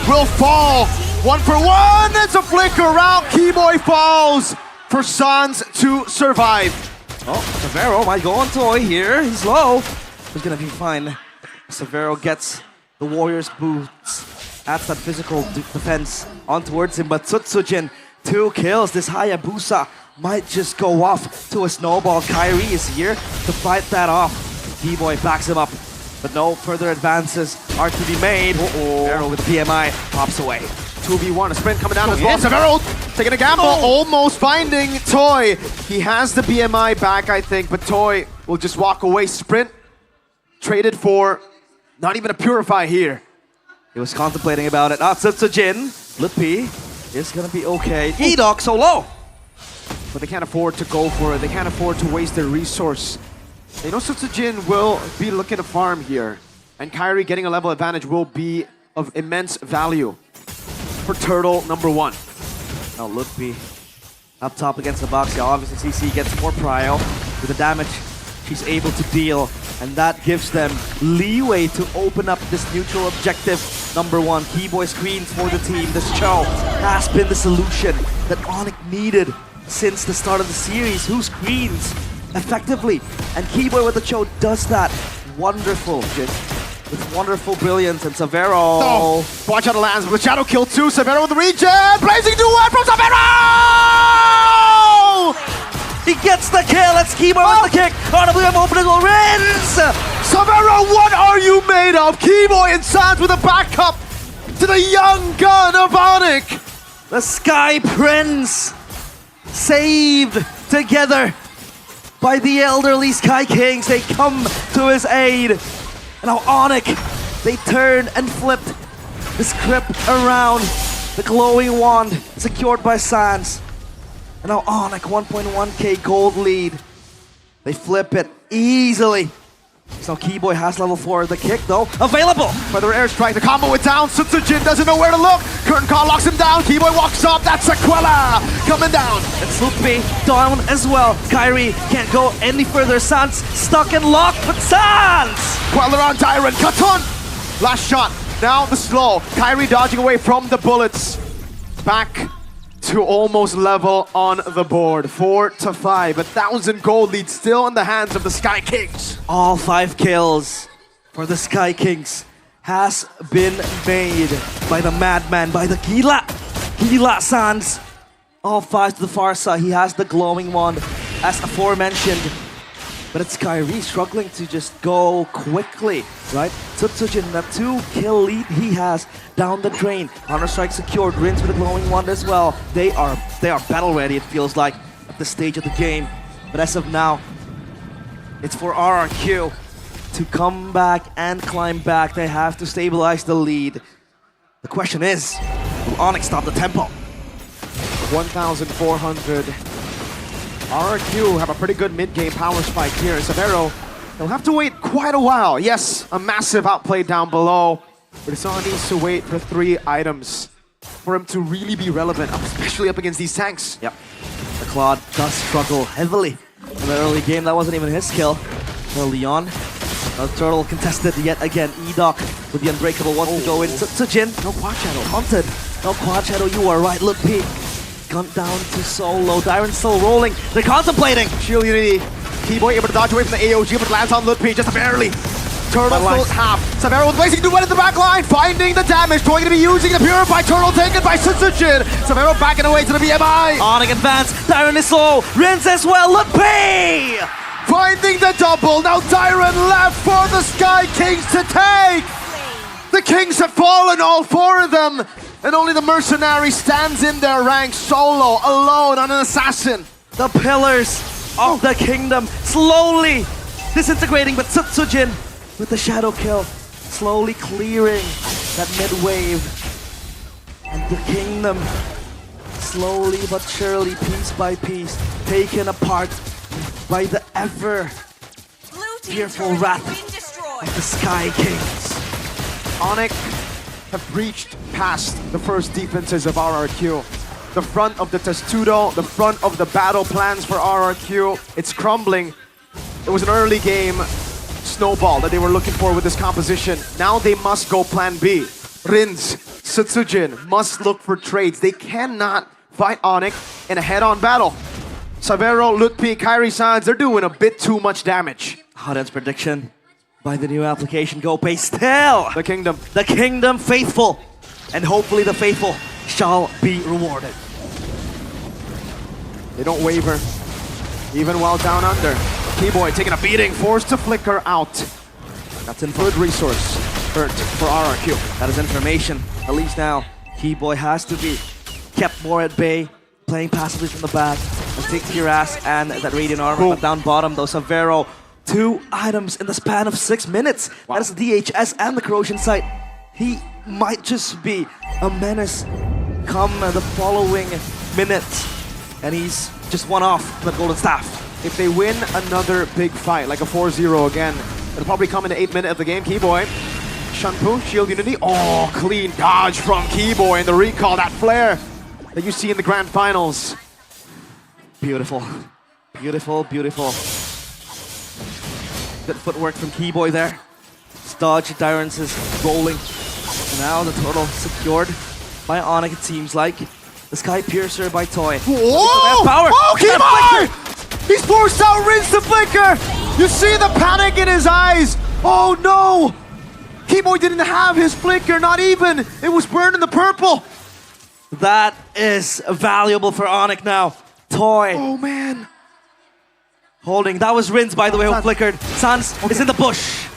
will fall. 1 for 1. It's a flicker around. Keyboy falls for Sans to survive. Oh, Severo might go on Toy here. He's low. He's gonna be fine. Severo gets the Warriors' boots. Adds that physical defense on towards him, but Tsutsujin, 2 kills. This Hayabusa might just go off to a snowball. Kyrie is here to fight that off. D-Boy backs him up, but no further advances are to be made. Severo with PMI pops away. 2v1, a sprint coming down as well. Severo taking a gamble, almost finding Toy. He has the BMI back, I think, but Toy will just walk away. Sprint traded for not even a Purify here. He was contemplating about it. Tsutsujin, Lippy is gonna be okay. Edok so low. But they can't afford to go for it. They can't afford to waste their resource. They know Tsutsujin will be looking to farm here. And Kyrie getting a level advantage will be of immense value for Turtle number 1. Now Lippy up top against the Baxia. Obviously CC gets more prio with the damage she's able to deal. And that gives them leeway to open up this neutral objective. Number 1, Keyboy screens for the team. This Cho has been the solution that Onyx needed since the start of the series. Who screens effectively? And Keyboy with the Cho does that. Wonderful, with wonderful brilliance. And Severo. Oh, watch out the lands with Shadow Kill 2. Severo with the regen. Blazing duet from Severo! He gets the kill. It's Keyboy with the kick. RWM opening wins. Severo, what are you made of? Keyboy and Sans with a backup to the young gun of Onyx. The Sky Prince saved together by the elderly Sky Kings. They come to his aid. And now Onyx, they turned and flipped the script around. The glowing wand secured by Sans. And now Onyx, 1.1k gold lead. They flip it easily. So Keyboy has level 4. The kick though, available. Further airstrike, the combo with down. Tsutsujin doesn't know where to look. Curtain call locks him down. Keyboy walks up. That's Sequela coming down. And Sloopy down as well. Kyrie can't go any further. Sans stuck and locked, but Sans! Queller on Tyrant. Katon! Last shot. Now the slow. Kyrie dodging away from the bullets. Back to almost level on the board. 4-5. 1,000 gold lead still in the hands of the Sky Kings. All 5 kills for the Sky Kings has been made by the madman, by the Gila Sans. All 5 to the far side. He has the glowing wand, as aforementioned. But it's Kyrie struggling to just go quickly, right? Tsutsujin, that 2-kill lead he has down the drain. Counter-strike secured, Rins with a glowing wand as well. They are battle ready, it feels like, at this stage of the game. But as of now, it's for RRQ to come back and climb back. They have to stabilize the lead. The question is, will Onyx stop the tempo? 1,400. RRQ have a pretty good mid-game power spike here. Severo, they'll have to wait quite a while. Yes, a massive outplay down below. But Hassan needs to wait for 3 items for him to really be relevant, especially up against these tanks. Yep. The Claude does struggle heavily in the early game. That wasn't even his kill early on. The Turtle contested yet again. E-Doc with the Unbreakable wants to go in. Tsujin, no Quad Shadow. Hunted. No Quad Shadow, you are right. Look, P. Gun down to solo. Dyron's still rolling. They're contemplating. Shield Unity. Keyboy able to dodge away from the AOG, but lands on Ludwig just barely. Turtle still half. Severo with Blazing Duet in the back line, finding the damage. Toy gonna be using the Purify. Turtle taken by Sutsujin. Severo backing away to the BMI. Onyx advance. Dyron is slow. Rinse as well. Look, P! Finding the double. Now Dyron left for the Sky Kings to take. The Kings have fallen, all 4 of them. And only the Mercenary stands in their ranks solo, alone on an assassin. The pillars of the kingdom slowly disintegrating, but Tsujin with the shadow kill, slowly clearing that mid wave. And the kingdom, slowly but surely, piece by piece, taken apart by the ever fearful wrath of the Sky Kings. Onyx have breached past the first defenses of RRQ. The front of the Testudo, the front of the battle plans for RRQ, it's crumbling. It was an early game snowball that they were looking for with this composition. Now they must go plan B. Rins, Sutsujin must look for trades. They cannot fight Onyx in a head-on battle. Severo, Ludwig, Kairi Sands, they're doing a bit too much damage. Hodden's prediction by the new application Go Pay still. The kingdom faithful. And hopefully the faithful shall be rewarded. They don't waver, even while down under. Keyboy taking a beating, forced to flicker out. That's input resource burnt for RRQ. That is information. At least now, Keyboy has to be kept more at bay, playing passively from the back, and take to your ass and that Radiant Armor. But down bottom, though, Severo, 2 items in the span of 6 minutes. Wow. That is the DHS and the Corrosion Sight. He might just be a menace come the following minutes. And he's just one off the Golden Staff. If they win another big fight, like a 4-0 again, it'll probably come in the 8th minute of the game. Keyboy, Shunpu, Shield Unity. Oh, clean dodge from Keyboy and the recall, that flare that you see in the grand finals. Beautiful, beautiful, beautiful. Good footwork from Keyboy there. Dodge, Dyron's is rolling. And now the Turtle secured by Onyx, it seems like. The Sky Piercer by Toy. Whoa! Power. Oh, Keyboy! He's forced out Rinse the Flicker! You see the panic in his eyes! Oh no! Keyboy didn't have his Flicker, not even! It was burned in the purple! That is valuable for Onyx now. Toy. Oh man. Holding. That was Rinse, by the way, who flickered. Sans is in the bush.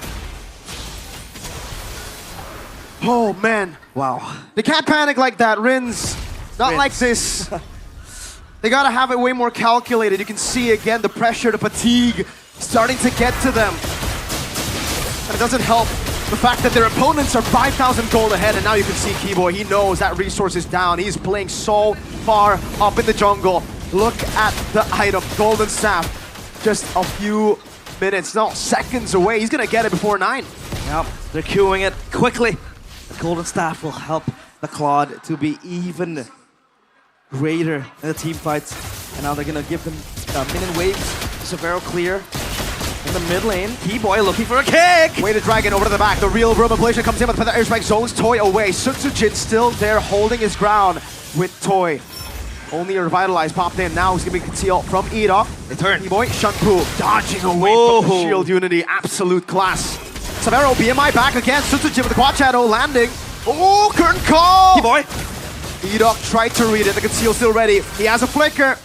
Oh man. Wow. They can't panic like that, Rins. Not like this. They gotta have it way more calculated. You can see again the pressure, the fatigue starting to get to them. And it doesn't help the fact that their opponents are 5,000 gold ahead, and now you can see Keyboy. He knows that resource is down. He's playing so far up in the jungle. Look at the item, Golden Staff. Just a few minutes, no, seconds away. He's gonna get it before 9. Yep, they're queuing it quickly. The Golden Staff will help the Claude to be even greater in the team fights. And now they're gonna give them minion waves. Severo clear in the mid lane. Keyboy looking for a kick! Weighted Dragon over to the back. The real Room Ablation comes in with the airstrike zones Toy away. Sutsujin still there holding his ground with Toy. Only a Revitalize popped in. Now he's gonna be concealed from E-Doc. They turn. Keyboy, Shunpu dodging away from the Shield Unity. Absolute class. Severo, BMI back again. Sutsujin with the Quad Shadow landing. Oh, curtain call! Keyboy. E-Doc tried to read it. The conceal still ready. He has a flicker.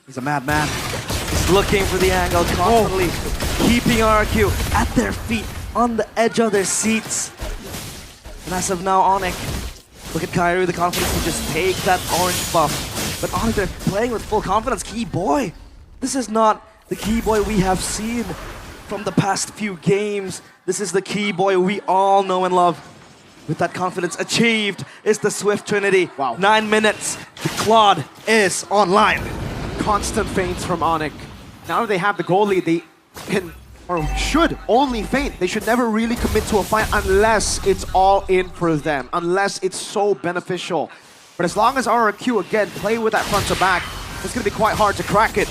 He's a madman. He's looking for the angle, constantly keeping RQ at their feet, on the edge of their seats. And as of now, Onyx, look at Kairi, the confidence to just take that orange buff. But Onyx, they're playing with full confidence. Keyboy, this is not the Keyboy we have seen from the past few games. This is the Keyboy we all know and love. With that confidence achieved is the Swift Trinity. Wow. 9 minutes, the Claude is online. Constant feints from Onyx. Now that they have the goal lead, they can or should only feint. They should never really commit to a fight unless it's all in for them, unless it's so beneficial. But as long as RRQ again play with that front to back, it's gonna be quite hard to crack it.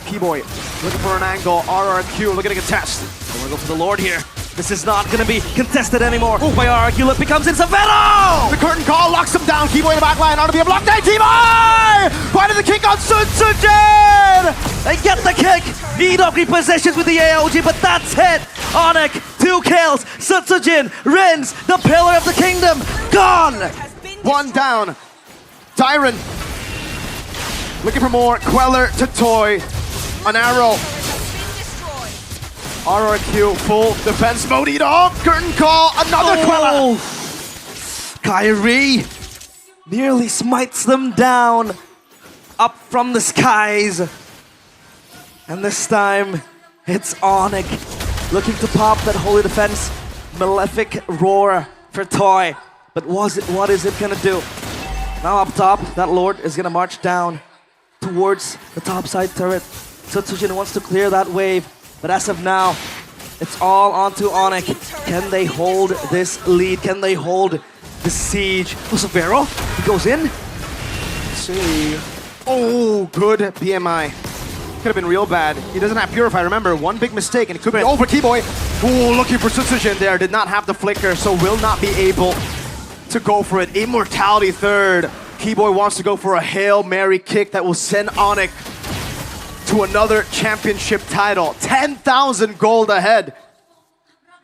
Keyboy looking for an angle. RRQ looking to contest. They want to go for the Lord here. This is not going to be contested anymore. By RRQ, it becomes in Severo! The curtain call locks him down. Keyboy in the back line. Out to be a block. Keyboy! Finding the kick on Sun Sujin! They get the kick. Edok repositions with the AOG, but that's it. Onyx, 2 kills. Sutsujin, Rins, the pillar of the kingdom, gone! One down. Tyron looking for more. Queller to Toy. An arrow. RRQ full defense mode. Edok. Curtain call. Another Queller. Kyrie nearly smites them down up from the skies. And this time, it's Onyx looking to pop that holy defense. Malefic roar for Toy. But what is it gonna do? Now up top, that Lord is gonna march down towards the top side turret. Sutsujin wants to clear that wave, but as of now, it's all onto Onyx. Can they hold this lead? Can they hold the siege? Oh, Severo, he goes in. Let's see. Oh, good PMI. Could have been real bad. He doesn't have Purify, remember, one big mistake and it could be over. Keyboy. Oh, looking for Sutsujin there. Did not have the flicker, so will not be able to go for it. Immortality third. Keyboy wants to go for a Hail Mary kick that will send Onyx to another championship title. 10,000 gold ahead.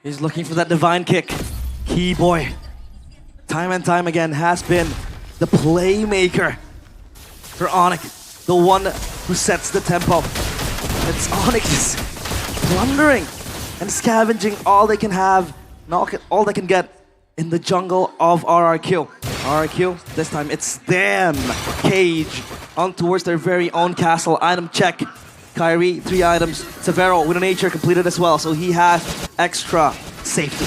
He's looking for that divine kick. Keyboy, time and time again, has been the playmaker for Onyx, the one who sets the tempo. It's Onyx just plundering and scavenging all they can have, all they can get in the jungle of RRQ. RRQ, this time it's them. Cage on towards their very own castle. Item check. Kyrie, 3 items. Severo with a nature completed as well, so he has extra safety.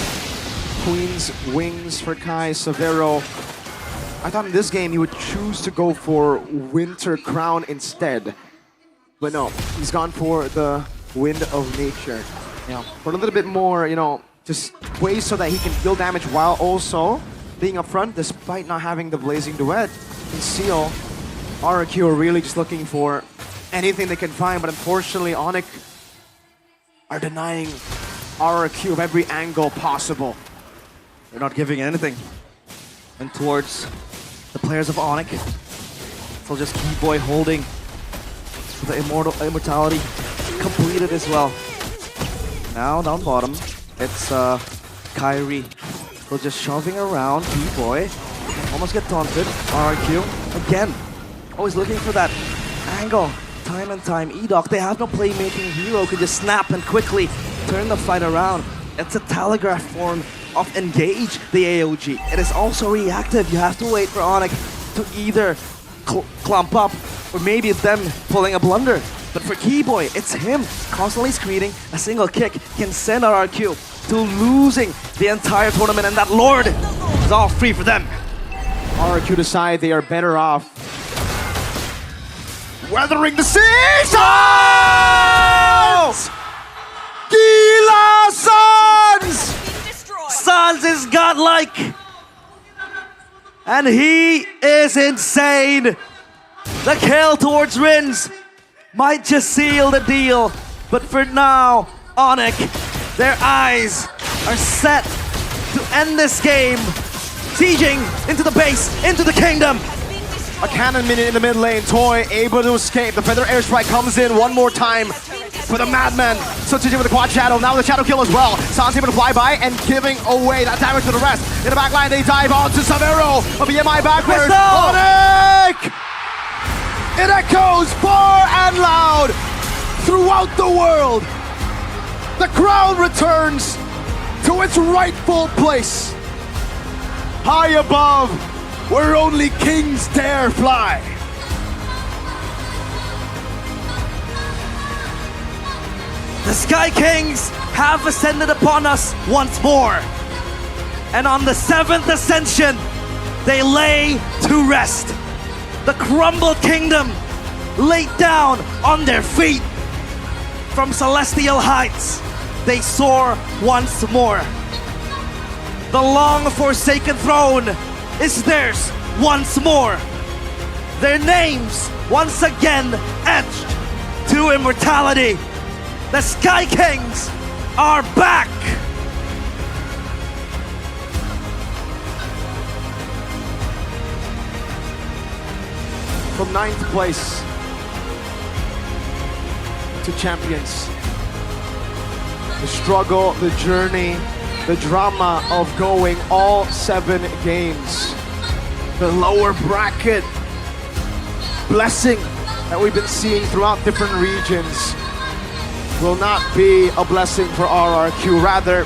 Queen's Wings for Kai. Severo. I thought in this game he would choose to go for Winter Crown instead. But no, he's gone for the Wind of Nature. You know, for a little bit more, you know, just ways so that he can deal damage while also being up front, despite not having the Blazing Duet. And Seal, RRQ are really just looking for anything they can find, but unfortunately Onyx are denying RRQ of every angle possible. They're not giving anything. And towards the players of Onyx. So just Keyboy holding the immortality completed as well. Now down bottom, it's Kyrie. So just shoving around Keyboy. Almost get taunted. RRQ again. Always looking for that angle. Time and time. Edok, they have no playmaking hero. Could just snap and quickly turn the fight around. It's a telegraph form of engage the AOG. It is also reactive. You have to wait for Onyx to either clump up or maybe it's them pulling a blunder. But for Keyboy, it's him constantly screening. A single kick can send RRQ to losing the entire tournament, and that Lord is all free for them. RRQ decide they are better off weathering the seas! Oh! Gila Suns! Suns is godlike! And he is insane! The kill towards Rins might just seal the deal, but for now, Onyx, their eyes are set to end this game. Sieging into the base, into the kingdom. A cannon minute in the mid lane. Toy able to escape. The Feather Airstrike comes in one more time for the Madman. Sutsujin with the quad shadow. Now the shadow kill as well. Sans able to fly by and giving away that damage to the rest. In the back line, they dive on to Severo. A BMI backwards. Onyx! It echoes far and loud throughout the world. The crown returns to its rightful place. High above, where only kings dare fly. The Sky Kings have ascended upon us once more. And on the 7th ascension, they lay to rest. The crumbled kingdom laid down on their feet from celestial heights. they soar once more. The long-forsaken throne is theirs once more. Their names once again etched to immortality. The Sky Kings are back! From 9th place to champions. The struggle, the journey, the drama of going all 7 games. The lower bracket blessing that we've been seeing throughout different regions will not be a blessing for RRQ. Rather,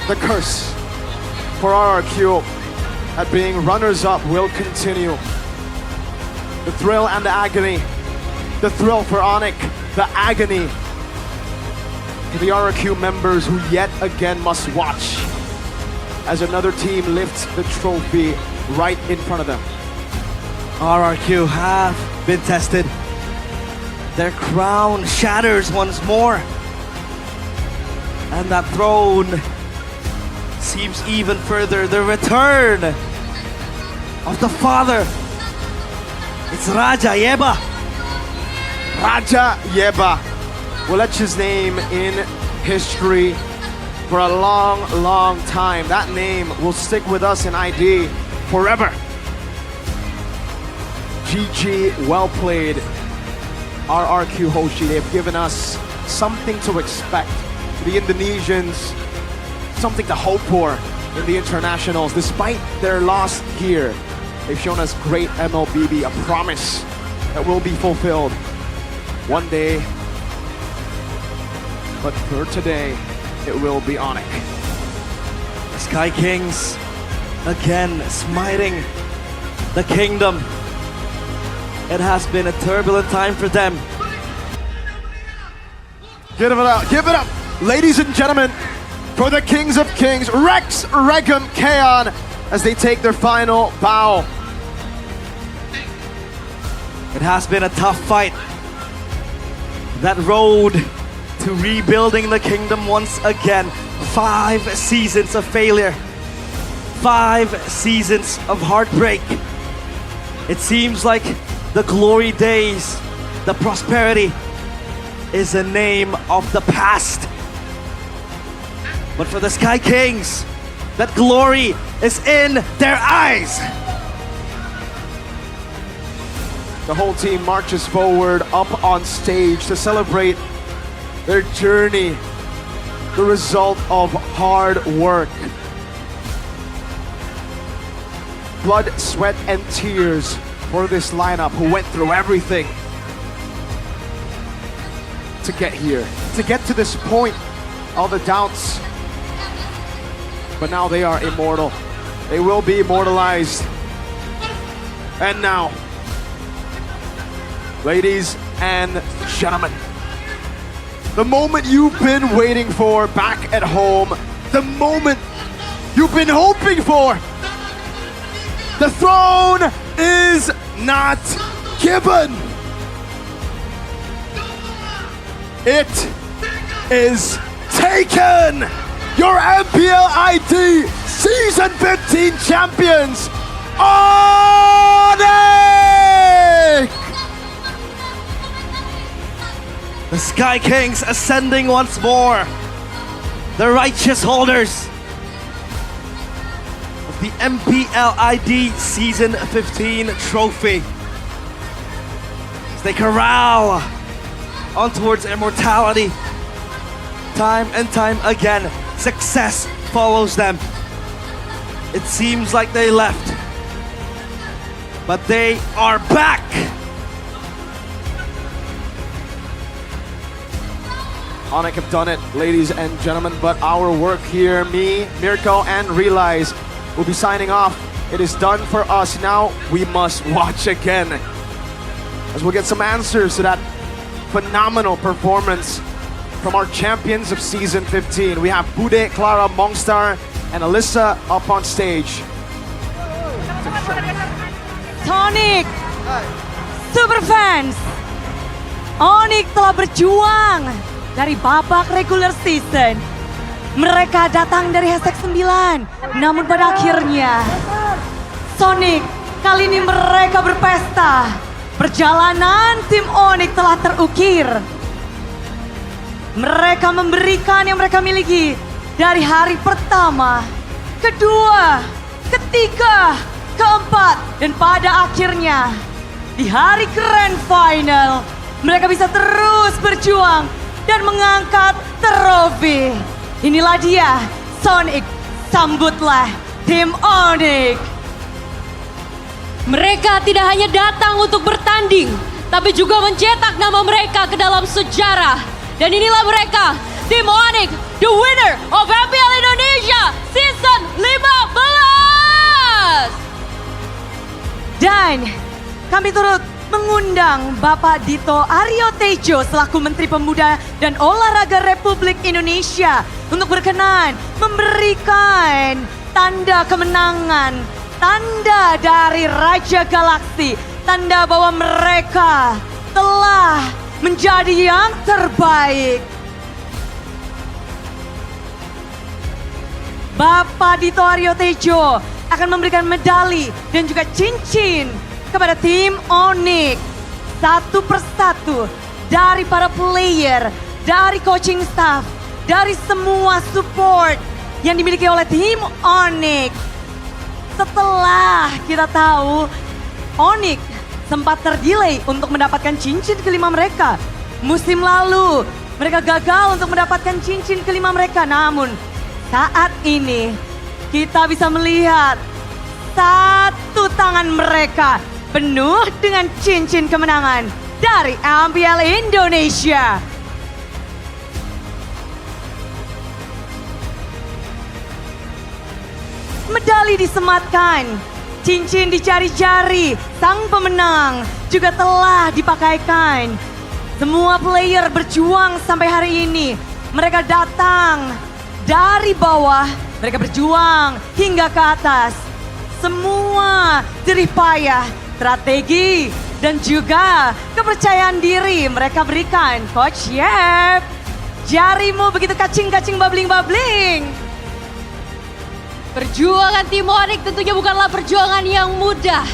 the curse for RRQ at being runners-up will continue. The thrill and the agony. The thrill for Onyx, the agony for the RRQ members who yet again must watch as another team lifts the trophy right in front of them. RRQ have been tested. Their crown shatters once more. And that throne seems even further. The return of the father. It's Raja Yeba. Raja Yeba will etch his name in history for a long, long time. That name will stick with us in ID forever. GG, well played. RRQ Hoshi, they've given us something to expect. The Indonesians, something to hope for in the internationals. Despite their loss here, they've shown us great MLBB, a promise that will be fulfilled one day. But for today, it will be Onyx. The Sky Kings again smiting the kingdom. It has been a turbulent time for them. Give it up, ladies and gentlemen, for the Kings of Kings, Rex, Regum, Kaon, as they take their final bow. It has been a tough fight. That road to rebuilding the kingdom once again. 5 seasons of failure. 5 seasons of heartbreak. It seems like the glory days, the prosperity is a name of the past. But for the Sky Kings, that glory is in their eyes. The whole team marches forward up on stage to celebrate their journey, the result of hard work. Blood, sweat, and tears for this lineup who went through everything to get here, to get to this point. All the doubts, but now they are immortal. They will be immortalized. And now, ladies and gentlemen, the moment you've been waiting for back at home, the moment you've been hoping for. The throne is not given. It is taken. Your MPL ID Season 15 champions, Onyx! The Sky Kings ascending once more. The righteous holders of the MPL ID Season 15 trophy. As they corral on towards immortality. Time and time again, success follows them. It seems like they left, but they are back. Onyx have done it, ladies and gentlemen, but our work here, me, Mirko, and Realize will be signing off. It is done for us. Now we must watch again as we'll get some answers to that phenomenal performance from our champions of Season 15. We have Bude, Clara, Mongstar, and Alyssa up on stage. Sonic, Superfans, Onyx telah berjuang dari babak regular season. Mereka datang dari hashtag 9, namun pada akhirnya Sonic kali ini mereka berpesta. Perjalanan tim Onyx telah terukir. Mereka memberikan yang mereka miliki dari hari pertama, kedua, ketiga, keempat, dan pada akhirnya di hari grand final mereka bisa terus berjuang dan mengangkat trofi. Inilah dia Sonic, sambutlah tim Onyx. Mereka tidak hanya datang untuk bertanding, tapi juga mencetak nama mereka ke dalam sejarah. Dan inilah mereka, tim Onyx, the winner of MPL Indonesia Season 15! Dan kami turut mengundang Bapak Dito Aryo Tejo selaku Menteri Pemuda dan Olahraga Republik Indonesia untuk berkenan memberikan tanda kemenangan, tanda dari Raja Galaksi, tanda bahwa mereka telah menjadi yang terbaik. Bapak Dito Aryo Tejo akan memberikan medali dan juga cincin kepada tim Onyx satu persatu dari para player, dari coaching staff, dari semua support yang dimiliki oleh tim Onyx. Setelah kita tahu Onyx sempat terdelay untuk mendapatkan cincin kelima mereka. Musim lalu mereka gagal untuk mendapatkan cincin kelima mereka. Namun saat ini kita bisa melihat satu tangan mereka penuh dengan cincin kemenangan dari MPL Indonesia. Medali disematkan, cincin di jari-jari sang pemenang juga telah dipakaikan. Semua player berjuang sampai hari ini. Mereka datang dari bawah, mereka berjuang hingga ke atas. Semua jerih payah, strategi, dan juga kepercayaan diri mereka berikan. Coach Yep, jarimu begitu kacing-kacing babling-babling. Perjuangan tim Onyx tentunya bukanlah perjuangan yang mudah.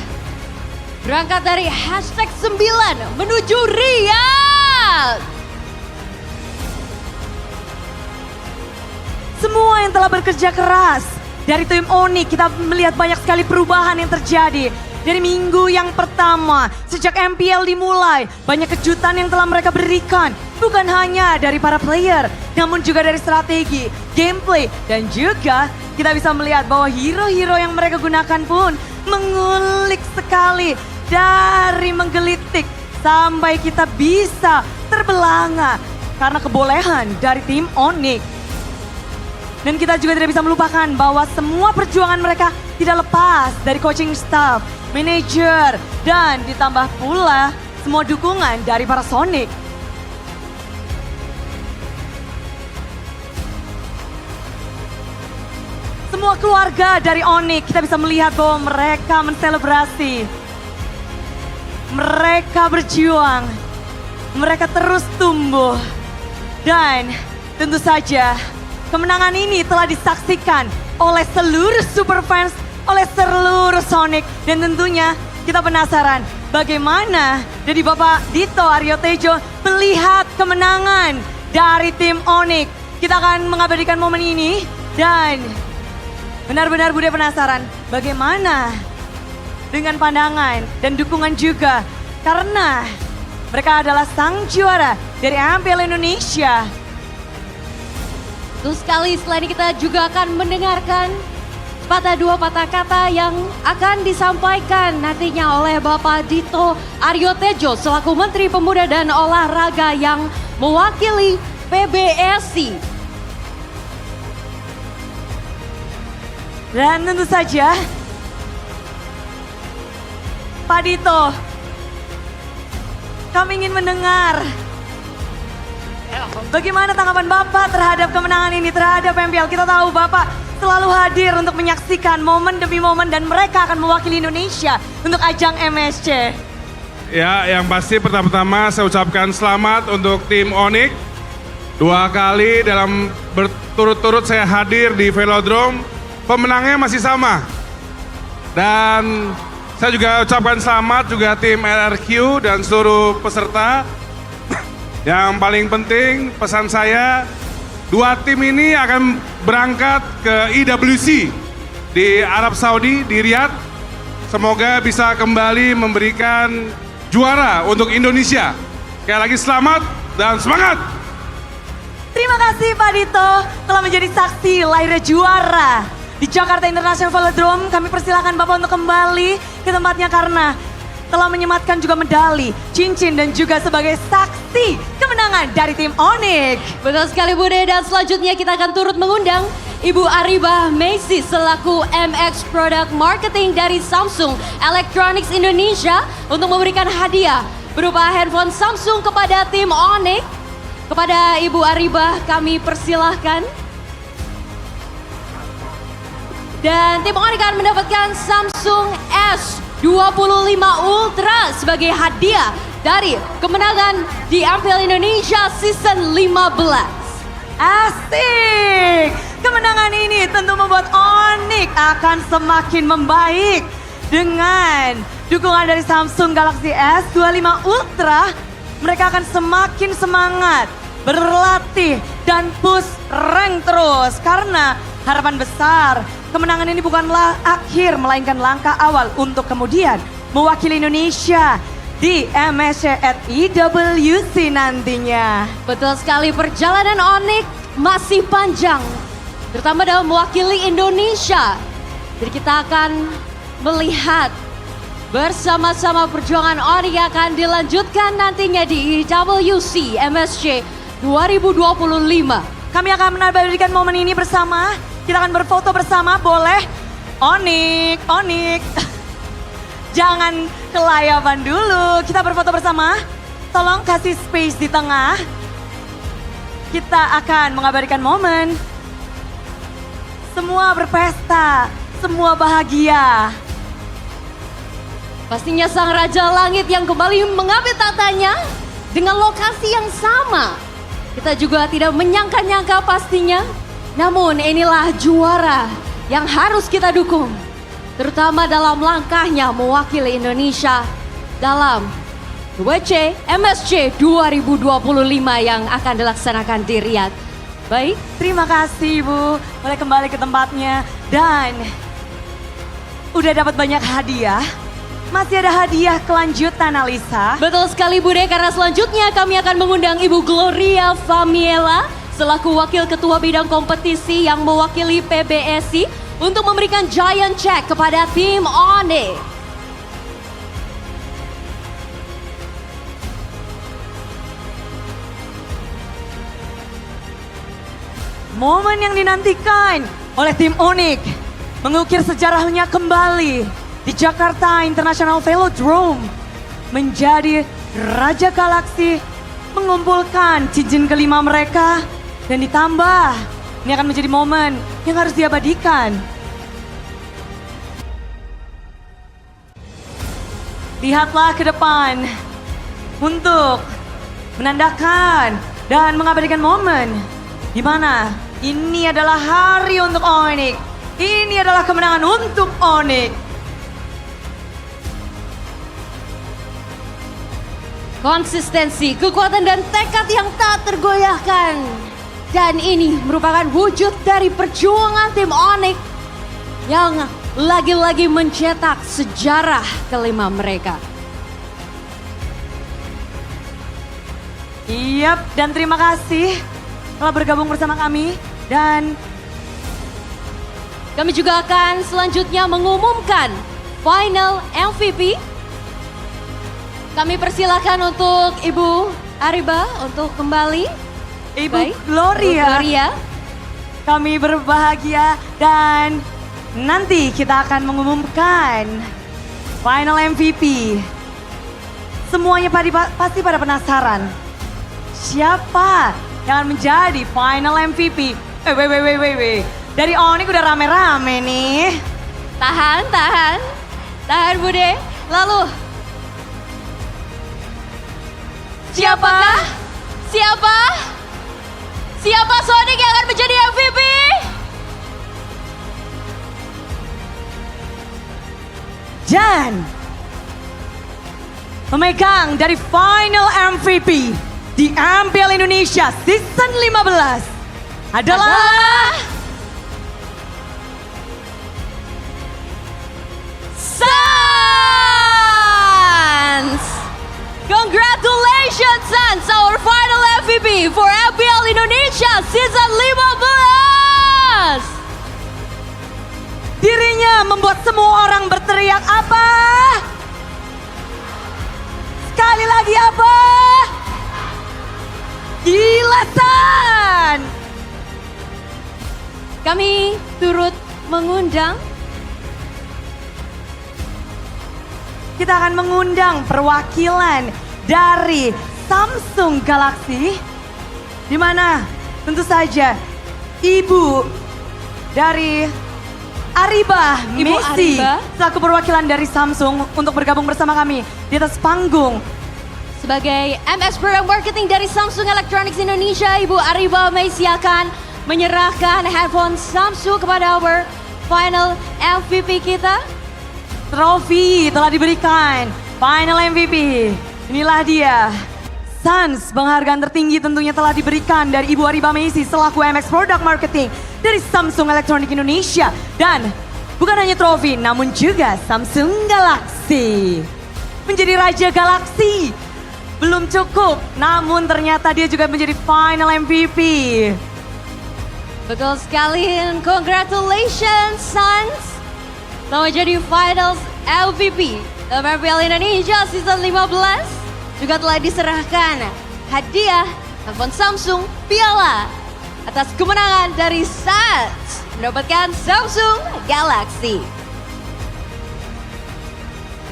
Berangkat dari hashtag 9 menuju Riyadh. Semua yang telah bekerja keras dari tim Onyx, kita melihat banyak sekali perubahan yang terjadi. Dari minggu yang pertama, sejak MPL dimulai, banyak kejutan yang telah mereka berikan. Bukan hanya dari para player, namun juga dari strategi, gameplay, dan juga kita bisa melihat bahwa hero-hero yang mereka gunakan pun mengulik sekali. Dari menggelitik sampai kita bisa terbelanga karena kebolehan dari tim Onyx. Dan kita juga tidak bisa melupakan bahwa semua perjuangan mereka tidak lepas dari coaching staff, manager, dan ditambah pula semua dukungan dari para Sonic. Semua keluarga dari Onyx kita bisa melihat bahwa mereka menselebrasi. Mereka berjuang, mereka terus tumbuh. Dan tentu saja kemenangan ini telah disaksikan oleh seluruh super fans, oleh seluruh Sonic. Dan tentunya kita penasaran bagaimana dari Bapak Dito Aryo Tejo melihat kemenangan dari tim Onyx. Kita akan mengabadikan momen ini dan benar-benar Bude penasaran bagaimana dengan pandangan dan dukungan juga. Karena mereka adalah sang juara dari MPL Indonesia. Betul sekali, selain ini kita juga akan mendengarkan dua patah kata yang akan disampaikan nantinya oleh Bapak Dito Aryo Tejo selaku Menteri Pemuda dan Olahraga yang mewakili PBSI. Dan tentu saja Pak Dito, kami ingin mendengar bagaimana tanggapan Bapak terhadap kemenangan ini, terhadap MPL. Kita tahu Bapak selalu hadir untuk menyaksikan momen demi momen dan mereka akan mewakili Indonesia untuk ajang MSC. Ya, yang pasti pertama-tama saya ucapkan selamat untuk tim Onyx 2 kali dalam berturut-turut saya hadir di Velodrome, pemenangnya masih sama. Dan saya juga ucapkan selamat juga tim LRQ dan seluruh peserta. Yang paling penting pesan saya, 2 tim ini akan berangkat ke IWC di Arab Saudi, di Riyadh. Semoga bisa kembali memberikan juara untuk Indonesia. Sekali lagi selamat dan semangat! Terima kasih Pak Dito telah menjadi saksi lahirnya juara di Jakarta International Velodrome. Kami persilakan Bapak untuk kembali ke tempatnya karena telah menyematkan juga medali, cincin dan juga sebagai saksi kemenangan dari tim Onyx. Betul sekali Bude, dan selanjutnya kita akan turut mengundang Ibu Ariba Macy selaku MX Product Marketing dari Samsung Electronics Indonesia untuk memberikan hadiah berupa handphone Samsung kepada tim Onyx. Kepada Ibu Ariba kami persilahkan. Dan tim Onyx akan mendapatkan Samsung S25 Ultra sebagai hadiah dari kemenangan di MPL Indonesia Season 15. Asik! Kemenangan ini tentu membuat Onyx akan semakin membaik dengan dukungan dari Samsung Galaxy S25 Ultra. Mereka akan semakin semangat berlatih dan push rank terus karena harapan besar kemenangan ini bukanlah akhir melainkan langkah awal untuk kemudian mewakili Indonesia di MSC at IWC nantinya. Betul sekali, perjalanan Onyx masih panjang, terutama dalam mewakili Indonesia. Jadi kita akan melihat bersama-sama perjuangan Onyx akan dilanjutkan nantinya di IWC MSC 2025. Kami akan menabadikan momen ini bersama. Kita akan berfoto bersama, boleh? Onyx, Onyx. Jangan kelayapan dulu, kita berfoto bersama. Tolong kasih space di tengah. Kita akan mengabadikan momen. Semua berpesta, semua bahagia. Pastinya sang Raja Langit yang kembali mengambil tatanya dengan lokasi yang sama. Kita juga tidak menyangka-nyangka pastinya. Namun inilah juara yang harus kita dukung. Terutama dalam langkahnya mewakili Indonesia dalam WC MSC 2025 yang akan dilaksanakan di Riyadh. Baik, terima kasih Ibu. Boleh kembali ke tempatnya dan udah dapat banyak hadiah. Masih ada hadiah kelanjutan Alisa. Betul sekali Bude, karena selanjutnya kami akan mengundang Ibu Gloria Famiela selaku Wakil Ketua Bidang Kompetisi yang mewakili PBSI untuk memberikan giant check kepada tim Onyx. Momen yang dinantikan oleh tim Onyx mengukir sejarahnya kembali di Jakarta International Velodrome menjadi Raja Galaksi, mengumpulkan cincin kelima mereka dan ditambah ini akan menjadi momen yang harus diabadikan. Lihatlah ke depan untuk menandakan dan mengabadikan momen di mana ini adalah hari untuk Onyx. Ini adalah kemenangan untuk Onyx. Konsistensi, kekuatan dan tekad yang tak tergoyahkan. Dan ini merupakan wujud dari perjuangan tim Onyx yang lagi-lagi mencetak sejarah kelima mereka. Yap, dan terima kasih telah bergabung bersama kami. Dan kami juga akan selanjutnya mengumumkan final MVP. Kami persilakan untuk Ibu Ariba untuk kembali. Ibu Baik. Gloria. Ibu Gloria. Kami berbahagia dan nanti kita akan mengumumkan final MVP. Semuanya pasti pada penasaran. Siapa yang akan menjadi final MVP? Dari Onyx udah rame-rame nih. Tahan Bude. Lalu Siapa? Siapa Sonic yang akan menjadi MVP? Dan pemegang dari final MVP di MPL Indonesia Season 15 adalah Sans! Congratulations Sans, our final MVP for MPL Indonesia Season 15! Dirinya membuat semua orang berteriak apa? Sekali lagi apa? Gila San! Kami turut mengundang Kita akan mengundang perwakilan dari Samsung Galaxy, di mana tentu saja Ibu dari Ariba Ibu Messi Ariba. selaku perwakilan dari Samsung untuk bergabung bersama kami di atas panggung. sebagai MS Program Marketing dari Samsung Electronics Indonesia. Ibu Ariba Messi akan menyerahkan handphone Samsung kepada our final MVP kita. Trofi telah diberikan, final MVP. Inilah dia. Sans, penghargaan tertinggi tentunya telah diberikan dari Ibu Ariba Messi selaku MX Product Marketing dari Samsung Electronics Indonesia. Dan bukan hanya trofi, namun juga Samsung Galaxy. Menjadi Raja Galaxy. Belum cukup, namun ternyata dia juga menjadi final MVP. Betul sekali, and congratulations Sans. Telah menjadi finals MVP dalam MPL Indonesia Season 15. Juga telah diserahkan hadiah handphone Samsung piala atas kemenangan dari Sans mendapatkan Samsung Galaxy.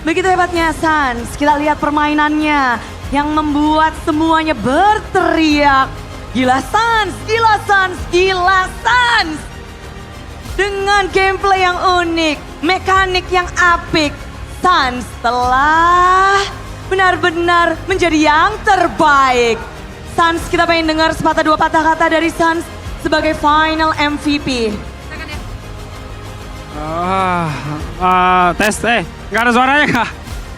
Begitu hebatnya Sans, kita lihat permainannya yang membuat semuanya berteriak. Gila Sans, gila Sans, gila Sans. Dengan gameplay yang unik, mekanik yang apik, Sans telah benar-benar menjadi yang terbaik. Sans, kita pengen dengar sepatah dua patah kata dari Sans sebagai final MVP. Tes, nggak ada suaranya kak?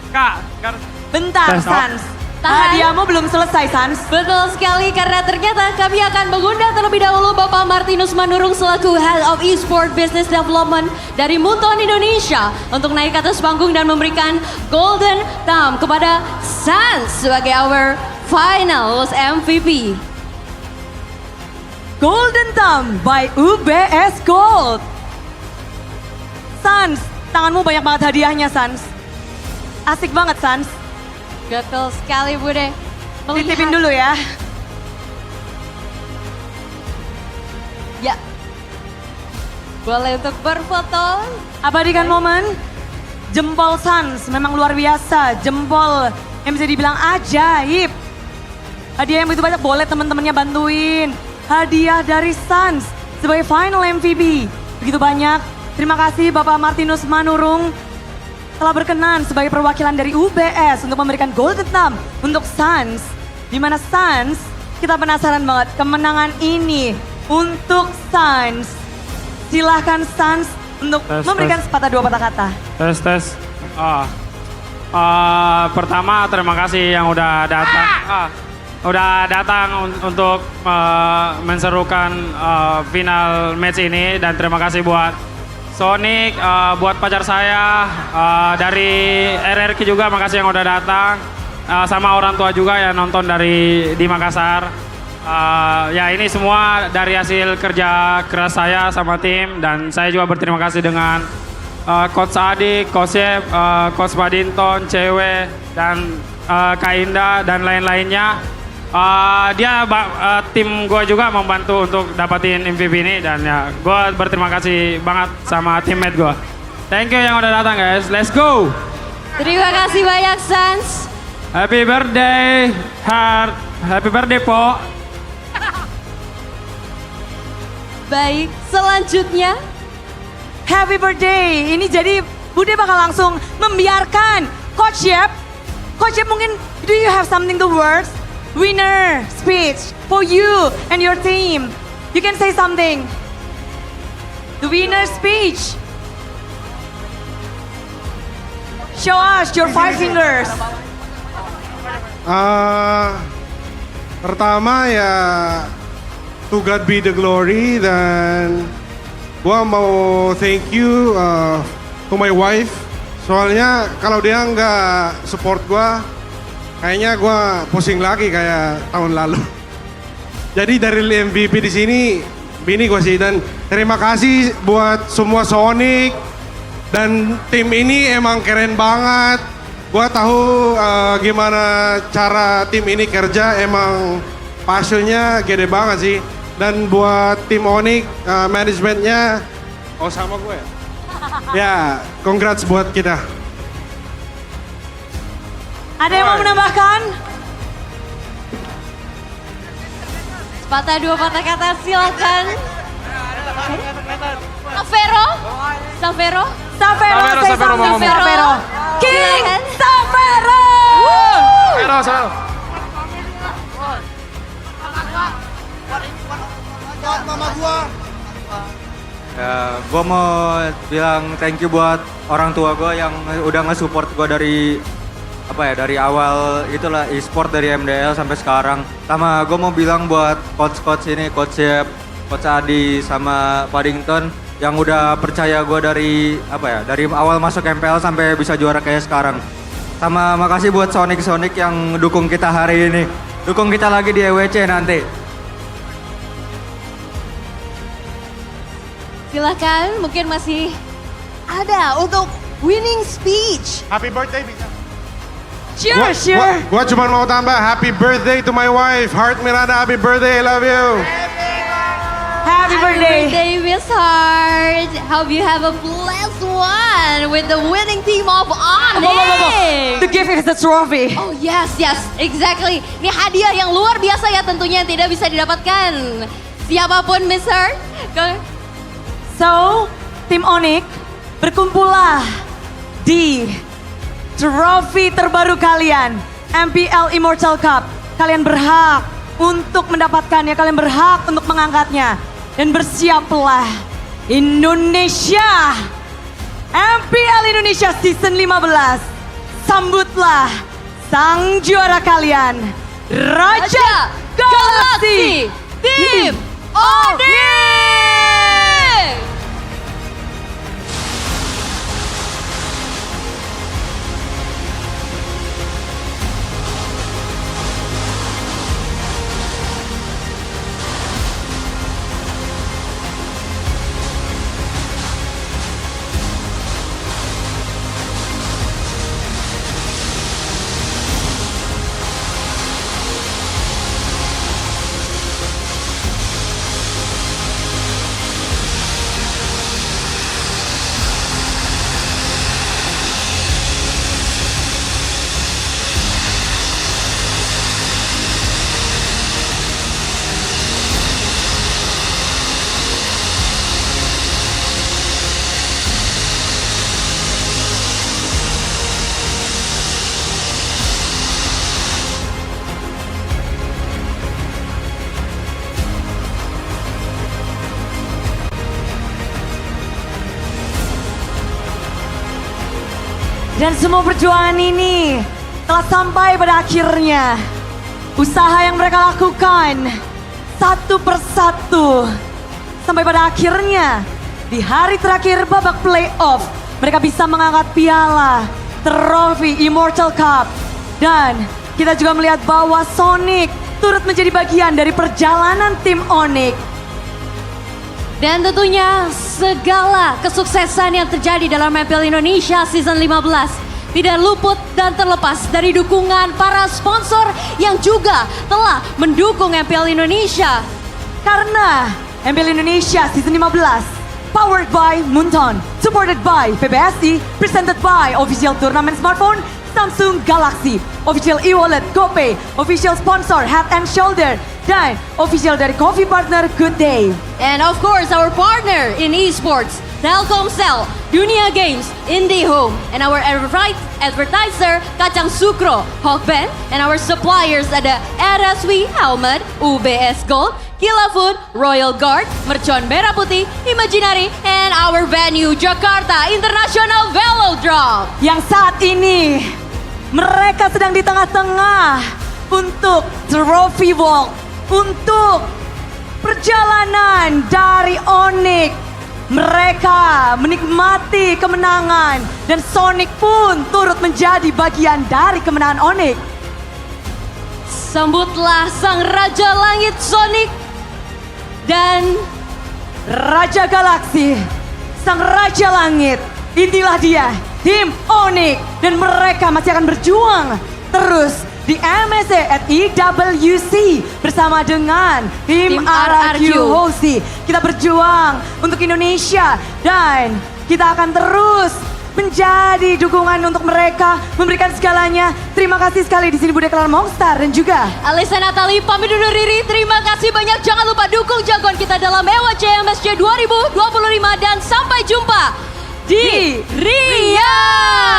Kak, nggak ada. Bentar Tes, Sans, Tahan. hadiahmu belum selesai Sans. Betul sekali, karena ternyata kami akan mengundang terlebih dahulu Bapak Martinus Manurung selaku Head of Esport Business Development dari Muton Indonesia untuk naik ke atas panggung dan memberikan Golden Thumb kepada Sans sebagai our finals MVP. Golden Thumb by UBS Gold. Sans, tanganmu banyak banget hadiahnya Sans. Asik banget Sans. Betul sekali Bude. Titipin dulu ya. Ya. Boleh untuk berfoto. Abadikan momen. Jempol Sans memang luar biasa. Jempol yang bisa dibilang ajaib. Hadiah yang begitu banyak, boleh teman-temannya bantuin. Hadiah dari Sans sebagai final MVP. Begitu banyak. Terima kasih Bapak Martinus Manurung telah berkenan sebagai perwakilan dari UBS untuk memberikan Golden Thumb untuk Sans. Di mana Sans, kita penasaran banget kemenangan ini untuk Sans. Silahkan Sans untuk memberikan sepatah dua patah kata. Tes. Pertama terima kasih yang udah datang. Udah datang untuk menserukan final match ini, dan terima kasih buat Sonic, buat pacar saya, dari RRQ juga makasih yang udah datang, sama orang tua juga yang nonton di Makassar. Ya ini semua dari hasil kerja keras saya sama tim, dan saya juga berterima kasih dengan Coach Adik, Coach Yep, Coach Badinton, Cewek, dan Kak Indah dan lain-lainnya. Tim gue juga membantu untuk dapatin MVP ini, dan ya gue berterima kasih banget sama teammate gue. Thank you yang udah datang guys, let's go! Terima kasih banyak Sans. Happy birthday Heart, happy birthday Po. Baik, selanjutnya Happy birthday. Ini jadi Bude bakal langsung membiarkan Coach Yep. Coach Yep, mungkin do you have something to words winner speech for you and your team. You can say something. The winner speech. Show us your 5 fingers. Pertama ya, to God be the glory, dan gua mau thank you to my wife. Soalnya kalau dia nggak support gua, kayaknya gua pusing lagi kayak tahun lalu. Jadi dari MVP di sini, bini gua sih, dan terima kasih buat semua Sonic dan tim ini emang keren banget. Gua tahu gimana cara tim ini kerja, emang passionnya gede banget sih. Dan buat tim Onyx, manajemennya, oh sama gue ya? Ya, congrats buat kita. Ada yang mau menambahkan? Sepatah dua patah kata silakan. Savero? Savero? Savero, say something, Savero. King Savero! Savero. Mama gua. Ya, gue mau bilang thank you buat orang tua gue yang udah nge-support gue dari dari awal itulah e-sport dari MDL sampai sekarang. Sama gue mau bilang buat coach ini, Coach Yep, Coach Adi sama Paddington yang udah percaya gue dari dari awal masuk MPL sampai bisa juara kayak sekarang. Sama makasih buat Sonic yang dukung kita hari ini. Dukung kita lagi di EWC nanti. Silakan, mungkin masih ada untuk winning speech. Happy birthday, bisa. Sure. Gua cuma mau tambah happy birthday to my wife, Heart Miranda. Happy birthday, I love you. Happy birthday, Miss Heart. Hope you have a blessed one with the winning team of Onyx. The gift is the trophy. Oh yes, exactly. Ini hadiah yang luar biasa ya tentunya yang tidak bisa didapatkan siapapun, Miss Heart. So, tim Onyx berkumpullah di trofi terbaru kalian, MPL Immortal Cup. Kalian berhak untuk mendapatkannya, kalian berhak untuk mengangkatnya. Dan bersiaplah Indonesia, MPL Indonesia Season 15. Sambutlah sang juara kalian, Raja Galaxy Tim Onyx. Dan semua perjuangan ini telah sampai pada akhirnya. Usaha yang mereka lakukan satu persatu. Sampai pada akhirnya di hari terakhir babak playoff. Mereka bisa mengangkat piala trofi Immortal Cup. Dan kita juga melihat bahwa Sonic turut menjadi bagian dari perjalanan tim Onyx. Dan tentunya segala kesuksesan yang terjadi dalam MPL Indonesia Season 15 tidak luput dan terlepas dari dukungan para sponsor yang juga telah mendukung MPL Indonesia. Karena MPL Indonesia Season 15 powered by Munton, supported by PBSI, presented by official tournament smartphone Samsung Galaxy, official e-wallet GoPay, official sponsor Head and Shoulder, dan official dari coffee partner Good Day. And of course, our partner in esports, Telkomsel, Dunia Games, IndiHome, and our advertiser, Kacang Sukro, Hawkband, and our suppliers ada RSW Helmet, UBS Gold, Kila Food, Royal Guard, Mercon Merah Putih, Imaginary, and our venue, Jakarta International Velodrome. Yang saat ini mereka sedang di tengah-tengah untuk trophy walk, untuk perjalanan dari Onyx. Mereka menikmati kemenangan dan Sonic pun turut menjadi bagian dari kemenangan Onyx. Sambutlah sang Raja Langit Sonic dan Raja Galaksi, sang Raja Langit. Inilah dia, tim Onyx, dan mereka masih akan berjuang terus di MSC at EWC bersama dengan tim RRQ Hosi. Kita berjuang untuk Indonesia dan kita akan terus menjadi dukungan untuk mereka, memberikan segalanya. Terima kasih sekali di sini Bude Klan Mongstar dan juga Alisa Natali pamit undur diri. Terima kasih banyak. Jangan lupa dukung jagoan kita dalam EWC MSC 2025 dan sampai jumpa di Riyadh.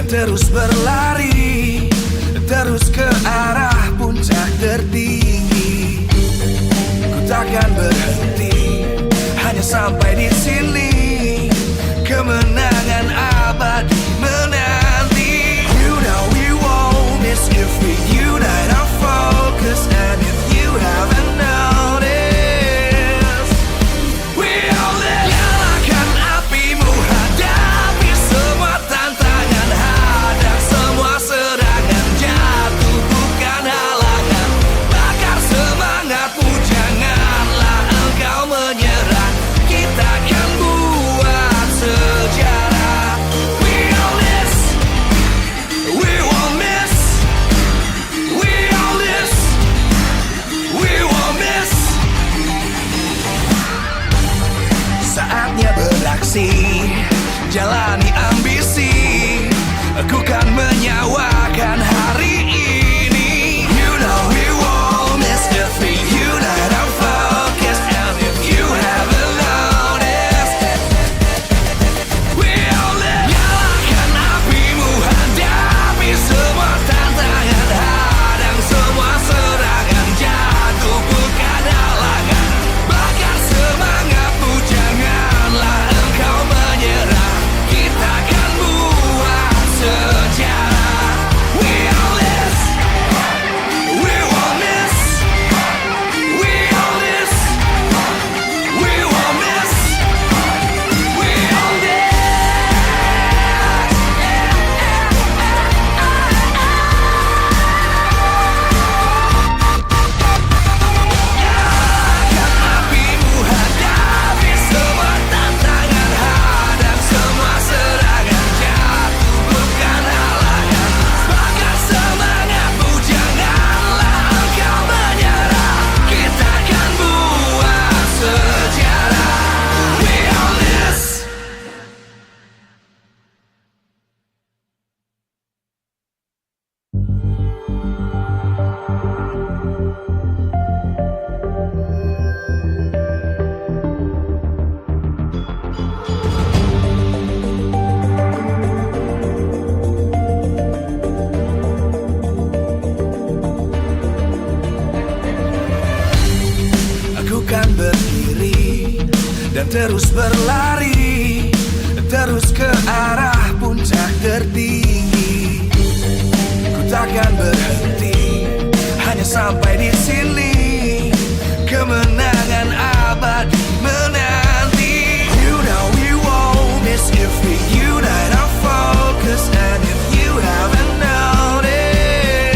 Terus berlari, terus ke arah puncak tertinggi. Ku takkan berhenti, hanya sampai di sini. Kemenangan abadi menanti. You know we won't miss if we unite our focus. And if you haven't noticed, we all there. Nyalakan apimu, hadapi semua tantangan. Hadang semua serangan, jatuh bukan halangan. Bakar semangatmu, janganlah engkau menyerah. Kita akan dan terus berlari, terus ke arah puncak tertinggi. Ku takkan berhenti, hanya sampai di sini. Kemenangan abadi menanti. You know we won't miss if we unite our focus. And if you haven't noticed,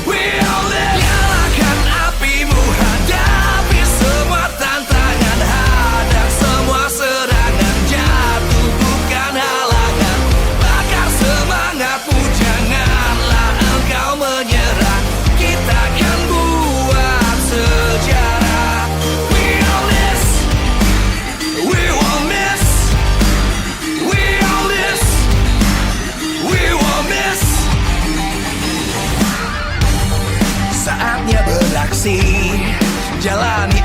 we'll nyalakan apimu, hadapi semua tantangan, hadang semua serangan, jatuh bukan halangan. Bakar semangatmu, janganlah engkau menyerah. Kita akan buat sejarah. We all this, we won't miss. We all this, we won't miss. Saatnya beraksi, jalani